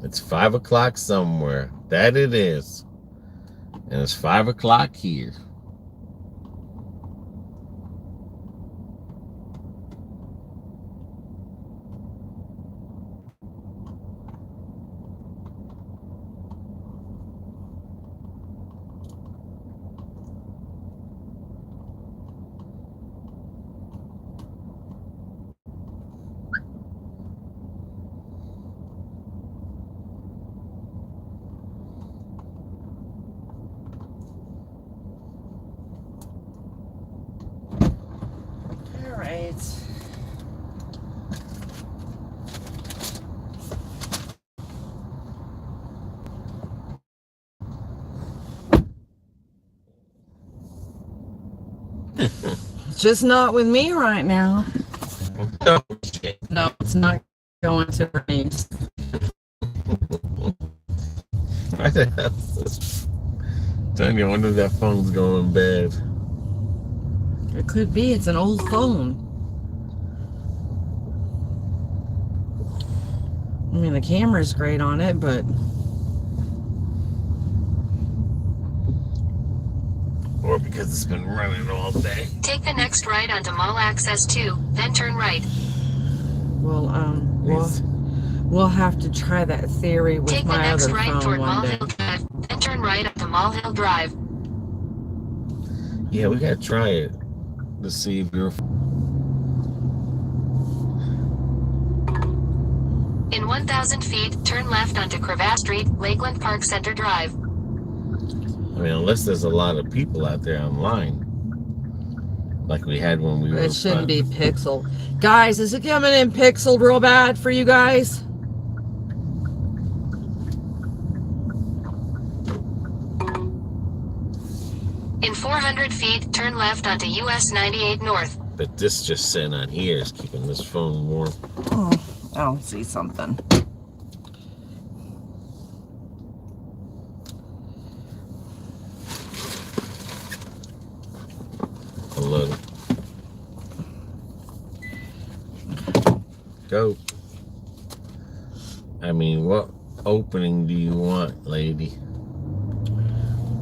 It's 5 o'clock somewhere. That it is. And it's 5 o'clock here. All right. Just not with me right now. Oh, shit. No, it's not going to Bernice. I Tony, I wonder if that phone's going bad. It could be. It's an old phone. I mean, the camera's great on it, but Or because it's been running all day. Take the next right onto Mall Access 2, then turn right. we'll we'll have to try that theory with Take the my next other right phone toward Mall one day. Hill Drive, then turn right onto Mall Hill Drive. Yeah, we gotta try it to see if you're. In 1,000 feet, turn left onto Cravath Street, Lakeland Park Center Drive. I mean, unless there's a lot of people out there online, like we had when we were. It shouldn't be pixeled. Guys, is it coming in pixeled real bad for you guys? In 400 feet, turn left onto US 98 North. But this just sitting on here is keeping this phone warm. Oh, I don't see something. A little. scope. I mean, what opening do you want, lady?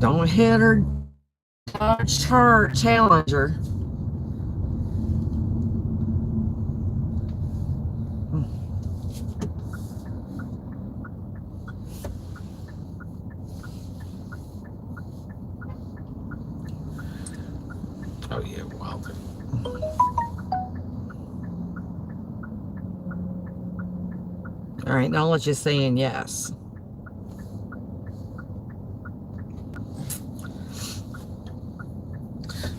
Don't hit her. Dodge her Challenger. Oh yeah, Wilder. All right, knowledge is saying yes.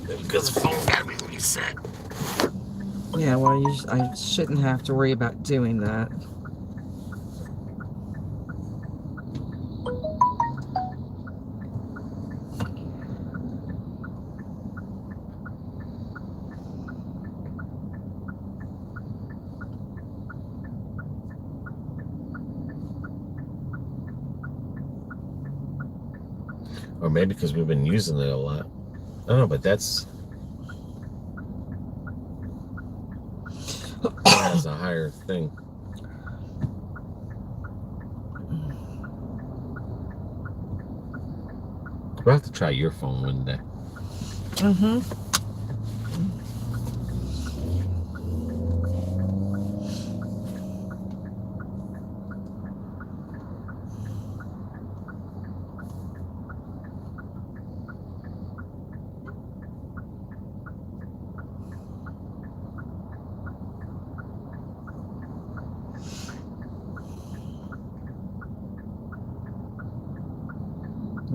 Because the phone gotta be reset. Yeah, well, I shouldn't have to worry about doing that. Or maybe because we've been using it a lot. I don't know, but that's has a higher thing. We'll have to try your phone one day. Mm-hmm.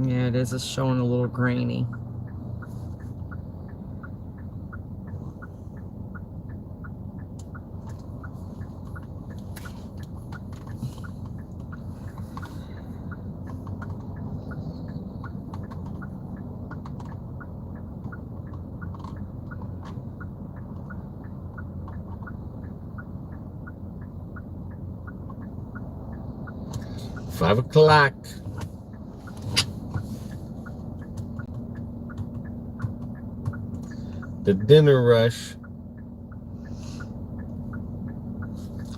Yeah, it is. It's showing a little grainy. Five o'clock. The dinner rush.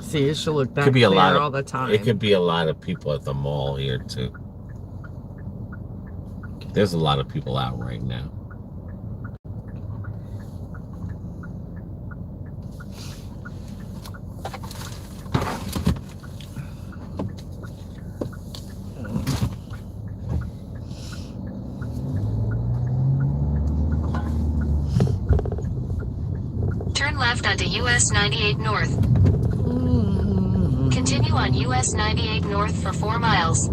See, it should look that Could be a clear lot of, all the time. It could be a lot of people at the mall here too. There's a lot of people out right now. Turn left onto US 98 North. Continue on US 98 North for 4 miles.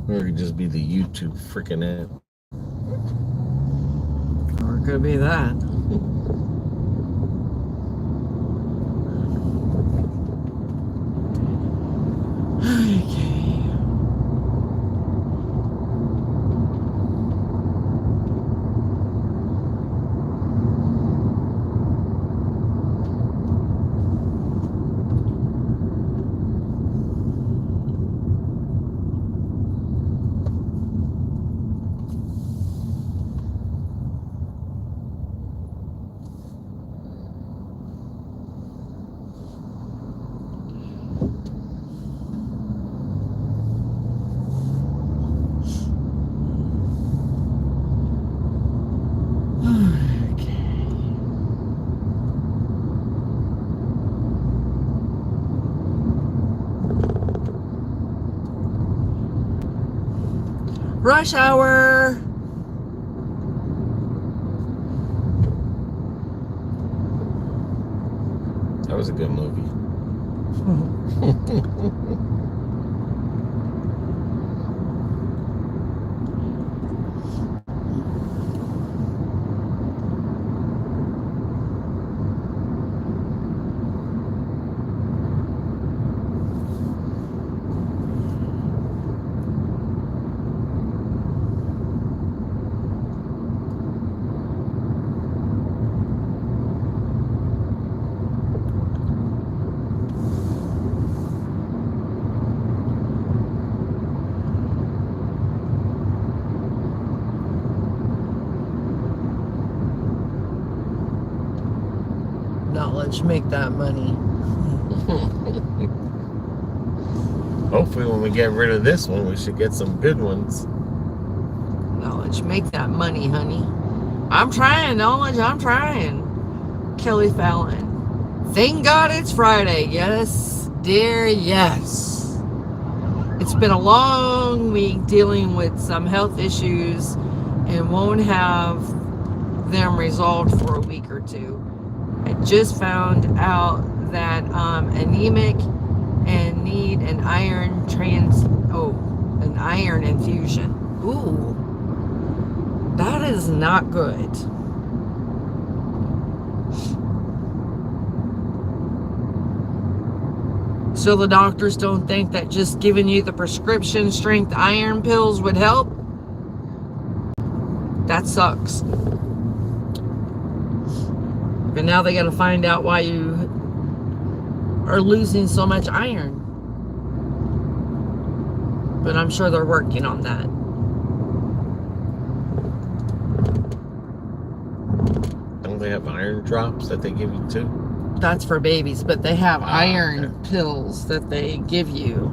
Or it could just be the YouTube freaking app. Or it could be that. Okay. Rush hour. That was a good movie. Knowledge, make that money. Hopefully when we get rid of this one, we should get some good ones. Knowledge, make that money, honey. I'm trying, Knowledge, I'm trying. Kelly Fallon. Thank God it's Friday. Yes, dear, yes. It's been a long week dealing with some health issues and won't have them resolved for a week or two. I just found out that anemic and need an iron infusion. Ooh, that is not good. So the doctors don't think that just giving you the prescription strength iron pills would help? That sucks. But now they got to find out why you are losing so much iron. But I'm sure they're working on that. Don't they have iron drops that they give you too? That's for babies, but they have iron pills that they give you.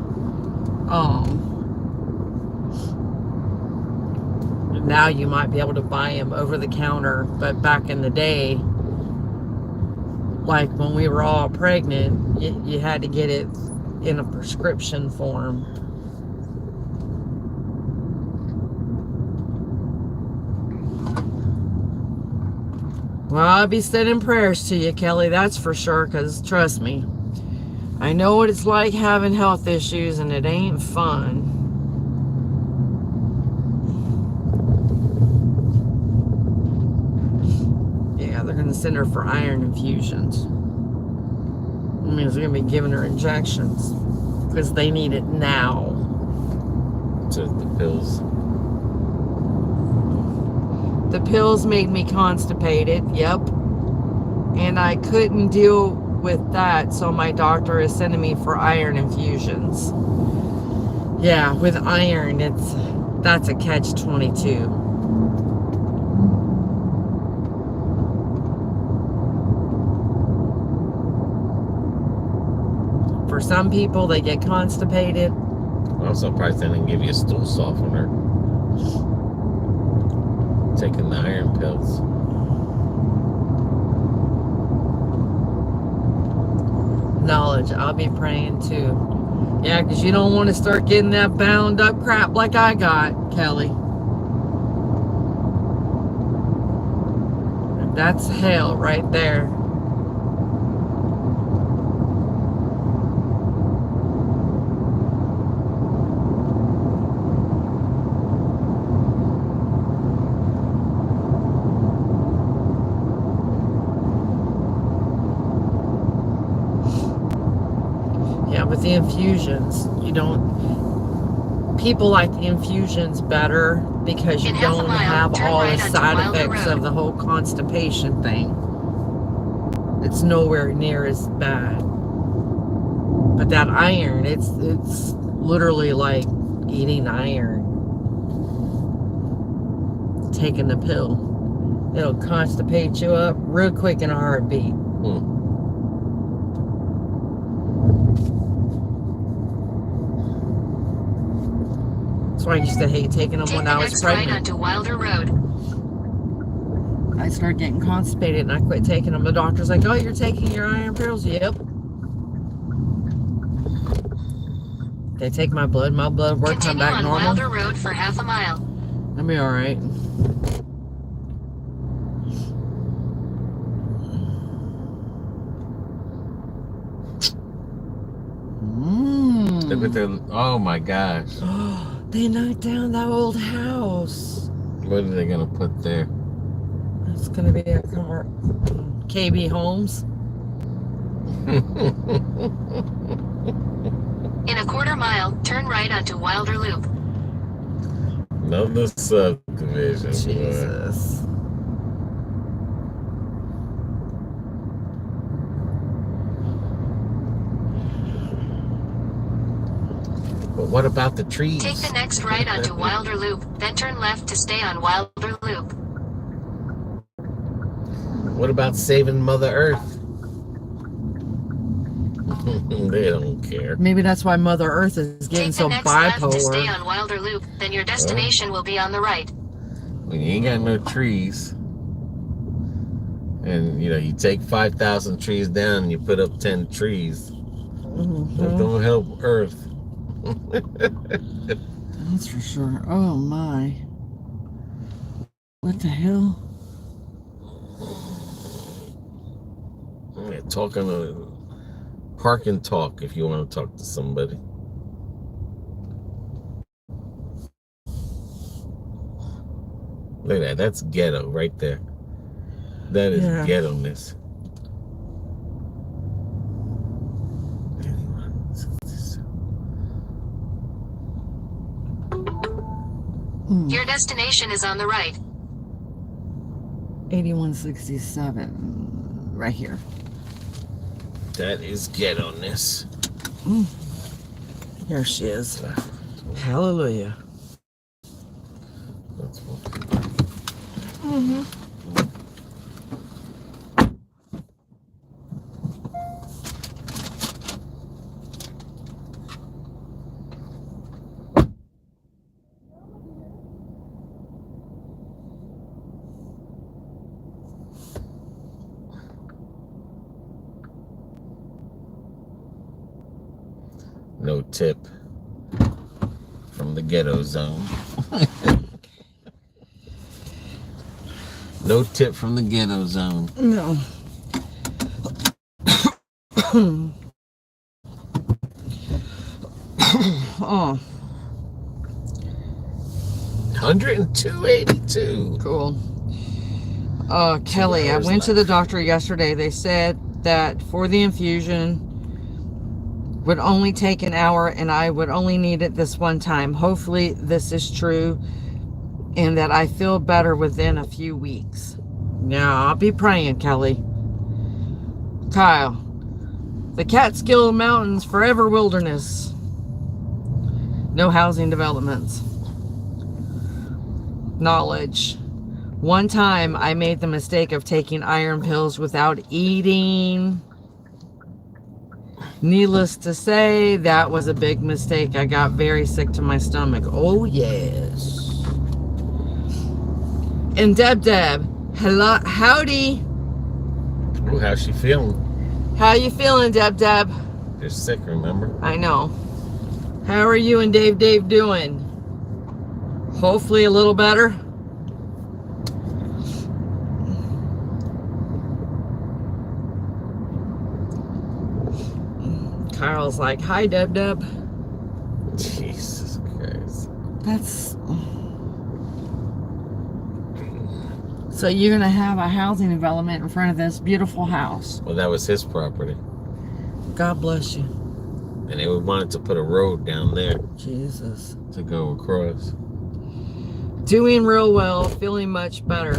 Now you might be able to buy them over the counter, but back in the day, like when we were all pregnant, you had to get it in a prescription form. Well, I'll be sending prayers to you, Kelly, that's for sure, because trust me, I know what it's like having health issues, and it ain't fun. Yeah, they're going to send her for iron infusions. I mean, they're going to be giving her injections, because they need it now. To the pills. The pills made me constipated, yep. And I couldn't deal with that, so my doctor is sending me for iron infusions. Yeah, with iron, that's a catch-22. For some people, they get constipated. I'm surprised they didn't give you a stool softener. Taking the iron pills. Knowledge, I'll be praying too. Yeah, because you don't want to start getting that bound up crap like I got, Kelly. That's hell right there. With the infusions, people like the infusions better because you don't have all the side effects of the whole constipation thing. It's nowhere near as bad. But that iron, it's literally like eating iron. Taking the pill. It'll constipate you up real quick in a heartbeat. That's why I used to hate taking them when I was pregnant. Right onto Wilder Road. I started getting constipated and I quit taking them. The doctor's like, "Oh, you're taking your iron pills?" Yep. They take my blood work come back normal. Continue on Wilder Road for half a mile. I'll be all right. Look at their, oh my gosh. They knocked down that old house. What are they gonna put there? It's gonna be a KB Homes. In a quarter mile, turn right onto Wilder Loop. Another subdivision. Jesus. But what about the trees? Take the next right onto Wilder Loop, then turn left to stay on Wilder Loop. What about saving Mother Earth? They don't care. Maybe that's why Mother Earth is getting Take so the next left to stay bipolar. on Wilder Loop, then your destination will be on the right. When you ain't got no trees, and you take 5,000 trees down and you put up 10 trees, that don't help Earth. That's for sure. Oh my. What the hell? Yeah, park and talk if you want to talk to somebody. Look at that. That's ghetto right there. That is ghetto-ness. Your destination is on the right. 8167. Right here. That is ghetto-ness. There she is. Hallelujah. That's one. No tip from the ghetto zone. No tip from the ghetto zone. No. Oh, 102.82. cool. Kelly, I went to the doctor yesterday. They said that for the infusion would only take an hour and I would only need it this one time. Hopefully this is true and that I feel better within a few weeks. Yeah, I'll be praying, Kelly. Kyle, the Catskill Mountains forever wilderness. No housing developments. Knowledge. One time I made the mistake of taking iron pills without eating. Needless to say, that was a big mistake. I got very sick to my stomach. Oh, yes. And Deb, hello, howdy. Oh, how's she feeling? How you feeling, Deb? You're sick, remember? I know. How are you and Dave doing? Hopefully a little better. Carl's like, hi, Deb. Jesus Christ. That's... So you're going to have a housing development in front of this beautiful house. Well, that was his property. God bless you. And they wanted to put a road down there Jesus. to go across. Doing real well, feeling much better.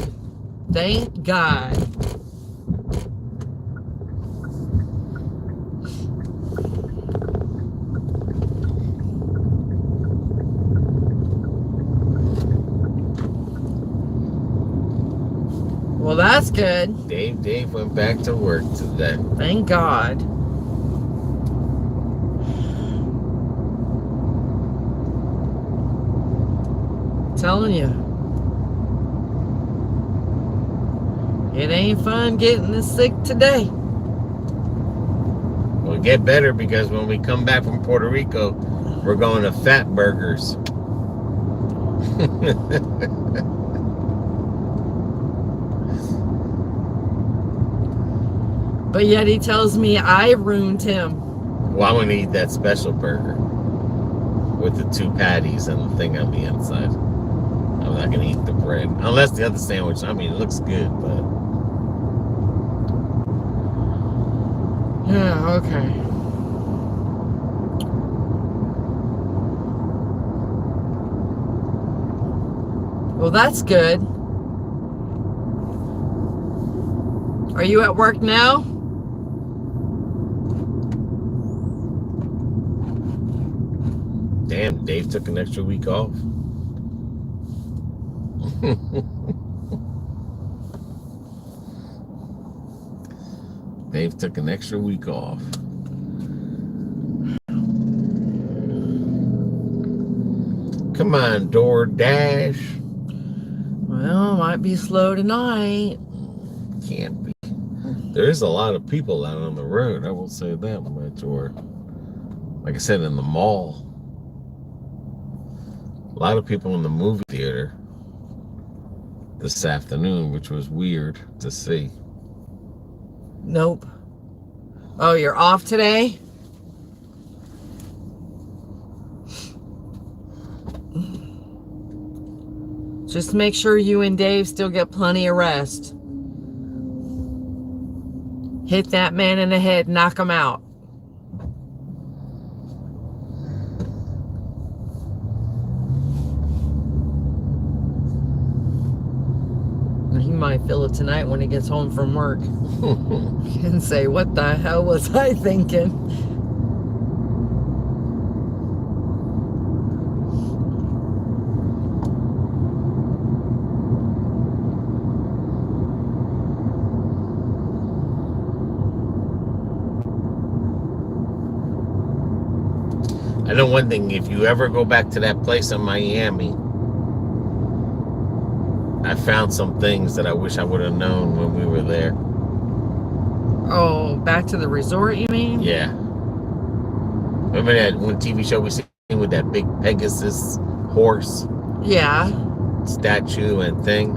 Thank God. Well, that's good. Dave went back to work today. Thank God. Telling you. It ain't fun getting this sick today. We'll get better because when we come back from Puerto Rico, we're going to Fat Burgers. But yet he tells me I ruined him. Well, I'm going to eat that special burger with the 2 patties and the thing on the inside. I'm not going to eat the bread. Unless the other sandwich, I mean, it looks good, but... Yeah, okay. Well, that's good. Are you at work now? Damn, Dave took an extra week off. Dave took an extra week off. Come on, Doordash. Well, might be slow tonight. Can't be. There is a lot of people out on the road. I will say that much. Or, like I said, in the mall. A lot of people in the movie theater this afternoon, which was weird to see. Nope. Oh, you're off today? Just make sure you and Dave still get plenty of rest. Hit that man in the head, knock him out. He might feel it tonight when he gets home from work. And say, what the hell was I thinking? I know one thing, if you ever go back to that place in Miami, I found some things that I wish I would have known when we were there. Oh, back to the resort, you mean? Yeah. Remember that one TV show we seen with that big Pegasus horse Yeah. statue and thing?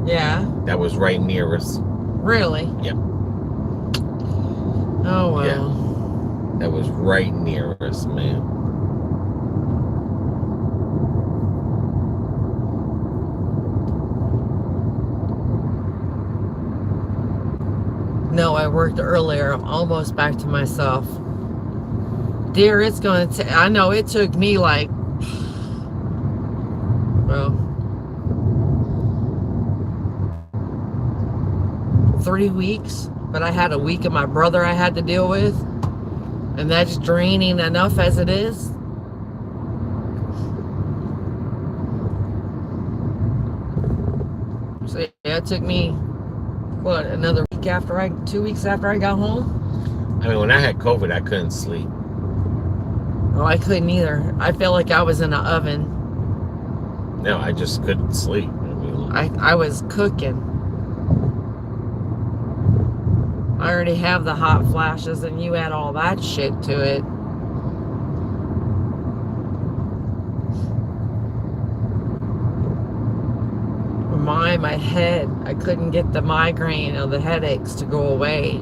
Yeah. That was right near us. Really? Yep. Oh, well. Yeah. That was right near us, man. No, I worked earlier. I'm almost back to myself. Dear, it's going to... I know it took me like... Well... 3 weeks. But I had a week of my brother I had to deal with. And that's draining enough as it is. So yeah, it took me... What, another week after 2 weeks after I got home? I mean, when I had COVID, I couldn't sleep. Oh, I couldn't either. I felt like I was in an oven. No, I just couldn't sleep. I mean, I was cooking. I already have the hot flashes and you add all that shit to it. My head, I couldn't get the migraine or the headaches to go away.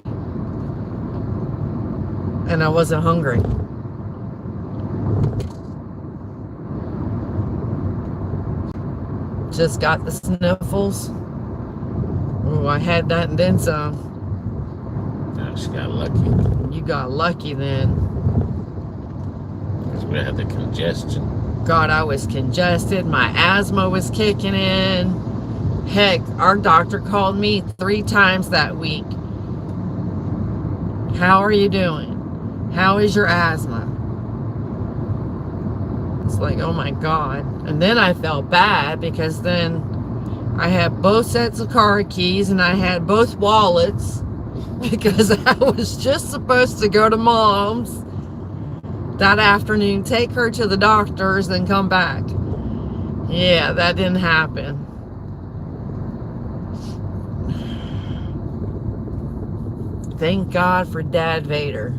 And I wasn't hungry. Just got the sniffles. Oh, I had that and then some. no, she got lucky. You got lucky then. Because we had the congestion. God, I was congested. My asthma was kicking in. Heck, our doctor called me 3 times that week. How are you doing? How is your asthma? It's like, oh my God. And then I felt bad because then I had both sets of car keys and I had both wallets because I was just supposed to go to Mom's that afternoon, take her to the doctor's, then come back. Yeah, that didn't happen. Thank God for Dad Vader.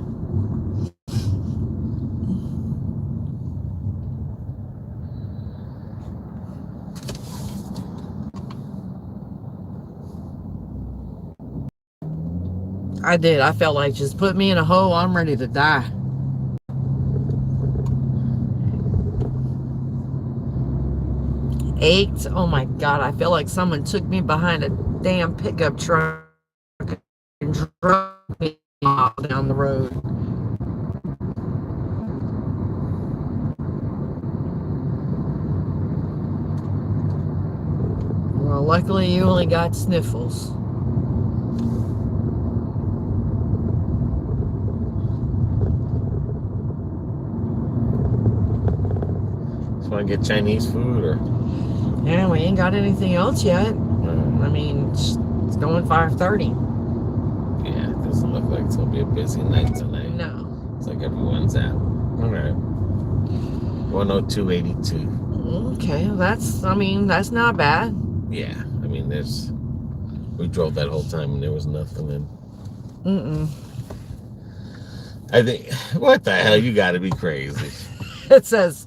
I did. I felt like just put me in a hole. I'm ready to die. Ached. Oh my God. I feel like someone took me behind a damn pickup truck and drove me down the road. Well, luckily you only got sniffles. Just want to get Chinese food or... Yeah, we ain't got anything else yet. I mean, it's going 5:30. Yeah, it doesn't look like it's going to be a busy night tonight. No. It's like everyone's out. All right. 102.82. Okay, that's not bad. Yeah, I mean, we drove that whole time and there was nothing. And I think, what the hell? You got to be crazy. It says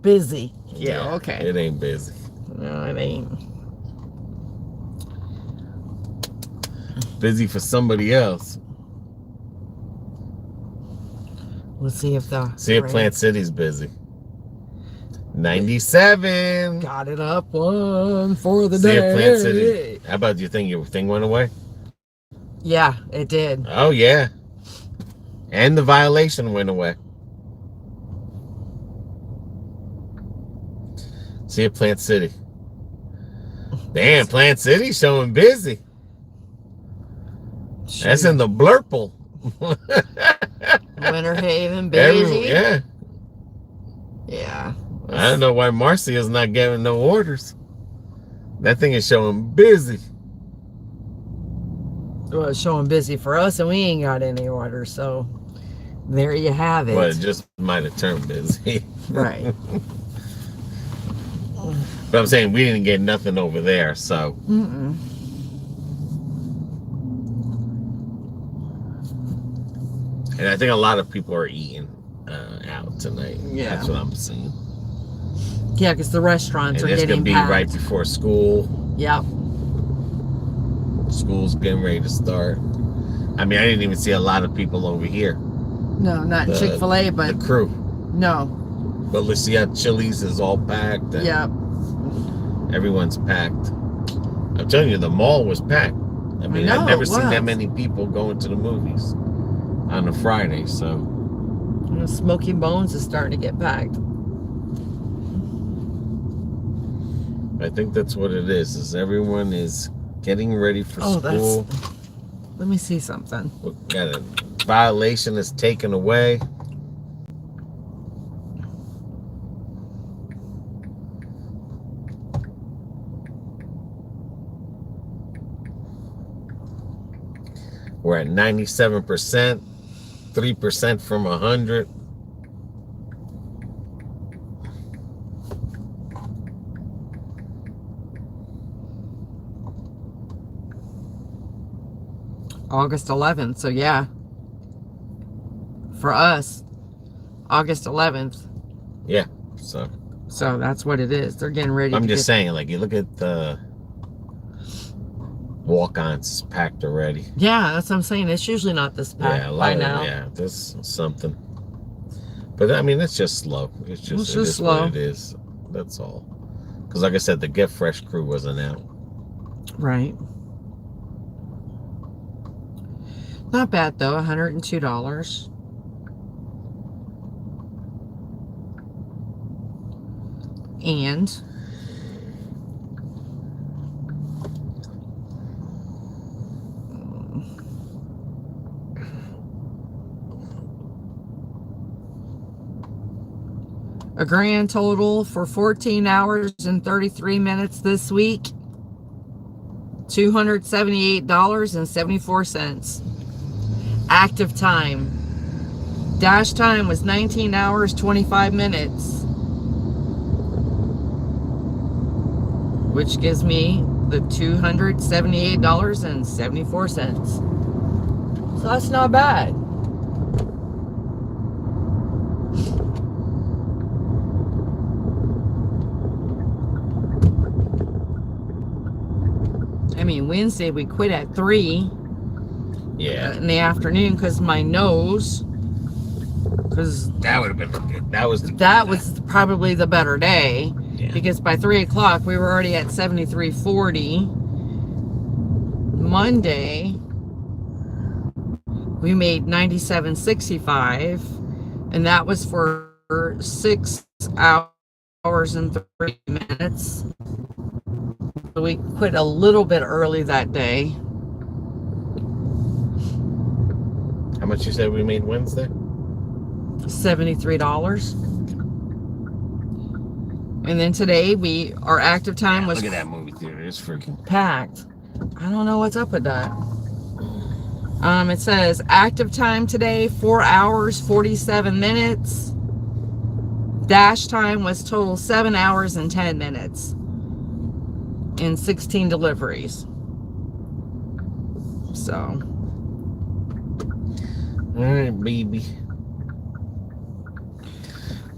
busy. Yeah, okay. It ain't busy. No, it ain't. Busy for somebody else. Let's see if Plant City's busy. 97. Got it up one for the See day. if Plant City. How about your thing went away? Yeah, it did. Oh, yeah. And the violation went away. See if Plant City. Damn, Plant City's showing busy. Shoot. That's in the blurple. Winter Haven, busy. Yeah. Yeah. I don't know why Marcia's not getting no orders. That thing is showing busy. Well, it's showing busy for us, and we ain't got any orders, so there you have it. Well, it just might have turned busy. Right. But I'm saying we didn't get nothing over there, so. Mm-mm. And I think a lot of people are eating out tonight. Yeah. That's what I'm seeing. Yeah, because the restaurants And are it's getting going to be packed. right before school. Yep. School's getting ready to start. I mean, I didn't even see a lot of people over here. No, not Chick-fil-A, but the crew. no. But let's see how Chili's is all packed. And Yep. everyone's packed. I'm telling you, the mall was packed. I mean, know, I've never it seen that was. many people going to the movies on a Friday. So Smoky Bones is starting to get packed. I think that's what it is everyone is getting ready for school. Let me see something. We got a violation is taken away. We're at 97%, 3% from 100. August 11th, so yeah. For us, August 11th. Yeah, so that's what it is. They're getting ready. I'm just saying, like, you look at the walk-ons packed already. Yeah, that's what I'm saying. It's usually not this packed by now. Yeah, this is something. But I mean, it's just slow. It's just slow. What it is. That's all. Because like I said, the Get Fresh crew wasn't out. Right. Not bad though, $102. And a grand total for 14 hours and 33 minutes this week, $278.74. Active time. Dash time was 19 hours, 25 minutes. Which gives me the $278.74. So that's not bad. I mean, Wednesday we quit at 3. Yeah. In the afternoon because my nose. Because that would have been good. That was probably the better day. Yeah. Because by 3 o'clock we were already at 73.40. Monday we made 97.65, and that was for 6 hours and 30 minutes. We quit a little bit early that day. How much you said we made Wednesday? $73. And then today our active time was look at that movie theater. It's freaking packed. I don't know what's up with that. It says active time today 4 hours 47 minutes. Dash time was total 7 hours and 10 minutes in 16 deliveries. So. All right, baby.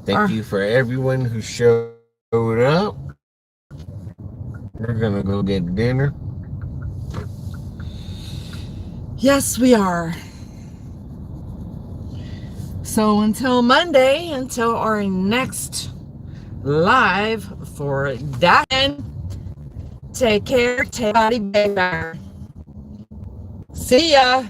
Thank you for everyone who showed up. We're gonna go get dinner. Yes, we are. So until Monday, until our next live for that, take care, take body better. See ya.